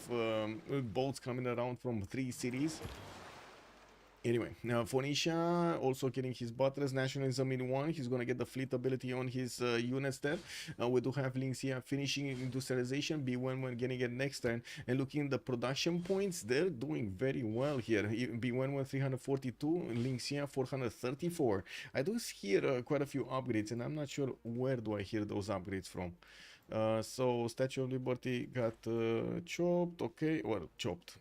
boats coming around from 3 cities. Anyway, now Phoenicia also getting his buttress nationalism in one. He's gonna get the fleet ability on his units there. We do have Lin Xia finishing industrialization. Bewewen getting it next turn. And looking at the production points, they're doing very well here. Bewewen 342, Lin Xia 434. I do hear quite a few upgrades, and I'm not sure where do I hear those upgrades from. So Statue of Liberty got chopped. Okay, well, chopped.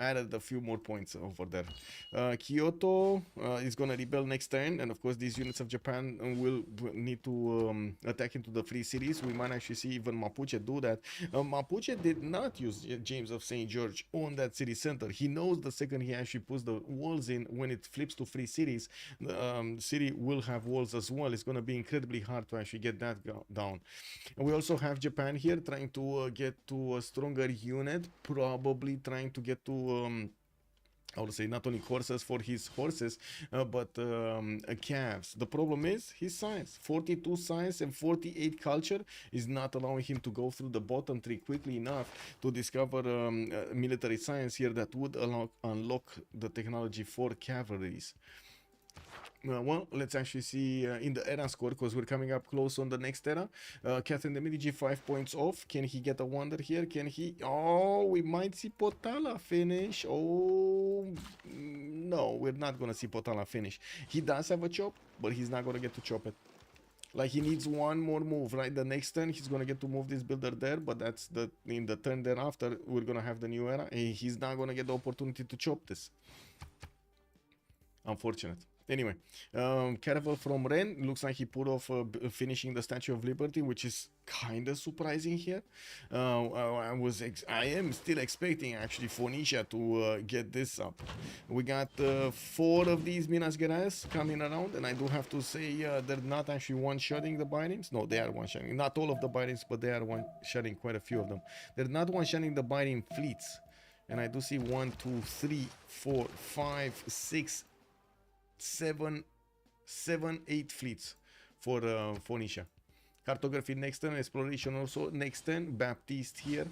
Added a few more points over there. Kyoto is gonna rebel next turn, and of course these units of Japan will need to attack into the free cities. We might actually see even Mapuche do that. Mapuche did not use James of St. George on that city center. He knows the second he actually puts the walls in, when it flips to free cities, the city will have walls as well. It's gonna be incredibly hard to actually get that down. And we also have Japan here trying to get to a stronger unit, probably trying to get to I would say not only horses for his horses, but calves. The problem is his science. 42 science and 48 culture is not allowing him to go through the bottom tree quickly enough to discover military science here that would unlock the technology for cavalries. Well, let's actually see in the era score, because we're coming up close on the next era. Catherine de Medici 5 points off. Can he get a wonder here? Can he? Oh, we might see Potala finish. Oh, no, we're not going to see Potala finish. He does have a chop, but he's not going to get to chop it. Like, he needs one more move, right? The next turn, he's going to get to move this builder there, but that's in the turn thereafter, we're going to have the new era. And he's not going to get the opportunity to chop this. Unfortunate. Anyway, Caravel from Ren looks like he put off finishing the Statue of Liberty, which is kind of surprising here. I am still expecting actually Phoenicia to get this up. We got 4 of these Minas Gerais coming around, and I do have to say they're not actually one-shotting the bindings. No, they are one-shotting. Not all of the bindings, but they are one-shotting quite a few of them. They're not one-shotting the binding fleets. And I do see 1, 2, 3, 4, 5, 6, 7, 8 fleets for Phoenicia. Cartography next turn, exploration also next turn. Baptiste here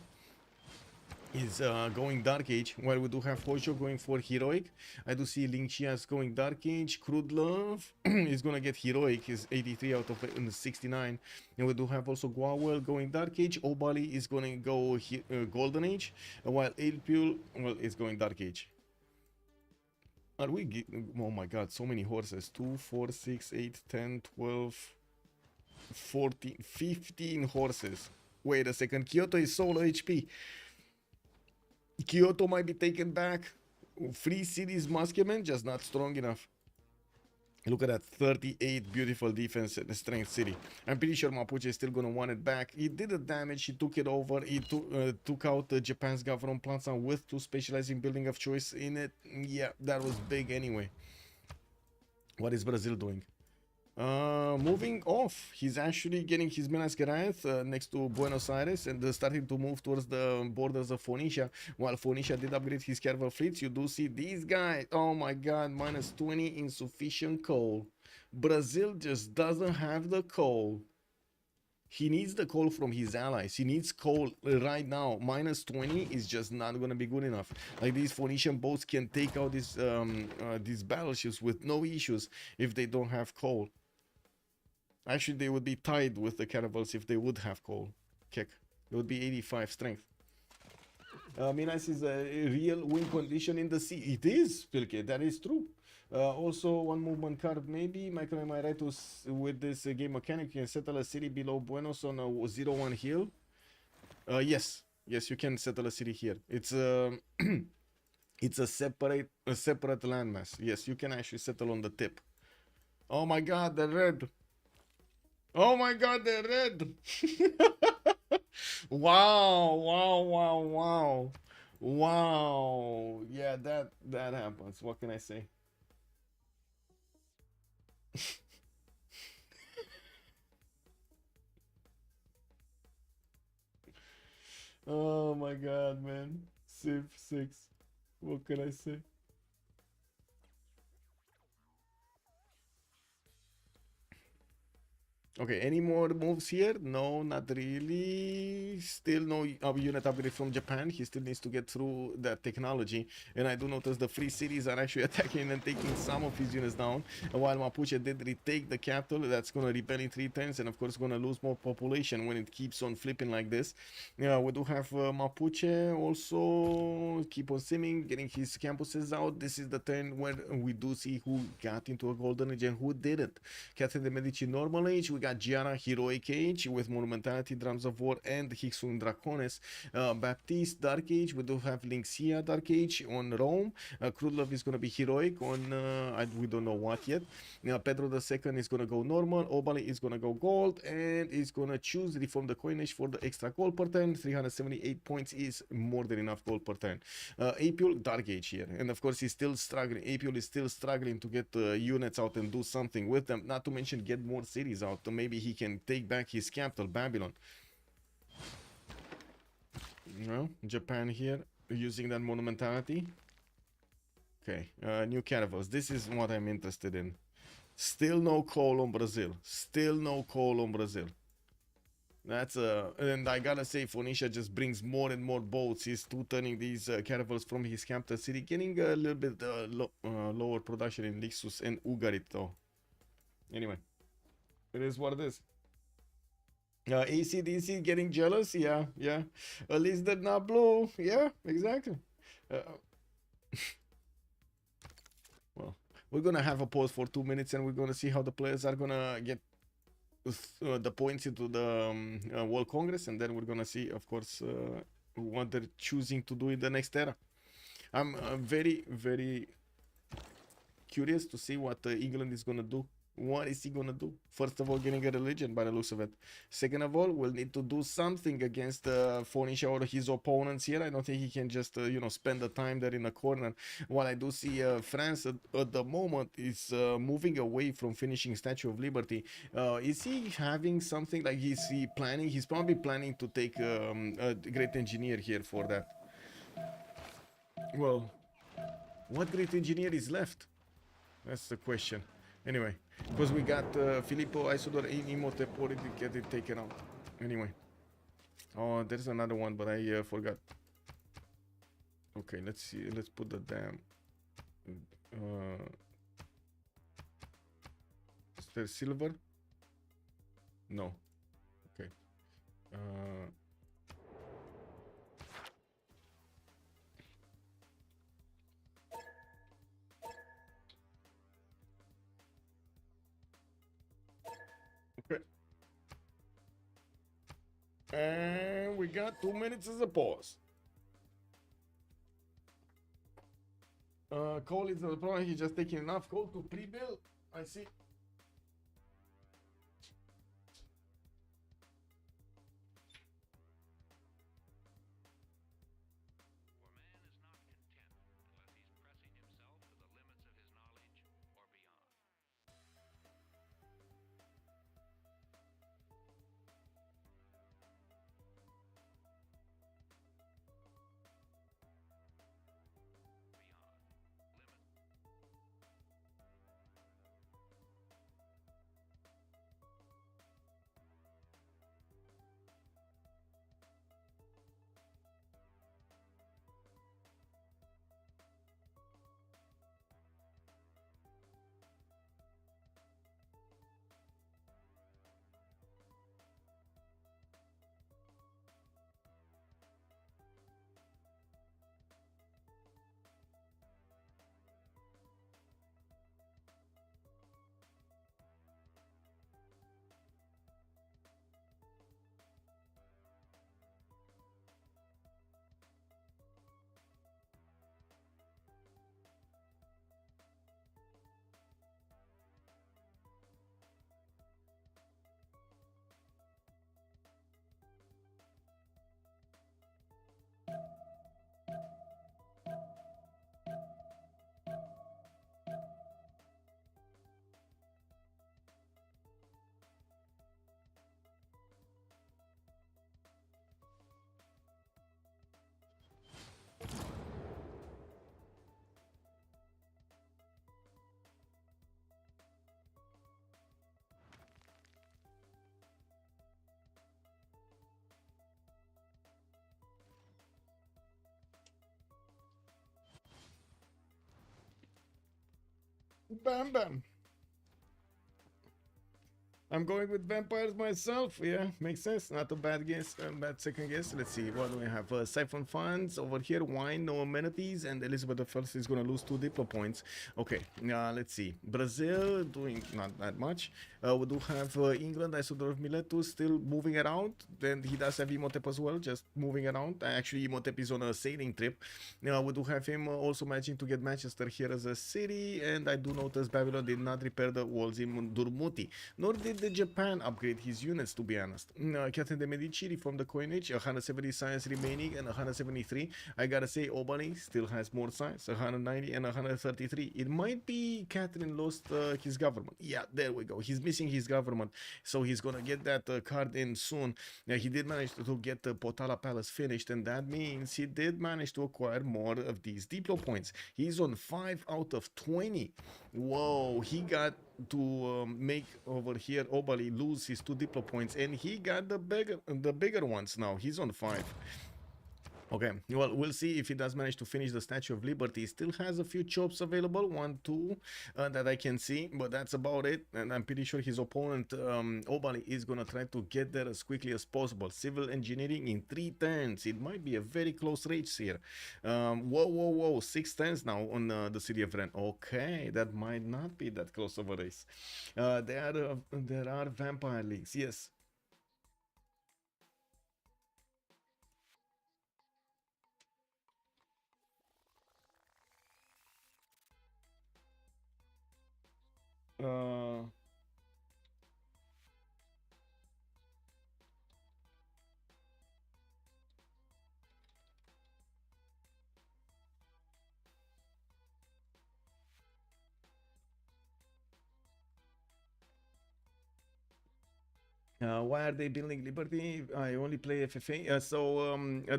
is going Dark Age, while we do have Hojo going for Heroic. I do see Lin Xia is going Dark Age. Crudlove is going to get Heroic, is 83 out of 69. And we do have also Gwawel going Dark Age. Obalie is going to go Golden Age, while Apeul, well, is going Dark Age. Are we oh my god, so many horses. 2, 4, 6, 8, 10, 12, 14, 15 horses. Wait a second, Kyoto is solo HP. Kyoto might be taken back. Free cities Muskemen, just not strong enough. Look at that, 38 beautiful defense and strength city. I'm pretty sure Mapuche is still gonna want it back. He did the damage, he took it over, he took out Japan's government plants with 2 specializing building of choice in it. Yeah, that was big anyway. What is Brazil doing? Moving off, he's actually getting his Minas Gerais next to Buenos Aires, and starting to move towards the borders of Phoenicia. While Phoenicia did upgrade his caravel fleets, you do see these guys. Oh my god, minus 20, insufficient coal. Brazil just doesn't have the coal. He needs the coal from his allies. He needs coal right now. Minus 20 is just not going to be good enough. Like, these Phoenician boats can take out these battleships with no issues if they don't have coal. Actually, they would be tied with the caravels if they would have coal. Kick. It would be 85 strength. Minas is a real win condition in the sea. It is, Pilke. That is true. Also, one movement card maybe. Michael, am I right with this game mechanic? You can settle a city below Buenos on a 0-1 hill. Yes. Yes, you can settle a city here. It's it's a separate landmass. Yes, you can actually settle on the tip. Oh my god, they're red. Oh my god, they're red. Wow, wow, wow, wow. Wow. Yeah, that happens. What can I say? Oh my god, man. Civ6. What can I say? Okay, any more moves here? No, not really. Still no unit upgrade from Japan. He still needs to get through that technology. And I do notice the free cities are actually attacking and taking some of his units down. While Mapuche did retake the capital, that's going to rebel in 3 turns and of course going to lose more population when it keeps on flipping like this. Yeah, we do have Mapuche also keep on simming, getting his campuses out. This is the turn where we do see who got into a golden age and who didn't. Catherine de Medici normal age, we got Giara heroic age with monumentality, drums of war, and Hixun Dracones. Baptiste dark age, we do have Lin Xia dark age on Rome. Crudlove is going to be heroic on we don't know what yet. Pedro II is going to go normal. Obalie is going to go gold and is going to choose reform the coinage for the extra gold per turn. 378 points is more than enough gold per turn. Apeul dark age here, and of course he's still struggling. Apeul is still struggling to get units out and do something with them, not to mention get more cities out. Maybe he can take back his capital, Babylon. Well, Japan here using that monumentality. Okay, new caravels. This is what I'm interested in. Still no coal on Brazil. Still no coal on Brazil. That's and I gotta say, Phoenicia just brings more and more boats. He's turning these caravels from his capital city, getting a little bit lower production in Lixus and Ugarit though. Anyway, it is what it is. ACDC getting jealous? Yeah. At least they're not blue. Yeah, exactly. Well, we're gonna have a pause for 2 minutes and we're gonna see how the players are gonna get the points into the World Congress, and then we're gonna see, of course, what they're choosing to do in the next era. I'm very, very curious to see what England is gonna do. What is he gonna do? First of all, getting a religion by the looks of it. Second of all, we'll need to do something against Phoenicia or his opponents here. I don't think he can just, spend the time there in the corner. While I do see France at the moment is moving away from finishing Statue of Liberty. Is he having something like, is he planning? He's probably planning to take a great engineer here for that. Well, what great engineer is left? That's the question. Anyway, because we got Filippo Isodor Imote already get it taken out. Anyway. Oh, there's another one, but I forgot. Okay, let's see. Let's put the damn. Is there silver? No. Okay. Okay. And we got 2 minutes as a pause. Coal is the problem. He's just taking enough coal to pre-build. I see. Bam bam. I'm going with vampires myself. Yeah, makes sense. Not a bad guess. Bad second guess. Let's see. What do we have? Siphon funds over here. Wine, no amenities, and Elizabeth I is gonna lose 2 diplo points. Okay. Let's see. Brazil doing not that much. We do have England. Isodorf Miletus still moving around. Then he does have Imhotep as well, just moving around. Actually, Imhotep is on a sailing trip. We do have him also managing to get Manchester here as a city, and I do notice Babylon did not repair the walls in Durmuti, nor did the Japan upgrade his units, to be honest. Catherine de Medici from the coinage, 170 science remaining and 173. I gotta say, Obalie still has more science, 190 and 133. It might be Catherine lost his government. Yeah, there we go. He's missing his government, so he's gonna get that card in soon. He did manage to get the Potala Palace finished, and that means he did manage to acquire more of these Diplo points. He's on 5 out of 20. Whoa, he got to make over here Obalie lose his 2 Diplo points, and he got the bigger ones now. He's on 5. Okay, well, we'll see if he does manage to finish the Statue of Liberty. He still has a few chops available, 1, 2, that I can see, but that's about it. And I'm pretty sure his opponent, Obalie, is gonna try to get there as quickly as possible. Civil engineering in 3 turns. It might be a very close race here. Whoa, 6 turns now on the city of Rennes. Okay, that might not be that close of a race. There are vampire leagues, yes. Uh, why are they building Liberty? I only play FFA.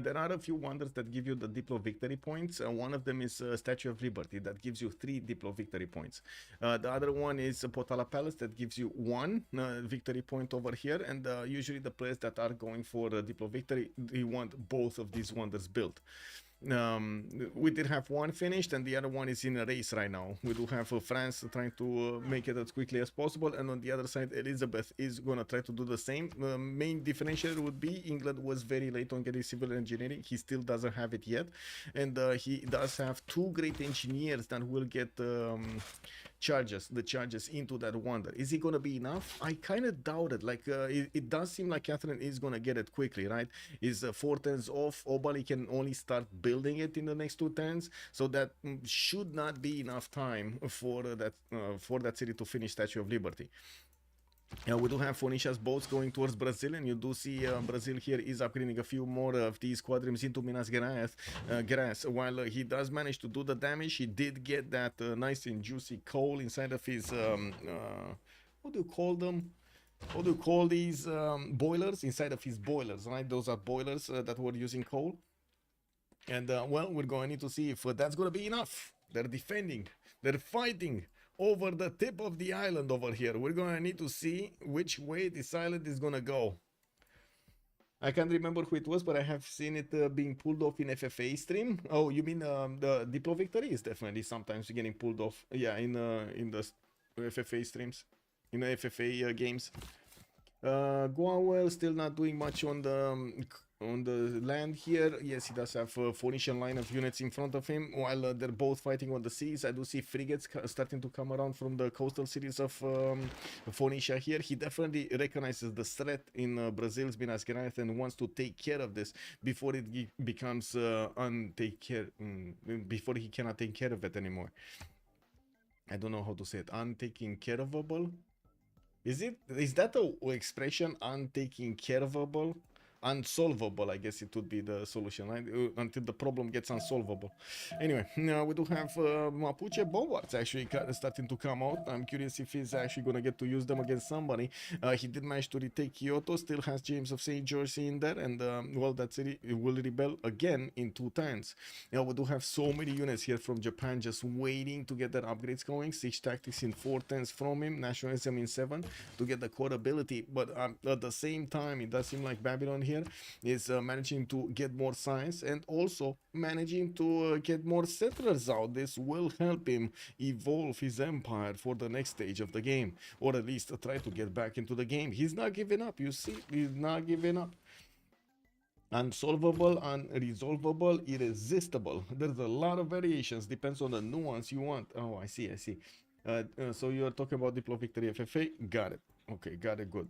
There are a few wonders that give you the Diplo victory points. One of them is Statue of Liberty that gives you 3 Diplo victory points. The other one is Potala Palace that gives you 1 victory point over here. And usually the players that are going for Diplo victory, they want both of these wonders built. We did have one finished, and the other one is in a race right now. We do have France trying to make it as quickly as possible, and on the other side, Elizabeth is gonna try to do the same. The main differentiator would be England was very late on getting civil engineering. He still doesn't have it yet, and he does have 2 great engineers that will get the charges into that wonder. Is it gonna be enough? I kind of doubt it. Like it does seem like Catherine is gonna get it quickly, right? Is 4 turns off. Obalie can only start building it in the next 2 turns, so that should not be enough time for that city to finish Statue of Liberty. We do have Phoenicia's boats going towards Brazil, and you do see Brazil here is upgrading a few more of these Squadrons into Minas Gerais. While he does manage to do the damage, he did get that nice and juicy coal inside of his, what do you call them? What do you call these boilers? Inside of his boilers, right? Those are boilers that were using coal. And well, we're going to need to see if that's going to be enough. They're defending, they're fighting over the tip of the island over here. We're going to need to see which way this island is going to go. I can't remember who it was, but I have seen it being pulled off in FFA stream. Oh, you mean the Diplo victory is definitely sometimes getting pulled off. Yeah, in the FFA streams, in the FFA games. Gwawel still not doing much on the land here. Yes, he does have a Phoenician line of units in front of him, while they're both fighting on the seas. I do see frigates starting to come around from the coastal cities of Phoenicia here. He definitely recognizes the threat in Brazil's Minas Gerais and wants to take care of this before it becomes before he cannot take care of it anymore. I don't know how to say it. Untaking careable? Is that a expression, untaking careable? Unsolvable, I guess it would be the solution, right? Until the problem gets unsolvable. Anyway, now we do have Mapuche bombards actually starting to come out. I'm curious if he's actually going to get to use them against somebody. He did manage to retake Kyoto, still has James of St. George in there, and well, that city will rebel again in 2 turns. Now we do have so many units here from Japan just waiting to get their upgrades going. Siege tactics in 4 turns from him, nationalism in 7 to get the core ability, but at the same time, it does seem like Babylon here here is managing to get more science and also managing to get more settlers out. This will help him evolve his empire for the next stage of the game, or at least try to get back into the game. He's not giving up, you see, he's not giving up. Unsolvable, unresolvable, irresistible. There's a lot of variations, depends on the nuance you want. Oh, I see. So you're talking about Diplo Victory FFA? Got it. Okay, got it, good.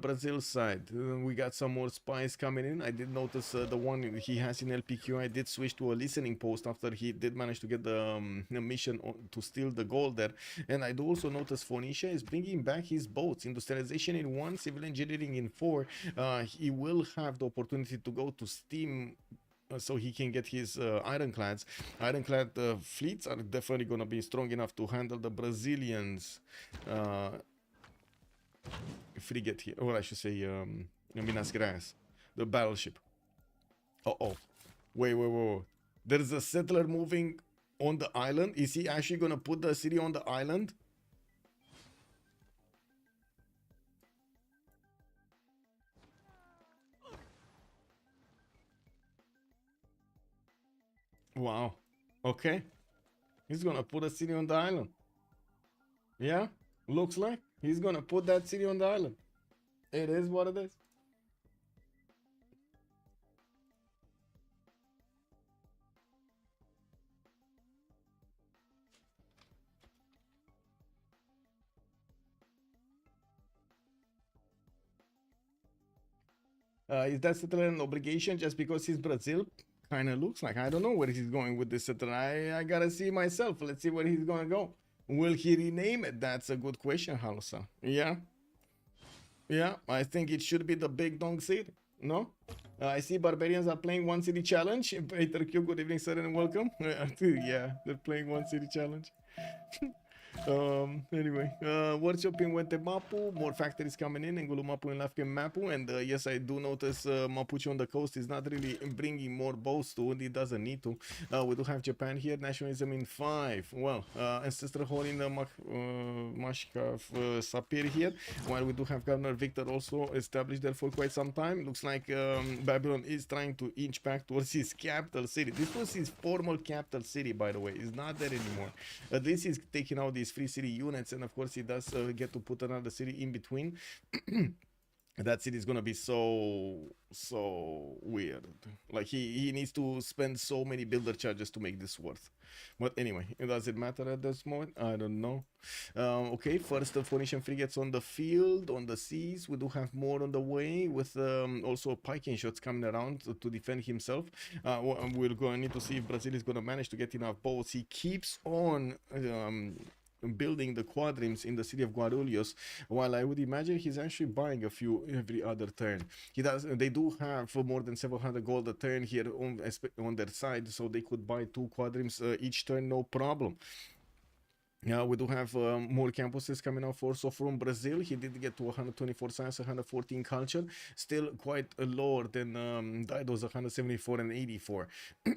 Brazil side, we got some more spies coming in. I did notice the one he has in LPQ. I did switch to a listening post after he did manage to get the mission to steal the gold there. And I do also notice Phoenicia is bringing back his boats. Industrialization in 1, civil engineering in 4. He will have the opportunity to go to Steam so he can get his ironclads. Ironclad fleets are definitely going to be strong enough to handle the Brazilians. Frigate here, or I should say Minas Gerais, the battleship. Wait. There's a settler moving on the island. Is he actually gonna put the city on the island? Wow. Okay. He's gonna put a city on the island. Yeah, looks like he's gonna put that city on the island. It is what it is. Is that settler an obligation just because he's Brazil? Kind of looks like. I don't know where he's going with this settler. I gotta see myself. Let's see where he's gonna go. Will he rename it? That's a good question, Halsa. Yeah. Yeah, I think it should be the Big Dong City. No? I see barbarians are playing one city challenge. Peter Q, good evening, sir, and welcome. Yeah, they're playing one city challenge. Anyway, workshop in Wente Mapu, more factories coming in, Ngulu Mapu and Lafken Mapu, and yes, I do notice Mapuche on the coast is not really bringing more boats to it, doesn't need to. We do have Japan here, nationalism in 5. Well, ancestral hall in the Mashkaf Sapir here, while we do have Governor Victor also established there for quite some time. Looks like Babylon is trying to inch back towards his capital city. This was his formal capital city, by the way. It's not there anymore. This is taking out these free city units, and of course he does get to put another city in between. That city is gonna be so weird. Like he needs to spend so many builder charges to make this worth. But anyway, it doesn't matter at this moment. I don't know. Okay, first the Phoenician frigates on the field, on the seas. We do have more on the way with also Piking shots coming around to defend himself. We're going to need to see if Brazil is going to manage to get enough boats. He keeps on building the quadrims in the city of Guarulhos, while I would imagine he's actually buying a few every other turn. They do have more than 700 gold a turn here on their side, so they could buy 2 quadrims each turn, no problem. Yeah, we do have more campuses coming out also from Brazil. He did get to 124 science, 114 culture, still quite lower than Dido's 174 and 84.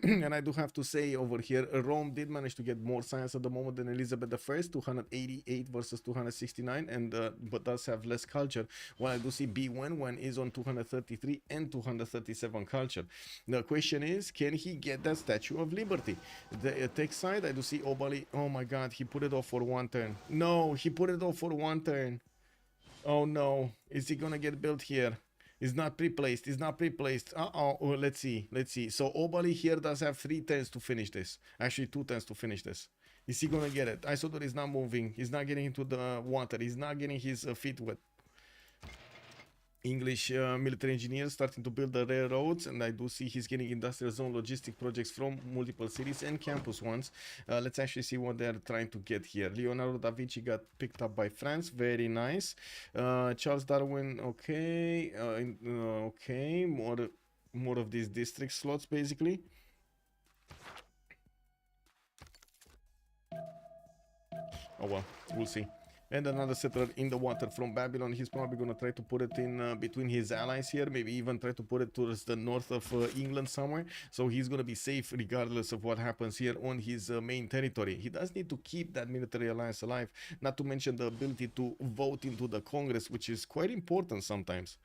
And I do have to say over here, Rome did manage to get more science at the moment than Elizabeth I, 288 versus 269, and but does have less culture. While I do see Bewewen is on 233 and 237 culture. The question is, can he get that Statue of Liberty? The tech side, I do see Obalie. Oh my God, he put it off for 1 turn. No, he put it off for 1 turn. Oh no, is he gonna get built here? It's not pre-placed. It's not pre-placed. Oh, let's see. So Obalie here does have 3 turns to finish this. Actually 2 turns to finish this. Is he gonna get it? Isodor is not moving. He's not getting into the water. He's not getting his feet wet. English military engineers starting to build the railroads, and I do see he's getting industrial zone logistic projects from multiple cities and campus ones. Let's actually see what they're trying to get here. Leonardo da Vinci got picked up by France, very nice. Charles Darwin, okay. Okay, more of these district slots basically. Oh well, we'll see. And another settler in the water from Babylon. He's probably going to try to put it in between his allies here. Maybe even try to put it towards the north of England somewhere. So he's going to be safe regardless of what happens here on his main territory. He does need to keep that military alliance alive. Not to mention the ability to vote into the Congress, which is quite important sometimes.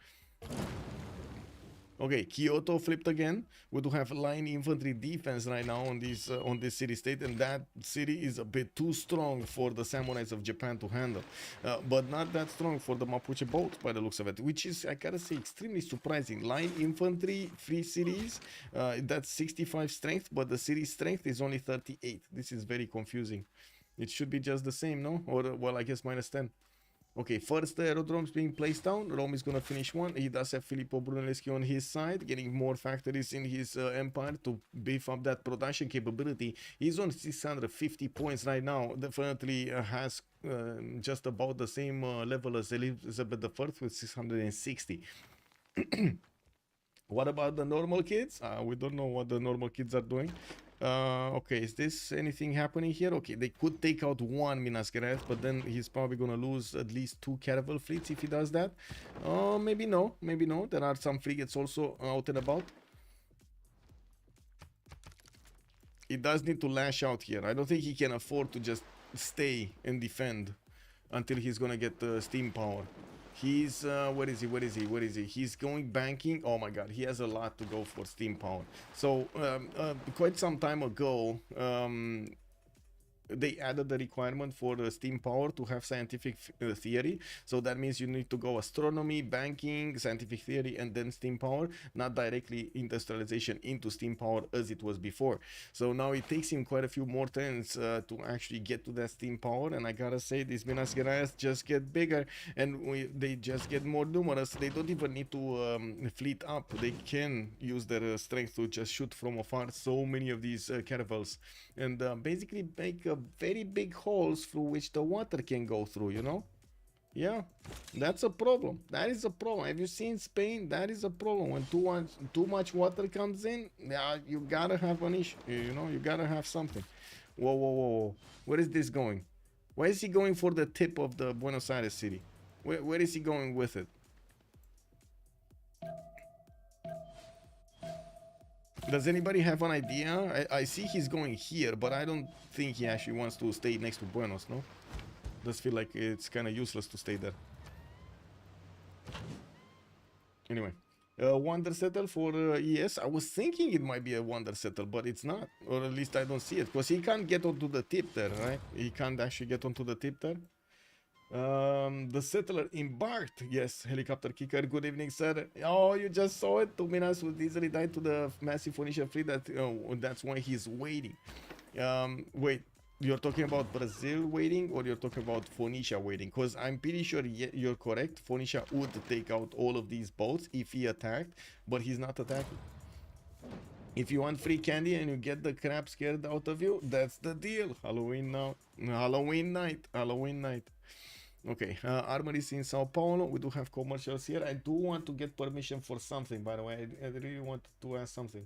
Okay, Kyoto flipped again. We do have line infantry defense right now on this city state, and that city is a bit too strong for the samurais of Japan to handle, but not that strong for the Mapuche boats by the looks of it, which is, I gotta say, extremely surprising. Line infantry, 3 cities, that's 65 strength, but the city strength is only 38. This is very confusing. It should be just the same, no? Or, well, I guess minus 10. Okay, first aerodromes being placed down. Rome is gonna finish one. He does have Filippo Brunelleschi on his side, getting more factories in his empire to beef up that production capability. He's on 650 points right now. Definitely has just about the same level as Elizabeth I with 660. What about the normal kids? We don't know what the normal kids are doing. Okay, is this anything happening here? Okay, they could take out one Minas Gerais, but then he's probably gonna lose at least 2 caravel fleets if he does that. Maybe no, maybe no. There are some frigates also out and about. He does need to lash out here. I don't think he can afford to just stay and defend until he's gonna get steam power. He's where is he? He's going banking. Oh my god, he has a lot to go for steam power. So quite some time ago, they added the requirement for steam power to have scientific theory. So that means you need to go astronomy, banking, scientific theory, and then steam power, not directly industrialization into steam power as it was before. So now it takes him quite a few more turns to actually get to that steam power. And I gotta say, these Minas Gerais just get bigger, and they just get more numerous. They don't even need to fleet up. They can use their strength to just shoot from afar so many of these caravels, and basically make very big holes through which the water can go through, you know? Yeah, that's a problem. That is a problem. Have you seen Spain? That is a problem. When too much water comes in, yeah, you gotta have an issue, you know? You gotta have something. Whoa, whoa, whoa, whoa. Where is this going? Why is he going for the tip of the Buenos Aires city? Where is he going with it? Does anybody have an idea? I see he's going here, but I don't think he actually wants to stay next to Buenos, no? Does feel like it's kind of useless to stay there. Anyway, Wonder Settle for ES. I was thinking it might be a Wonder Settle, but it's not. Or at least I don't see it, because he can't get onto the tip there, right? He can't actually get onto the tip there. The settler embarked. Yes, helicopter kicker. Good evening, sir. Oh, you just saw it. 2 minutes would easily die to the massive Phoenicia fleet. That's why he's waiting. Wait, you're talking about Brazil waiting, or you're talking about Phoenicia waiting? Because I'm pretty sure you're correct. Phoenicia would take out all of these boats if he attacked, but he's not attacking. If you want free candy and you get the crap scared out of you, that's the deal. Halloween now. Halloween night. Halloween night. Okay, armories in Sao Paulo. We do have commercials here. I do want to get permission for something, by the way. I really want to ask something.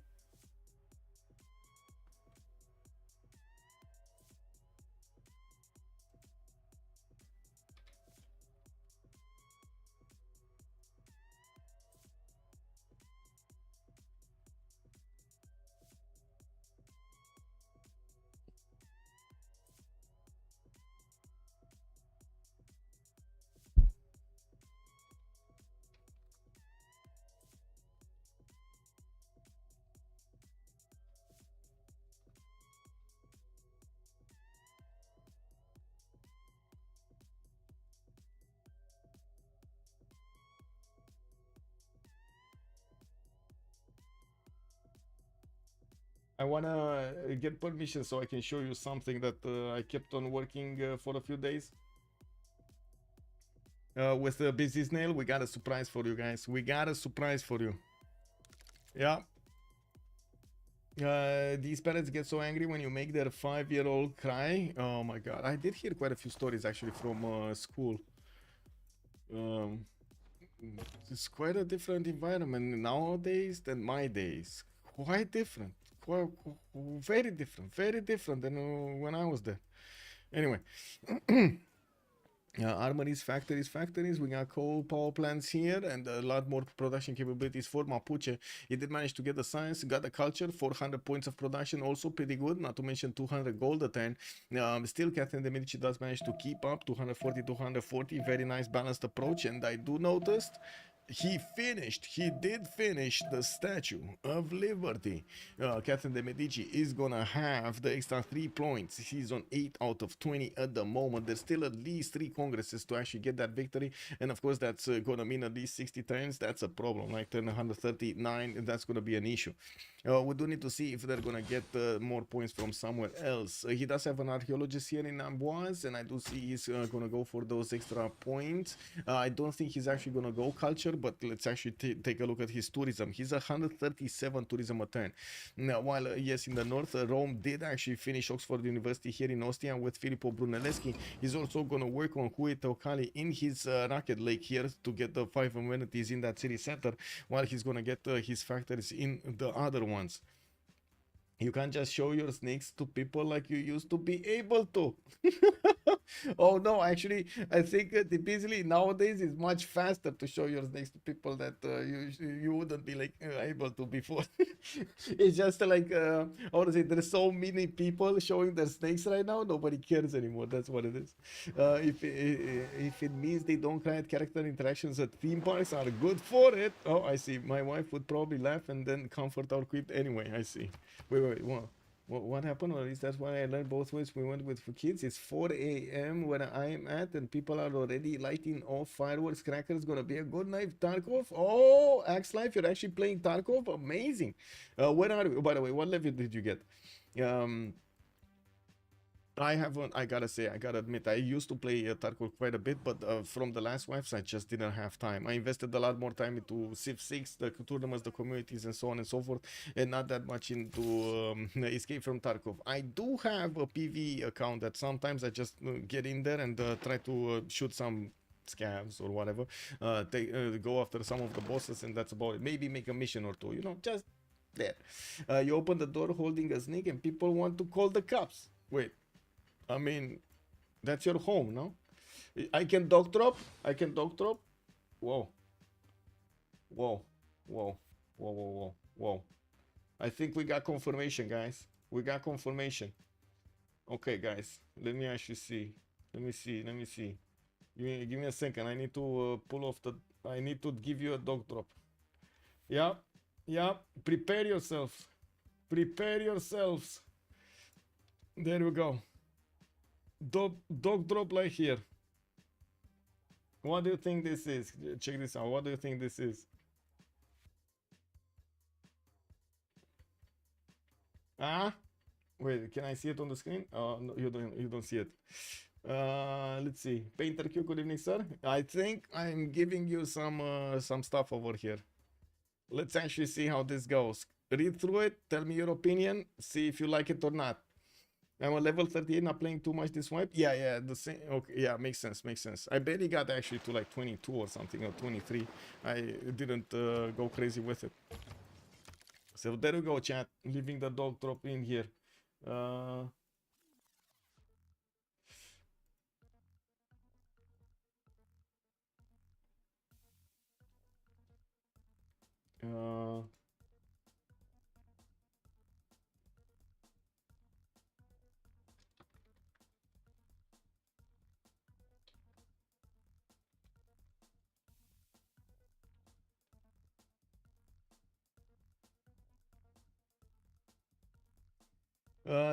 I wanna get permission so I can show you something that I kept on working for a few days. With the busy snail, we got a surprise for you guys. We got a surprise for you. Yeah. These parents get so angry when you make their 5-year-old cry. Oh my god. I did hear quite a few stories actually from school. It's quite a different environment nowadays than my days. Quite different. Very different than when I was there. Anyway. Armories, factories. We got coal power plants here and a lot more production capabilities for Mapuche. He did manage to get the science, got the culture, 400 points of production, also pretty good, not to mention 200 gold a turn. Still, Catherine de Medici does manage to keep up, 240, very nice balanced approach. And I do notice he did finish the Statue of Liberty. Catherine de Medici is gonna have the extra 3 points. He's on 8 out of 20 at the moment. There's still at least 3 congresses to actually get that victory, and of course that's gonna mean at least 60 turns. That's a problem. Like turn 139, that's gonna be an issue. We do need to see if they're gonna get more points from somewhere else. He does have an archaeologist here in Amboise, and I do see he's gonna go for those extra points. I don't think he's actually gonna go culture, but let's actually take a look at his tourism. He's 137 tourism a turn. Now, while yes, in the north, Rome did actually finish Oxford University here in Ostia with Filippo Brunelleschi. He's also gonna work on Hui Teocali in his rocket lake here to get the 5 amenities in that city center, while he's gonna get his factories in the other ones. You can't just show your snakes to people like you used to be able to. Oh no, actually, I think typically nowadays it's much faster to show your snakes to people that you wouldn't be like able to before. It's just like, I want to say, there's so many people showing their snakes right now, nobody cares anymore. That's what it is. If it means they don't create character interactions at theme parks, are good for it. Oh, I see. My wife would probably laugh and then comfort our quip anyway. I see. Wait, what happened? Or at least that's why I learned both ways. We went with for kids. It's 4 a.m. where I am at, and people are already lighting off fireworks, crackers. Gonna be a good night. Tarkov. Oh, Axe Life, you're actually playing Tarkov. Amazing. Where are we? By the way, what level did you get? I haven't, I gotta say, I gotta admit, I used to play Tarkov quite a bit, but from the last wives, I just didn't have time. I invested a lot more time into Civ6, the tournaments, the communities, and so on and so forth, and not that much into Escape from Tarkov. I do have a PV account that sometimes I just get in there and try to shoot some scavs or whatever, go after some of the bosses, and that's about it. Maybe make a mission or two, you know, just there. You open the door holding a snake and people want to call the cops. Wait. I mean, that's your home, no? I can dog drop. I can dog drop. Whoa. Whoa. Whoa. Whoa, whoa, whoa, whoa. I think we got confirmation, guys. We got confirmation. Okay, guys. Let me actually see. Let me see. Let me see. Give me a second. I need to pull off the... I need to give you a dog drop. Yeah. Yeah. Prepare yourself. Prepare yourselves. There we go. Dog drop like here. What do you think this is? Check this out. What do you think this is? Ah, wait. Can I see it on the screen? Oh, no, you don't. You don't see it. Let's see. Painter Q. Good evening, sir. I think I'm giving you some stuff over here. Let's actually see how this goes. Read through it. Tell me your opinion. See if you like it or not. I'm a level 38, not playing too much this wipe. Yeah, the same. Okay, yeah, makes sense, makes sense. I barely got actually to like 22 or something, or 23. I didn't go crazy with it. So there we go, chat. Leaving the dog drop in here. Uh,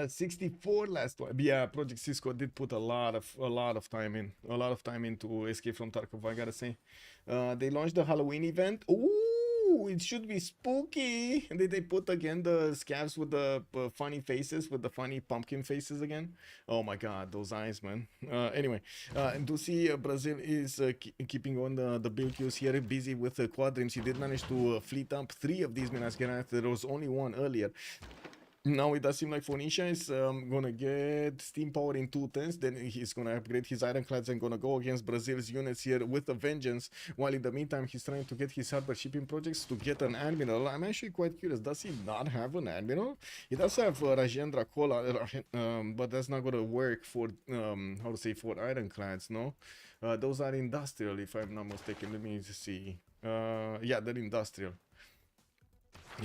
64 last one. Yeah, Project Cisco did put a lot of time into Escape from Tarkov, I gotta say. They launched the Halloween event. Ooh, it should be spooky. Did they put again the scavs with the funny faces, with the funny pumpkin faces again? Oh my god, those eyes, man. Anyway, do see Brazil is keeping on the build queues here, busy with the Quadrons. He did manage to fleet up 3 of these Minas Gerais. There was only one earlier. Now it does seem like Phoenicia is gonna get steam power in 2 turns. Then he's gonna upgrade his ironclads and gonna go against Brazil's units here with a vengeance. While in the meantime, he's trying to get his harbor shipping projects to get an admiral. I'm actually quite curious. Does he not have an admiral? He does have Rajendra Kola, but that's not gonna work for how to say, for ironclads. No, those are industrial, if I'm not mistaken. Let me see. Yeah, they're industrial.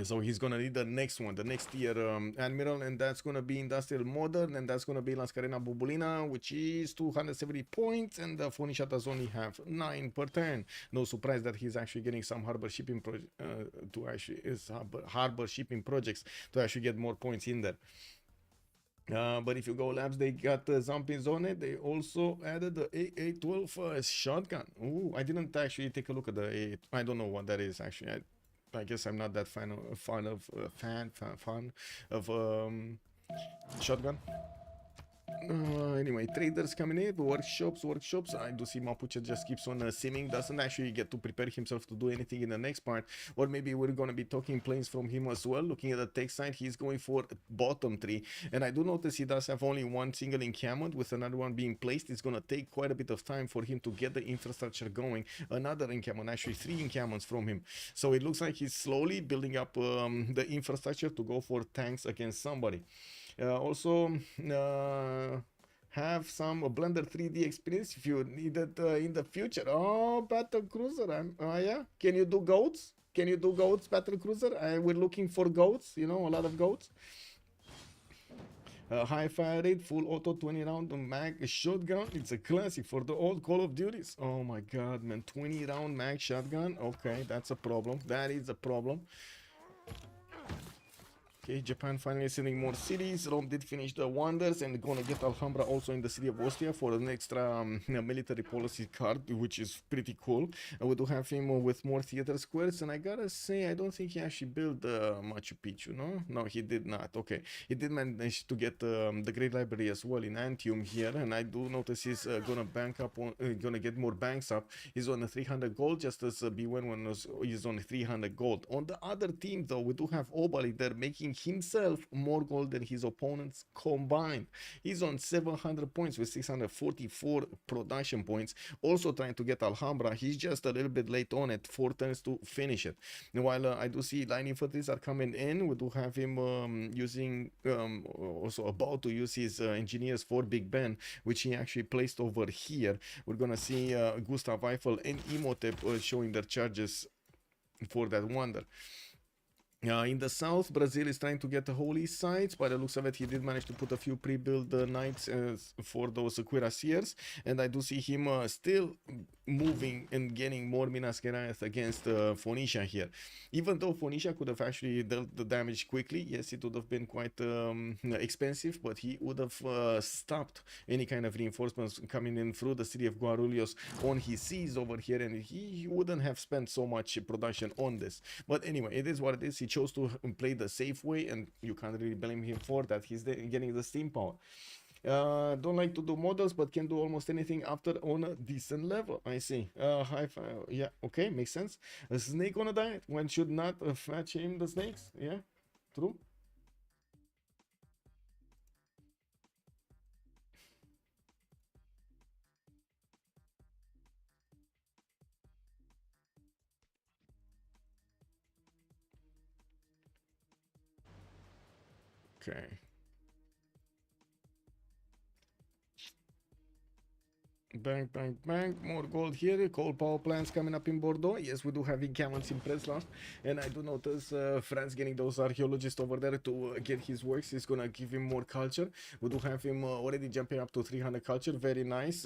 So he's gonna need the next one, the next tier admiral, and that's gonna be industrial modern, and that's gonna be La Scarena Bubulina, which is 270 points, and Phoenicia does only have 9 per turn. No surprise that he's actually getting some harbor shipping harbor shipping projects to actually get more points in there. But if you go labs, they got Zampins on it. They also added the AA12 shotgun. Ooh, I didn't actually take a look at the AA. I don't know what that is actually. I guess I'm not that fan of shotgun. Anyway, traders coming in, workshops. I do see Mapuche just keeps on simming, doesn't actually get to prepare himself to do anything in the next part. Or maybe we're gonna be talking planes from him as well. Looking at the tech side, he's going for bottom 3, and I do notice he does have only one single encampment, with another one being placed. It's gonna take quite a bit of time for him to get the infrastructure going. Another encampment, actually 3 encampments from him. So it looks like he's slowly building up the infrastructure to go for tanks against somebody. Also have some Blender 3D experience if you need it in the future. Oh, battle cruiser. Yeah, can you do goats? Can you do goats, battle cruiser? We're looking for goats, you know, a lot of goats. High fire rate, full auto 20 round mag shotgun. It's a classic for the old Call of Duties. Oh my god, man, 20 round mag shotgun. Okay, that's a problem. That is a problem. Okay, Japan finally sending more cities. Rome did finish the wonders and gonna get Alhambra also in the city of Ostia for an extra military policy card, which is pretty cool. We do have him with more theater squares, and I gotta say, I don't think he actually built Machu Picchu, no? No, he did not. Okay, he did manage to get the Great Library as well in Antium here, and I do notice he's gonna bank up on, gonna get more banks up. He's on 300 gold, just as Bewewen is on 300 gold. On the other team, though, we do have Obalie there making himself more gold than his opponents combined. He's on 700 points with 644 production points, also trying to get Alhambra. He's just a little bit late on it, 4 turns to finish it. While I do see line infantries are coming in, we do have him also about to use his engineers for Big Ben, which he actually placed over here. We're gonna see Gustav Eiffel and Imhotep showing their charges for that wonder. In the south, Brazil is trying to get the holy sites. By the looks of it, he did manage to put a few pre-built knights for those cuirassiers, and I do see him still moving and getting more Minas Gerais against Phoenicia here. Even though Phoenicia could have actually dealt the damage quickly, yes, it would have been quite expensive, but he would have stopped any kind of reinforcements coming in through the city of Guarulhos on his seas over here, and he wouldn't have spent so much production on this. But anyway, it is what it is. He chose to play the safe way, and you can't really blame him for that. He's getting the steam power. Don't like to do models, but can do almost anything after on a decent level. I see. High five. Yeah, okay, makes sense. A snake on a diet. One should not fetch him the snakes. Yeah, true. Okay. Bang, bang, bang. More gold here. Coal power plants coming up in Bordeaux. Yes, we do have encampments in Preslav. And I do notice France getting those archaeologists over there to get his works. He's gonna give him more culture. We do have him already jumping up to 300 culture. Very nice.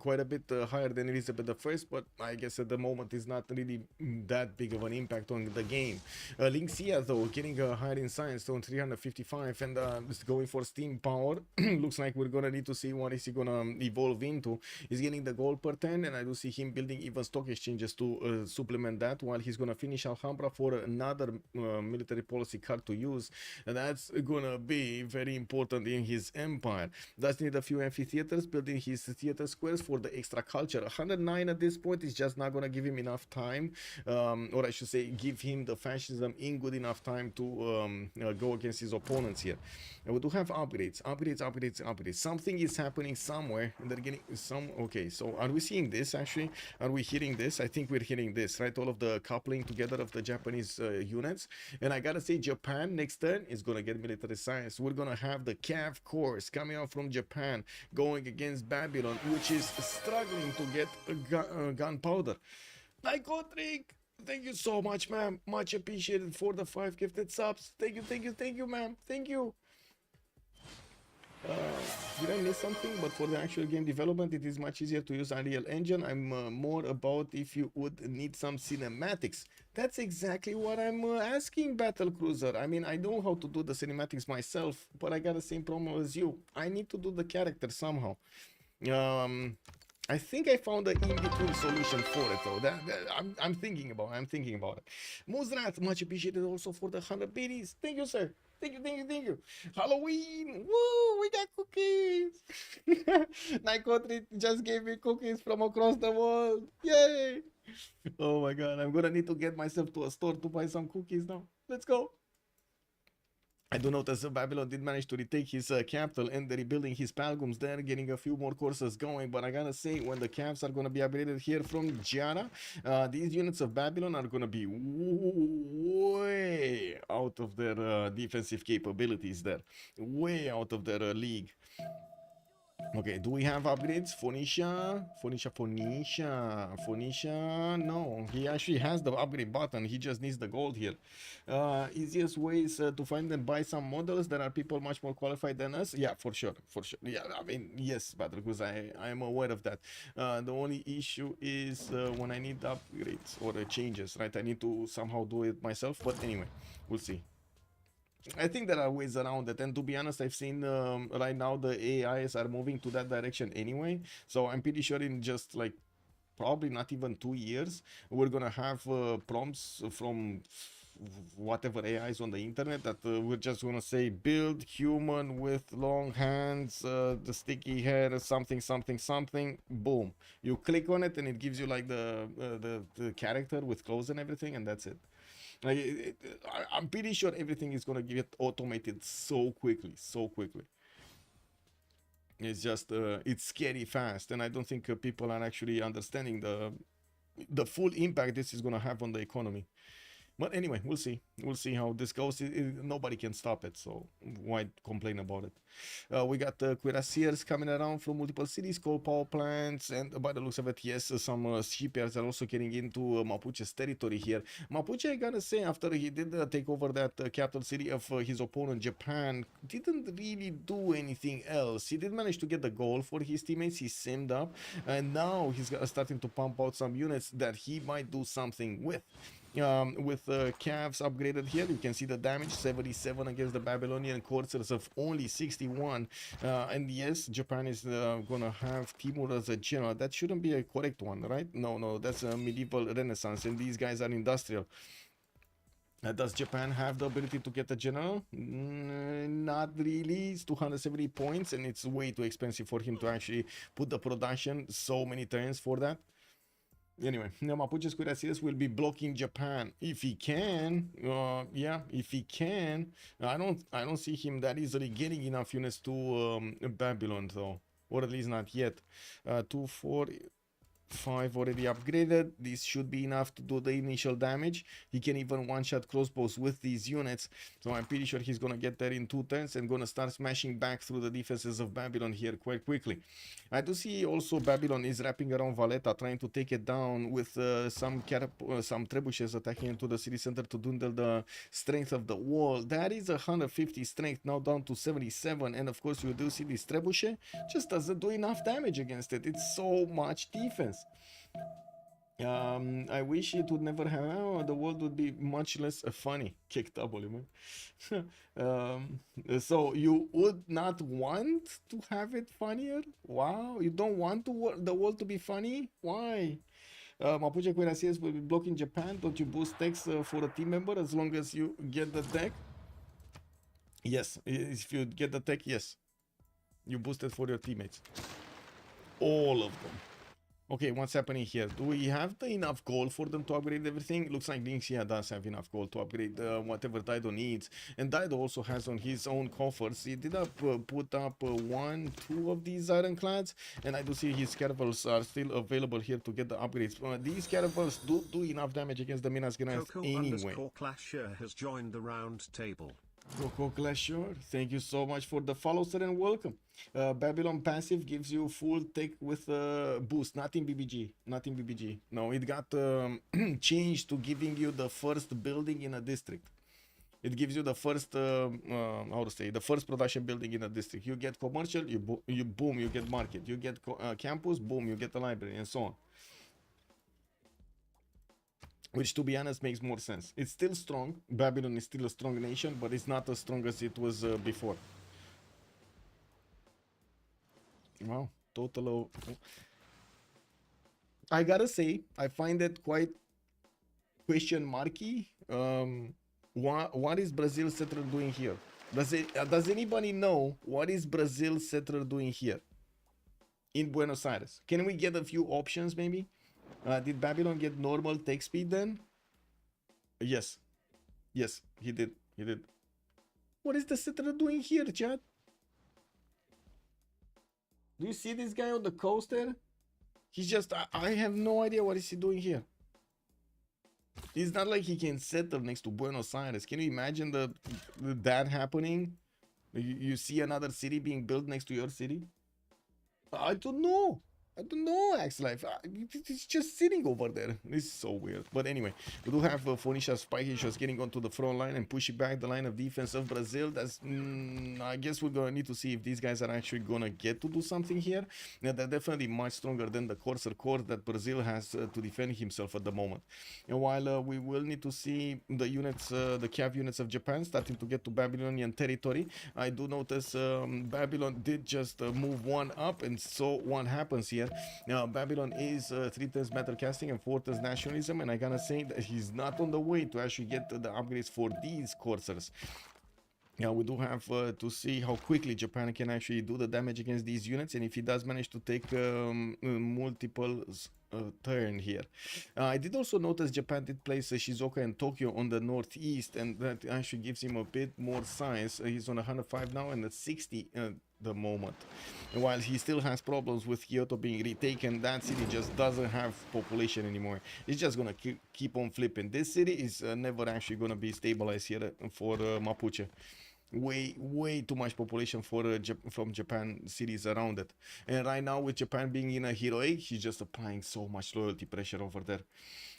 Quite a bit higher than Elizabeth I, but I guess at the moment is not really that big of an impact on the game. Lin Xia, though, getting higher in science on 355 and going for steam power. Looks like we're gonna need to see what is he gonna evolve into. He's getting the gold per 10, and I do see him building even stock exchanges to supplement that, while he's gonna finish Alhambra for another military policy card to use, and that's gonna be very important in his empire. Does need a few amphitheaters, building his theater squares for the extra culture. 109 at this point is just not gonna give him enough time, or I should say give him the fascism in good enough time to go against his opponents here. And we do have upgrades. Something is happening somewhere, and they're getting some. Okay, so are we seeing this actually? Are we hearing this? I think we're hearing this, right? All of the coupling together of the Japanese units. And I gotta say, Japan next turn is gonna get military science. We're gonna have the Cav Corps coming out from Japan going against Babylon, which is struggling to get gunpowder. Psychotrick! Thank you so much, ma'am. Much appreciated for the 5 gifted subs. Thank you, ma'am. Thank you. Did I miss something? But for the actual game development, it is much easier to use Unreal Engine. I'm more about if you would need some cinematics. That's exactly what I'm asking, Battle Cruiser. I mean, I know how to do the cinematics myself, but I got the same problem as you. I need to do the character somehow. I think I found an in-between solution for it, though. I'm thinking about it. Muzrat, much appreciated also for the 100 biddies. Thank you, sir. Thank you. Halloween! Woo! We got cookies! Nicotri just gave me cookies from across the world. Yay! Oh my god, I'm gonna need to get myself to a store to buy some cookies now. Let's go! I do notice that Babylon did manage to retake his capital and they're rebuilding his palgums there, getting a few more courses going. But I gotta say, when the camps are gonna be upgraded here from Giara, these units of Babylon are gonna be way out of their defensive capabilities there. Way out of their league. Okay, do we have upgrades? Phoenicia? No, he actually has the upgrade button. He just needs the gold here. Easiest ways to find and buy some models. There are people much more qualified than us. Yeah, for sure. Yeah, I mean, yes, Battlecruise, I am aware of that. The only issue is when I need upgrades or changes, right? I need to somehow do it myself. But anyway, we'll see. I think there are ways around it, and to be honest, I've seen right now the AIs are moving to that direction anyway, so I'm pretty sure in just like probably not even 2 years we're gonna have prompts from whatever AIs on the internet that we're just gonna say build human with long hands, the sticky hair, something, boom, you click on it and it gives you like the character with clothes and everything, and that's it. Like, I'm pretty sure everything is gonna get automated so quickly. It's just it's scary fast, and I don't think people are actually understanding the full impact this is gonna have on the economy. But anyway, we'll see how this goes. Nobody can stop it, so why complain about it? We got cuirassiers coming around from multiple cities, coal power plants, and by the looks of it, yes, some shipyards are also getting into Mapuche's territory here. Mapuche, I gotta say, after he did take over that capital city of his opponent, Japan, didn't really do anything else. He did manage to get the goal for his teammates. He simmed up, and now he's starting to pump out some units that he might do something with. With calves upgraded here, you can see the damage 77 against the Babylonian coursers of only 61, and yes, Japan is gonna have Timur as a general. That shouldn't be a correct one, right? No, that's a medieval renaissance, and these guys are industrial. Does Japan have the ability to get a general? Not really. It's 270 points, and it's way too expensive for him to actually put the production so many turns for that. Anyway, Mapuche's cuirassiers will be blocking Japan if he can. Yeah, if he can. I don't see him that easily getting enough units to Babylon though, or at least not yet. 2, 4, 5 already upgraded. This should be enough to do the initial damage. He can even one-shot crossbows with these units, so I'm pretty sure he's gonna get there in 2 turns and gonna start smashing back through the defenses of Babylon here quite quickly. I do see also Babylon is wrapping around Valletta, trying to take it down with some trebuchets attacking into the city center to dwindle the strength of the wall. That is 150 strength, now down to 77, and of course you do see this trebuchet just doesn't do enough damage against it. It's so much defense. I wish it would never have. The world would be much less funny. Kick W, man. So you would not want to have it funnier? Wow, you don't want the world to be funny? Why? Mapuche cuirassiers will be blocking Japan. Don't you boost techs for a team member as long as you get the tech? Yes, if you get the tech, yes. You boost it for your teammates. All of them. Okay, what's happening here? Do we have enough gold for them to upgrade everything? Looks like Lin Xia does have enough gold to upgrade whatever Dido needs. And Dido also has on his own coffers. He did put up 1, 2 of these ironclads. And I do see his caravels are still available here to get the upgrades. These caravels do enough damage against the Minas Gerais anyway. _Clasher has joined the round table. Coco Clashor, thank you so much for the follow, sir, and welcome. Babylon passive gives you full tech with boost, not in BBG, not in BBG. No, it got changed to giving you the first building in a district. It gives you the first, how to say, the first production building in a district. You get commercial, you boom, you get market. You get campus, boom, you get the library, and so on. Which, to be honest, makes more sense. It's still strong. Babylon is still a strong nation, but it's not as strong as it was before. Wow, total. I gotta say, I find it quite question marky. What is Brazil settler doing here? Does anybody know what is Brazil settler doing here in Buenos Aires? Can we get a few options, maybe? Did Babylon get normal tech speed then? Yes. Yes, he did. He did. What is the settler doing here, chat? Do you see this guy on the coast there? He's just... I have no idea what is he doing here. It's not like he can settle next to Buenos Aires. Can you imagine that happening? You see another city being built next to your city? I don't know. I don't know, X-Life. It's just sitting over there. This is so weird. But anyway, we do have Phoenicia spiking shots getting onto the front line and pushing back the line of defense of Brazil. That's, I guess we're going to need to see if these guys are actually going to get to do something here. Yeah, they're definitely much stronger than the Corsair Corps that Brazil has to defend himself at the moment. And while we will need to see the units, the cav units of Japan starting to get to Babylonian territory, I do notice Babylon did just move one up, and so what happens here. Now, Babylon is 3 times metal casting and 4 times nationalism, and I gotta say that he's not on the way to actually get the upgrades for these Corsairs. Now, we do have to see how quickly Japan can actually do the damage against these units, and if he does manage to take multiple turn here. I did also notice Japan did place Shizuoka and Tokyo on the northeast, and that actually gives him a bit more science. He's on 105 now and at 60 the moment. And while he still has problems with Kyoto being retaken, that city just doesn't have population anymore. It's just gonna keep on flipping. This city is never actually gonna be stabilized here for Mapuche. Way too much population for from Japan cities around it. And right now, with Japan being in a heroic, he's just applying so much loyalty pressure over there.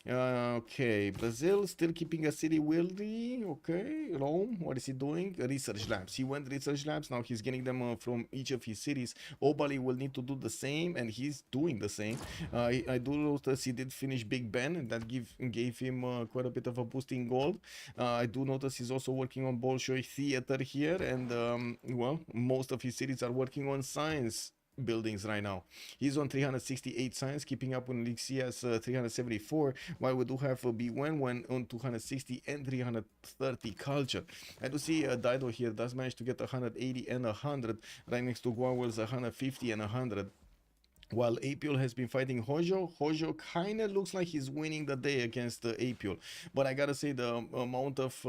Okay, Brazil still keeping a city wealthy. Okay, Rome, what is he doing? Research labs. He went research labs. Now he's getting them from each of his cities. Obalie will need to do the same, and he's doing the same. I do notice he did finish Big Ben, and that gave him quite a bit of a boost in gold. I do notice he's also working on Bolshoi theater here, and well, most of his cities are working on science buildings right now. He's on 368 science, keeping up with Lin Xia's 374, while we do have Bewewen on 260 and 330 culture. I do see Dido here does manage to get 180 and 100, right next to Gwawel's 150 and 100. While Apeul has been fighting Hojo, Hojo kind of looks like he's winning the day against Apeul. But I gotta say, the amount of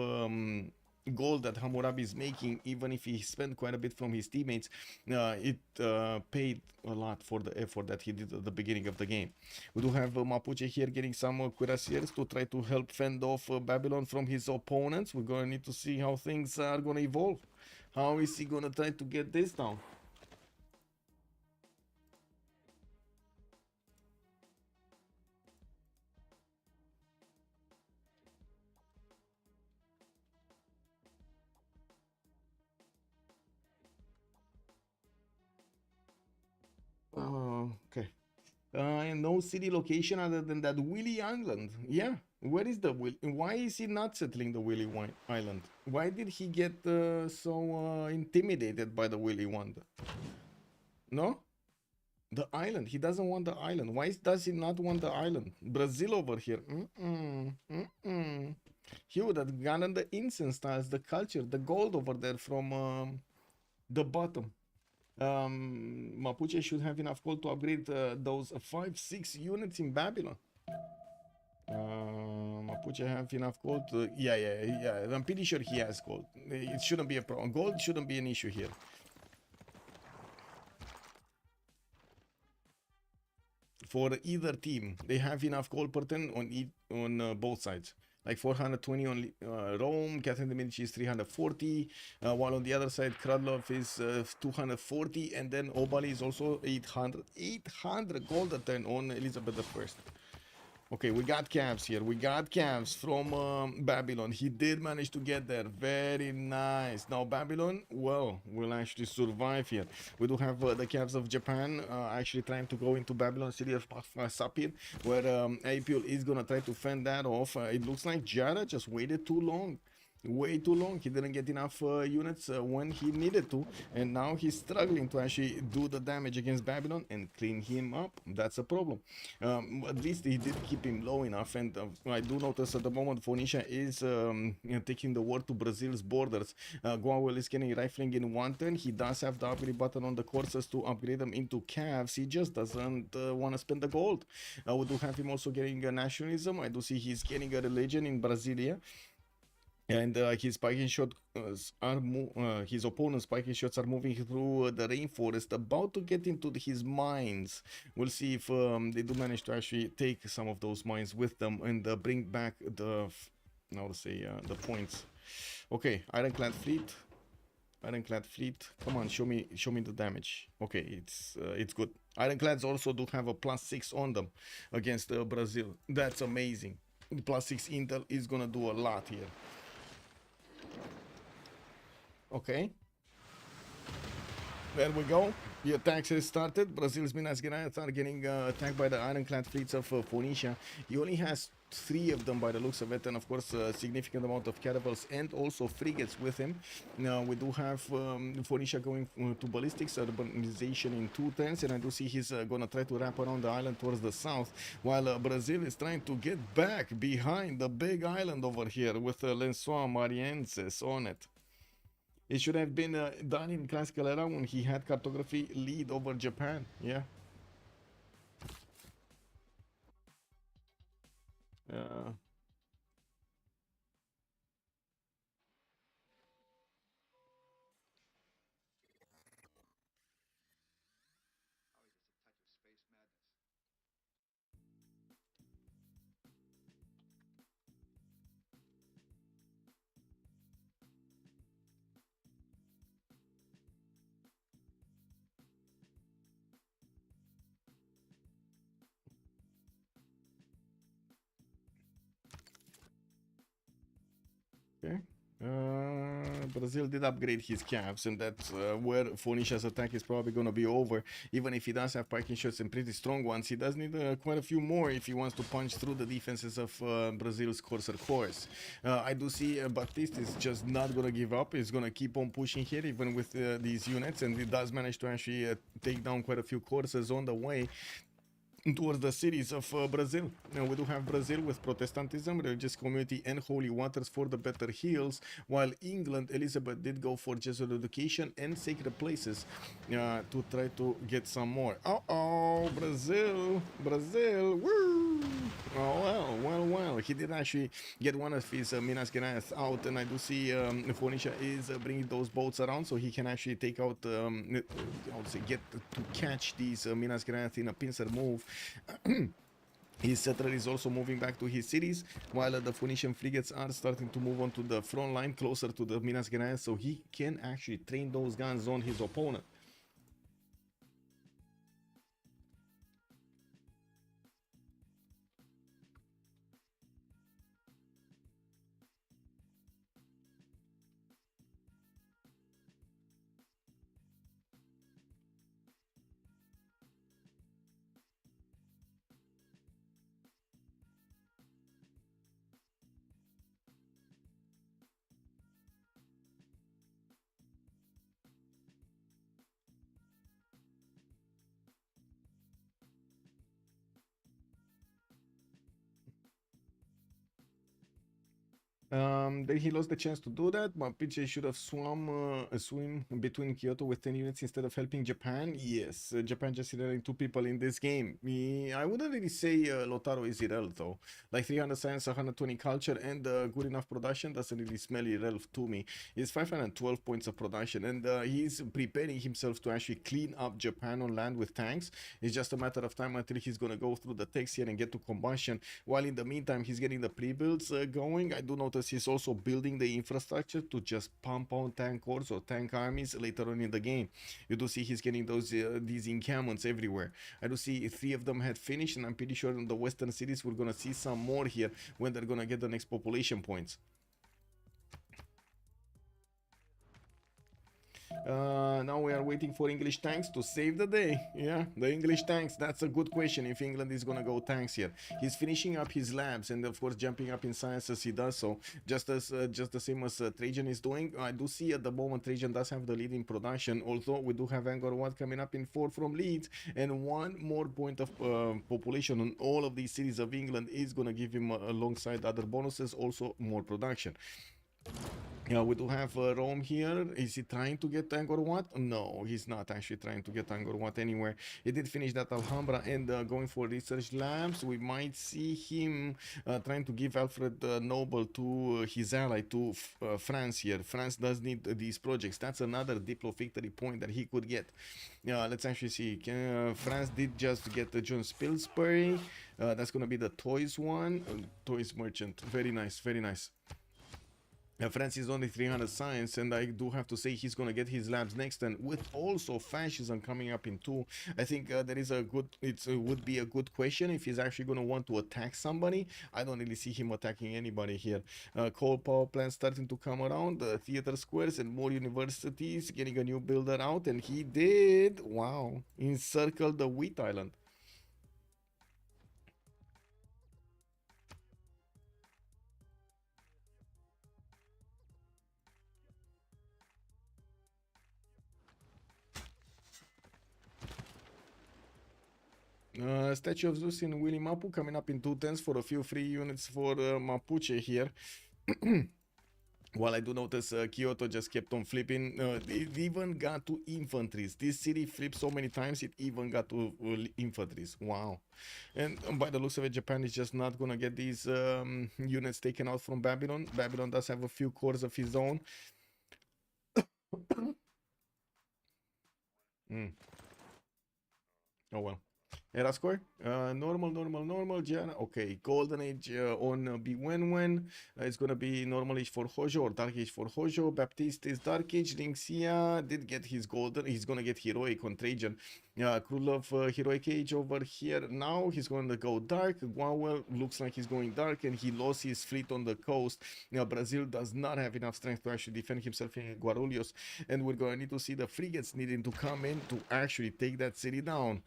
gold that Hammurabi is making, even if he spent quite a bit from his teammates, it paid a lot for the effort that he did at the beginning of the game. We do have Mapuche here getting some cuirassiers to try to help fend off Babylon from his opponents. We're gonna need to see how things are gonna evolve. How is he gonna try to get this down? Okay. And no city location other than that Willy Island. Yeah. Where is the Willy? Why is he not settling the Willy Island? Why did he get so intimidated by the Willy one? No? The island. He doesn't want the island. Why does he not want the island? Brazil over here. He would have gotten the incense styles, the culture, the gold over there from the bottom. Mapuche should have enough gold to upgrade those 5-6 units in Babylon. Mapuche have enough gold to, yeah, I'm pretty sure he has gold. It shouldn't be a problem. Gold shouldn't be an issue here. For either team, they have enough gold per turn on both sides. like 420 on Rome. Catherine de Medici is 340, while on the other side, Crudlove is 240, and then Obalie is also 800 gold a turn on Elizabeth I. Okay, we got calves here. We got calves from Babylon. He did manage to get there. Very nice. Now Babylon, well, will actually survive here. We do have the calves of Japan actually trying to go into Babylon city of Sapir, where Apeul is gonna try to fend that off. It looks like Giara just waited too long. Way too long. He didn't get enough units when he needed to, and now he's struggling to actually do the damage against Babylon and clean him up. That's a problem. At least he did keep him low enough, and I do notice at the moment Phoenicia is taking the war to Brazil's borders. Gwawel is getting rifling in one turn. He does have the upgrade button on the courses to upgrade them into calves. He just doesn't want to spend the gold. We do have him also getting nationalism. I do see he's getting a religion in Brasilia. And his spiking shot his opponent's spiking shots are moving through the rainforest, about to get into his mines. We'll see if they do manage to actually take some of those mines with them and bring back the, now to say, the points. Okay, Ironclad fleet. Ironclad fleet. Come on, show me the damage. Okay, it's good. Ironclads also do have a +6 on them against Brazil. That's amazing. The +6 intel is gonna do a lot here. Okay, there we go. The attacks has started. Brazil's Minas Gerais are getting attacked by the ironclad fleets of Phoenicia. He only has 3 of them by the looks of it, and of course a significant amount of caravels and also frigates with him. Now we do have Phoenicia going to ballistics urbanization in 2 turns, and I do see he's gonna try to wrap around the island towards the south, while Brazil is trying to get back behind the big island over here with Lin Xia Marienses on it. It should have been done in classical era when he had cartography lead over Japan. Yeah. Okay. Brazil did upgrade his caps, and that's where Phoenicia's attack is probably going to be over. Even if he does have parking shots and pretty strong ones, he does need quite a few more if he wants to punch through the defenses of Brazil's Corsair Corps. I do see Baptiste is just not going to give up. He's going to keep on pushing here, even with these units, and he does manage to actually take down quite a few Corsairs on the way towards the cities of Brazil. Now we do have Brazil with Protestantism, religious community, and holy waters for the better heals, while England, Elizabeth did go for Jesuit education and sacred places to try to get some more. Uh-oh, Brazil, woo! Oh, well, he did actually get one of his Minas Gerais out, and I do see Phoenicia is bringing those boats around so he can actually take out, I would say, get to catch these Minas Gerais in a pincer move. His settler is also moving back to his cities, while the Phoenician frigates are starting to move on to the front line closer to the Minas Gerais, so he can actually train those guns on his opponent. Then he lost the chance to do that. Mapuche should have swim between Kyoto with 10 units instead of helping Japan. Yes, Japan just hitting 2 people in this game. I wouldn't really say Lotaro is irrelevant though. Like 300 science, 120 culture, and good enough production doesn't really smell irrelevant to me. He's 512 points of production, and he's preparing himself to actually clean up Japan on land with tanks. It's just a matter of time until he's gonna go through the techs here and get to combustion. While in the meantime, he's getting the pre-builds going. I do notice he's also building the infrastructure to just pump out tank corps or tank armies later on in the game. You do see he's getting those these encampments everywhere. I do see 3 of them had finished, and I'm pretty sure in the western cities we're gonna see some more here when they're gonna get the next population points. Now we are waiting for English tanks to save the day. Yeah, the English tanks. That's a good question if England is gonna go tanks here. He's finishing up his labs and of course jumping up in science as he does so, just the same as Trajan is doing. I do see at the moment Trajan does have the lead in production, although we do have Angkor Wat coming up in 4th from Leeds, and 1 more point of population on all of these cities of England is gonna give him alongside other bonuses also more production. Yeah, we do have Rome here. Is he trying to get Angkor Wat? No, he's not actually trying to get Angkor Wat anywhere. He did finish that Alhambra and going for research labs. We might see him trying to give Alfred Nobel to his ally, to France here. France does need these projects. That's another Diplo victory point that he could get. Let's actually see. France did just get John Spilsbury. That's going to be the toys one. Toys merchant. Very nice, very nice. France is only 300 science, and I do have to say he's gonna get his labs next, and with also fascism coming up in 2, I think there is a good, would be a good question if he's actually gonna want to attack somebody. I don't really see him attacking anybody here. Coal power plants starting to come around, theater squares and more universities, getting a new builder out, and he did, wow, encircle the wheat island. Statue of Zeus in Willy Mapu coming up in 210s for a few free units for Mapuche here. While I do notice Kyoto just kept on flipping, it even got to infantries. This city flipped so many times, it even got to infantries. Wow. And by the looks of it, Japan is just not gonna get these units taken out from Babylon. Babylon does have a few cores of his own. Oh well. Era score? Normal, Giara. Okay, Golden Age on Bewewen. It's gonna be Normal Age for Hojo or Dark Age for Hojo. Baptiste is Dark Age. Lin Xia did get his Golden. He's gonna get Heroic on Trajan. Crudlove Heroic Age over here. Now he's going to go Dark. Gwawel looks like he's going Dark, and he lost his fleet on the coast. Brazil does not have enough strength to actually defend himself in Guarulhos, and we're gonna need to see the frigates needing to come in to actually take that city down.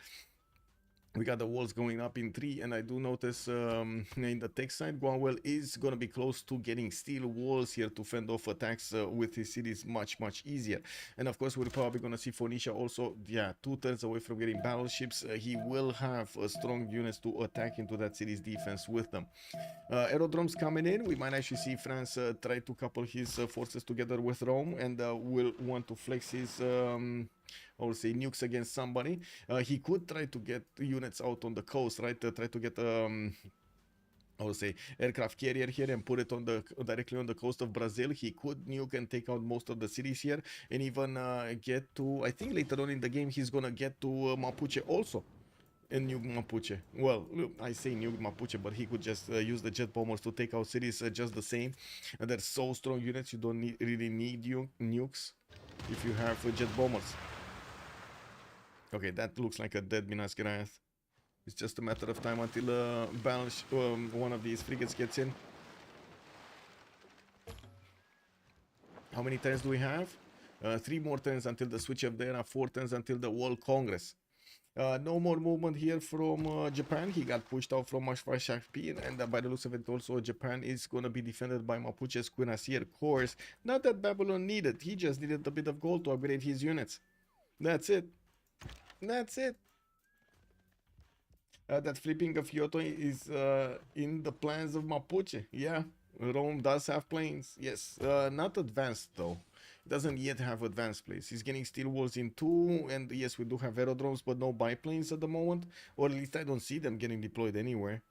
We got the walls going up in 3, and I do notice in the tech side, Gwawel is going to be close to getting steel walls here to fend off attacks with his cities much easier. And of course, we're probably going to see Phoenicia also, yeah, 2 turns away from getting battleships. He will have strong units to attack into that city's defense with them. Aerodromes coming in. We might actually see France try to couple his forces together with Rome, and will want to flex his I would say nukes against somebody. He could try to get units out on the coast, right? Try to get I would say aircraft carrier here and put it on the directly on the coast of Brazil. He could nuke and take out most of the cities here, and even get to, I think later on in the game he's gonna get to Mapuche also. And nuke Mapuche. Well, I say nuke Mapuche, but he could just use the jet bombers to take out cities just the same. And they're so strong units, you don't really need nukes if you have jet bombers. Okay, that looks like a dead Minas Gerais. It's just a matter of time until one of these frigates gets in. How many turns do we have? 3 more turns until the switch of the era, 4 turns until the World Congress. No more movement here from Japan. He got pushed out from Mashfashakpir, and by the looks of it also Japan is going to be defended by Mapuche's Cuirassier Corps. Not that Babylon needed, he just needed a bit of gold to upgrade his units. That's it. That's it. That flipping of Kyoto is in the plans of Mapuche. Yeah, Rome does have planes. Yes, not advanced though. It doesn't yet have advanced planes. He's getting steel walls in 2, and yes, we do have aerodromes, but no biplanes at the moment. Or at least I don't see them getting deployed anywhere.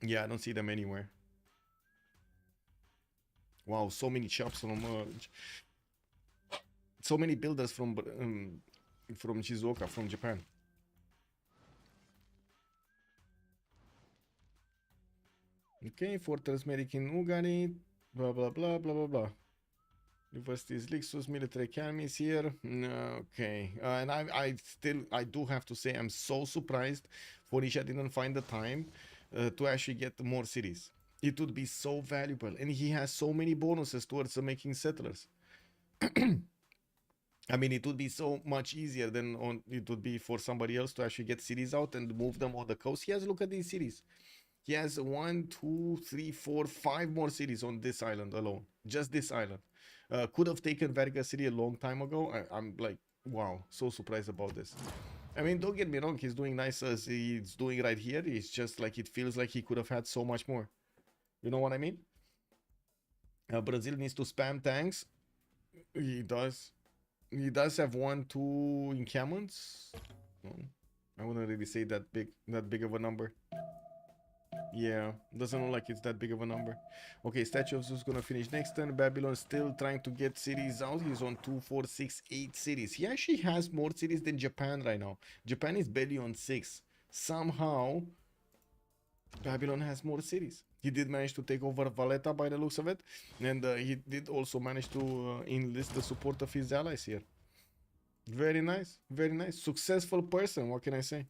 Yeah, I don't see them anywhere. Wow, so many shops from so many builders from Shizuoka, from Japan. Okay, Fortress Medic in Ugari, blah blah blah blah blah blah. Universities Lixus, military academies here. Okay, and I do have to say I'm so surprised Phoenicia didn't find the time to actually get more cities. It would be so valuable, and he has so many bonuses towards making settlers. I mean, it would be so much easier than it would be for somebody else to actually get cities out and move them on the coast. He has, look at these cities. He has 1, 2, 3, 4, 5 more cities on this island alone. Just this island. Could have taken Verga City a long time ago. I'm like, wow, so surprised about this. I mean, don't get me wrong, he's doing nice as he's doing right here. It's just like it feels like he could have had so much more. You know what I mean? Brazil needs to spam tanks. He does. He does have 1, 2 encampments. No, I wouldn't really say that big of a number. Yeah, doesn't look like it's that big of a number. Okay, Statue of Zeus gonna finish next turn. Babylon still trying to get cities out. He's on 2, 4, 6, 8 cities. He actually has more cities than Japan right now. Japan is barely on 6. Somehow, Babylon has more cities. He did manage to take over Valletta by the looks of it. And he did also manage to enlist the support of his allies here. Very nice, very nice. Successful person, what can I say?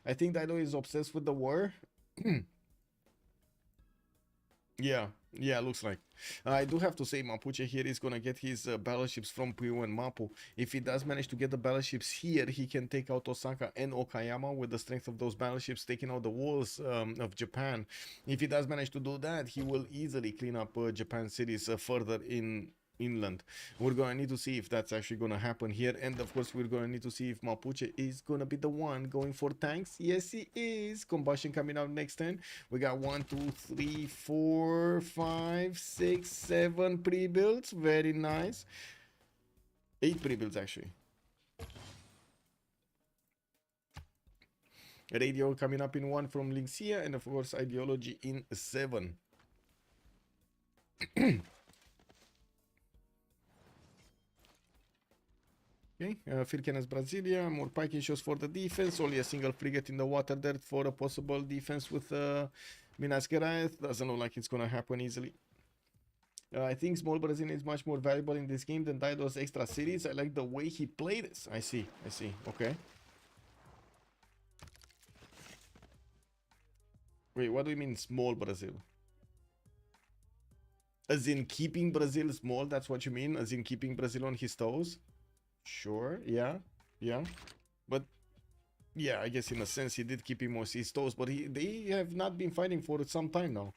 I think Dido is obsessed with the war. Yeah, looks like. I do have to say Mapuche here is gonna get his battleships from Puyo and Mapu. If he does manage to get the battleships here, he can take out Osaka and Okayama with the strength of those battleships, taking out the walls of Japan. If he does manage to do that, he will easily clean up Japan cities further inland. We're gonna need to see if that's actually gonna happen here, and of course we're gonna need to see if Mapuche is gonna be the one going for tanks. Yes, he is. Combustion coming out next turn. We got 1, 2, 3, 4, 5, 6, 7 pre-builds. Very nice. 8 pre-builds actually. Radio coming up in 1 from Lin Xia, and of course ideology in 7. Okay, Firkenes Brasilia, more Pike shows for the defense, only a single frigate in the water there for a possible defense with Minas Geraeth. Doesn't look like it's gonna happen easily. I think small Brazil is much more valuable in this game than Dido's extra cities. I like the way he played this. I see, okay. Wait, what do you mean small Brazil? As in keeping Brazil small, that's what you mean? As in keeping Brazil on his toes? Sure, yeah. But yeah, I guess in a sense he did keep him on his toes, but they have not been fighting for some time now.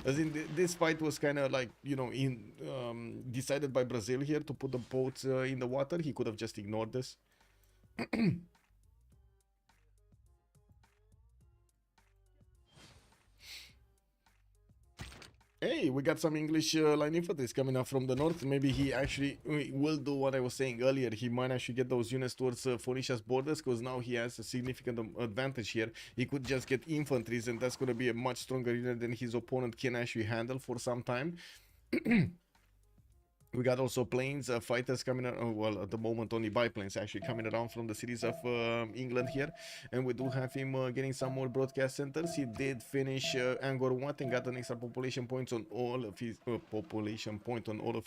As in this fight was kind of like, you know, decided by Brazil here to put the boats in the water. He could have just ignored this. Hey, we got some English line infanteries coming up from the north. Maybe he actually will do what I was saying earlier. He might actually get those units towards Phoenicia's borders, because now he has a significant advantage here. He could just get infantries, and that's going to be a much stronger unit than his opponent can actually handle for some time. We got also planes, fighters coming out, well, at the moment only biplanes actually coming around from the cities of England here. And we do have him getting some more broadcast centers. He did finish Angkor Wat and got an extra population points on all of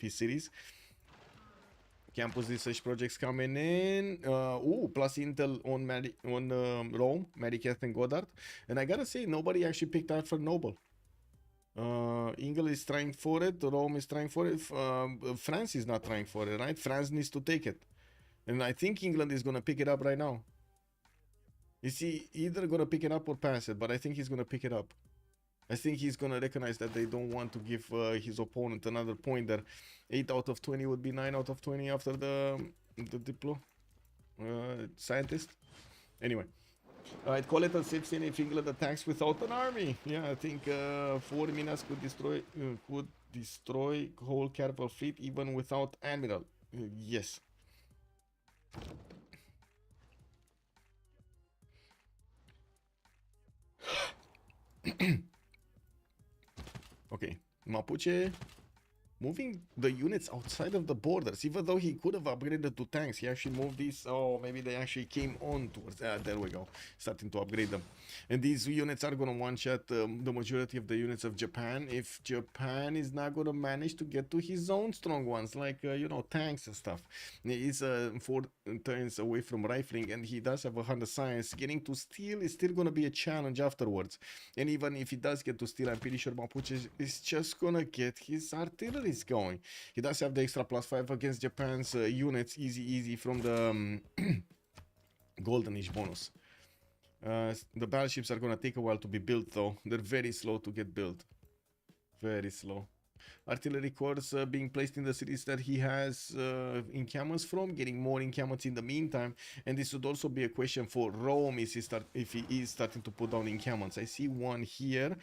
his cities. Campus research projects coming in. Plus intel on Rome, Mariketh and Goddard. And I gotta say, nobody actually picked out for Noble. England is trying for it, Rome is trying for it, France is not trying for it, right? France needs to take it. And I think England is going to pick it up right now. You see, either going to pick it up or pass it, but I think he's going to pick it up. I think he's going to recognize that they don't want to give his opponent another point there. 8 out of 20 would be 9 out of 20 after the Diplo scientist. Anyway. It call it a Civ6 if England attacks without an army. Yeah, I think 4 minas could destroy whole caravel fleet even without admiral. Yes. Okay, Mapuche moving the units outside of the borders, even though he could have upgraded to tanks. He actually moved these. Oh, maybe they actually came on towards. There we go. Starting to upgrade them. And these units are going to one-shot the majority of the units of Japan. If Japan is not going to manage to get to his own strong ones, like, you know, tanks and stuff. He's 4 turns away from rifling, and he does have 100 science. Getting to steel is still going to be a challenge afterwards. And even if he does get to steel, I'm pretty sure Mapuche is just going to get his artillery is going. He does have the extra +5 against Japan's units, easy from the golden age bonus. The battleships are gonna take a while to be built though. They're very slow to get built. Very slow. Artillery corps being placed in the cities that he has encampments from, getting more encampments in the meantime. And this would also be a question for Rome if he is starting to put down encampments. I see one here,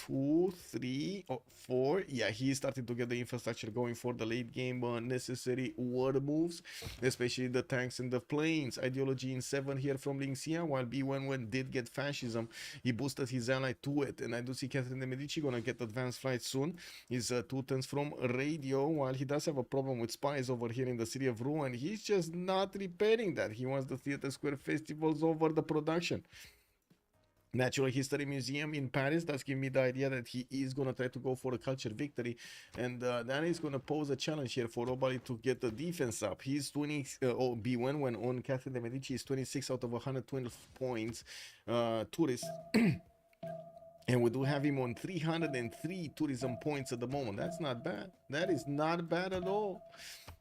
2, 3, 4. Yeah, he is starting to get the infrastructure going for the late game necessary war moves, especially the tanks and the planes. Ideology in 7 here from Lin Xia, while Bewewen did get fascism. He boosted his ally to it, and I do see Catherine de Medici gonna get advanced flight soon. He's 2 turns from radio, while he does have a problem with spies over here in the city of Rouen. He's just not repairing that. He wants the Theatre Square festivals over the production. Natural History Museum in Paris, that's giving me the idea that he is going to try to go for a culture victory, and that is going to pose a challenge here for Obalie to get the defense up. He's 20, B1 when on Catherine de Medici is 26 out of 112 points, tourists. And we do have him on 303 tourism points at the moment. That's not bad. That is not bad at all.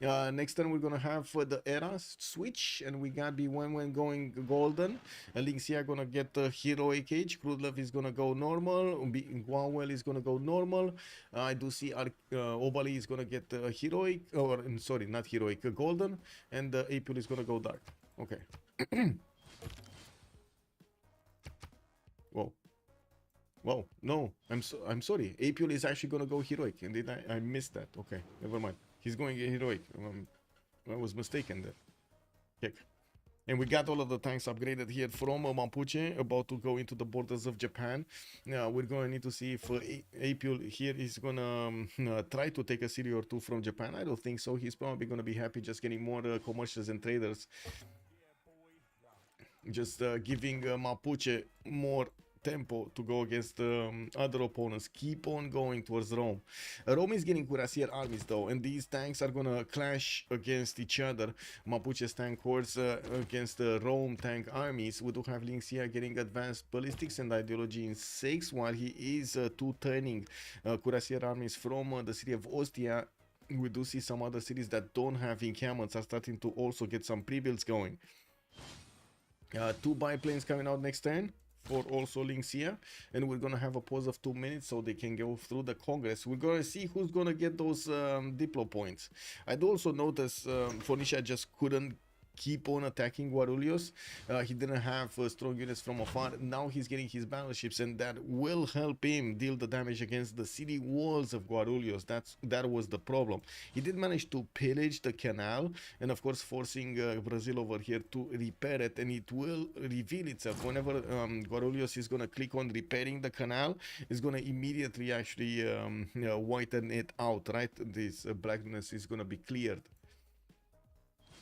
Next turn we're gonna have the era switch, and we got Bewewen going golden. Lin Xia gonna get the heroic age. Crudlove is gonna go normal. Gwawel is gonna go normal. I do see Obalie is gonna get heroic, or sorry, not heroic, golden, and Apeul is gonna go dark. Okay. Whoa. Whoa, no, I'm sorry. Apeul is actually gonna go heroic, and I missed that. Okay, never mind. He's going heroic. I was mistaken there. Heck. And we got all of the tanks upgraded here from Mapuche, about to go into the borders of Japan. Now we're going to need to see if Apeul here is gonna try to take a city or two from Japan. I don't think so. He's probably gonna be happy just getting more commercials and traders. Just giving Mapuche more tempo to go against other opponents. Keep on going towards Rome. Rome is getting cuirassier armies though, and these tanks are gonna clash against each other. Mapuche's tank hordes against the Rome tank armies. We do have Lin Xia getting advanced ballistics and ideology in 6, while he is turning cuirassier armies from the city of Ostia. We do see some other cities that don't have encampments are starting to also get some pre-builds going. 2 biplanes coming out next turn for also Lin Xia, and we're gonna have a pause of 2 minutes so they can go through the Congress. We're gonna see who's gonna get those diplo points. I do also notice Phoenicia just couldn't keep on attacking Guarulhos. He didn't have strong units from afar. Now he's getting his battleships, and that will help him deal the damage against the city walls of Guarulhos. That was the problem. He did manage to pillage the canal, and of course forcing Brazil over here to repair it, and it will reveal itself whenever Guarulhos is going to click on repairing the canal. It's going to immediately actually whiten it out, right? This blackness is going to be cleared.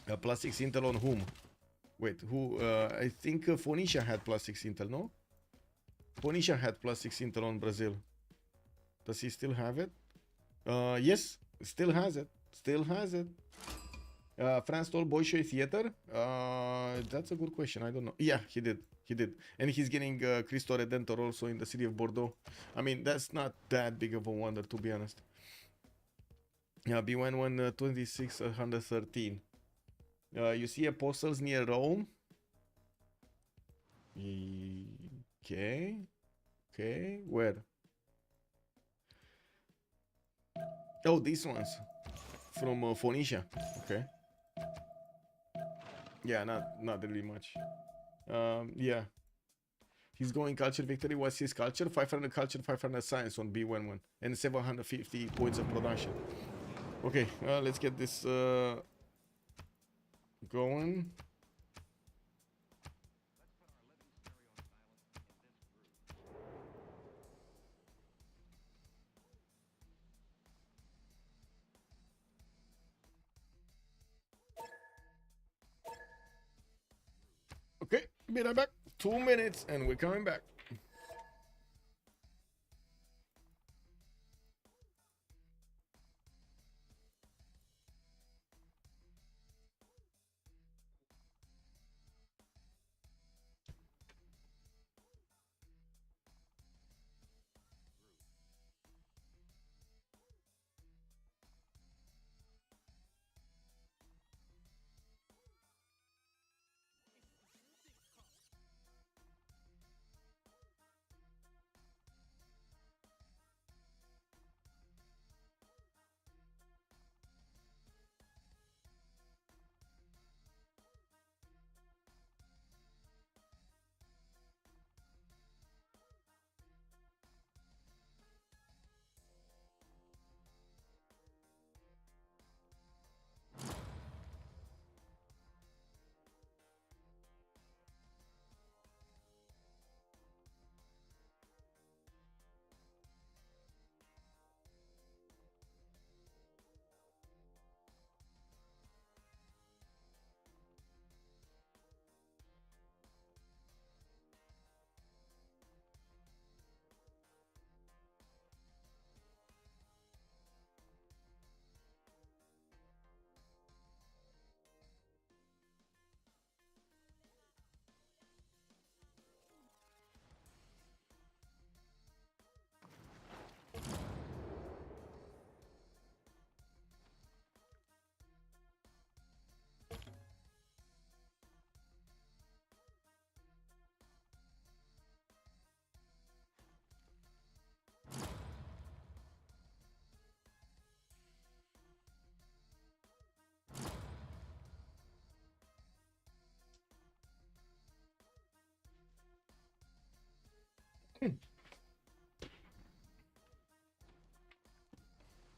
+6 intel on whom? Wait, who? I think Phoenicia had +6 intel, no? Phoenicia had +6 intel on Brazil. Does he still have it? Yes, still has it. Still has it. France stole Bolshoi Theater? That's a good question. I don't know. Yeah, he did. He did. And he's getting Cristo Redentor also in the city of Bordeaux. I mean, that's not that big of a wonder, to be honest. Yeah, B1 2613. You see apostles near Rome? Okay. Okay, where? Oh, these ones. From Phoenicia. Okay. Yeah, not really much. Yeah. He's going culture victory. What's his culture? 500 culture, 500 science on Bewewen, and 750 points of production. Okay, let's get this going. Okay, be right back. 2 minutes and we're coming back.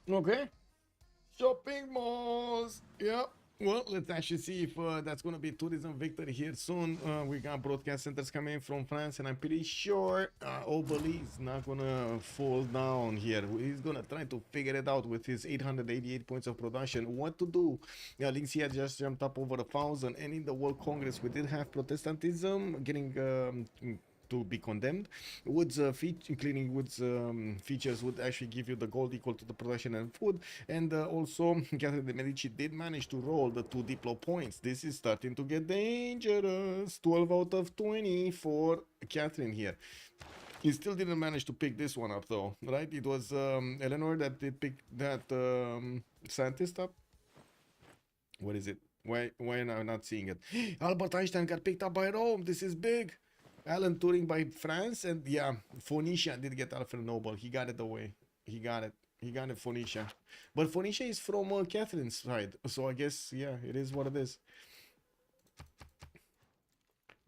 Okay. Shopping malls. Yep. Well, let's actually see if that's going to be tourism victory here soon. We got broadcast centers coming from France, and I'm pretty sure Obalie is not going to fall down here. He's going to try to figure it out with his 888 points of production. What to do? Lin Xia just jumped up over 1,000, and in the World Congress, we did have Protestantism getting to be condemned. Woods cleaning woods features would actually give you the gold equal to the production and food, and also Catherine de Medici did manage to roll the 2 diplo points. This is starting to get dangerous. 12 out of 20 for Catherine here. He still didn't manage to pick this one up though, right? It was Eleanor that did pick that scientist up. What is it? Why am I not seeing it? Albert Einstein got picked up by Rome. This is big. Alan Turing by France, and yeah, Phoenicia did get Alfred Nobel. He got it away. He got it. He got it, Phoenicia. But Phoenicia is from Catherine's side, so I guess, yeah, it is what it is.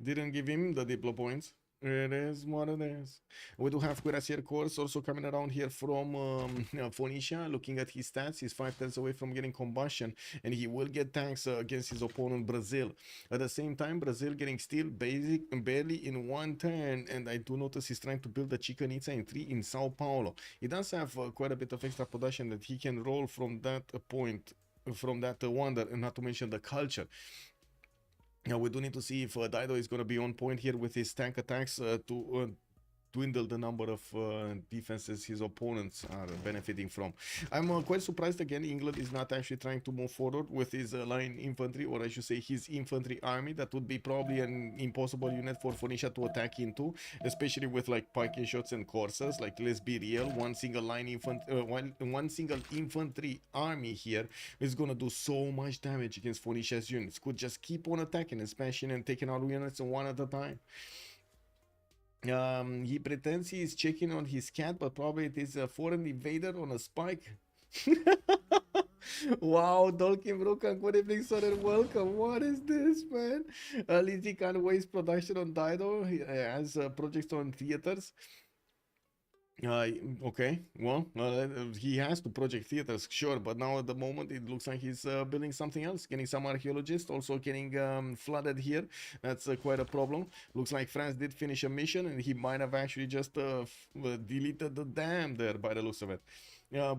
Didn't give him the diplo points. It is what it is. We do have Cuirassier course also coming around here from Phoenicia. Looking at his stats, he's 5 turns away from getting combustion, and he will get tanks against his opponent Brazil. At the same time, Brazil getting still barely in 1 turn, and I do notice he's trying to build a Chichen Itza in 3 in Sao Paulo. He does have quite a bit of extra production that he can roll from that point, from that wonder, and not to mention the culture. Now we do need to see if Dido is going to be on point here with his tank attacks to dwindle the number of defenses his opponents are benefiting from. I'm quite surprised again England is not actually trying to move forward with his line infantry, or I should say his infantry army. That would be probably an impossible unit for Phoenicia to attack into, especially with like pike shots and coursers. Like, let's be real, one single infantry army here is gonna do so much damage against Phoenicia's units. Could just keep on attacking and smashing and taking out units one at a time. He pretends he is checking on his cat, but probably it is a foreign invader on a spike. Wow, Dolkin Broken, good evening, sir, and welcome. What is this, man? Lizzie can't waste production on Dido. He has projects on theaters. Okay, well, he has to project theaters, sure, but now at the moment it looks like he's building something else, getting some archaeologists, also getting flooded here. That's quite a problem. Looks like France did finish a mission, and he might have actually just deleted the dam there by the looks of it.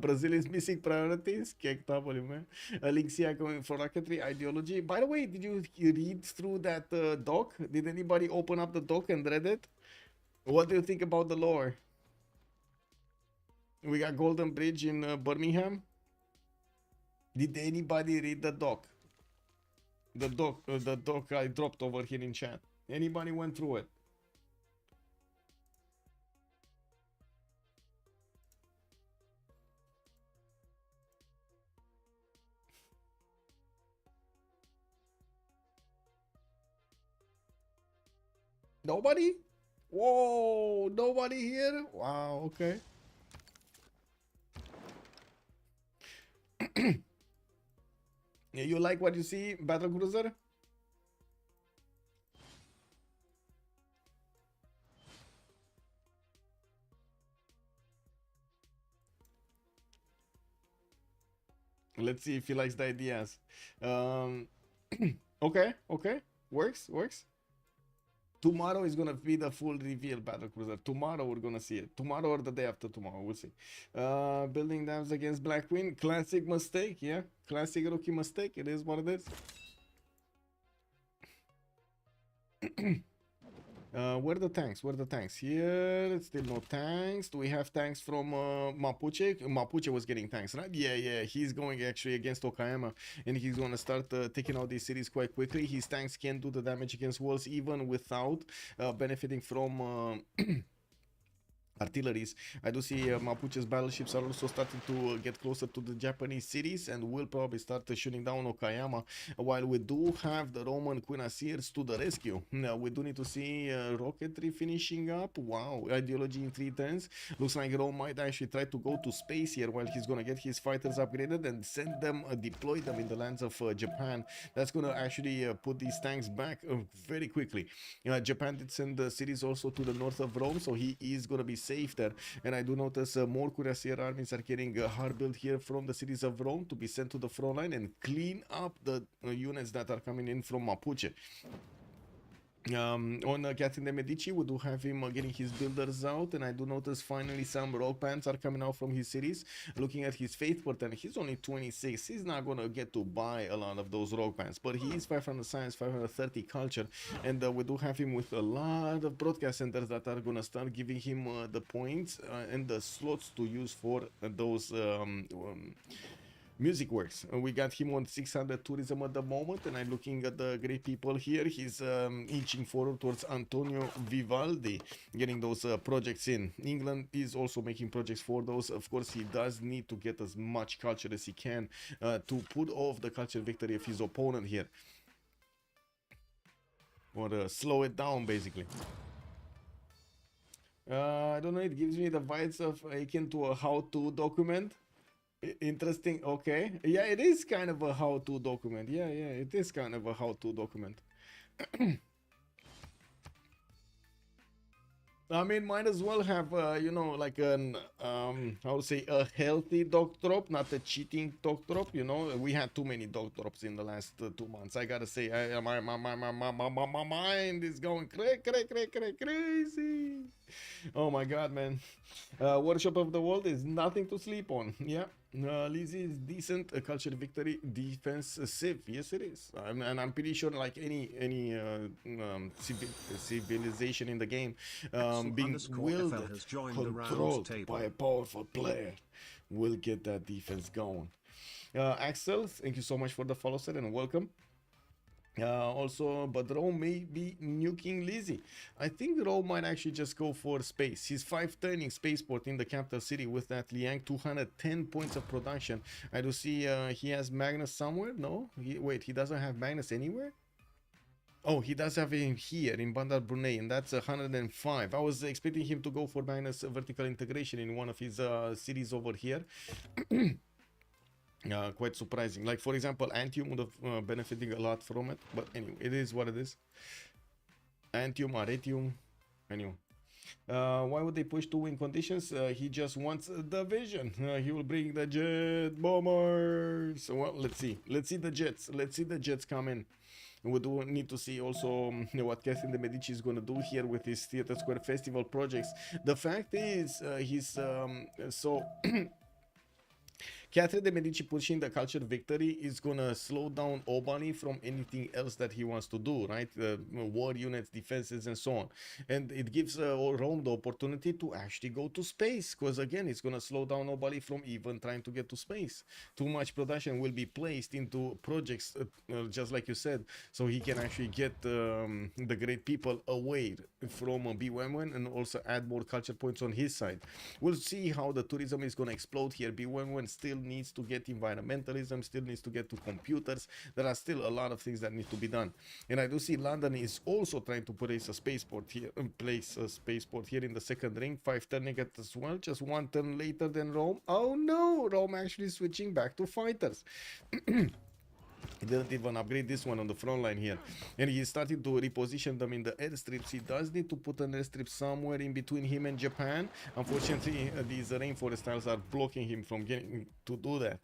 Brazil is missing priorities. KW, man. Lin Xia going for rocketry ideology. By the way, did you read through that doc? Did anybody open up the doc and read it? What do you think about the lore? We got Golden Bridge in Birmingham. Did anybody read the doc? The doc I dropped over here in chat. Anybody went through it? Nobody? Whoa, nobody here? Wow, okay. You like what you see, Battle Cruiser? Let's see if he likes the ideas. Okay, okay. Works. Tomorrow is gonna be the full reveal, Battle Cruiser. Tomorrow we're gonna see it. Tomorrow or the day after tomorrow, we'll see. Building dams against Black Queen. Classic mistake, yeah. Classic rookie mistake. It is what it is. Where are the tanks? Where are the tanks? Here, still no tanks. Do we have tanks from Mapuche? Mapuche was getting tanks, right? Yeah. He's going actually against Okayama, and he's gonna start taking out these cities quite quickly. His tanks can do the damage against walls even without benefiting from artilleries. I do see Mapuche's battleships are also starting to get closer to the Japanese cities and will probably start shooting down Okayama, while we do have the Roman cuirassiers to the rescue. Now we do need to see rocketry finishing up. Wow, ideology in 3 turns. Looks like Rome might actually try to go to space here while he's gonna get his fighters upgraded and send them, deploy them in the lands of Japan. That's gonna actually put these tanks back very quickly. Japan did send the cities also to the north of Rome, so he is gonna be safe there. And I do notice more cuirassier armies are getting hard built here from the cities of Rome to be sent to the front line and clean up the units that are coming in from Mapuche. On Catherine de Medici, we do have him getting his builders out, and I do notice finally some rock bands are coming out from his cities. Looking at his faith portal, he's only 26. He's not gonna get to buy a lot of those rock bands, but he is 500 science, 530 culture, and we do have him with a lot of broadcast centers that are gonna start giving him the points and the slots to use for those music works. We got him on 600 tourism at the moment, and I'm looking at the great people here. He's inching forward towards Antonio Vivaldi, getting those projects in. England is also making projects for those. Of course, he does need to get as much culture as he can to put off the culture victory of his opponent here, or slow it down, basically. I don't know, it gives me the vibes of akin to a how-to document. Interesting. Okay, yeah, it is kind of a how-to document. Yeah, it is kind of a how-to document. I mean, might as well have you know, like an how to say, a healthy dog drop, not a cheating dog drop. You know, we had too many dog drops in the last 2 months. I gotta say, my mind is going crazy. Oh my god, man. Worship of the World is nothing to sleep on. Yeah. Lizzie is decent. A culture victory defense Civ. Yes, it is. And I'm pretty sure, like any civilization in the game, being wielded, controlled by a powerful player, will get that defense going. Axel, thank you so much for the follow, sir, and welcome. Also, but Rome may be nuking Lizzie. I think Rome might actually just go for space. He's 5 turning spaceport in the capital city with that Liang, 210 points of production. I do see he has Magnus somewhere. No, wait, he doesn't have Magnus anywhere. Oh, he does have him here in Bandar Brunei, and that's 105. I was expecting him to go for Magnus vertical integration in one of his cities over here. quite surprising. Like, for example, Antium would have benefiting a lot from it, but anyway, it is what it is. Antium, Aretium, anyway. Why would they push to win conditions? He just wants the vision. He will bring the jet bombers. Well, let's see. Let's see the jets. Let's see the jets come in. We do need to see also what Catherine de Medici is going to do here with his Theatre Square Festival projects. The fact is, he's so... Catherine de Medici pushing the culture victory is gonna slow down Obalie from anything else that he wants to do, right? War units, defenses, and so on. And it gives Rome the opportunity to actually go to space, because again, it's gonna slow down Obalie from even trying to get to space. Too much production will be placed into projects, just like you said, so he can actually get the great people away from Bewewen and also add more culture points on his side. We'll see how the tourism is gonna explode here. Bewewen still needs to get environmentalism, still needs to get to computers. There are still a lot of things that need to be done. And I do see London is also trying to place a spaceport here, in the second ring. 5 turning it as well, just 1 turn later than Rome. Oh no, Rome actually switching back to fighters. He didn't even upgrade this one on the front line here. And he started to reposition them in the airstrips. He does need to put an airstrip somewhere in between him and Japan. Unfortunately, these rainforest tiles are blocking him from getting to do that.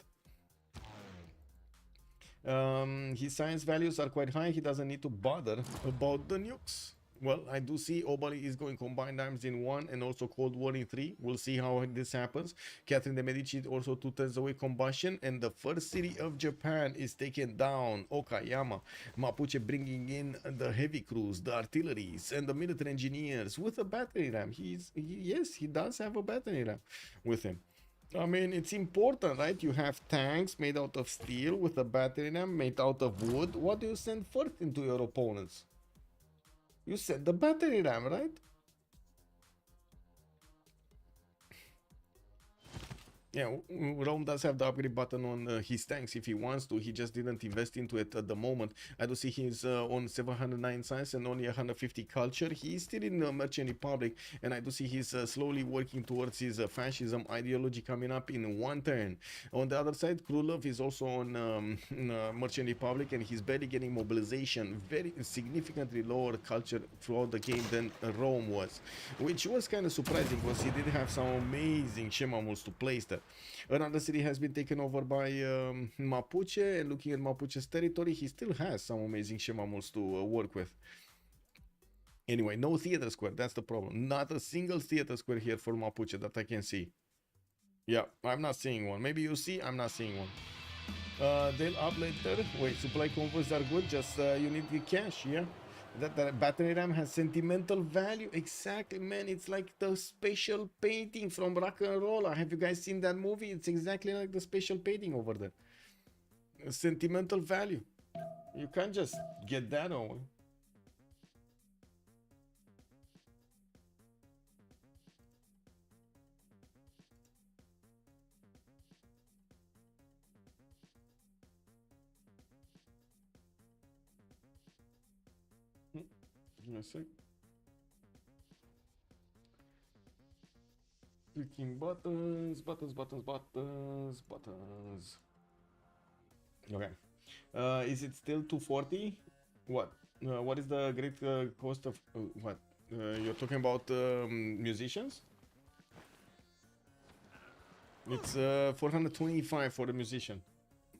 His science values are quite high. He doesn't need to bother about the nukes. Well, I do see Obalie is going combined arms in 1 and also Cold War in 3. We'll see how this happens. Catherine de Medici also 2 turns away combustion, and the first city of Japan is taken down, Okayama. Mapuche bringing in the heavy crews, the artilleries, and the military engineers with a battery ram. Yes, he does have a battery ram with him. I mean, it's important, right? You have tanks made out of steel with a battery ram made out of wood. What do you send first into your opponents? You said the battery ram, right? Yeah, Rome does have the upgrade button on his tanks if he wants to. He just didn't invest into it at the moment. I do see he's on 709 science and only 150 culture. He is still in the Merchant Republic, and I do see he's slowly working towards his fascism ideology coming up in 1 turn. On the other side, Crudlove is also on Merchant Republic, and he's barely getting mobilization. Very significantly lower culture throughout the game than Rome was, which was kind of surprising because he did have some amazing Shemamals to place there. Another city has been taken over by Mapuche, and looking at Mapuche's territory, he still has some amazing Shemamals to work with. Anyway, no theater square, that's the problem. Not a single theater square here for Mapuche that I can see. Yeah, I'm not seeing one. Maybe you see, I'm not seeing one. They'll up later. Wait, supply convoys are good, just you need the cash, yeah? That battery ram has sentimental value. Exactly, man. It's like the special painting from Rock and Roll. Have you guys seen that movie? It's exactly like the special painting over there. Sentimental value. You can't just get that over. Give me a sec. Clicking buttons. Okay. Is it still 240? What? What is the great cost of what? You're talking about musicians? It's 425 for the musician.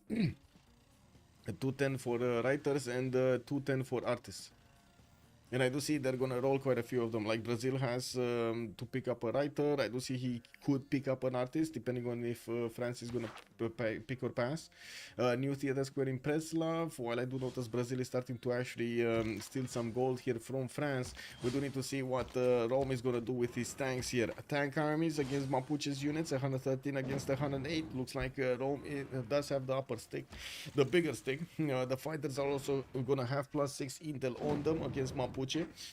210 for writers and 210 for artists. And I do see they're gonna roll quite a few of them. Like Brazil has to pick up a writer. I do see he could pick up an artist depending on if France is gonna pick or pass. New theater square in Preslav. While I do notice Brazil is starting to actually steal some gold here from France, we do need to see what Rome is gonna do with his tanks here. Tank armies against Mapuche's units, 113 against 108. Looks like Rome does have the upper stick, the bigger stick. The fighters are also gonna have +6 intel on them against Mapuche,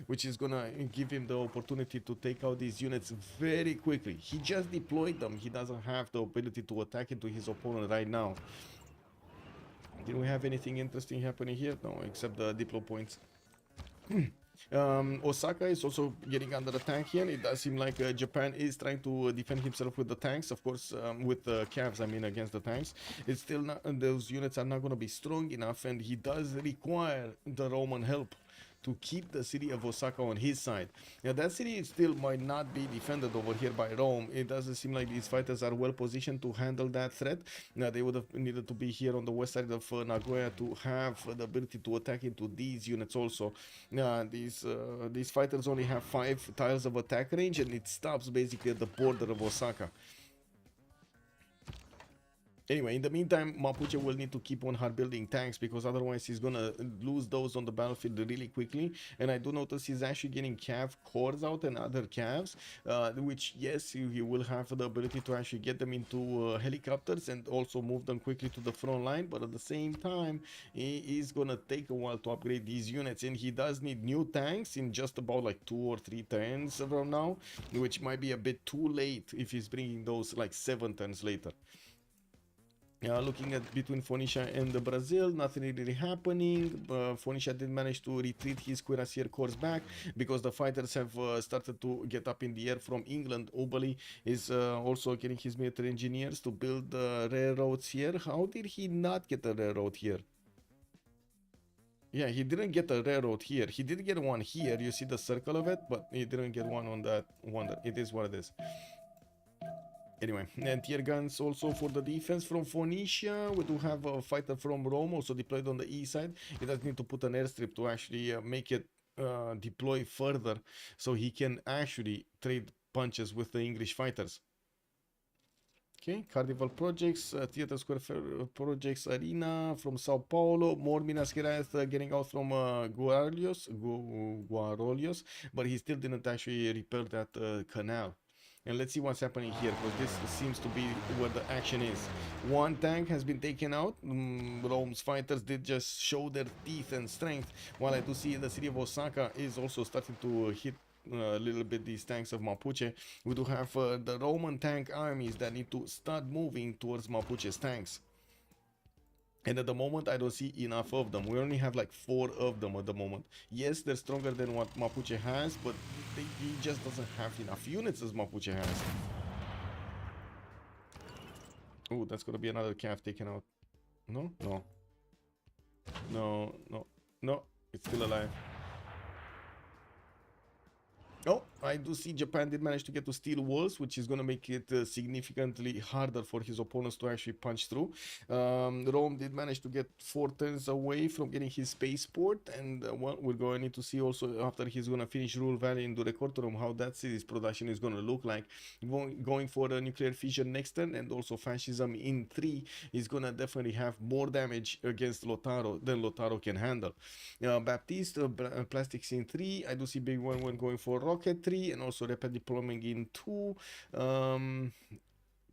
which is gonna give him the opportunity to take out these units very quickly. He just deployed them. He doesn't have the ability to attack into his opponent right now. Did we have anything interesting happening here? No, except the diplo points. Osaka is also getting under attack here. It does seem like Japan is trying to defend himself with the tanks, of course, with the calves, I mean, against the tanks. It's still not, those units are not going to be strong enough, and he does require the Roman help to keep the city of Osaka on his side. Now, that city still might not be defended over here by Rome. It doesn't seem like these fighters are well positioned to handle that threat. Now, they would have needed to be here on the west side of Nagoya to have the ability to attack into these units also. These fighters only have 5 tiles of attack range, and it stops basically at the border of Osaka. Anyway, in the meantime, Mapuche will need to keep on hard building tanks, because otherwise he's gonna lose those on the battlefield really quickly. And I do notice he's actually getting cav cores out and other calves, which, yes, he will have the ability to actually get them into helicopters and also move them quickly to the front line. But at the same time, he is gonna take a while to upgrade these units, and he does need new tanks in just about like 2 or 3 turns from now, which might be a bit too late if he's bringing those like 7 turns later. Looking at between Phoenicia and Brazil, nothing really happening. Phoenicia did manage to retreat his cuirassier corps back because the fighters have started to get up in the air from England. Obalie is also getting his military engineers to build railroads here. How did he not get a railroad here? Yeah, he didn't get a railroad here. He did get one here. You see the circle of it, but he didn't get one on that one. It is what it is. Anyway, and tier guns also for the defense from Phoenicia. We do have a fighter from Rome also deployed on the east side. He does need to put an airstrip to actually make it deploy further, so he can actually trade punches with the English fighters. Okay, Carnival Projects, Theater Square Projects Arena from Sao Paulo. More Minas Gerais getting out from Guarulhos, but he still didn't actually repair that canal. And let's see what's happening here, because this seems to be where the action is. One tank has been taken out. Rome's fighters did just show their teeth and strength, while I do see the city of Osaka is also starting to hit a little bit these tanks of Mapuche. We do have the Roman tank armies that need to start moving towards Mapuche's tanks. And at the moment, I don't see enough of them. We only have like 4 of them at the moment. Yes, they're stronger than what Mapuche has, but he just doesn't have enough units as Mapuche has. Oh, that's gonna be another calf taken out. No? No. No, no, no. It's still alive. Oh, I do see Japan did manage to get to steel walls, which is going to make it significantly harder for his opponents to actually punch through. Rome did manage to get 4 turns away from getting his spaceport, and well, we're going to need to see also after he's going to finish Rule Valley and Durecortorum how that city's production is going to look like. Going for a nuclear fission next turn, and also fascism in 3 is going to definitely have more damage against Lautaro than Lautaro can handle. Baptiste, plastics in 3. I do see Bewewen going for rocketry and also rapid deployment in 2.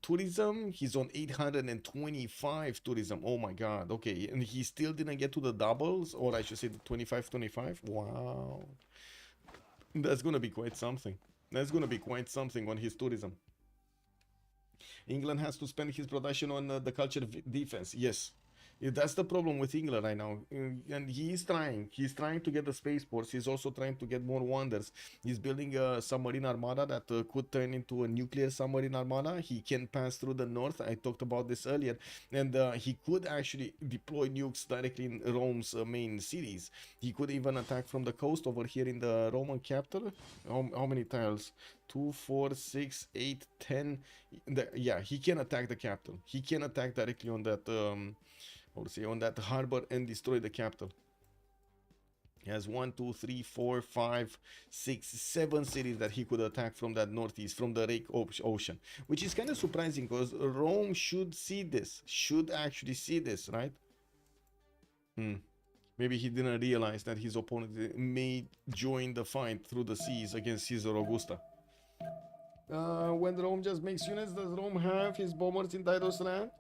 Tourism, he's on 825 tourism. Oh my god. Okay, and he still didn't get to the doubles, or I should say the 25. Wow, that's gonna be quite something. That's gonna be quite something on his tourism. England has to spend his production on the culture defense. Yes, that's the problem with England right now, and he's trying to get the spaceports. He's also trying to get more wonders. He's building a submarine armada that could turn into a nuclear submarine armada. He can pass through the north. I talked about this earlier, and he could actually deploy nukes directly in Rome's main cities. He could even attack from the coast over here in the Roman capital. How many tiles? 2, 4, 6, 8, 10. Yeah, he can attack the capital. He can attack directly on that on that harbor and destroy the capital. He has 1, 2, 3, 4, 5, 6, 7 cities that he could attack from that northeast, from the Lake Ocean, which is kind of surprising because Rome should see this, should actually see this, right? Maybe he didn't realize that his opponent may join the fight through the seas against Caesar Augusta. When Rome just makes units, does Rome have his bombers in Dido's land?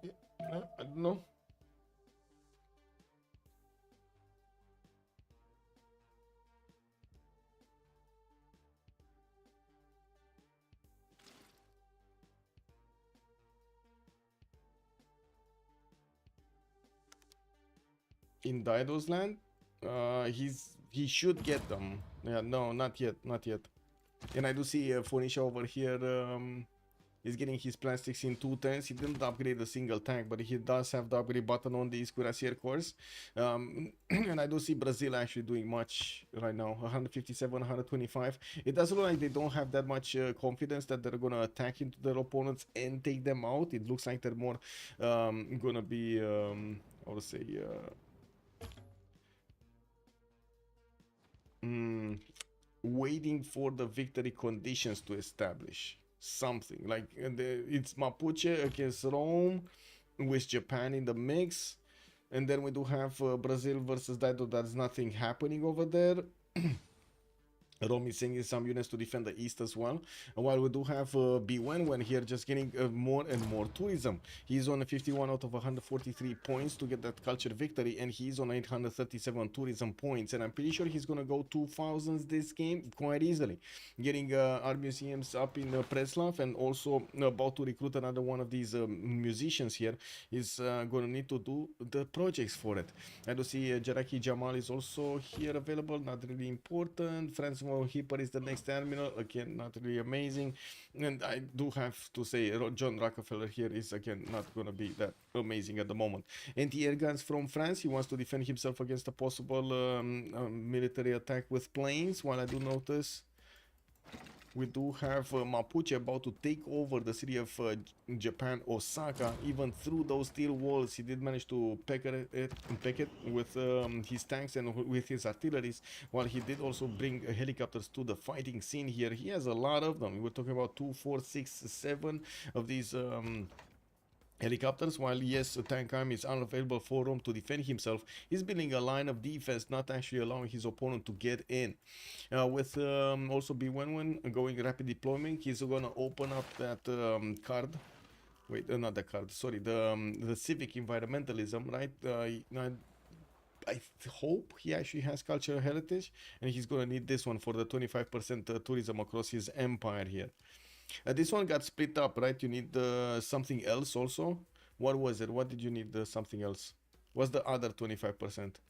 I don't know. In Dido's land, he's he should get them. Yeah, no, not yet, not yet. And I do see Phoenicia over here. He's getting his plastics in 2 turns. He didn't upgrade a single tank, but he does have the upgrade button on these cuirassier cores. And I do see Brazil actually doing much right now. 157, 125. It does look like they don't have that much confidence that they're gonna attack into their opponents and take them out. It looks like they're more gonna be, I would say, waiting for the victory conditions to establish something. Like it's Mapuche against Rome with Japan in the mix, and then we do have Brazil versus Dido. There's nothing happening over there. Rome is sending some units to defend the east as well. And while we do have Bewewen here just getting more and more tourism. He's on 51 out of 143 points to get that culture victory, and he's on 837 tourism points. And I'm pretty sure he's gonna go 2000s this game quite easily. Getting art museums up in Preslav, and also about to recruit another one of these musicians here. He's gonna need to do the projects for it. I do see Jaraki Jamal is also here available, not really important. France Hipper is the next terminal, again not really amazing. And I do have to say John Rockefeller here is again not gonna be that amazing at the moment. Anti-air guns from France. He wants to defend himself against a possible military attack with planes. While I do notice we do have Mapuche about to take over the city of Japan, Osaka. Even through those steel walls, he did manage to peck it with his tanks and with his artilleries, while he did also bring helicopters to the fighting scene here. He has a lot of them. We're talking about 2, 4, 6, 7 of these helicopters. While yes, a tank army is unavailable for Rome to defend himself, he's building a line of defense, not actually allowing his opponent to get in. With also Bewewen going rapid deployment, he's gonna open up that card. Wait, not the card, sorry, the civic environmentalism, right? I hope he actually has cultural heritage, and he's gonna need this one for the 25% tourism across his empire here. This one got split up, right? You need something else also. What was it? What did you need something else? What's the other 25%?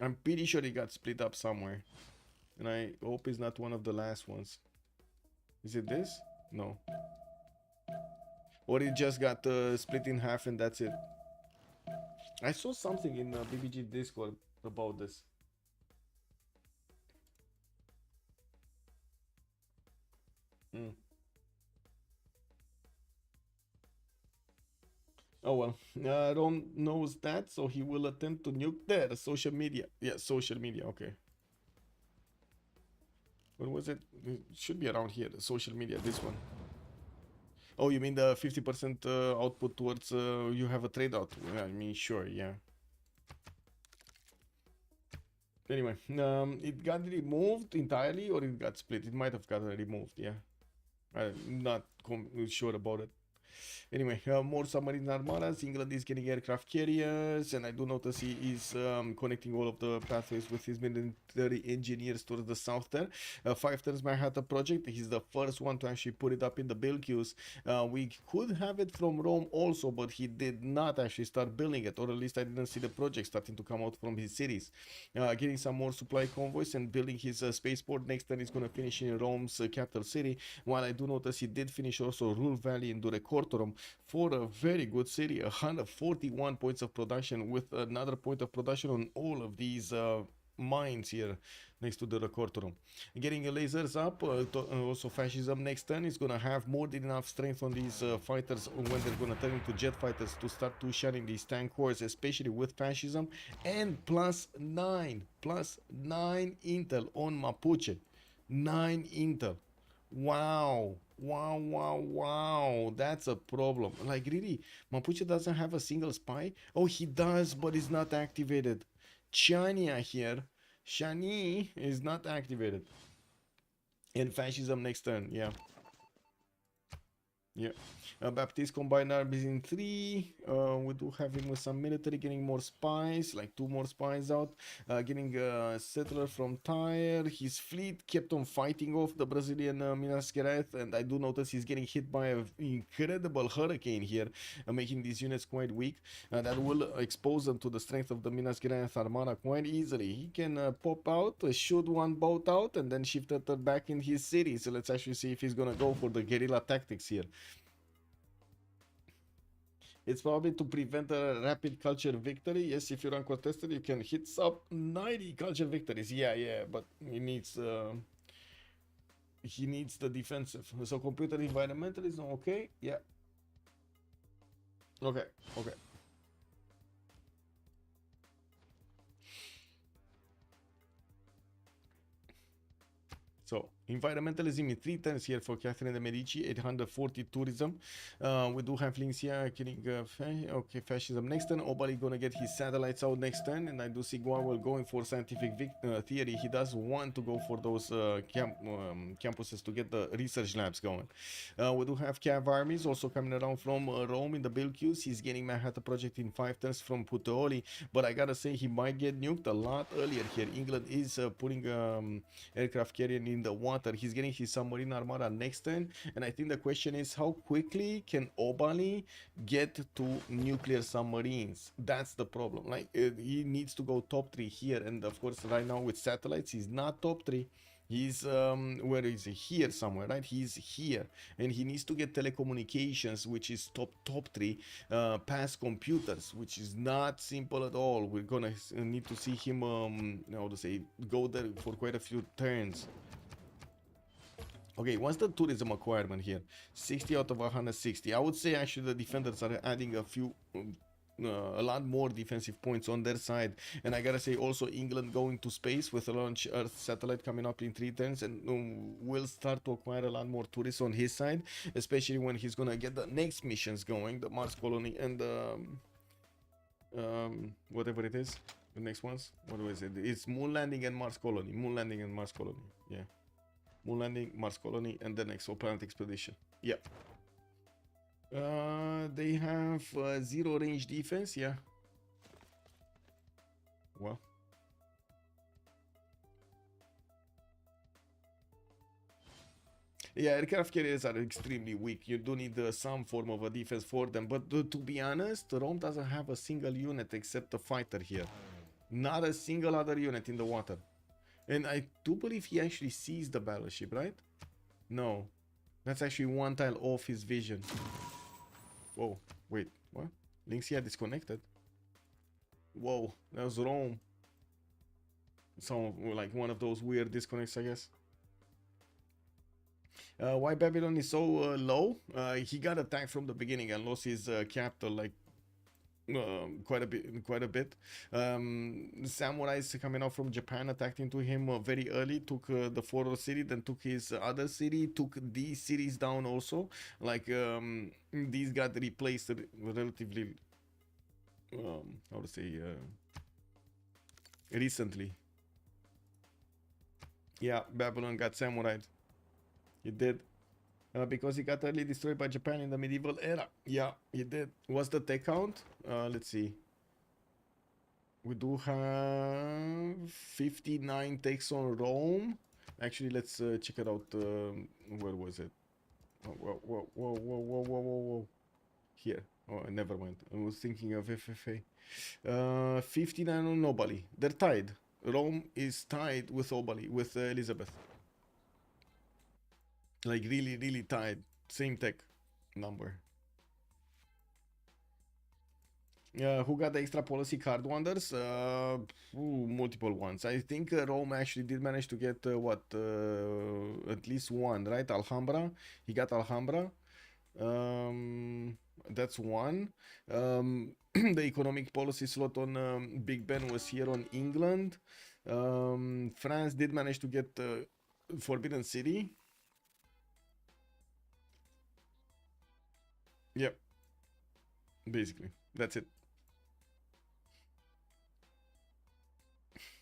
I'm pretty sure it got split up somewhere. And I hope it's not one of the last ones. Is it this? No. Or it just got split in half and that's it. I saw something in BBG Discord about this. Oh well, Ron knows that, so he will attempt to nuke their social media. Yeah, social media, okay. What was it? It should be around here, social media, this one. Oh, you mean the 50% output towards you have a trade out? I mean, sure, yeah. Anyway, it got removed entirely, or it got split? It might have gotten removed, yeah. I'm not sure about it. Anyway, more submarine armadas. England is getting aircraft carriers, and I do notice he is connecting all of the pathways with his military engineers towards the south there. 5 turns Manhattan project. He's the first one to actually put it up in the build queues. We could have it from Rome also, but he did not actually start building it, or at least I didn't see the project starting to come out from his cities. Getting some more supply convoys and building his spaceport. Next turn he's going to finish in Rome's capital city, while I do notice he did finish also Ruhr Valley and Durecortorum for a very good city. 141 points of production, with another point of production on all of these mines here next to the Durecortorum. Getting lasers up, also fascism next turn is gonna have more than enough strength on these fighters when they're gonna turn into jet fighters to start two-shotting these tank cores, especially with fascism. And +9 intel on Mapuche. 9 intel. Wow, that's a problem. Like, really, Mapuche doesn't have a single spy? Oh, he does, but it's not activated. Chania here, Shani is not activated. And fascism next turn, yeah. Yeah. Baptiste combined armies in 3. We do have him with some military, getting more spies, like 2 more spies out. Getting a settler from Tyre. His fleet kept on fighting off the Brazilian Minas Gerais, and I do notice he's getting hit by an incredible hurricane here, making these units quite weak. That will expose them to the strength of the Minas Gerais Armada quite easily. He can pop out, shoot one boat out, and then shift it back in his city. So let's actually see if he's gonna go for the guerrilla tactics here. It's probably to prevent a rapid culture victory. Yes, if you're uncontested, you can hit sub 90 culture victories. Yeah, but he needs the defensive. So computer environmentalism, okay, yeah, okay. So, environmentalism in 3 times here for Catherine de Medici, 840 tourism. We do have Lin Xia killing, okay, fascism next turn. Obalie gonna get his satellites out next turn, and I do see Gwawel going for scientific theory. He does want to go for those campuses to get the research labs going. We do have Cav armies also coming around from Rome in the build queues. He's getting Manhattan Project in 5 turns from Puteoli, but I gotta say he might get nuked a lot earlier here. England is putting aircraft carrier in the water. He's getting his submarine armada next turn, and I think the question is how quickly can Obalie get to nuclear submarines? That's the problem. Like he needs to go top 3 here, and of course right now with satellites he's not top 3. He's where is he? Here somewhere, right? He's here, and he needs to get telecommunications, which is top 3, past computers, which is not simple at all. We're gonna need to see him how to say, go there for quite a few turns. Okay, what's the tourism acquirement here? 60 out of 160. I would say actually the defenders are adding a lot more defensive points on their side, and I gotta say also England going to space with a launch Earth satellite coming up in 3 turns, and will start to acquire a lot more tourists on his side, especially when he's gonna get the next missions going, the Mars colony and whatever it is, the next ones. What was it? It's moon landing and Mars colony. Yeah. Moon landing, Mars colony, and the next planet expedition. Yeah. They have 0 range defense. Yeah. Well. Yeah, aircraft carriers are extremely weak. You do need some form of a defense for them. But to be honest, Rome doesn't have a single unit except a fighter here. Not a single other unit in the water. And I do believe he actually sees the battleship, right? No. That's actually one tile off his vision. Whoa, wait, what? Lin Xia disconnected? Whoa, that was Rome. So, like one of those weird disconnects, I guess. Why Babylon is so low? He got attacked from the beginning and lost his capital, like quite a bit. Samurais coming out from Japan attacked into him very early, took the Foro city, then took his other city, took these cities down also. Like these got replaced relatively how to say recently. Yeah, Babylon got samurai. It did. Because he got early destroyed by Japan in the medieval era. Yeah, he did. What's the tech count? Let's see. We do have 59 takes on Rome. Actually, let's check it out. Where was it? Oh, whoa. Here. Oh, never mind. I was thinking of FFA. 59 on Obalie. They're tied. Rome is tied with Obalie, with Elizabeth. Like really tied. Same tech number. Who got the extra policy card wonders? Multiple ones. I think Rome actually did manage to get at least one, right? Alhambra. He got Alhambra. That's one. The economic policy slot on Big Ben was here on England. France did manage to get Forbidden City. Yep. Basically, that's it.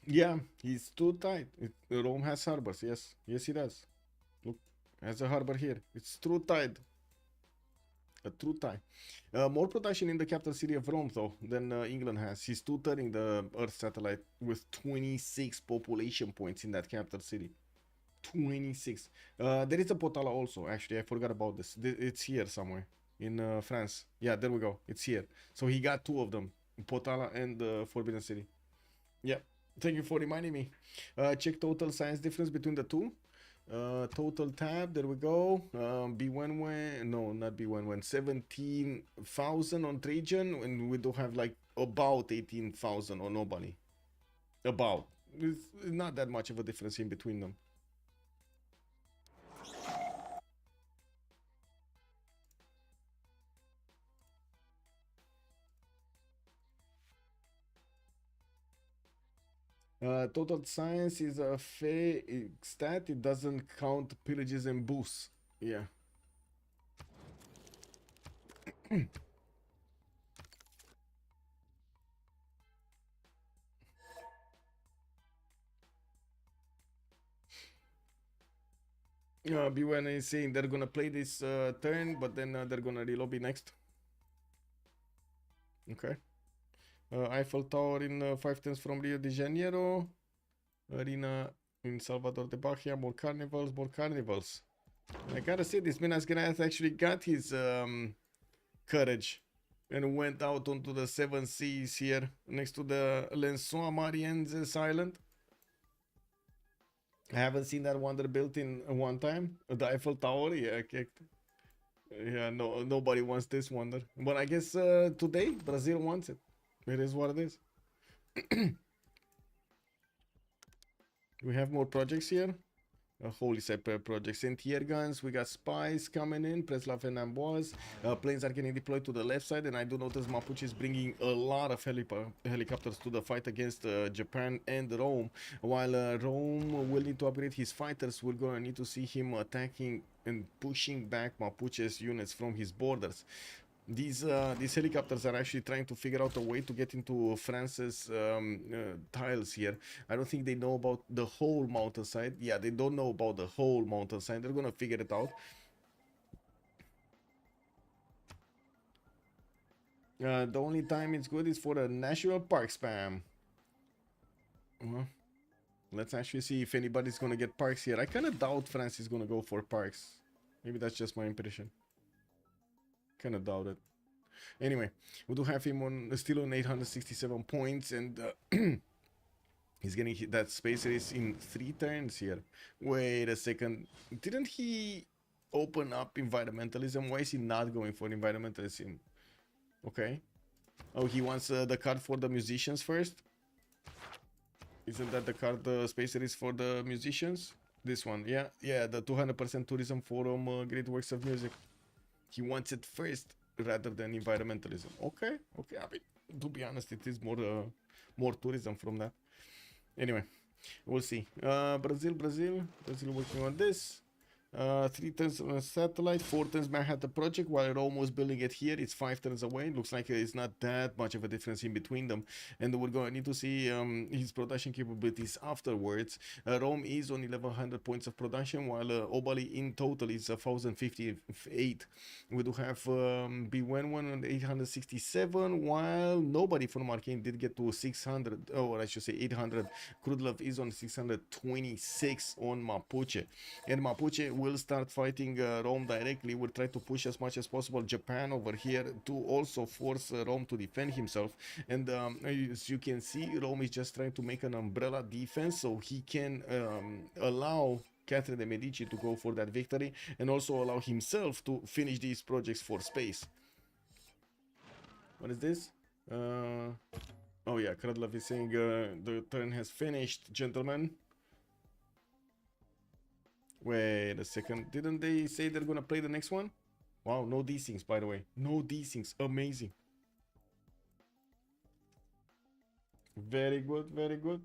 Yeah, he's too tight. Rome has harbors. Yes, it does. Look, has a harbor here. It's too tight. A true tie. More production in the capital city of Rome, though, than England has. He's still turning the Earth satellite with 26 population points in that capital city. 26. There is a Potala also, actually. I forgot about this. It's here somewhere in France. Yeah, there we go. It's here. So he got two of them, Potala and Forbidden City. Yeah. Thank you for reminding me. Check total science difference between the two. Total tab, there we go. Bewewen, no, not Bewewen, 17,000 on Trajan, and we do have like about 18,000 on Obalie. About. It's not that much of a difference in between them. Total science is a stat, it doesn't count pillages and boosts. Yeah. Bewewen is saying they're gonna play this turn, but then they're gonna relobby next. Okay. Eiffel Tower in 5 turns from Rio de Janeiro. Arena in Salvador de Bahia. More carnivals, more carnivals. I gotta say, this Minas Gerais actually got his courage and went out onto the 7 seas here next to the Lin Xia Mariennes Island. I haven't seen that wonder built in one time. The Eiffel Tower, yeah, yeah, no, nobody wants this wonder. But I guess today Brazil wants it. It is what it is. We have more projects here. Holy separate projects and tier guns. We got spies coming in. Preslav and Amboise. Planes are getting deployed to the left side, and I do notice Mapuche is bringing a lot of helicopters to the fight against Japan and Rome. While Rome will need to upgrade his fighters, we're gonna need to see him attacking and pushing back Mapuche's units from his borders. These helicopters are actually trying to figure out a way to get into France's tiles here. I don't think they know about the whole mountainside. Yeah, they don't know about the whole mountainside. They're gonna figure it out. The only time it's good is for a national park spam. Let's actually see if anybody's gonna get parks here. I kind of doubt France is gonna go for parks. Maybe that's just my impression. Kind of doubt it. Anyway, we do have him on still on 867 points, and he's getting that space race in 3 turns here. Wait a second, didn't he open up environmentalism? Why is he not going for environmentalism? Okay. Oh, he wants the card for the musicians first. Isn't that the card, the space race for the musicians? This one, yeah, the 200% tourism forum, great works of music. He wants it first rather than environmentalism. Okay. I mean, to be honest, it is more tourism from that. Anyway, we'll see. Brazil working on this. 3 turns on a satellite, 4 turns Manhattan project, while Rome was building it here. It's 5 turns away. Looks like it's not that much of a difference in between them, and we're going to need to see his production capabilities afterwards. Rome is on 1100 points of production, while Obalie in total is 1058. We do have Bewewen on 867, while nobody from Arcane did get to 600, or I should say 800. Crudlove is on 626 on Mapuche, and Mapuche will start fighting Rome directly. We'll try to push as much as possible Japan over here to also force Rome to defend himself. And as you can see, Rome is just trying to make an umbrella defense so he can allow Catherine de Medici to go for that victory, and also allow himself to finish these projects for space. What is this? Oh yeah, Crudlove is saying the turn has finished, gentlemen. Wait a second, didn't they say they're gonna play the next one? Wow, no desyncs, by the way. No desyncs, amazing. Very good, very good.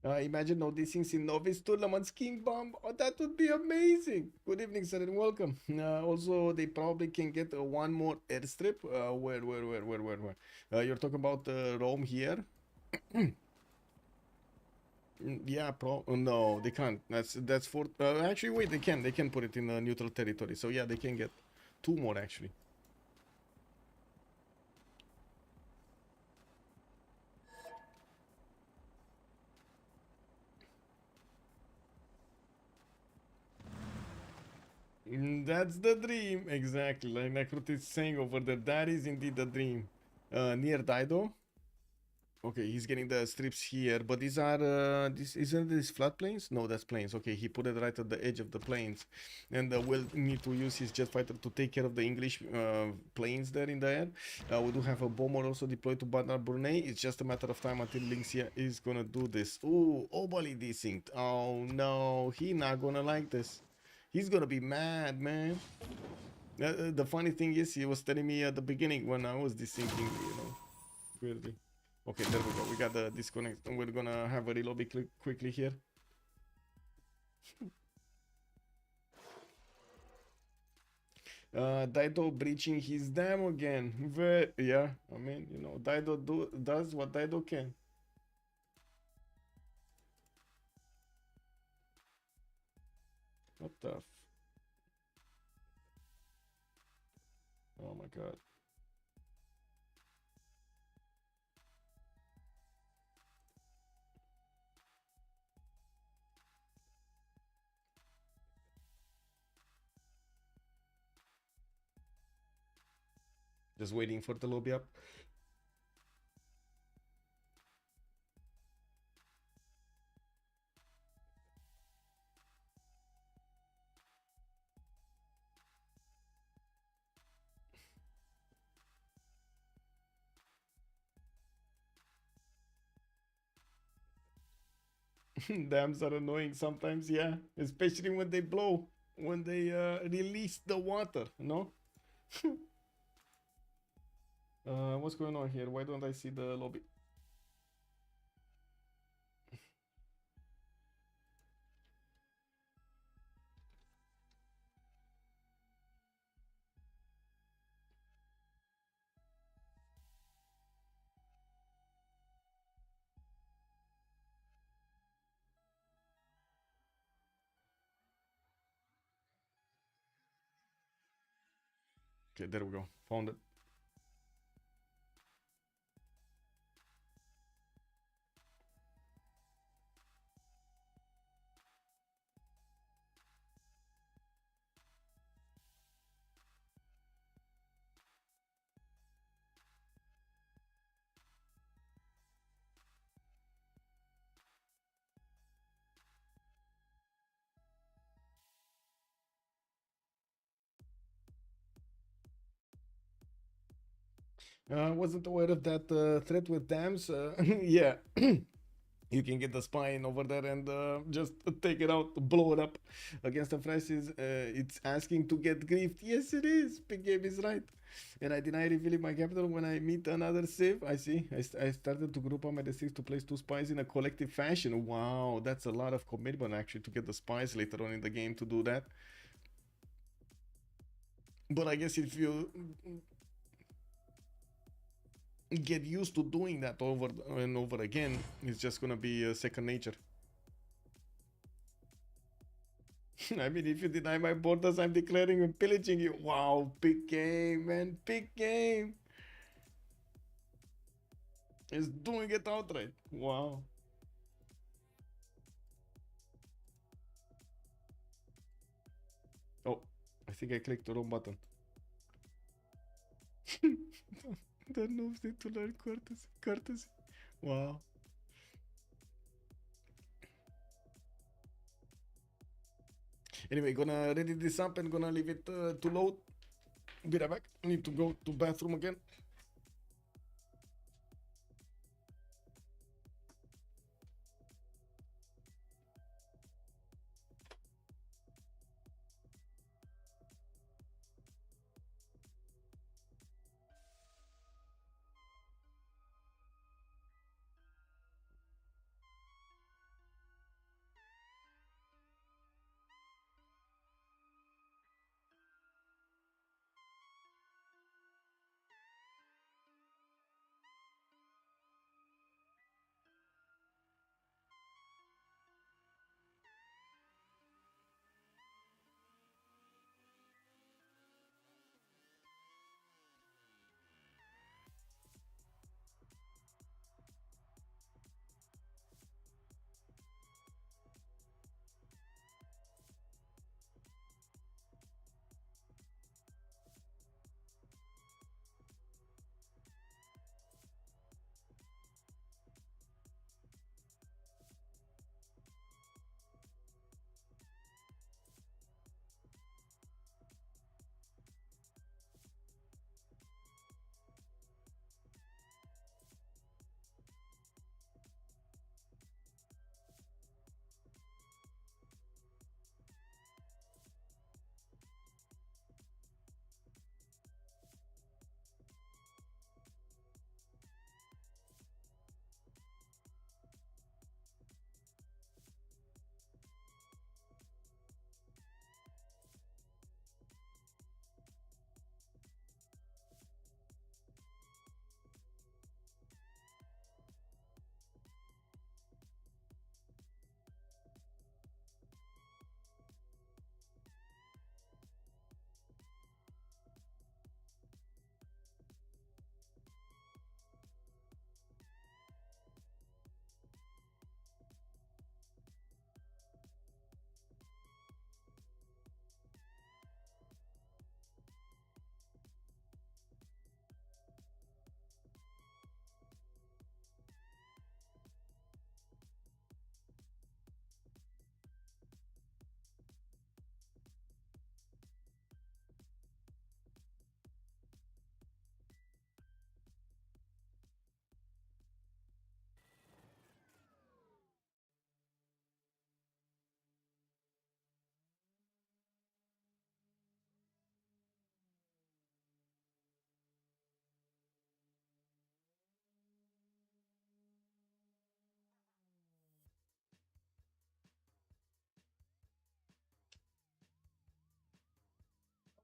Imagine noticing in novice tournaments King Bomb. Oh, that would be amazing. Good evening, sir, and welcome. Also, they probably can get one more airstrip. Where? You're talking about Rome here? Yeah, no, they can't. That's for actually wait, they can put it in neutral territory. So yeah, they can get two more actually. That's the dream, exactly. Like Nakrut is saying over there, that is indeed the dream. Near Dido. Okay, he's getting the strips here, but these are this isn't this floodplains? No, that's plains. Okay, he put it right at the edge of the plains, and we'll need to use his jet fighter to take care of the English planes there in the air. We do have a bomber also deployed to Bandar Brunei. It's just a matter of time until Lin Xia is gonna do this. Ooh, Obalie desynced. Oh no, he not gonna like this. He's gonna be mad, man. The funny thing is, he was telling me at the beginning when I was desyncing, weirdly. Okay, there we go. We got the disconnect. And we're gonna have a reload quickly here. Dido breaching his dam again. Yeah, I mean, Dido does what Dido can. What the Oh my god. Just waiting for the lobby up. Dams are annoying sometimes, yeah. Especially when they blow. When they release the water, what's going on here? Why don't I see the lobby? Okay, there we go. Found it. Wasn't aware of that threat with dams. Yeah, you can get the spine over there and just take it out, blow it up against the flashes. It's asking to get griefed. Yes, it is. Big game is right. And I deny revealing my capital when I meet another Civ. I see. I started to group up my D6 to place two spies in a collective fashion. Wow, that's a lot of commitment actually to get the spies later on in the game to do that. But I guess if you get used to doing that over and over again, it's just gonna be second nature. I mean, if you deny my borders, I'm declaring and pillaging you. Wow, big game, man, big game. It's doing it outright. Wow. Oh, I think I clicked the wrong button. The noobs need to learn courtesy. Wow. Anyway, gonna ready this up and gonna leave it to load. Be right back. Need to go to bathroom again.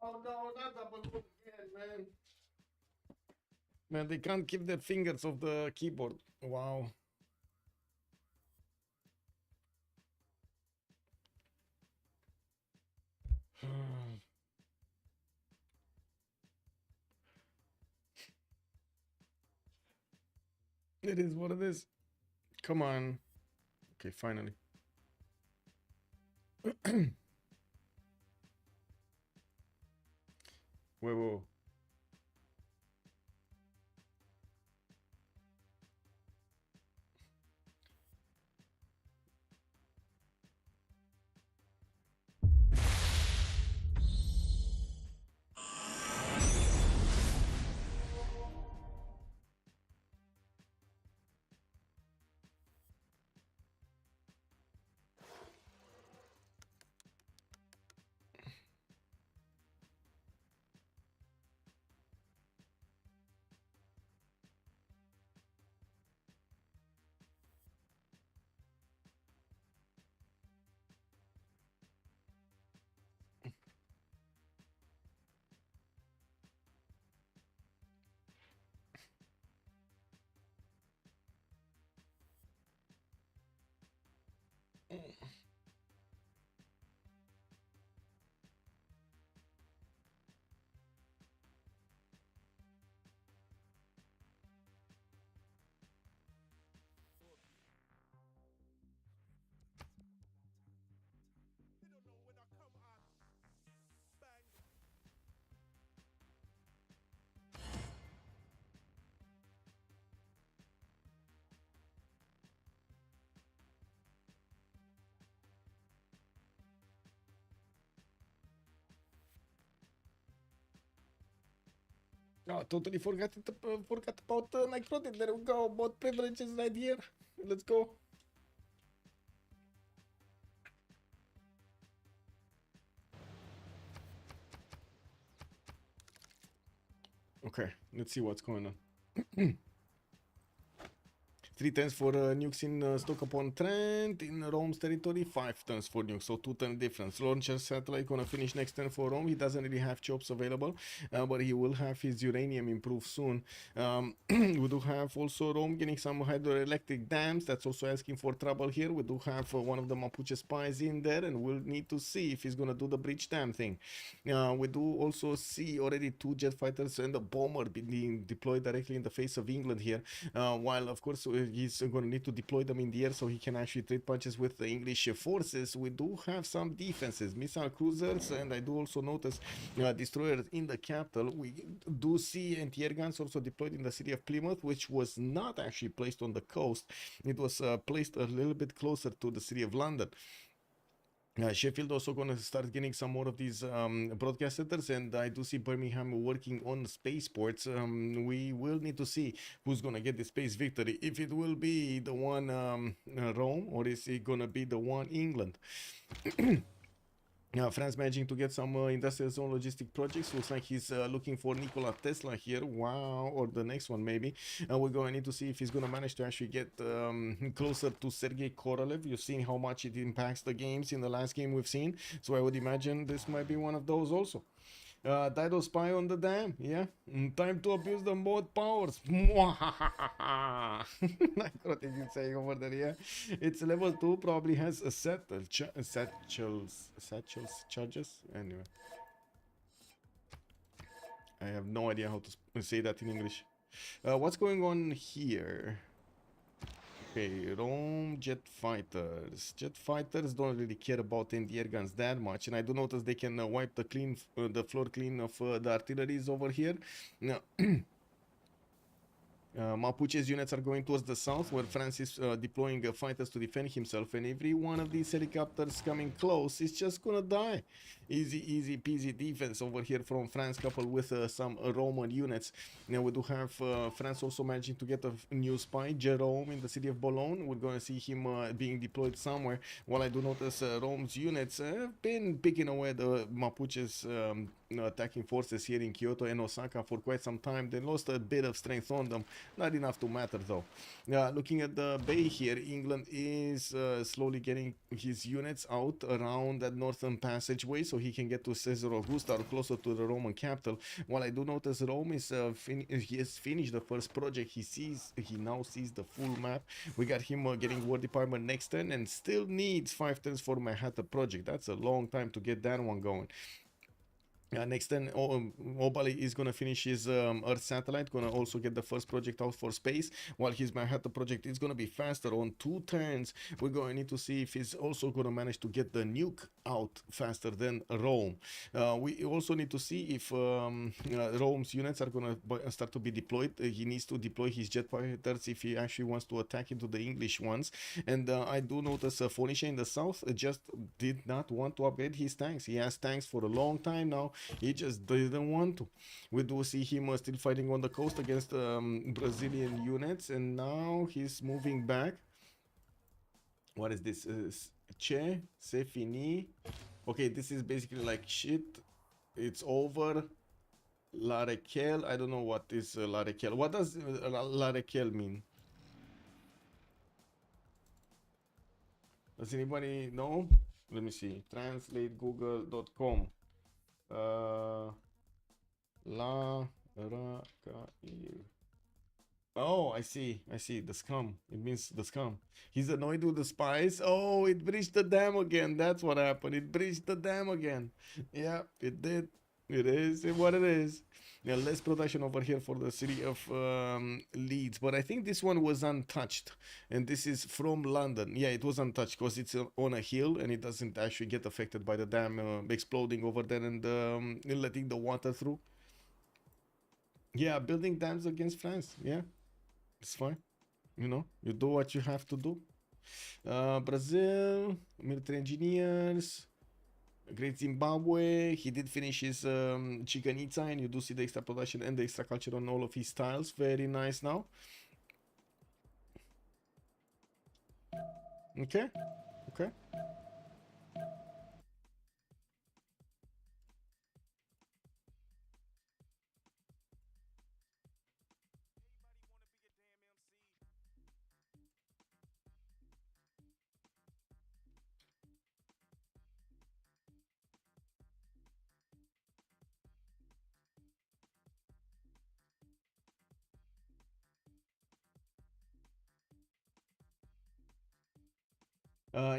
Oh no, not double load again, man. Man, they can't keep their fingers off the keyboard. Wow. It is what it is. Come on. Okay, finally. Whoa. Oh, totally forgot about Necrotic. There we go. Both privileges right here. Let's go. Okay, let's see what's going on. 3 turns for nukes in Stoke-upon-Trent. In Rome's territory, 5 turns for nukes, so 2 turn difference. Launcher satellite gonna finish next turn for Rome. He doesn't really have chops available, but he will have his uranium improved soon. We do have also Rome getting some hydroelectric dams. That's also asking for trouble here. We do have one of the Mapuche spies in there, and we'll need to see if he's gonna do the bridge dam thing. We do also see already 2 jet fighters and a bomber being deployed directly in the face of England here, while of course he's going to need to deploy them in the air so he can actually trade punches with the English forces. We do have some defenses, missile cruisers, and I do also notice destroyers in the capital. We do see anti-air guns also deployed in the city of Plymouth, which was not actually placed on the coast. It was placed a little bit closer to the city of London. Sheffield also going to start getting some more of these broadcast centers, and I do see Birmingham working on spaceports. We will need to see who's going to get the space victory, if it will be the one Rome, or is it going to be the one England. France managing to get some industrial zone logistic projects. Looks like he's looking for Nikola Tesla here. Wow, or the next one maybe. We're going to need to see if he's going to manage to actually get closer to Sergei Korolev. You've seen how much it impacts the games in the last game we've seen. So I would imagine this might be one of those also. Dido spy on the dam, yeah. Time to abuse the mod powers. I got it saying over there, yeah. It's level 2, probably has a satchels charges. Anyway, I have no idea how to say that in English. What's going on here? Okay, Rome jet fighters. Jet fighters don't really care about anti-air guns that much, and I do notice they can wipe the floor clean of the artilleries over here. Now, Mapuche's units are going towards the south, where France is deploying fighters to defend himself, and every one of these helicopters coming close is just gonna die. Easy peasy defense over here from France, coupled with some Roman units. Now we do have France also managing to get a new spy, Jerome, in the city of Boulogne. We're gonna see him being deployed somewhere, while I do notice Rome's units have been picking away the Mapuche's attacking forces here in Kyoto and Osaka for quite some time. They lost a bit of strength on them, not enough to matter though. Looking at the bay here, England is slowly getting his units out around that northern passageway so he can get to Caesar Augusta or closer to the Roman capital. While I do notice Rome is he has finished the first project. He now sees the full map. We got him getting War Department next turn and still needs 5 turns for Manhattan project. That's a long time to get that one going. Next then, Obalie is going to finish his Earth satellite, going to also get the first project out for space, while his Manhattan project is going to be faster on 2 turns. We're going to need to see if he's also going to manage to get the nuke out faster than Rome. We also need to see if Rome's units are going to start to be deployed. He needs to deploy his jet fighters if he actually wants to attack into the English ones. And I do notice Phoenicia in the south just did not want to upgrade his tanks. He has tanks for a long time now. He just didn't want to. We do see him still fighting on the coast against Brazilian units, and now he's moving back. What is this? Che, c'est fini. Okay, this is basically like shit. It's over. La Raquel. I don't know what is La Raquel. What does La Raquel mean? Does anybody know? Let me see. Translate google.com. La Raquel. Oh, I see. The scum. It means the scum. He's annoyed with the spies. Oh, it breached the dam again. That's what happened. It breached the dam again. Yeah, it did. It is what it is. Yeah, less production over here for the city of Leeds, but I think this one was untouched, and this is from London. Yeah, it was untouched because it's on a hill and it doesn't actually get affected by the dam exploding over there and letting the water through. Yeah, building dams against France. Yeah, it's fine. You know, you do what you have to do. Brazil, military engineers. Great Zimbabwe. He did finish his Chichen Itza, and you do see the extra production and the extra culture on all of his styles. Very nice now. Okay.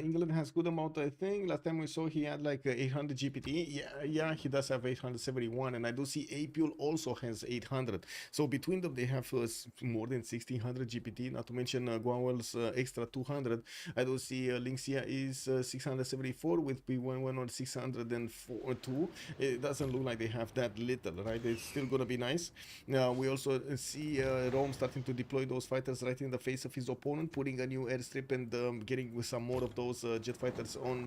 England has good amount, I think. Last time we saw he had like 800 GPT. Yeah, he does have 871, and I do see Apeul also has 800. So between them, they have more than 1600 GPT. Not to mention Gwawel's extra 200. I do see Lin Xia is 674 with Bewewen on 602. It doesn't look like they have that little, right? It's still gonna be nice. We also see Rome starting to deploy those fighters right in the face of his opponent, putting a new airstrip and getting with some more of those jet fighters on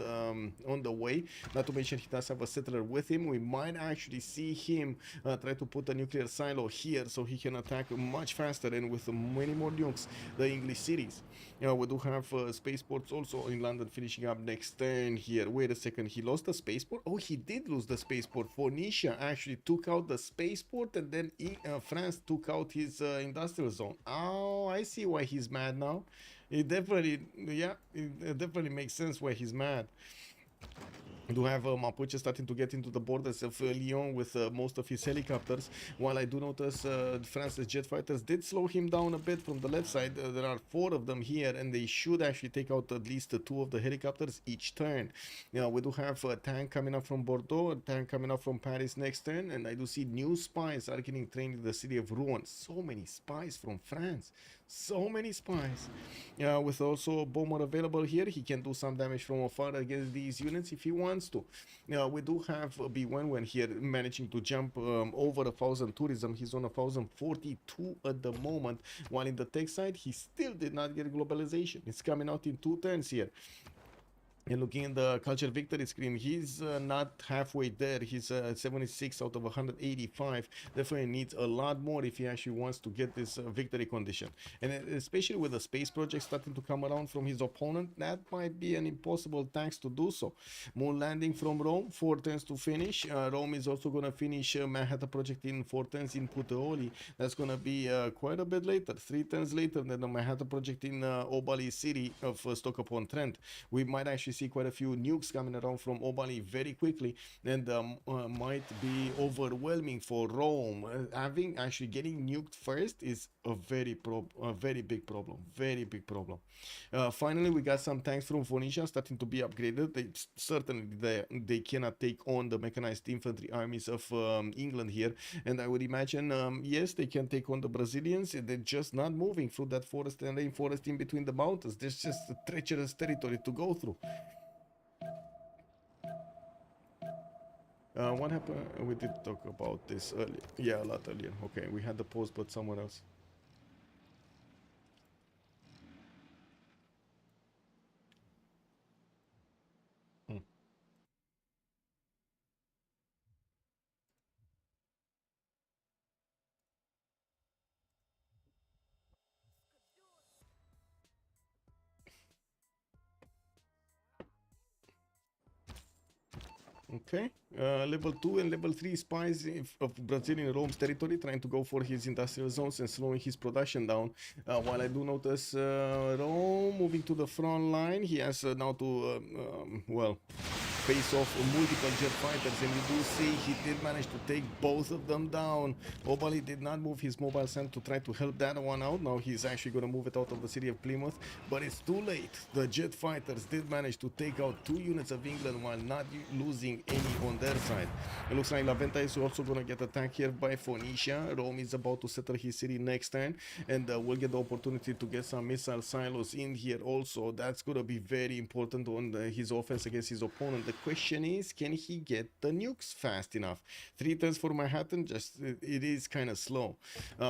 the way. Not to mention he does have a settler with him. We might actually see him try to put a nuclear silo here so he can attack much faster and with many more nukes the English cities. We do have spaceports also in London finishing up next turn here. Wait a second, he lost the spaceport? Oh, he did lose the spaceport. Phoenicia actually took out the spaceport, and then France took out his industrial zone. Oh, I see why he's mad now. It definitely, yeah, it definitely makes sense why he's mad. We do have Mapuche starting to get into the borders of Lyon with most of his helicopters, while I do notice France's jet fighters did slow him down a bit from the left side. There are 4 of them here, and they should actually take out at least 2 of the helicopters each turn. We do have a tank coming up from Bordeaux, a tank coming up from Paris next turn, and I do see new spies are getting trained in the city of Rouen. So many spies from France. So many spies. With also a bomber available here, he can do some damage from afar against these units if he wants to. We do have Bewewen here managing to jump over 1,000 tourism. He's on 1,042 at the moment, while in the tech side he still did not get globalization. It's coming out in 2 turns here. And looking at the culture victory screen, he's not halfway there. He's 76 out of 185. Definitely needs a lot more if he actually wants to get this victory condition. And especially with the space project starting to come around from his opponent, that might be an impossible task to do so. Moon landing from Rome, 4 turns to finish. Rome is also going to finish Manhattan project in 4 turns in Puteoli. That's going to be quite a bit later, 3 turns later than the Manhattan project in Obalie city of Stoke-upon-Trent. We might actually see quite a few nukes coming around from Obalie very quickly, and might be overwhelming for Rome. Getting nuked first is a very big problem. Very big problem. Finally, we got some tanks from Phoenicia starting to be upgraded. They cannot take on the mechanized infantry armies of England here, and I would imagine yes, they can take on the Brazilians. They're just not moving through that forest and rainforest in between the mountains. There's just a treacherous territory to go through. What happened? We did talk about this earlier. Yeah, a lot earlier. Okay, we had the post, but someone else. Hmm. Okay, level 2 and level 3 spies of Brazilian Rome's territory trying to go for his industrial zones and slowing his production down. While I do notice Rome moving to the front line, he has now to, well, face off multiple jet fighters, and you do see he did manage to take both of them down. Obalie did not move his mobile center to try to help that one out. Now he's actually going to move it out of the city of Plymouth, but it's too late. The jet fighters did manage to take out 2 units of England while not losing any on their side. It looks like La Venta is also going to get attacked here by Phoenicia. Rome is about to settle his city next turn, and we'll get the opportunity to get some missile silos in here also. That's going to be very important on his offense against his opponent. The question is, can he get the nukes fast enough? 3 turns for Manhattan, just it is kind of slow.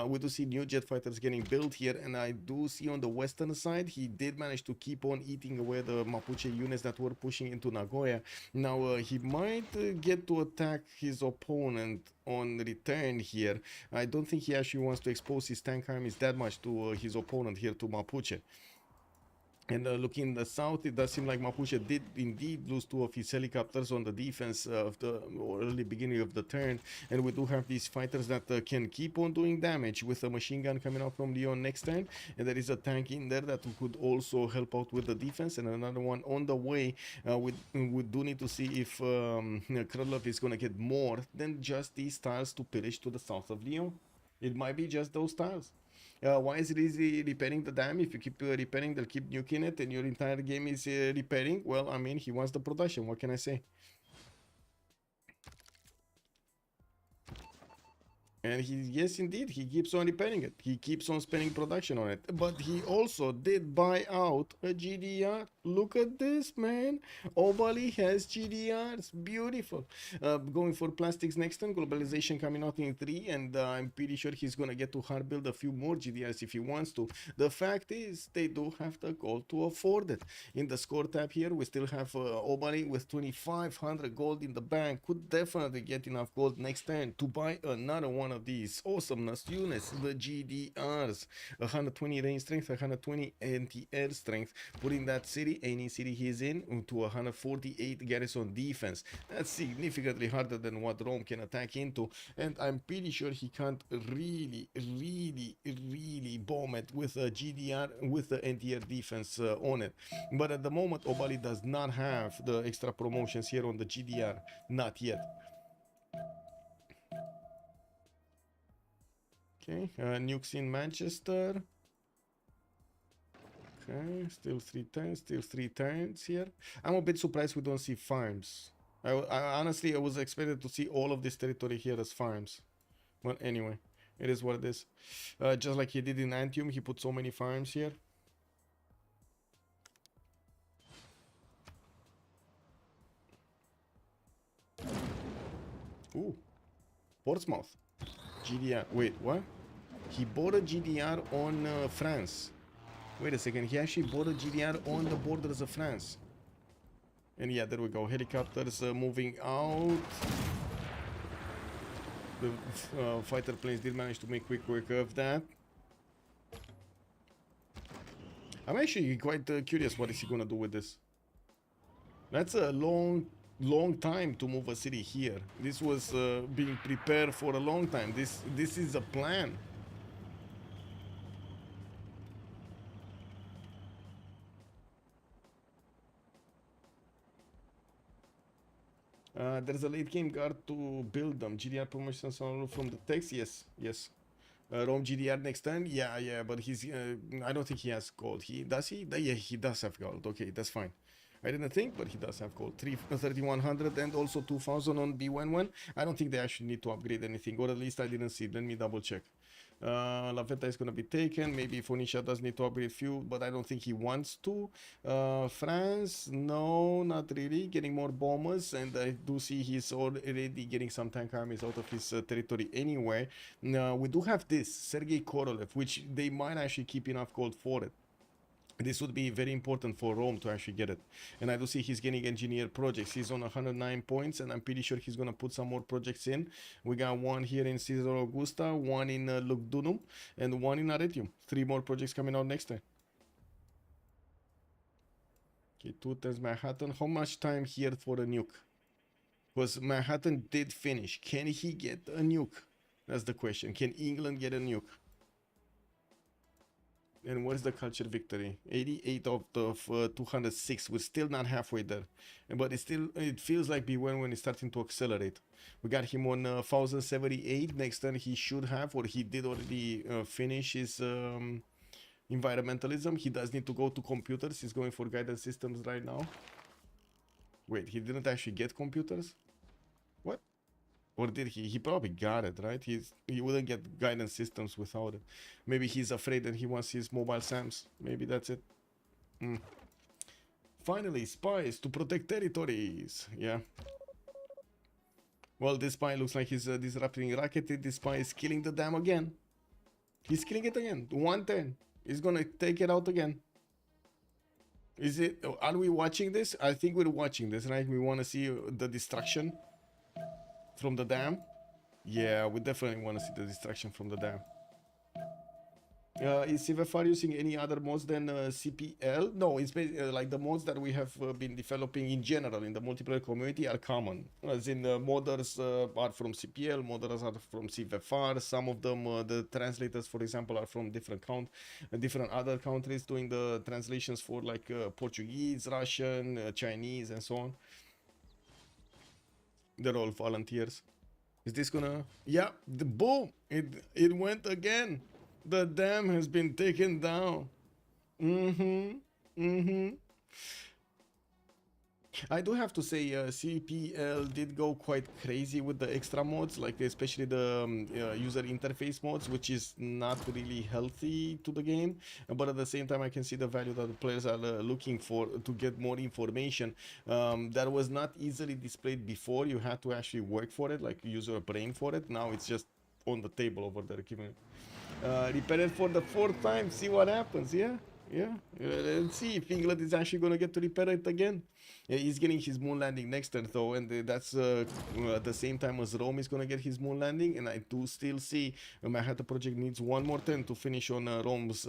We do see new jet fighters getting built here, and I do see on the western side he did manage to keep on eating away the Mapuche units that were pushing into Nagoya. Now he might get to attack his opponent on return here. I don't think he actually wants to expose his tank armies that much to his opponent here, to Mapuche. And looking in the south, it does seem like Mapuche did indeed lose 2 of his helicopters on the defense of the early beginning of the turn. And we do have these fighters that can keep on doing damage with a machine gun coming out from Lyon next turn. And there is a tank in there that could also help out with the defense, and another one on the way. We do need to see if Crudlove is going to get more than just these tiles to pillage to the south of Lyon. It might be just those tiles. Why is it easy repairing the dam? If you keep repairing, they'll keep nuking it, and your entire game is repairing. Well, I mean, he wants the production. What can I say? And yes, indeed, he keeps on repairing it. He keeps on spending production on it. But he also did buy out a GDR. Look at this, man. Obalie has GDRs. Beautiful. Going for plastics next turn. Globalization coming out in 3. And I'm pretty sure he's going to get to hard build a few more GDRs if he wants to. The fact is, they do have the gold to afford it. In the score tab here, we still have Obalie with 2,500 gold in the bank. Could definitely get enough gold next turn to buy another one of these awesomeness units, the GDRs. 120 range strength, 120 anti-air strength, putting that city, any city he's in, to 148 garrison defense. That's significantly harder than what Rome can attack into, and I'm pretty sure he can't really bomb it with a GDR with the anti-air defense on it. But at the moment, Obalie does not have the extra promotions here on the GDR, not yet. Okay, nukes in Manchester. Okay, still 3 turns here. I'm a bit surprised we don't see farms. Honestly, I was expected to see all of this territory here as farms. But anyway, it is what it is. Just like he did in Antium, he put so many farms here. Ooh, Portsmouth. GDR. Wait, what? He bought a GDR on France. Wait a second. He actually bought a GDR on the borders of France. And yeah, there we go. Helicopters moving out. The fighter planes did manage to make quick work of that. I'm actually quite curious what is he gonna do with this. That's a long time to move a city here. This was being prepared for a long time. This is a plan. There's a late game guard to build them. GDR promotions from the text. Yes. Rome GDR next turn. Yeah. But he's. I don't think he has gold. Does he? Yeah, he does have gold. Okay, that's fine. I didn't think, but he does have gold. 3100 and also 2000 on Bewewen. I don't think they actually need to upgrade anything, or at least I didn't see. Let me double check. La Venta is going to be taken. Maybe Phoenicia does need to upgrade few, but I don't think he wants to. France, no, not really. Getting more bombers, and I do see he's already getting some tank armies out of his territory anyway. We do have this, Sergei Korolev, which they might actually keep enough gold for it. This would be very important for Rome to actually get it. And I do see he's getting engineer projects. He's on 109 points, and I'm pretty sure he's going to put some more projects in. We got one here in Caesar Augusta, one in Lugdunum, and one in Arretium. 3 more projects coming out next time. Okay, 2 times Manhattan. How much time here for a nuke? Because Manhattan did finish. Can he get a nuke? That's the question. Can England get a nuke? And what's the culture victory? 88 out of 206. We're still not halfway there, but it feels like Bewewen when it's starting to accelerate. We got him on 1078. Next turn he should have, or he did already finish his environmentalism. He does need to go to computers. He's going for guidance systems right now. Wait, he didn't actually get computers? What? Or did he? He probably got it, right? He wouldn't get guidance systems without it. Maybe he's afraid and he wants his mobile SAMs. Maybe that's it. Finally, spies to protect territories. Yeah. Well, this spy looks like he's disrupting Rocket. This spy is killing the dam again. He's killing it again. 110. He's gonna take it out again. Is it? Are we watching this? I think we're watching this, right? We want to see the destruction from the dam. Yeah, we definitely want to see the destruction from the dam. Is CivFR using any other mods than CPL? No, it's like the mods that we have been developing in general in the multiplayer community are common. As in modders are from CPL, modders are from CivFR. Some of them, the translators, for example, are from different other countries doing the translations for like Portuguese, Russian, Chinese, and so on. They're all volunteers. Is this gonna? Yeah, the boom! It went again. The dam has been taken down. I do have to say CPL did go quite crazy with the extra mods, like especially the user interface mods, which is not really healthy to the game. But at the same time, I can see the value that the players are looking for to get more information that was not easily displayed before. You had to actually work for it, like use your brain for it. Now it's just on the table over there. Repair it for the 4th time, see what happens. Yeah. Let's see if England is actually going to get to repair it again. He's getting his moon landing next turn though, and that's at the same time as Rome is going to get his moon landing. And I do still see Manhattan Project needs one more turn to finish on Rome's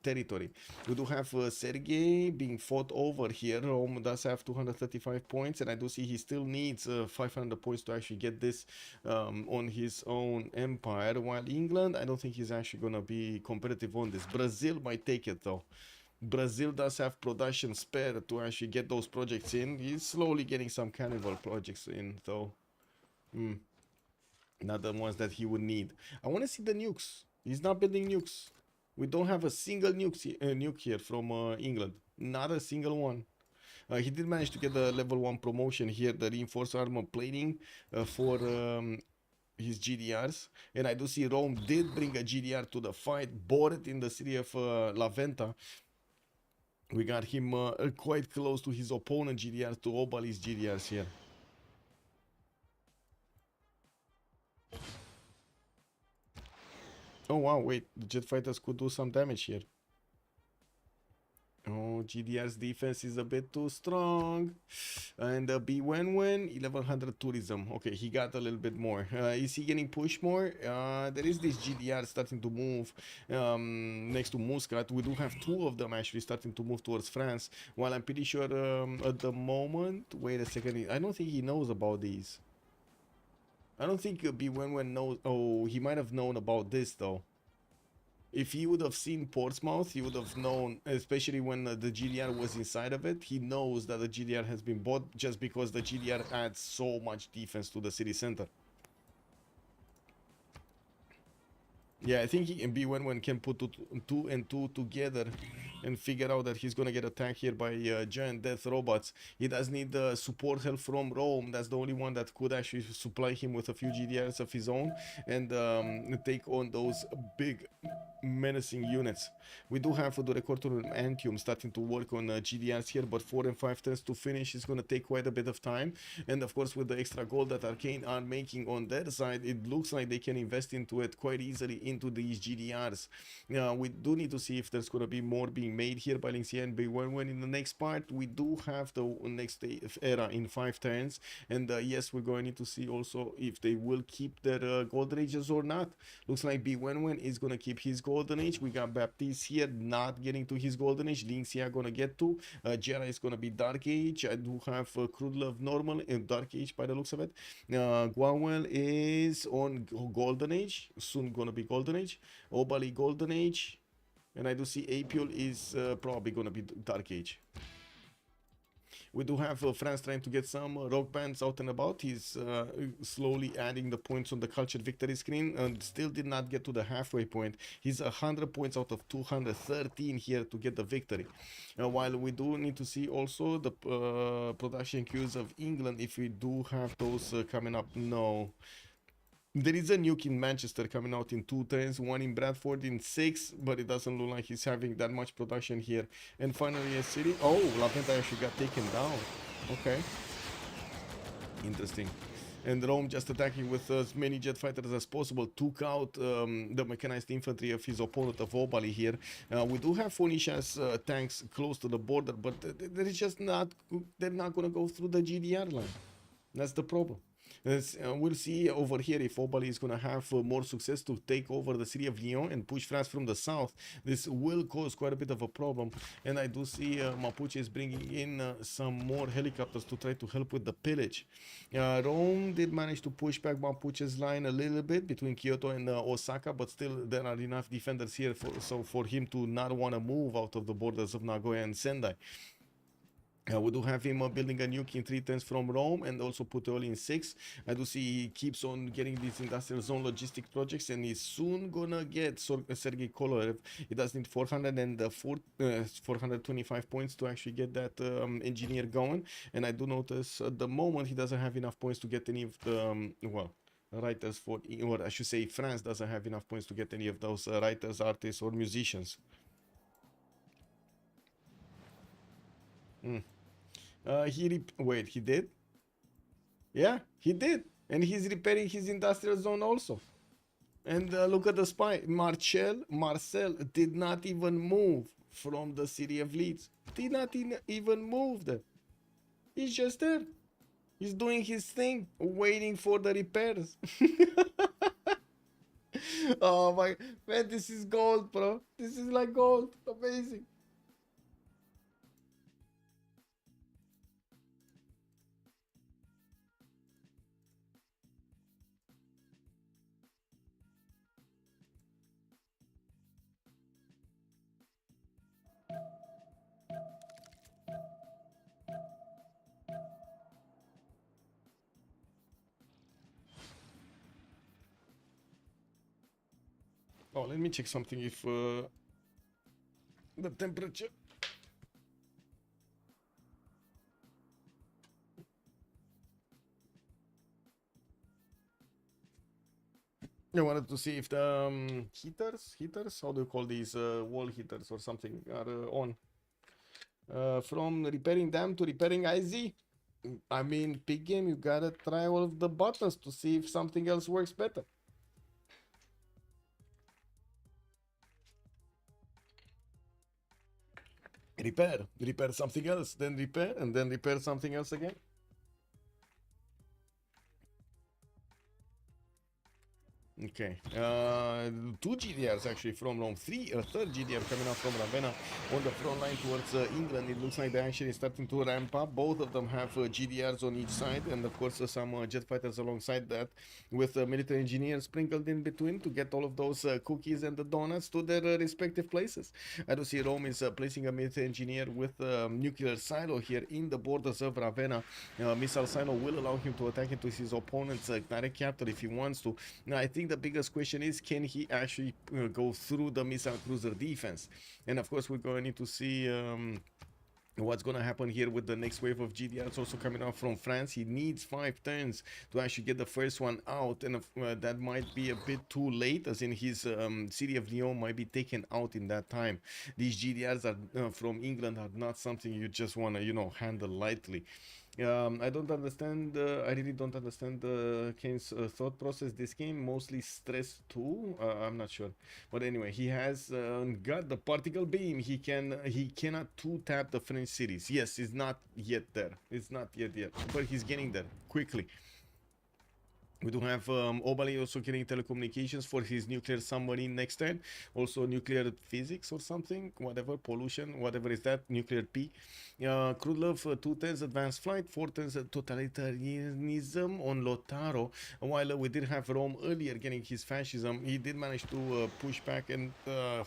territory. We do have Sergei being fought over here. Rome does have 235 points, and I do see he still needs 500 points to actually get this on his own empire, while England, I don't think he's actually going to be competitive on this. Brazil might take it though. Brazil does have production spare to actually get those projects in. He's slowly getting some carnival projects in though. Not the ones that he would need. I want to see the nukes. He's not building nukes. We don't have a single nuke here from England. Not a single one. He did manage to get the level 1 promotion here, the reinforced armor plating for his GDRs. And I do see Rome did bring a GDR to the fight, bought it in the city of La Venta. We got him quite close to his opponent GDR, to Obalie's GDRs here. Oh wow, wait, the jet fighters could do some damage here. Oh, GDR's defense is a bit too strong. And Bewewen, 1100 tourism. Okay, he got a little bit more. Is he getting pushed more? There is this GDR starting to move next to Muscat. We do have two of them actually starting to move towards France. While I'm pretty sure at the moment, wait a second, I don't think he knows about these. I don't think Bewewen knows. Oh, he might have known about this though. If he would have seen Portsmouth, he would have known, especially when the GDR was inside of it. He knows that the GDR has been bought just because the GDR adds so much defense to the city center. Yeah, I think he and Bewewen can put two and two together and figure out that he's gonna get attacked here by giant death robots. He does need support help from Rome. That's the only one that could actually supply him with a few GDRs of his own and take on those big menacing units. We do have the record on Antium starting to work on GDRs here, but 4 and 5 turns to finish is going to take quite a bit of time. And of course, with the extra gold that Arcane are making on their side, it looks like they can invest into it quite easily into these GDRs. We do need to see if there's going to be more being made here by Lin Xia and Bewewen in the next part. We do have the next era in 5 turns, and yes, we're going to need to see also if they will keep their golden ages or not. Looks like Bewewen is going to keep his golden age. We got Baptiste here not getting to his golden age. Lin Xia gonna get to. Giara is gonna be dark age. I do have Crudlove normal and dark age by the looks of it. Gwawel is on golden age, soon gonna be golden age. Obalie golden age, and I do see Apeul is probably gonna be dark age. We do have France trying to get some rock bands out and about. He's slowly adding the points on the culture victory screen and still did not get to the halfway point. He's 100 points out of 213 here to get the victory. While we do need to see also the production queues of England, if we do have those coming up. No. There is a nuke in Manchester coming out in 2 turns, one in Bradford in 6, but it doesn't look like he's having that much production here. And finally a city. Oh, La Penta actually got taken down. Okay. Interesting. And Rome just attacking with as many jet fighters as possible, took out the mechanized infantry of his opponent of Obalie here. We do have Phoenicia's tanks close to the border, but they're just not, they're not going to go through the GDR line. That's the problem. We'll see over here if Obalie is going to have more success to take over the city of Lyon and push France from the south. This will cause quite a bit of a problem, and I do see Mapuche is bringing in some more helicopters to try to help with the pillage. Rome did manage to push back Mapuche's line a little bit between Kyoto and Osaka, but still there are enough defenders here for him to not want to move out of the borders of Nagoya and Sendai. We do have him building a nuke in 3 turns from Rome and also Puteoli in 6. I do see he keeps on getting these industrial zone logistic projects and he's soon gonna get Sergei Kolorev. He does need 425 points to actually get that engineer going. And I do notice at the moment he doesn't have enough points to get any of the, writers for, or I should say France doesn't have enough points to get any of those writers, artists or musicians. Wait, he did? Yeah, he did. And he's repairing his industrial zone also. And look at the spy. Marcel did not even move from the city of Leeds. Did not even move there. He's just there. He's doing his thing, waiting for the repairs. Oh my, man, this is gold, bro. This is like gold. Amazing. Oh, let me check something if the temperature. I wanted to see if the heaters, how do you call these wall heaters or something, are on. From repairing them to repairing IZ. I mean, big game, you gotta try all of the buttons to see if something else works better. repair something else, then repair, and then repair something else again. Okay, 2 GDRs actually from Rome, a third GDR coming up from Ravenna on the front line towards England. It looks like they're actually starting to ramp up. Both of them have GDRs on each side, and of course some jet fighters alongside that, with military engineers sprinkled in between to get all of those cookies and the donuts to their respective places. I do see Rome is placing a military engineer with nuclear silo here in the borders of Ravenna. Missile silo will allow him to attack into his opponent's direct capital if he wants to. Now, I think the biggest question is, can he actually go through the missile cruiser defense? And of course, we're going to need to see what's going to happen here with the next wave of GDRs also coming out from France. He needs 5 turns to actually get the first one out, and that might be a bit too late, as in his city of Lyon might be taken out in that time. These GDRs are from England are not something you just want to, you know, handle lightly. I don't understand, I really don't understand Kane's thought process this game, mostly stress too. I'm not sure, but anyway, he has got the particle beam. He cannot 2-tap the French cities. Yes, it's not yet there, but he's getting there quickly. We do have Obalie also getting telecommunications for his nuclear submarine next turn. Also nuclear physics or something, whatever, pollution, whatever is that, nuclear P. Crudlove 2 turns advanced flight, 4 turns totalitarianism on Lotaro. While we did have Rome earlier getting his fascism, he did manage to push back and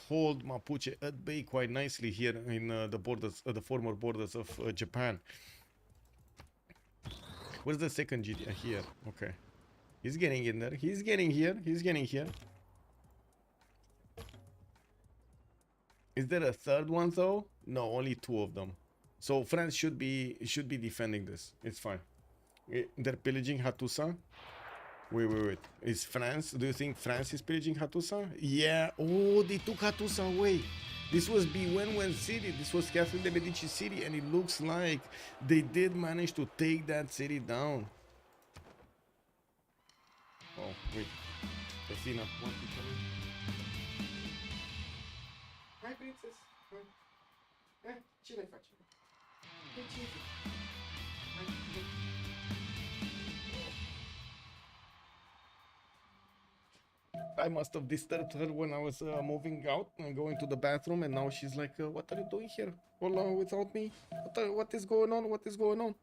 hold Mapuche at bay quite nicely here in the borders, the former borders of Japan. Where's the second GD? Here, okay. He's getting in there. He's getting here. He's getting here. Is there a third one though? No, only 2 of them. So France should be defending this. It's fine. They're pillaging Hattusa. Wait. Is France? Do you think France is pillaging Hattusa? Yeah. Oh, they took Hattusa away. This was Bewewen city. This was Catherine de Medici city, and it looks like they did manage to take that city down. Oh, wait. Athena, want to come in? Hi, princess. Ce le faci? I must have disturbed her when I was moving out and going to the bathroom, and now she's like, what are you doing here all without me? What is going on? What is going on?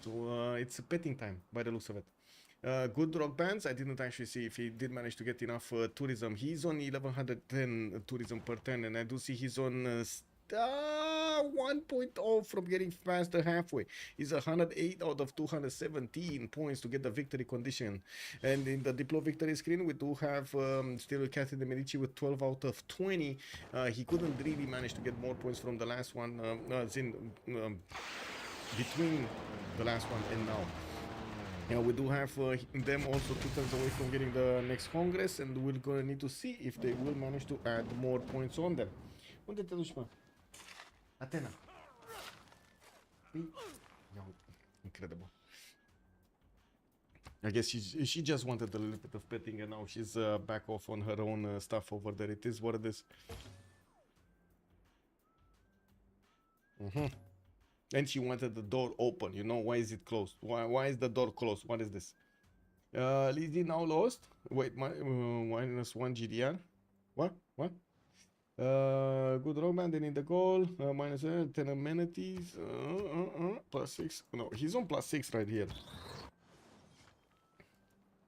So it's petting time by the looks of it. Good rock bands. I didn't actually see if he did manage to get enough tourism. He's on 1110 tourism per turn, and I do see he's on 1.0 from getting past the halfway. He's 108 out of 217 points to get the victory condition. And in the Diplo victory screen, we do have still Catherine de Medici with 12 out of 20. He couldn't really manage to get more points from the last one, between the last one and now. Yeah, we do have them also 2 turns away from getting the next Congress, and we're gonna need to see if they will manage to add more points on them. Unde te duci, mă? Atena. Incredible. I guess she just wanted a little bit of petting, and now she's back off on her own stuff over there. It is what it is. And she wanted the door open. You know, why is it closed? Why is the door closed? What is this? Lizzie now lost. Wait, minus 1 GDR. What? Good rock band, they need the goal. Minus 10 amenities. Plus 6. No, he's on plus 6 right here.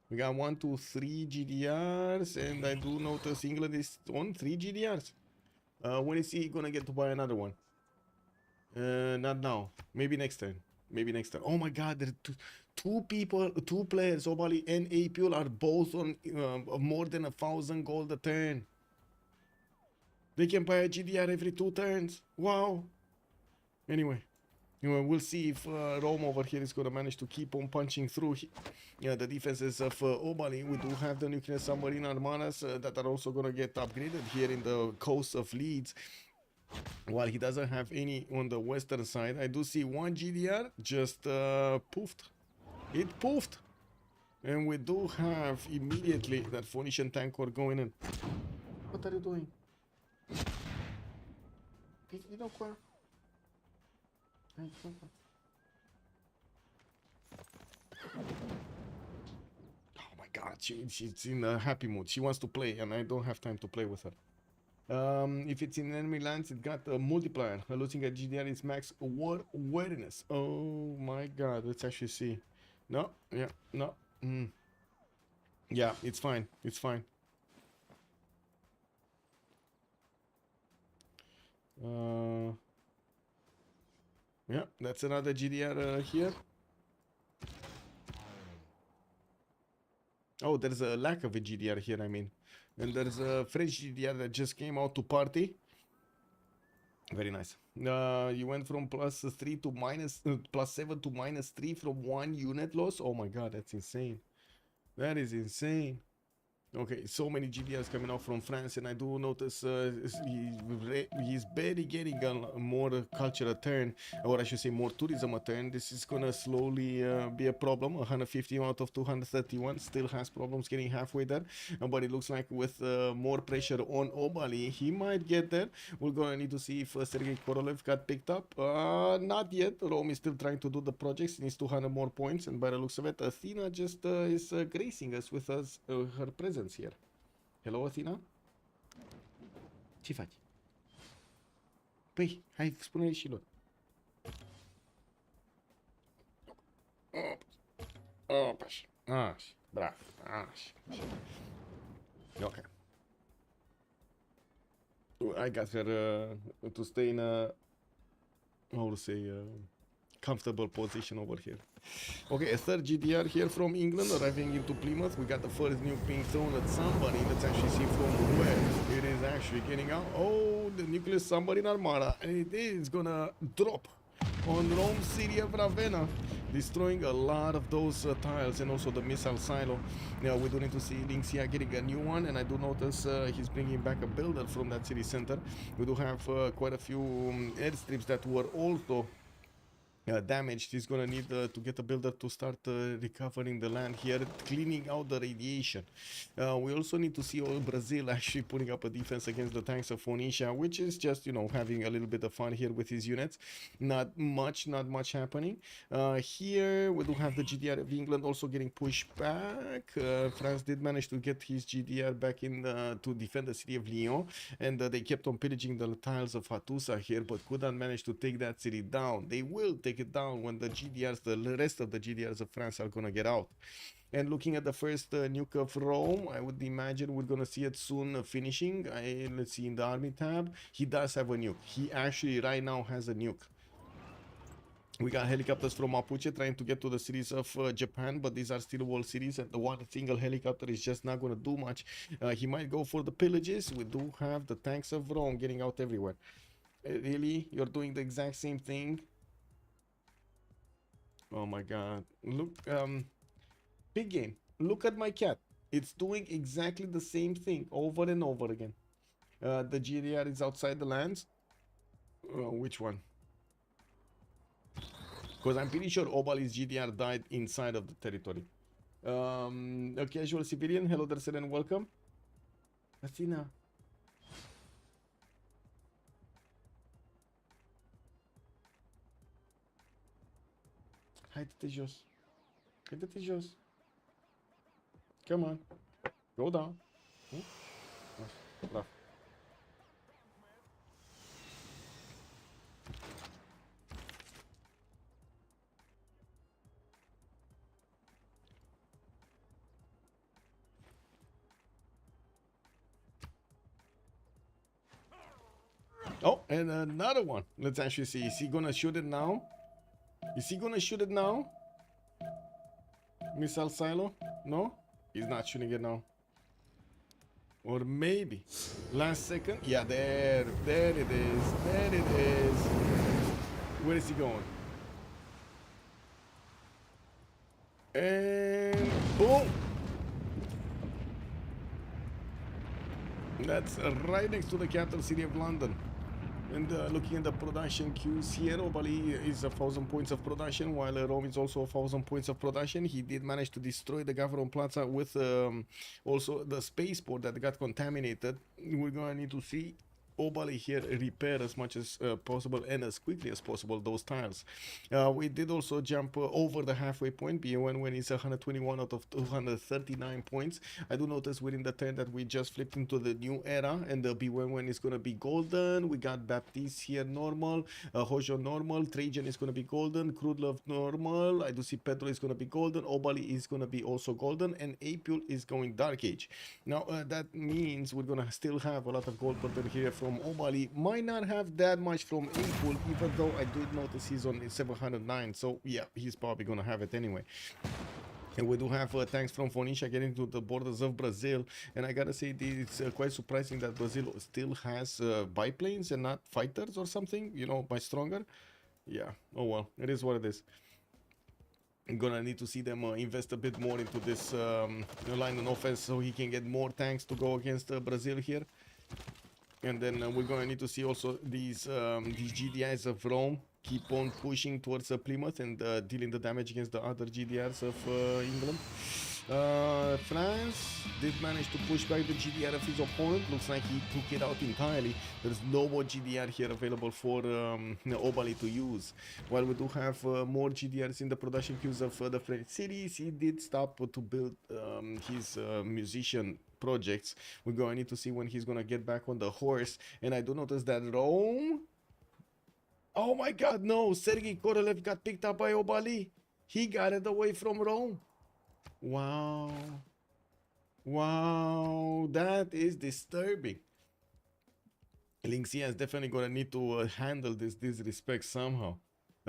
We got 1, 2, 3 GDRs, and I do notice England is on 3 GDRs. When is he gonna get to buy another one? Not now. Maybe next turn. Oh my god, there are two players, Obalie and Apeul, are both on more than 1,000 gold a turn. They can buy a GDR every 2 turns. Wow. Anyway, we'll see if Rome over here is gonna manage to keep on punching through the defenses of Obalie. We do have the nuclear submarine armadas that are also gonna get upgraded here in the coast of Leeds. While he doesn't have any on the western side, I do see 1 GDR just poofed. It poofed. And we do have immediately that Phoenician tanker going in. What are you doing? You know what? Oh my god, she's in a happy mood. She wants to play, and I don't have time to play with her. If it's in enemy lands, it got a multiplier. Losing a GDR is max war awareness. Oh my god, let's actually see. No, yeah, no. Yeah, it's fine. It's fine. Yeah, that's another GDR here. Oh, there's a lack of a GDR here, I mean. And there's a fresh GDR that just came out to party. Very nice. You went from +3 to +7 to -3 from 1 unit loss. Oh my god, that's insane. That is insane. Okay, so many GDRs coming out from France, and I do notice he's barely getting a more cultural turn, or I should say more tourism a turn. This is gonna slowly be a problem. 150 out of 231 still has problems getting halfway there, but it looks like with more pressure on Obalie, he might get there. We're gonna need to see if Sergei Korolev got picked up. Not yet. Rome is still trying to do the projects, needs 200 more points, and by the looks of it, Athena just is gracing us with her presence here. Hello, Athena? Ce faci? Păi, hai, spune-le și lor. Așa, bravo, așa. Okay. I got her to stay in a, how to say, comfortable position over here. Okay, a third GDR here from England arriving into Plymouth. We got the first nuke being thrown at somebody. Let's actually see from where it is actually getting out. Oh, the nuclear submarine armada, and it is gonna drop on Rome City of Ravenna, destroying a lot of those tiles and also the missile silo. Now we do need to see Lin Xia getting a new one, and I do notice he's bringing back a builder from that city center. We do have quite a few airstrips that were also damaged. He's gonna need to get a builder to start recovering the land here, cleaning out the radiation. We also need to see Brazil actually putting up a defense against the tanks of Phoenicia, which is just, you know, having a little bit of fun here with his units. Not much happening. Here we do have the GDR of England also getting pushed back. France did manage to get his GDR back in to defend the city of Lyon, and they kept on pillaging the tiles of Hattusa here, but couldn't manage to take that city down. They will take it down when the GDRs, the rest of the GDRs of France are gonna get out. And looking at the first nuke of Rome, I would imagine we're gonna see it soon finishing. Let's see in the army tab, he does have a nuke. He actually right now has a nuke. We got helicopters from Mapuche trying to get to the cities of Japan, but these are still wall cities, and the one single helicopter is just not going to do much. He might go for the pillages. We do have the tanks of Rome getting out everywhere. Really? You're doing the exact same thing? Oh my god. Look, big game. Look at my cat. It's doing exactly the same thing over and over again. The GDR is outside the lands. Which one? Because I'm pretty sure Obalie's GDR died inside of the territory. A casual civilian. Hello there, sir, and welcome. Athena. Haide-te jos. Haide-te jos. Come on. Go down. Bravo. Oh, and another one. Let's actually see. Is he gonna shoot it now? Is he gonna shoot it now? Missile silo? No? He's not shooting it now. Or maybe. Last second. Yeah, there. There it is. There it is. Where is he going? And boom! That's right next to the capital city of London. And looking at the production queues here, Obalie is 1,000 points of production, while Rome is also 1,000 points of production. He did manage to destroy the Government Plaza with also the spaceport that got contaminated. We're gonna need to see Obalie here repair as much as possible and as quickly as possible those tiles. We did also jump over the halfway point. Bewewen when he's 121 out of 239 points. I do notice within the turn that we just flipped into the new era, and the Bewewen is gonna be golden. We got Baptiste here normal, Hojo normal, Trajan is gonna be golden, Crudlove normal. I do see Pedro is gonna be golden, Obalie is gonna be also golden, and Apeul is going Dark Age. Now that means we're gonna still have a lot of gold pattern here from Obalie. Might not have that much from Apeul, even though I did notice he's on 709, so yeah, he's probably gonna have it anyway. And we do have tanks from Phoenicia getting to the borders of Brazil, and I gotta say it's quite surprising that Brazil still has biplanes and not fighters or something, you know, much stronger. Yeah, oh well, it is what it is. I'm gonna need to see them invest a bit more into this line of offense so he can get more tanks to go against Brazil here. And then we're gonna need to see also these GDIs of Rome keep on pushing towards Plymouth and dealing the damage against the other GDRs of England. France did manage to push back the GDR of his opponent. Looks like he took it out entirely. There's no more GDR here available for Obalie to use. While we do have more GDRs in the production queues of the French cities, he did stop to build his musician projects. We're going to need to see when he's going to get back on the horse. And I do notice that Rome... Oh my god, no! Sergei Korolev got picked up by Obalie. He got it away from Rome. Wow. Wow, that is disturbing. Lin Xia is definitely gonna need to handle this disrespect somehow.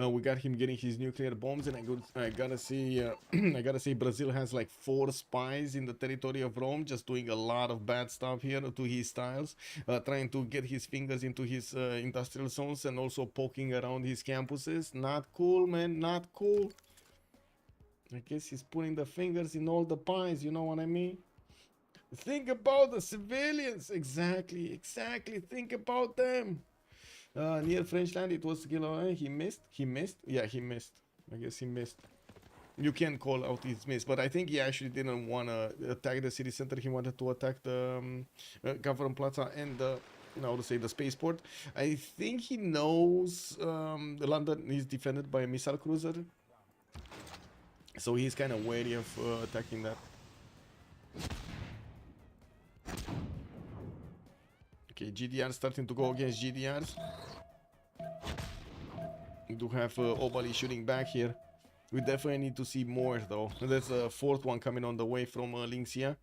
We got him getting his nuclear bombs, and I gotta say, I gotta say, Brazil has like 4 spies in the territory of Rome, just doing a lot of bad stuff here to his styles, trying to get his fingers into his industrial zones and also poking around his campuses. Not cool, man, not cool. I guess he's putting the fingers in all the pies, you know what I mean? Think about the civilians. Exactly, exactly. Think about them. Near French land, it was Giara. He missed. He missed. Yeah, he missed. I guess he missed. You can call out his miss, but I think he actually didn't want to attack the city center. He wanted to attack the Government Plaza and the, you know, to say the spaceport. I think he knows London is defended by a missile cruiser, so he's kind of wary of attacking that. Okay, GDR starting to go against GDRs. We do have Obalie shooting back here. We definitely need to see more though. There's a 4th one coming on the way from Lin Xia.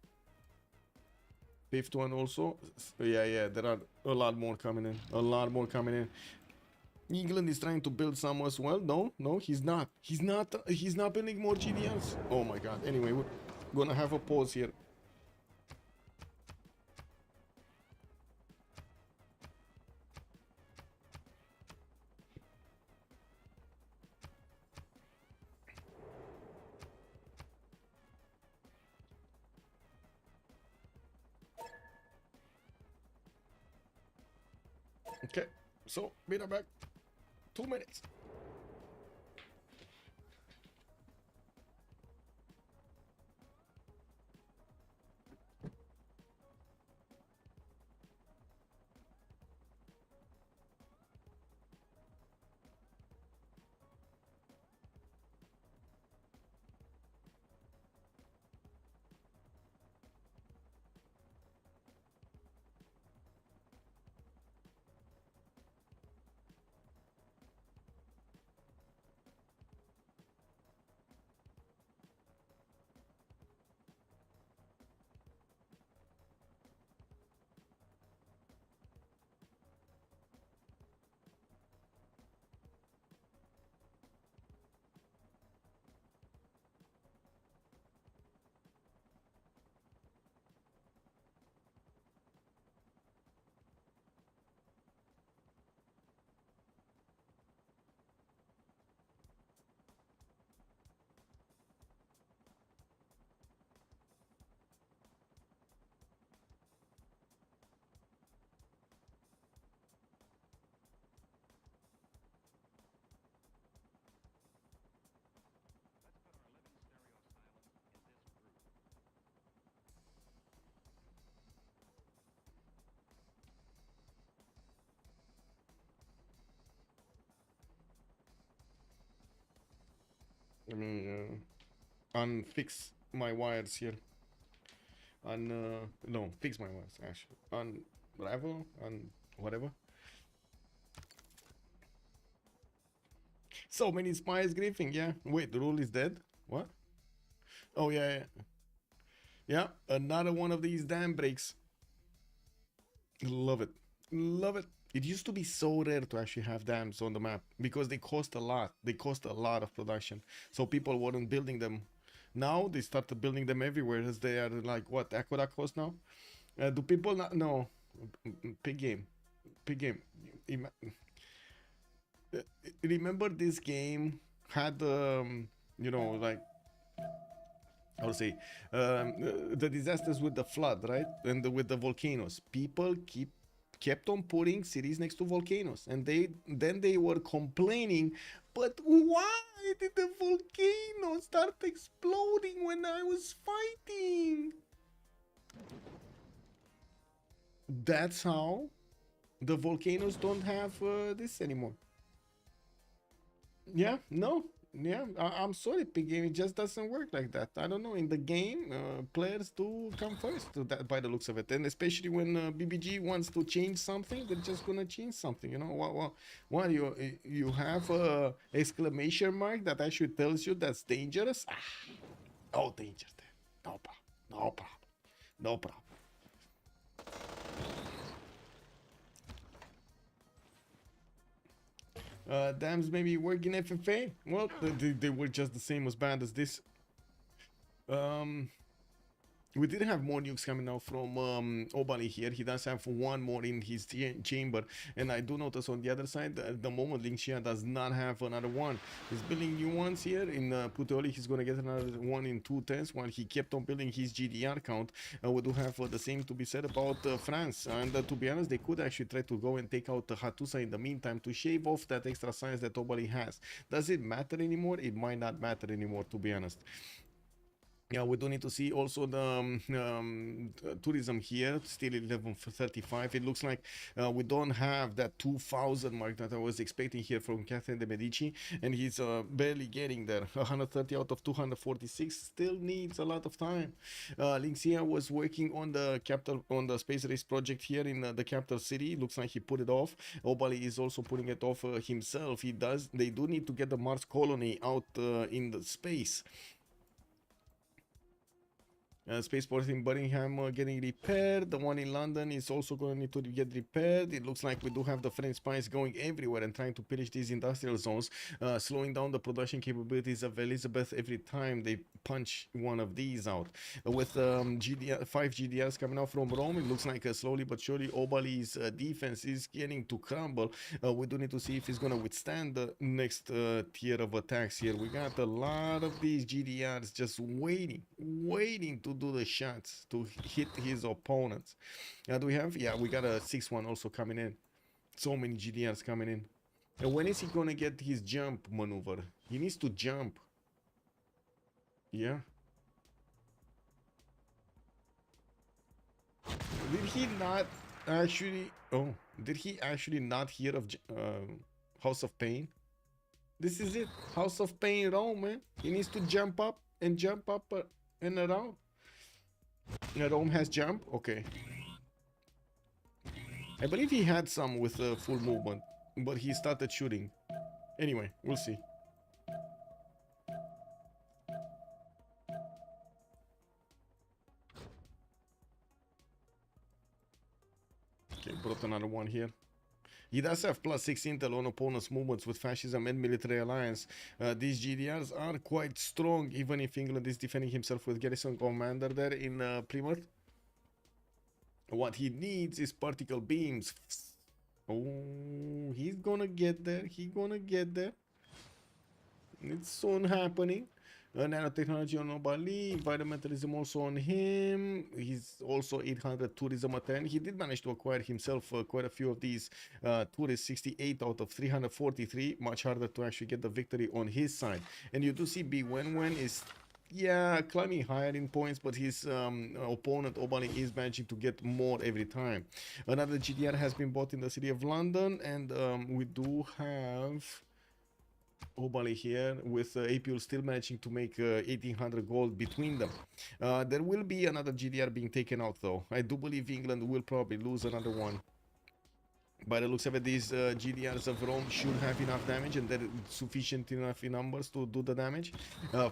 5th one also. Yeah, there are a lot more coming in. A lot more coming in. England is trying to build some as well. No, he's not. He's not building more GDRs. Oh my god. Anyway, we're gonna have a pause here. Okay, so be right back. 2 minutes. Let me unfix my wires here. No, fix my wires actually. Unravel, whatever. So many spies griefing, yeah. Wait, the rule is dead? What? Oh yeah. Yeah, another one of these dam breaks. Love it. Love it. It used to be so rare to actually have dams on the map because they cost a lot. They cost a lot of production. So people weren't building them. Now they started building them everywhere as they are like, what, Aqueduct cost now? Do people not? No. Big game. Big game. Remember this game had, you know, like, how to say, the disasters with the flood, right? And with the volcanoes. People kept on putting cities next to volcanoes, and then they were complaining, but why did the volcano start exploding when I was fighting? That's how the volcanoes don't have this anymore. Yeah, no, yeah, I'm sorry, big game. It just doesn't work like that. I don't know. In the game, players do come first to that by the looks of it, and especially when BBG wants to change something, they're just gonna change something. You know, what you have a exclamation mark that actually tells you that's dangerous. No danger there. No problem. No problem. No problem. Dams maybe work in FFA. Well, they were just the same as bad as this. We did have more nukes coming out from Obalie here. He does have one more in his chamber, and I do notice on the other side at the moment Lin Xia does not have another one. He's building new ones here in Puteoli. He's gonna get another one in 210s while he kept on building his GDR count. We do have the same to be said about France, and to be honest, they could actually try to go and take out Hattusa in the meantime to shave off that extra science that Obalie has. Does it matter anymore? It might not matter anymore, to be honest. Yeah, we do need to see also the tourism here, still 1135. It looks like we don't have that 2000 mark that I was expecting here from Catherine de Medici, and he's barely getting there. 130 out of 246 still needs a lot of time. Lin Xia was working on the capital, on the space race project here in the capital city. Looks like he put it off. Obalie is also putting it off himself. They do need to get the Mars colony out in the space. Spaceport in Birmingham getting repaired. The one in London is also going to need to get repaired. It looks like we do have the French spies going everywhere and trying to pillage these industrial zones, slowing down the production capabilities of Elizabeth every time they punch one of these out. With 5 GDRs coming out from Rome, it looks like slowly but surely Obalie's defense is getting to crumble. We do need to see if he's going to withstand the next tier of attacks here. We got a lot of these GDRs just waiting to do the shots to hit his opponents. Do we have? Yeah, we got a 6-1 also coming in. So many GDRs coming in. And when is he gonna get his jump maneuver? He needs to jump. Yeah. Did he not actually? Oh, did he actually not hear of House of Pain? This is it. House of Pain Rome, man. He needs to jump up and around. Rome has jump? Okay. I believe he had some with full movement, but he started shooting. Anyway, we'll see. Okay, brought another one here. He does have +6 intel on opponent's movements with fascism and military alliance. These GDRs are quite strong, even if England is defending himself with garrison commander there in Plymouth. What he needs is particle beams. Oh, he's gonna get there. He's gonna get there. It's soon happening. Nanotechnology on Obalie, environmentalism also on him. He's also 800 tourism at 10. He did manage to acquire himself quite a few of these tourists, 68 out of 343. Much harder to actually get the victory on his side. And you do see Bewewen is, yeah, climbing higher in points, but his opponent Obalie is managing to get more every time. Another GDR has been bought in the city of London, and we do have Obalie here with Apeul still managing to make 1800 gold between them. There will be another GDR being taken out though. I do believe England will probably lose another one. By the looks of it, these GDRs of Rome should have enough damage, and they're sufficient enough in numbers to do the damage.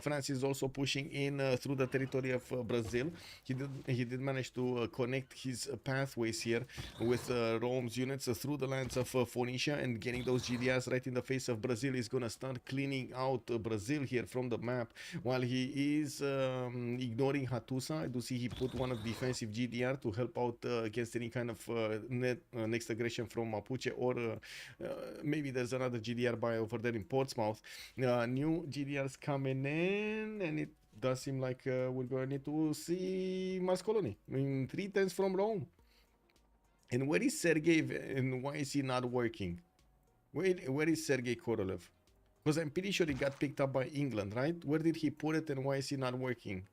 France is also pushing in through the territory of Brazil. He did manage to connect his pathways here with Rome's units through the lands of Phoenicia, and getting those GDRs right in the face of Brazil is gonna start cleaning out Brazil here from the map. While he is ignoring Hattusa, I do see he put one of defensive GDR to help out against any kind of next aggression from Mapuche, or maybe there's another GDR by over there in Portsmouth. New GDRs coming in, and it does seem like we're going to need to see Mars Colony. I mean, 3 from Rome. And where is Sergei, and why is he not working? Where is Sergei Korolev? Because I'm pretty sure he got picked up by England, right? Where did he put it, and why is he not working?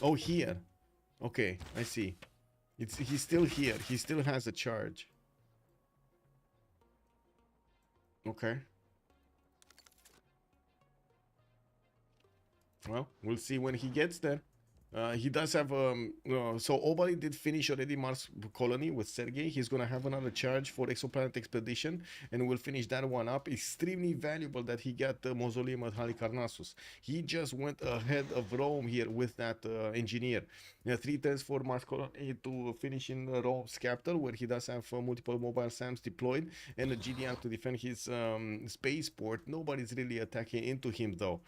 Oh, here. Okay, I see. He's still here. He still has a charge. Okay. Well, we'll see when he gets there. He does have so Obalie did finish already Mars Colony with Sergei. He's gonna have another charge for Exoplanet Expedition, and we'll finish that one up. Extremely valuable that he got the Mausoleum at Halicarnassus. He just went ahead of Rome here with that engineer. 3 turns for Mars Colony to finish in Rome's capital, where he does have multiple mobile SAMs deployed, and a GDR to defend his spaceport. Nobody's really attacking into him though.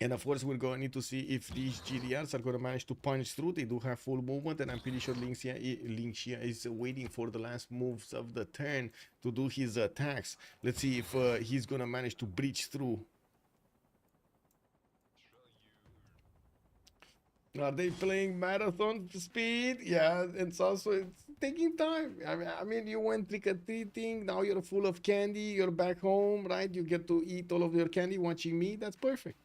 And of course, we're going to need to see if these GDRs are going to manage to punch through. They do have full movement, and I'm pretty sure Lin Xia is waiting for the last moves of the turn to do his attacks. Let's see if he's going to manage to breach through. Are they playing marathon speed? Yeah, it's taking time. I mean, you went trick-or-treating, now you're full of candy, you're back home, right? You get to eat all of your candy watching me. That's perfect.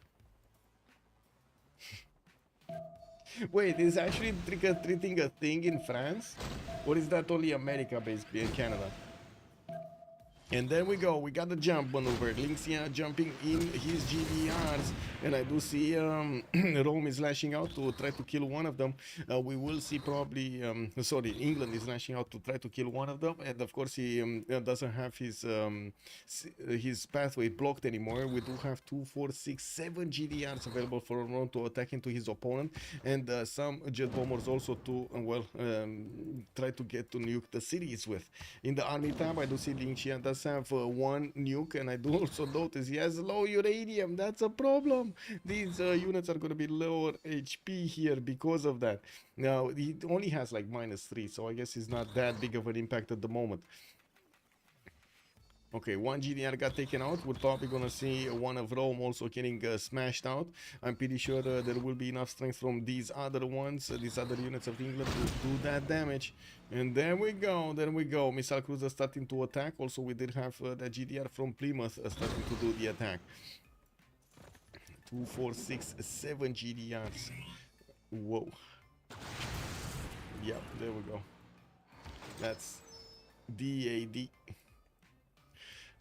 Wait, is actually trick-or-treating a thing in France? Or is that only America, basically, and Canada? And there we go, we got the jump maneuver. Lin Xia jumping in his GDRs, and I do see Rome is lashing out to try to kill one of them. We will see probably, England is lashing out to try to kill one of them, and of course he doesn't have his pathway blocked anymore. We do have 2, 4, 6, 7 GDRs available for Rome to attack into his opponent, and some jet bombers also to, try to get to nuke the cities with. In the army tab, I do see Lin Xia does have 1 nuke, and I do also notice he has low uranium. That's a problem. These units are going to be lower HP here because of that. Now he only has like -3, so I guess it's not that big of an impact at the moment. Okay, 1 GDR got taken out. We're probably gonna see one of Rome also getting smashed out. I'm pretty sure there will be enough strength from these other ones, these other units of England to do that damage. And there we go. Missile cruiser starting to attack. Also, we did have the GDR from Plymouth starting to do the attack. 2, 4, 6, 7 GDRs. Whoa. Yep, there we go. That's DAD.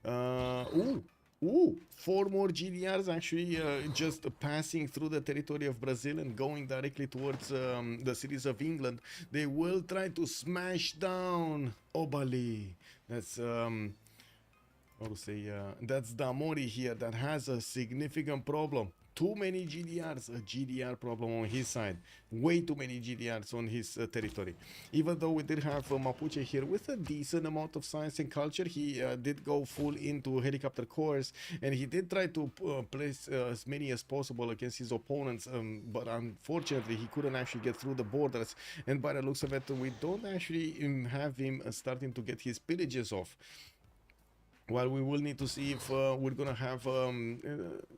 4 more GDRs actually just passing through the territory of Brazil and going directly towards the cities of England. They will try to smash down Obalie. That's how to say, that's Damori here that has a significant problem. Too many GDRs, a GDR problem on his side. Way too many GDRs on his territory. Even though we did have Mapuche here with a decent amount of science and culture, he did go full into helicopter cores, and he did try to place as many as possible against his opponents, but unfortunately he couldn't actually get through the borders, and by the looks of it, we don't actually have him starting to get his pillages off. Well, we will need to see if we're gonna have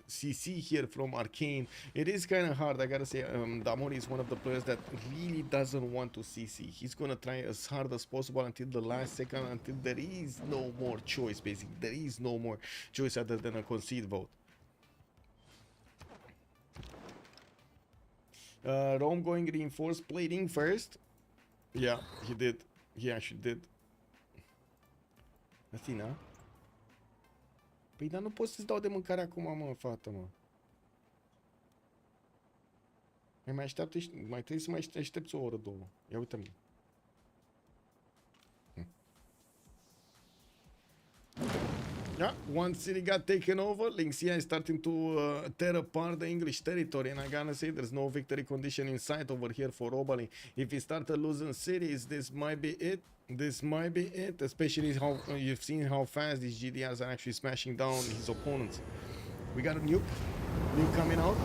CC here from Arcane. It is kind of hard, I gotta say. Damori is one of the players that really doesn't want to CC. He's gonna try as hard as possible until the last second, until there is no more choice, basically. There is no more choice other than a concede vote. Rome going reinforced plating first. Yeah, he did. He actually did. Athena. Păi dar nu pot să-ți dau de mâncare acum, mă, fată, mă. Mai așteaptă, mai trebuie să mai aștepți o oră, două. Ia uite-mă. Yeah, one city got taken over. Lin Xia is starting to tear apart the English territory, and I gotta say, there's no victory condition in sight over here for Obalie. If he started losing cities, this might be it. This might be it, especially how you've seen how fast these GDRs are actually smashing down his opponents. We got a nuke coming out,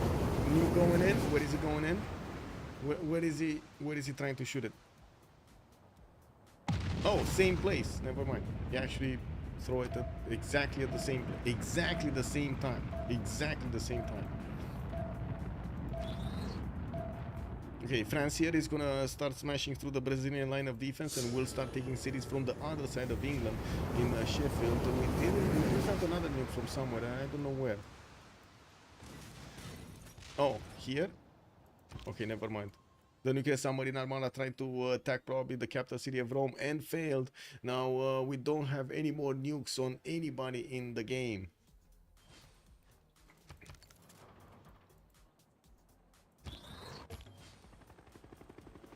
nuke going in. Where is it going in? Where is he trying to shoot it? Oh, same place. Never mind. He actually throw it at exactly the same time. Okay, France here is gonna start smashing through the Brazilian line of defense, and we'll start taking cities from the other side of England in Sheffield. We found another nuke from somewhere. I don't know where. Oh, here? Okay, never mind. The nuclear submarine armada tried to attack probably the capital city of Rome and failed. Now we don't have any more nukes on anybody in the game.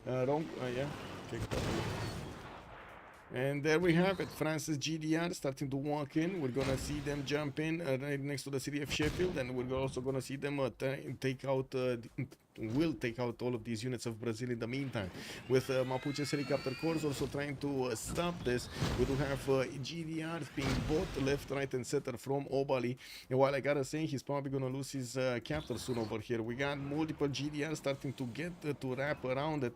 Rome, yeah. Okay. And there we have it. France's GDR starting to walk in. We're gonna see them jump in right next to the city of Sheffield, and we're also gonna see them take out all of these units of Brazil in the meantime. With Mapuche's helicopter corps also trying to stop this. We do have GDRs being bought left, right, and center from Obalie. And while I gotta say, he's probably gonna lose his capital soon over here. We got multiple GDRs starting to get to wrap around it.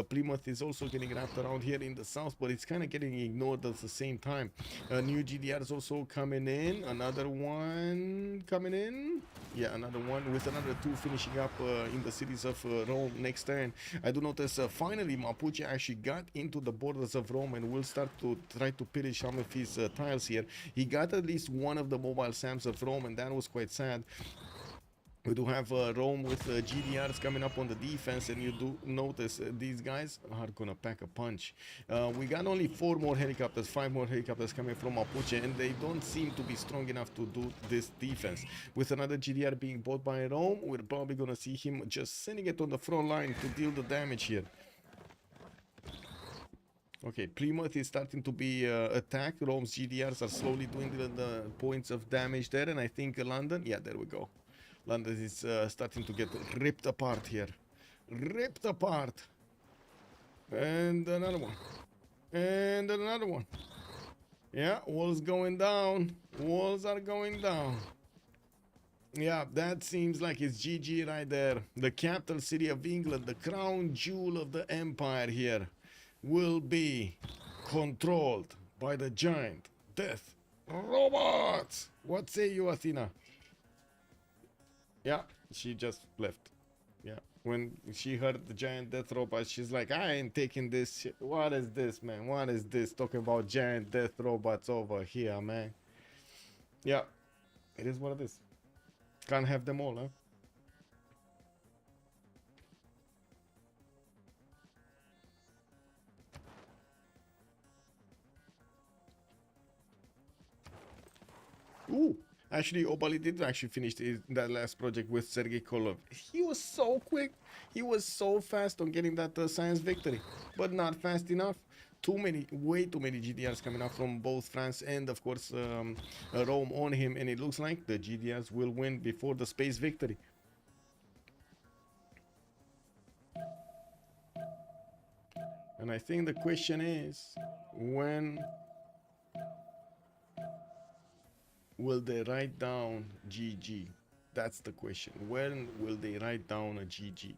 Plymouth is also getting wrapped around here in the south, but it's kind of getting ignored at the same time. New GDR is also coming in. Another one coming in. Yeah, another one with another two finishing up in the cities of Rome next turn. I do notice finally Mapuche actually got into the borders of Rome and will start to try to pillage some of his tiles here. He got at least one of the mobile SAMs of Rome, and that was quite sad. We do have Rome with GDRs coming up on the defense, and you do notice these guys are gonna pack a punch. We got only 5 more helicopters coming from Mapuche, and they don't seem to be strong enough to do this defense. With another GDR being bought by Rome, we're probably gonna see him just sending it on the front line to deal the damage here. Okay, Plymouth is starting to be attacked. Rome's GDRs are slowly dwindling the points of damage there, and I think London, yeah, there we go. London is starting to get ripped apart here. Ripped apart. And another one. And another one. Yeah, walls going down. Walls are going down. Yeah, that seems like it's GG right there. The capital city of England, the crown jewel of the empire here, will be controlled by the giant death robots. What say you, Athena? Yeah, she just left. Yeah, when she heard the giant death robots, she's like, I ain't taking this shit. What is this, man? What is this? Talking about giant death robots over here, man. Yeah, it is what it is. Can't have them all, huh? Ooh. Actually, Obalie did actually finish that last project with Sergei Krudlove. He was so quick. He was so fast on getting that science victory. But not fast enough. Way too many GDRs coming out from both France and, of course, Rome on him. And it looks like the GDRs will win before the space victory. And I think the question is, when will they write down GG? That's the question. When will they write down a GG?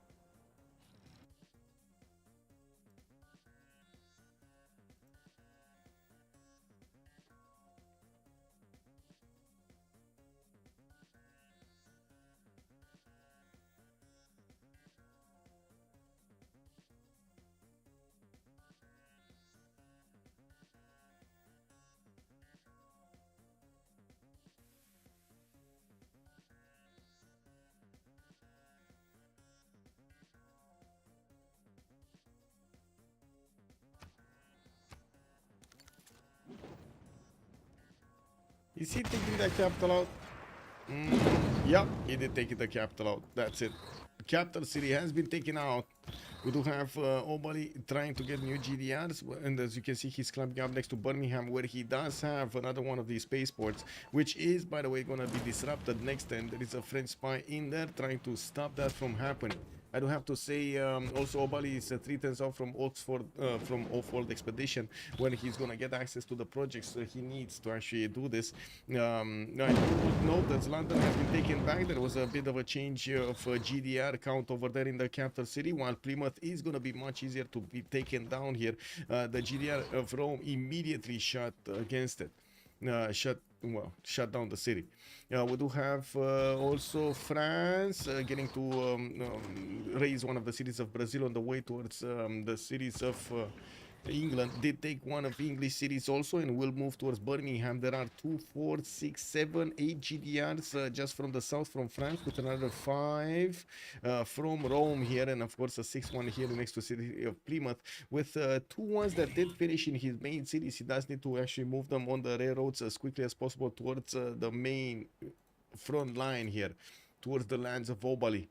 Is he taking that capital out? Yeah, he did take the capital out. That's it. Capital city has been taken out. We do have Obalie trying to get new GDRs, and as you can see, he's climbing up next to Birmingham, where he does have another one of these spaceports, which is, by the way, going to be disrupted next time. There is a French spy in there trying to stop that from happening. I do have to say, also Obalie is 3 turns off from Oxford, from Off-World Expedition, when he's gonna get access to the projects he needs to actually do this. I would note that London has been taken back. There was a bit of a change of GDR count over there in the capital city, while Plymouth is gonna be much easier to be taken down here. The GDR of Rome immediately shot against it. Shut down the city. We do have also France getting to raise one of the cities of Brazil on the way towards the cities of England. Did take one of English cities also and will move towards Birmingham. There are 2, 4, 6, 7, 8 GDRs just from the south from France, with another 5 from Rome here, and of course a 6th one here next to the city of Plymouth, with 2 ones that did finish in his main cities. He does need to actually move them on the railroads as quickly as possible towards the main front line here, towards the lands of Obalie.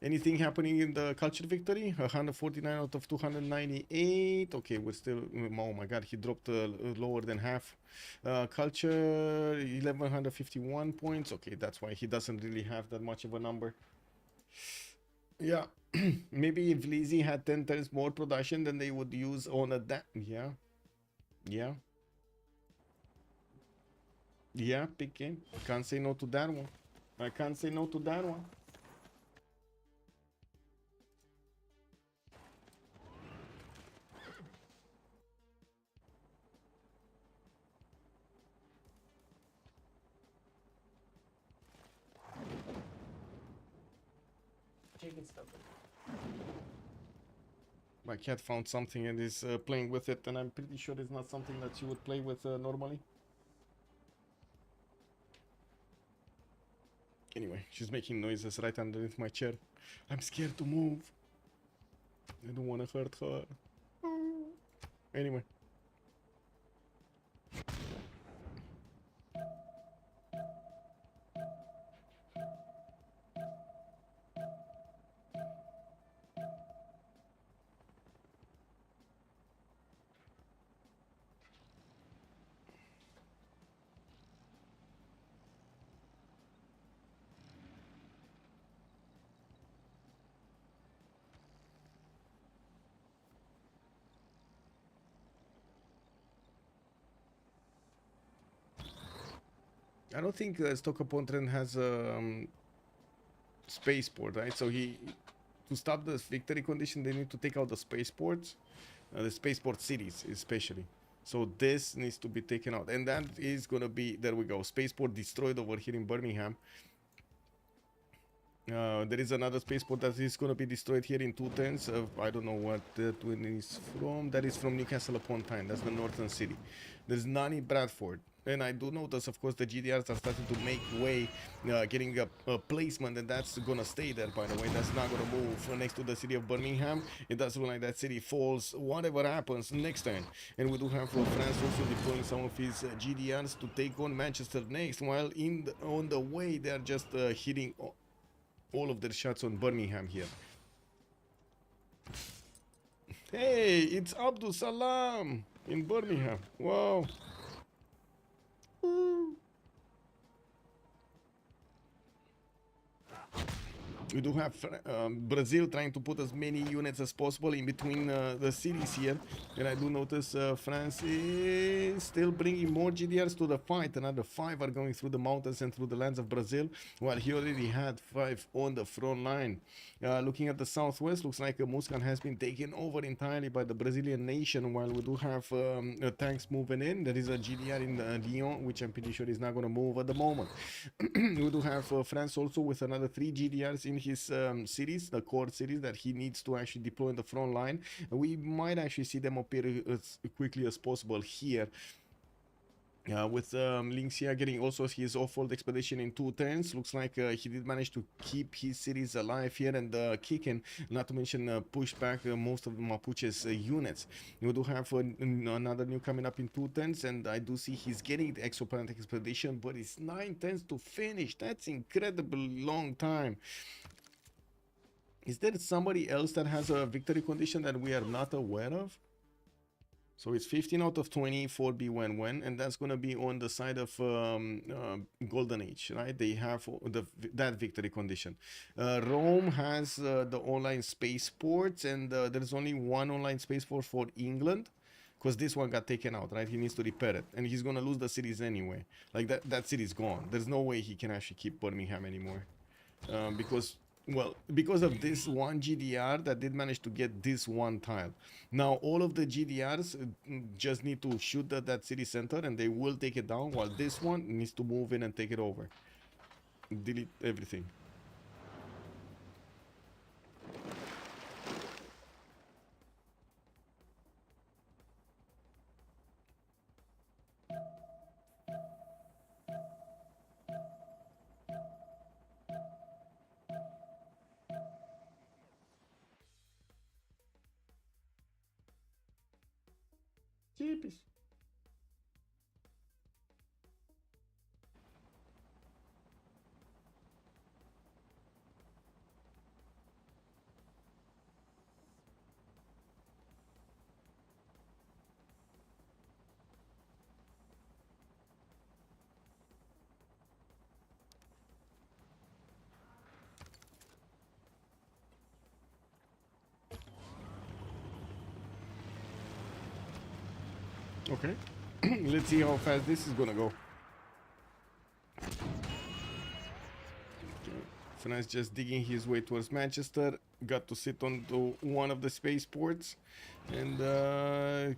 Anything happening in the culture victory? 149 out of 298. Okay, we're still... Oh my god, he dropped lower than half. Culture, 1151 points. Okay, that's why he doesn't really have that much of a number. Yeah, maybe if Lizzie had 10 times more production, then they would use on a... Yeah. Yeah, big game. Can't say no to that one. I can't say no to that one. My cat found something and is playing with it, and I'm pretty sure it's not something that she would play with normally. Anyway, she's making noises right underneath my chair. I'm scared to move. I don't want to hurt her. Anyway. I don't think Stoke-upon-Trent has a spaceport, right? So to stop the victory condition, they need to take out the spaceports, the spaceport cities especially. So this needs to be taken out, and that is gonna be, there we go, spaceport destroyed over here in Birmingham. There is another spaceport that is going to be destroyed here in 2 turns. I don't know what that one is from. That is from Newcastle upon Tyne. That's the northern city. There's none in Bradford. And I do notice, of course, the GDRs are starting to make way, getting a placement, and that's going to stay there, by the way. That's not going to move next to the city of Birmingham. It does look like that city falls, whatever happens next turn. And we do have France also deploying some of his GDRs to take on Manchester next, while on the way, they are just hitting all of their shots on Birmingham here. Hey, it's Abdul Salam in Birmingham. Wow. Ooh. We do have Brazil trying to put as many units as possible in between the cities here. And I do notice France is still bringing more GDRs to the fight. Another 5 are going through the mountains and through the lands of Brazil, while he already had 5 on the front line. Looking at the southwest, looks like Muscat has been taken over entirely by the Brazilian nation, while we do have tanks moving in. There is a GDR in Lyon, which I'm pretty sure is not going to move at the moment. We do have France also with another 3 GDRs in his cities, the core cities that he needs to actually deploy in the front line. We might actually see them appear as quickly as possible here. with Lin Xia getting also his off-world expedition in 2 turns. Looks like he did manage to keep his cities alive here and kicking, not to mention push back most of the Mapuche's units. We do have another new coming up in 2 turns, and I do see he's getting the exoplanet expedition, but it's 9 turns to finish. That's incredibly long time. Is there somebody else that has a victory condition that we are not aware of? So it's 15 out of 20 for Bewewen, and that's going to be on the side of Golden Age, right? They have that victory condition. Rome has the online spaceports, and there's only one online spaceport for England, because this one got taken out, right? He needs to repair it, and he's going to lose the cities anyway. Like, that city's gone. There's no way he can actually keep Birmingham anymore. Because of this one GDR that did manage to get this one tile. Now all of the GDRs just need to shoot at that city center and they will take it down, while this one needs to move in and take it over. Delete everything. Jeepers. Okay. Let's see how fast this is gonna go. France just digging his way towards Manchester. Got to sit on one of the spaceports and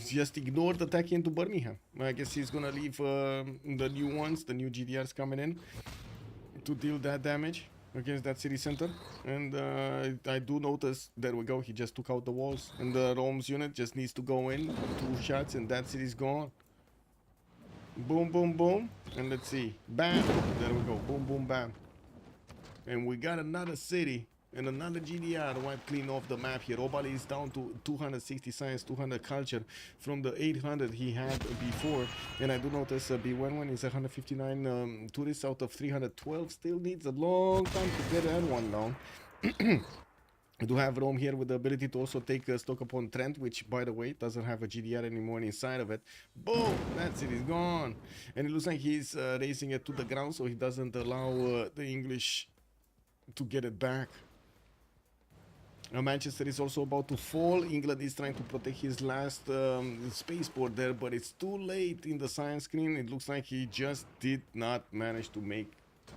just ignored attacking into Birmingham. I guess he's gonna leave the new ones, the new GDRs coming in to deal that damage against that city center. And I do notice, there we go, he just took out the walls, and the Rome's unit just needs to go in, 2 shots, and that city's gone. Boom, boom, boom, and let's see, bam, there we go, boom, boom, bam. And we got another city and another GDR wiped clean off the map here. Obalie is down to 260 science, 200 culture from the 800 he had before. And I do notice Bewewen is 159 tourists out of 312. Still needs a long time to get that one down. We do have Rome here with the ability to also take stock upon Trent, which, by the way, doesn't have a GDR anymore inside of it. Boom! That city's gone. And it looks like he's raising it to the ground, so he doesn't allow the English to get it back. Manchester is also about to fall. England is trying to protect his last spaceport there, but it's too late in the science screen. It looks like he just did not manage to make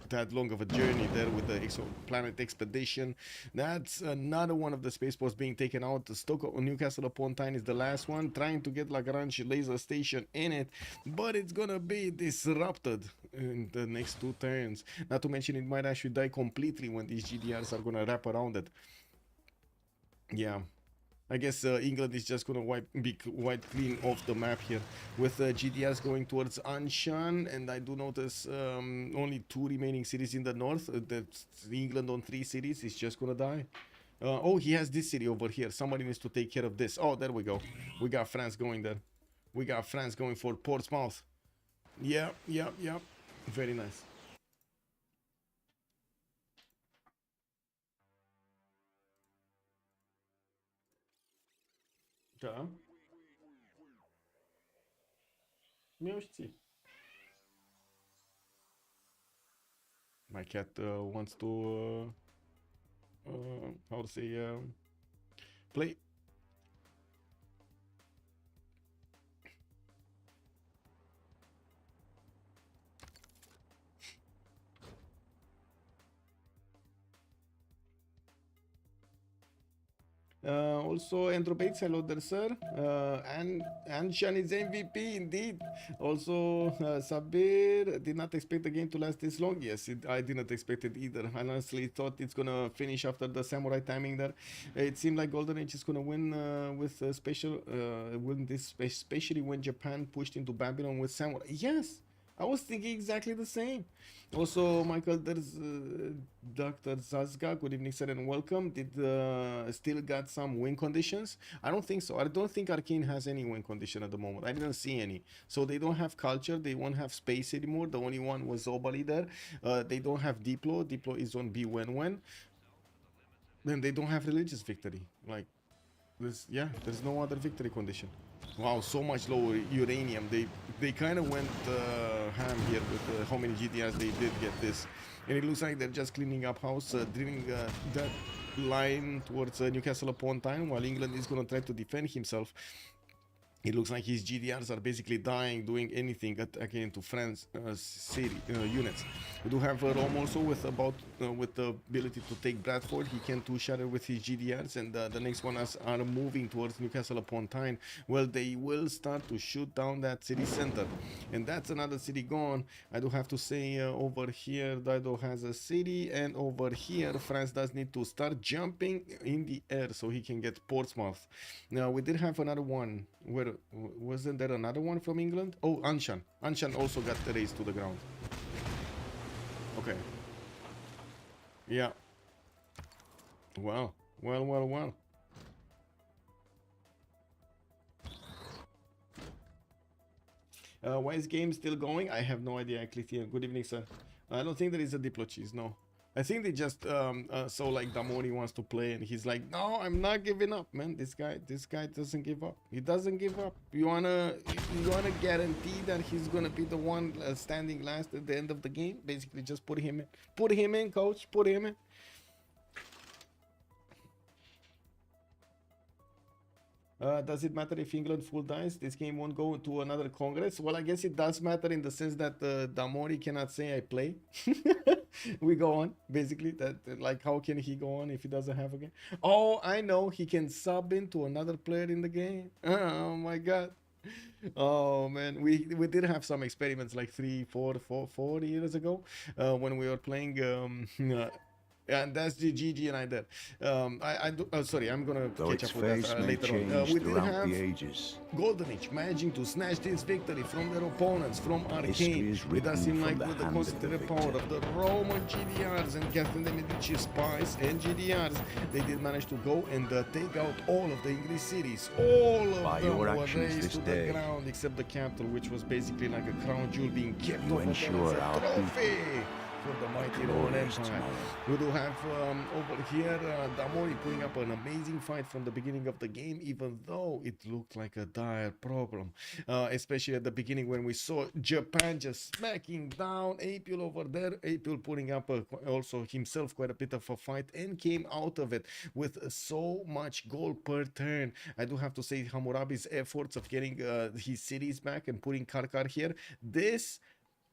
that long of a journey there with the exoplanet expedition. That's another one of the spaceports being taken out. The Stoke Newcastle upon Tyne is the last one, trying to get Lagrange laser station in it, but it's gonna be disrupted in the next 2 turns. Not to mention, it might actually die completely when these GDRs are gonna wrap around it. Yeah, I guess England is just gonna be wiped clean off the map here, with GDRs going towards Anshan, and I do notice only 2 remaining cities in the north. That's England on 3 cities is just gonna die. Oh, he has this city over here. Somebody needs to take care of this. Oh, there we go. We got France going there. We got France going for Portsmouth. Yeah. Very nice. Da. Miłości. My cat wants to how to say play. Also, Andrew Bates, hello there, sir. And Anshan is MVP indeed. Also, Sabir did not expect the game to last this long. Yes, I didn't expect it either. I honestly thought it's gonna finish after the samurai timing there. It seemed like Golden Age is gonna win with win this, especially when Japan pushed into Babylon with samurai. Yes, I was thinking exactly the same. Also, Michael, there's Dr. Zazga. Good evening, sir, and welcome. Did still got some win conditions? I don't think so. I don't think Arcane has any win condition at the moment. I didn't see any. So they don't have culture. They won't have space anymore. The only one was Obalie there. They don't have Diplo. Diplo is on Bewewen. Then they don't have religious victory. Like this, yeah. There's no other victory condition. Wow, so much lower uranium. They kind of went ham here with how many GDRs they did get this. And it looks like they're just cleaning up house, drilling that line towards Newcastle upon Tyne, while England is going to try to defend himself. It looks like his GDRs are basically dying, doing anything again to France city units. We do have Rome also with the ability to take Bradford. He can two-shatter with his GDRs, and the next one are moving towards Newcastle upon Tyne. Well, they will start to shoot down that city center, and that's another city gone. I do have to say over here Dido has a city, and over here France does need to start jumping in the air so he can get Portsmouth. Now we did have another one. Where wasn't there another one from England? Oh, Anshan. Anshan also got raised to the ground. Okay. Yeah. Wow. Well. Why is game still going? I have no idea, Clithian. Good evening, sir. I don't think there is a Diplo cheese, no. I think they just so like Damori wants to play, and he's like, no, I'm not giving up, man. This guy doesn't give up. He doesn't give up. You wanna guarantee that he's gonna be the one standing last at the end of the game? Basically, just put him in, coach. Put him in. Does it matter if England full dies? This game won't go to another Congress? Well, I guess it does matter in the sense that Damori cannot say I play. We go on, basically. That like, how can he go on if he doesn't have a game? Oh, I know. He can sub into another player in the game. Oh, my God. Oh, man. We did have some experiments like 4 years ago when we were playing... and that's the GG and I did. Sorry, I'm gonna catch up with that later on. We did have Golden Age managing to snatch this victory from their opponents, from Arcane. It does seem like with the concentrated power of the Roman GDRs and Catherine de Medici spies and GDRs, they did manage to go and take out all of the English cities. All of them were raised to the ground except the capital, which was basically like a crown jewel being kept off of them as a trophy for the mighty Roman Empire. We do have over here Damori putting up an amazing fight from the beginning of the game, even though it looked like a dire problem, especially at the beginning when we saw Japan just smacking down Apeul over there. Apeul putting up also himself quite a bit of a fight and came out of it with so much gold per turn. I do have to say Hammurabi's efforts of getting his cities back and putting Karkar here, this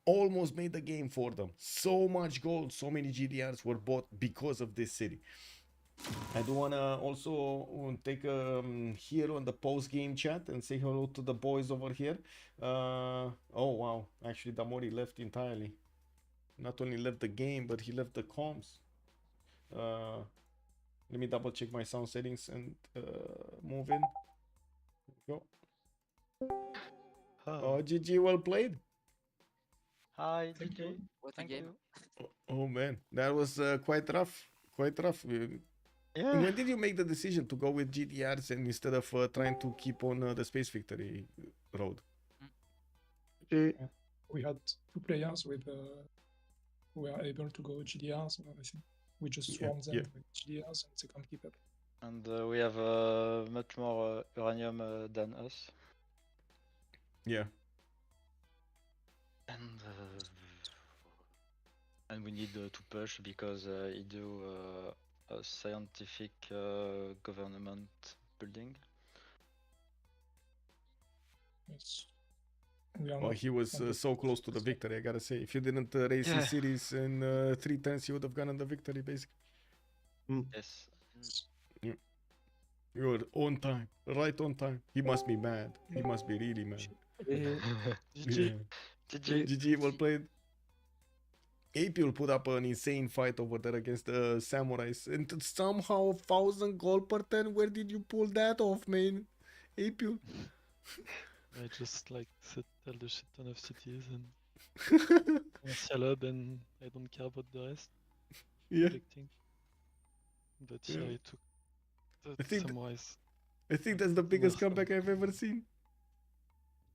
almost made the game for them. So much gold, so many GDRs were bought because of this city. I do want to also take here on the post-game chat and say hello to the boys over here. Oh, wow. Actually, Damori left entirely. Not only left the game, but he left the comms. Let me double check my sound settings and move in. Go. Oh, GG, well played. Hi, GG. Thank you. Oh man, that was quite rough. Quite rough. Yeah. When did you make the decision to go with GDRs and instead of trying to keep on the Space Victory road? We had 2 players with who were able to go GDRs, and I think we just swarmed them with GDRs and they can't keep up. And we have much more uranium than us. Yeah. And we need to push because he do a scientific government building. Yes. Well, he was so close to the victory, I gotta say. If you didn't raise his cities in 3 turns, you would have gotten the victory, basically. Yes. Yeah. You're on time, right on time. He must be mad. He must be really mad. GG. Yeah. GG. GG, well played. Apeul put up an insane fight over there against the Samurais, and somehow 1,000 gold per turn. Where did you pull that off, man? Apeul. I just like settle the shit ton of cities and martial hub, and I don't care about the rest. Yeah, Collecting. But Yeah. yeah, I took the I think samurais. I think that's the biggest Awesome. comeback I've ever seen.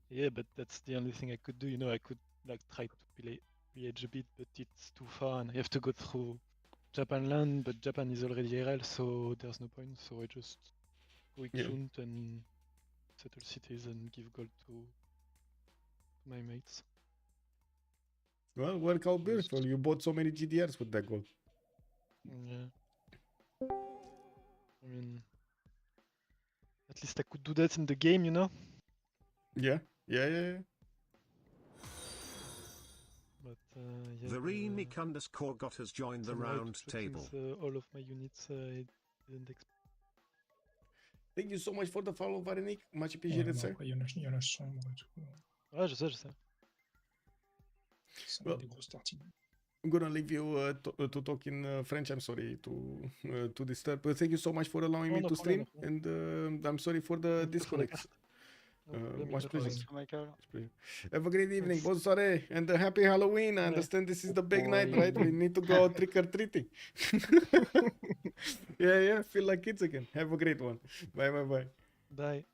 Yeah, but that's the only thing I could do. You know, I could like try to pillage a bit, but it's too far, and I have to go through Japan land. But Japan is already RL, so there's no point. So I just quick Yeah. shunt and settle cities and give gold to my mates. Well, work out beautiful. You bought so many GDRs with that gold. Yeah. I mean, at least I could do that in the game, you know? Yeah, yeah. But yeah. Verenic_got has joined the samurai round took things, table. all of my units I didn't expect. Thank you so much for the follow, Varenik. Much Ouais, appreciated, mais sir. après, il y en a sombre et tout. Ouais, je sais. Ça Well, met des grosses tartines. I'm gonna leave you to talk in French. I'm sorry to disturb. But thank you so much for allowing me No to stream, problem. and I'm sorry for the Thank you for the disconnect. card. No problem, Much no pleasure. problem. Michael. Have a great evening. Thanks. Bonne soirée and a happy Halloween. I Bye. understand this is the big night, Bye. right? We need to go trick or treating. Yeah. Feel like kids again. Have a great one. Bye. Bye. Bye.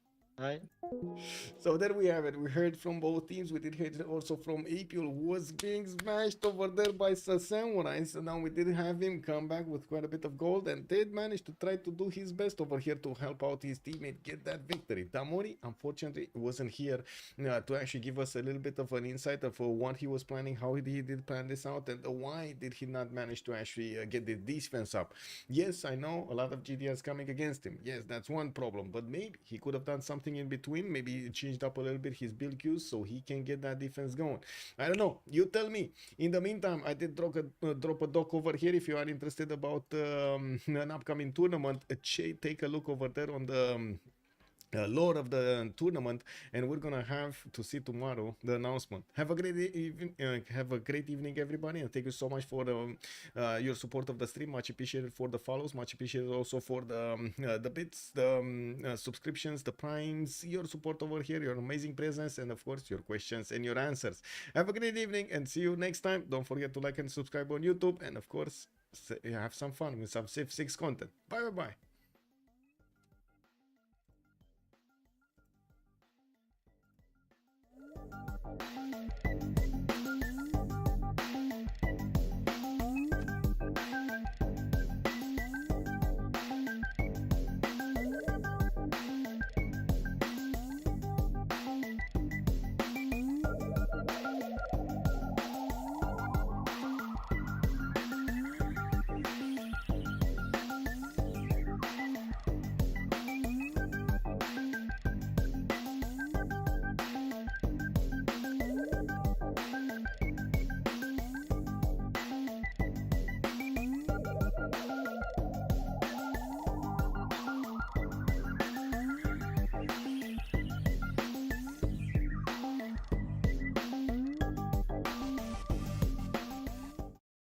So there we have it. We heard from both teams. We did hear also from Apeul, who was being smashed over there by Samurai. So now we did have him come back with quite a bit of gold and did manage to try to do his best over here to help out his teammate get that victory. Tamori, unfortunately, wasn't here to actually give us a little bit of an insight of what he was planning, how he did plan this out, and why did he not manage to actually get the defense up. Yes, I know a lot of GDRs coming against him. Yes, that's one problem, but maybe he could have done something in between, maybe changed up a little bit his build queues so he can get that defense going. I don't know, you tell me. In the meantime, I did drop a doc over here if you are interested about an upcoming tournament. Take a look over there on the lore of the tournament, and we're gonna have to see tomorrow the announcement. Have a great evening, everybody, and thank you so much for your support of the stream. Much appreciated for the follows, much appreciated also for the bits, the subscriptions, the primes, your support over here, your amazing presence, and of course your questions and your answers. Have a great evening and see you next time. Don't forget to like and subscribe on YouTube, and of course have some fun with some Civ6 content. Bye.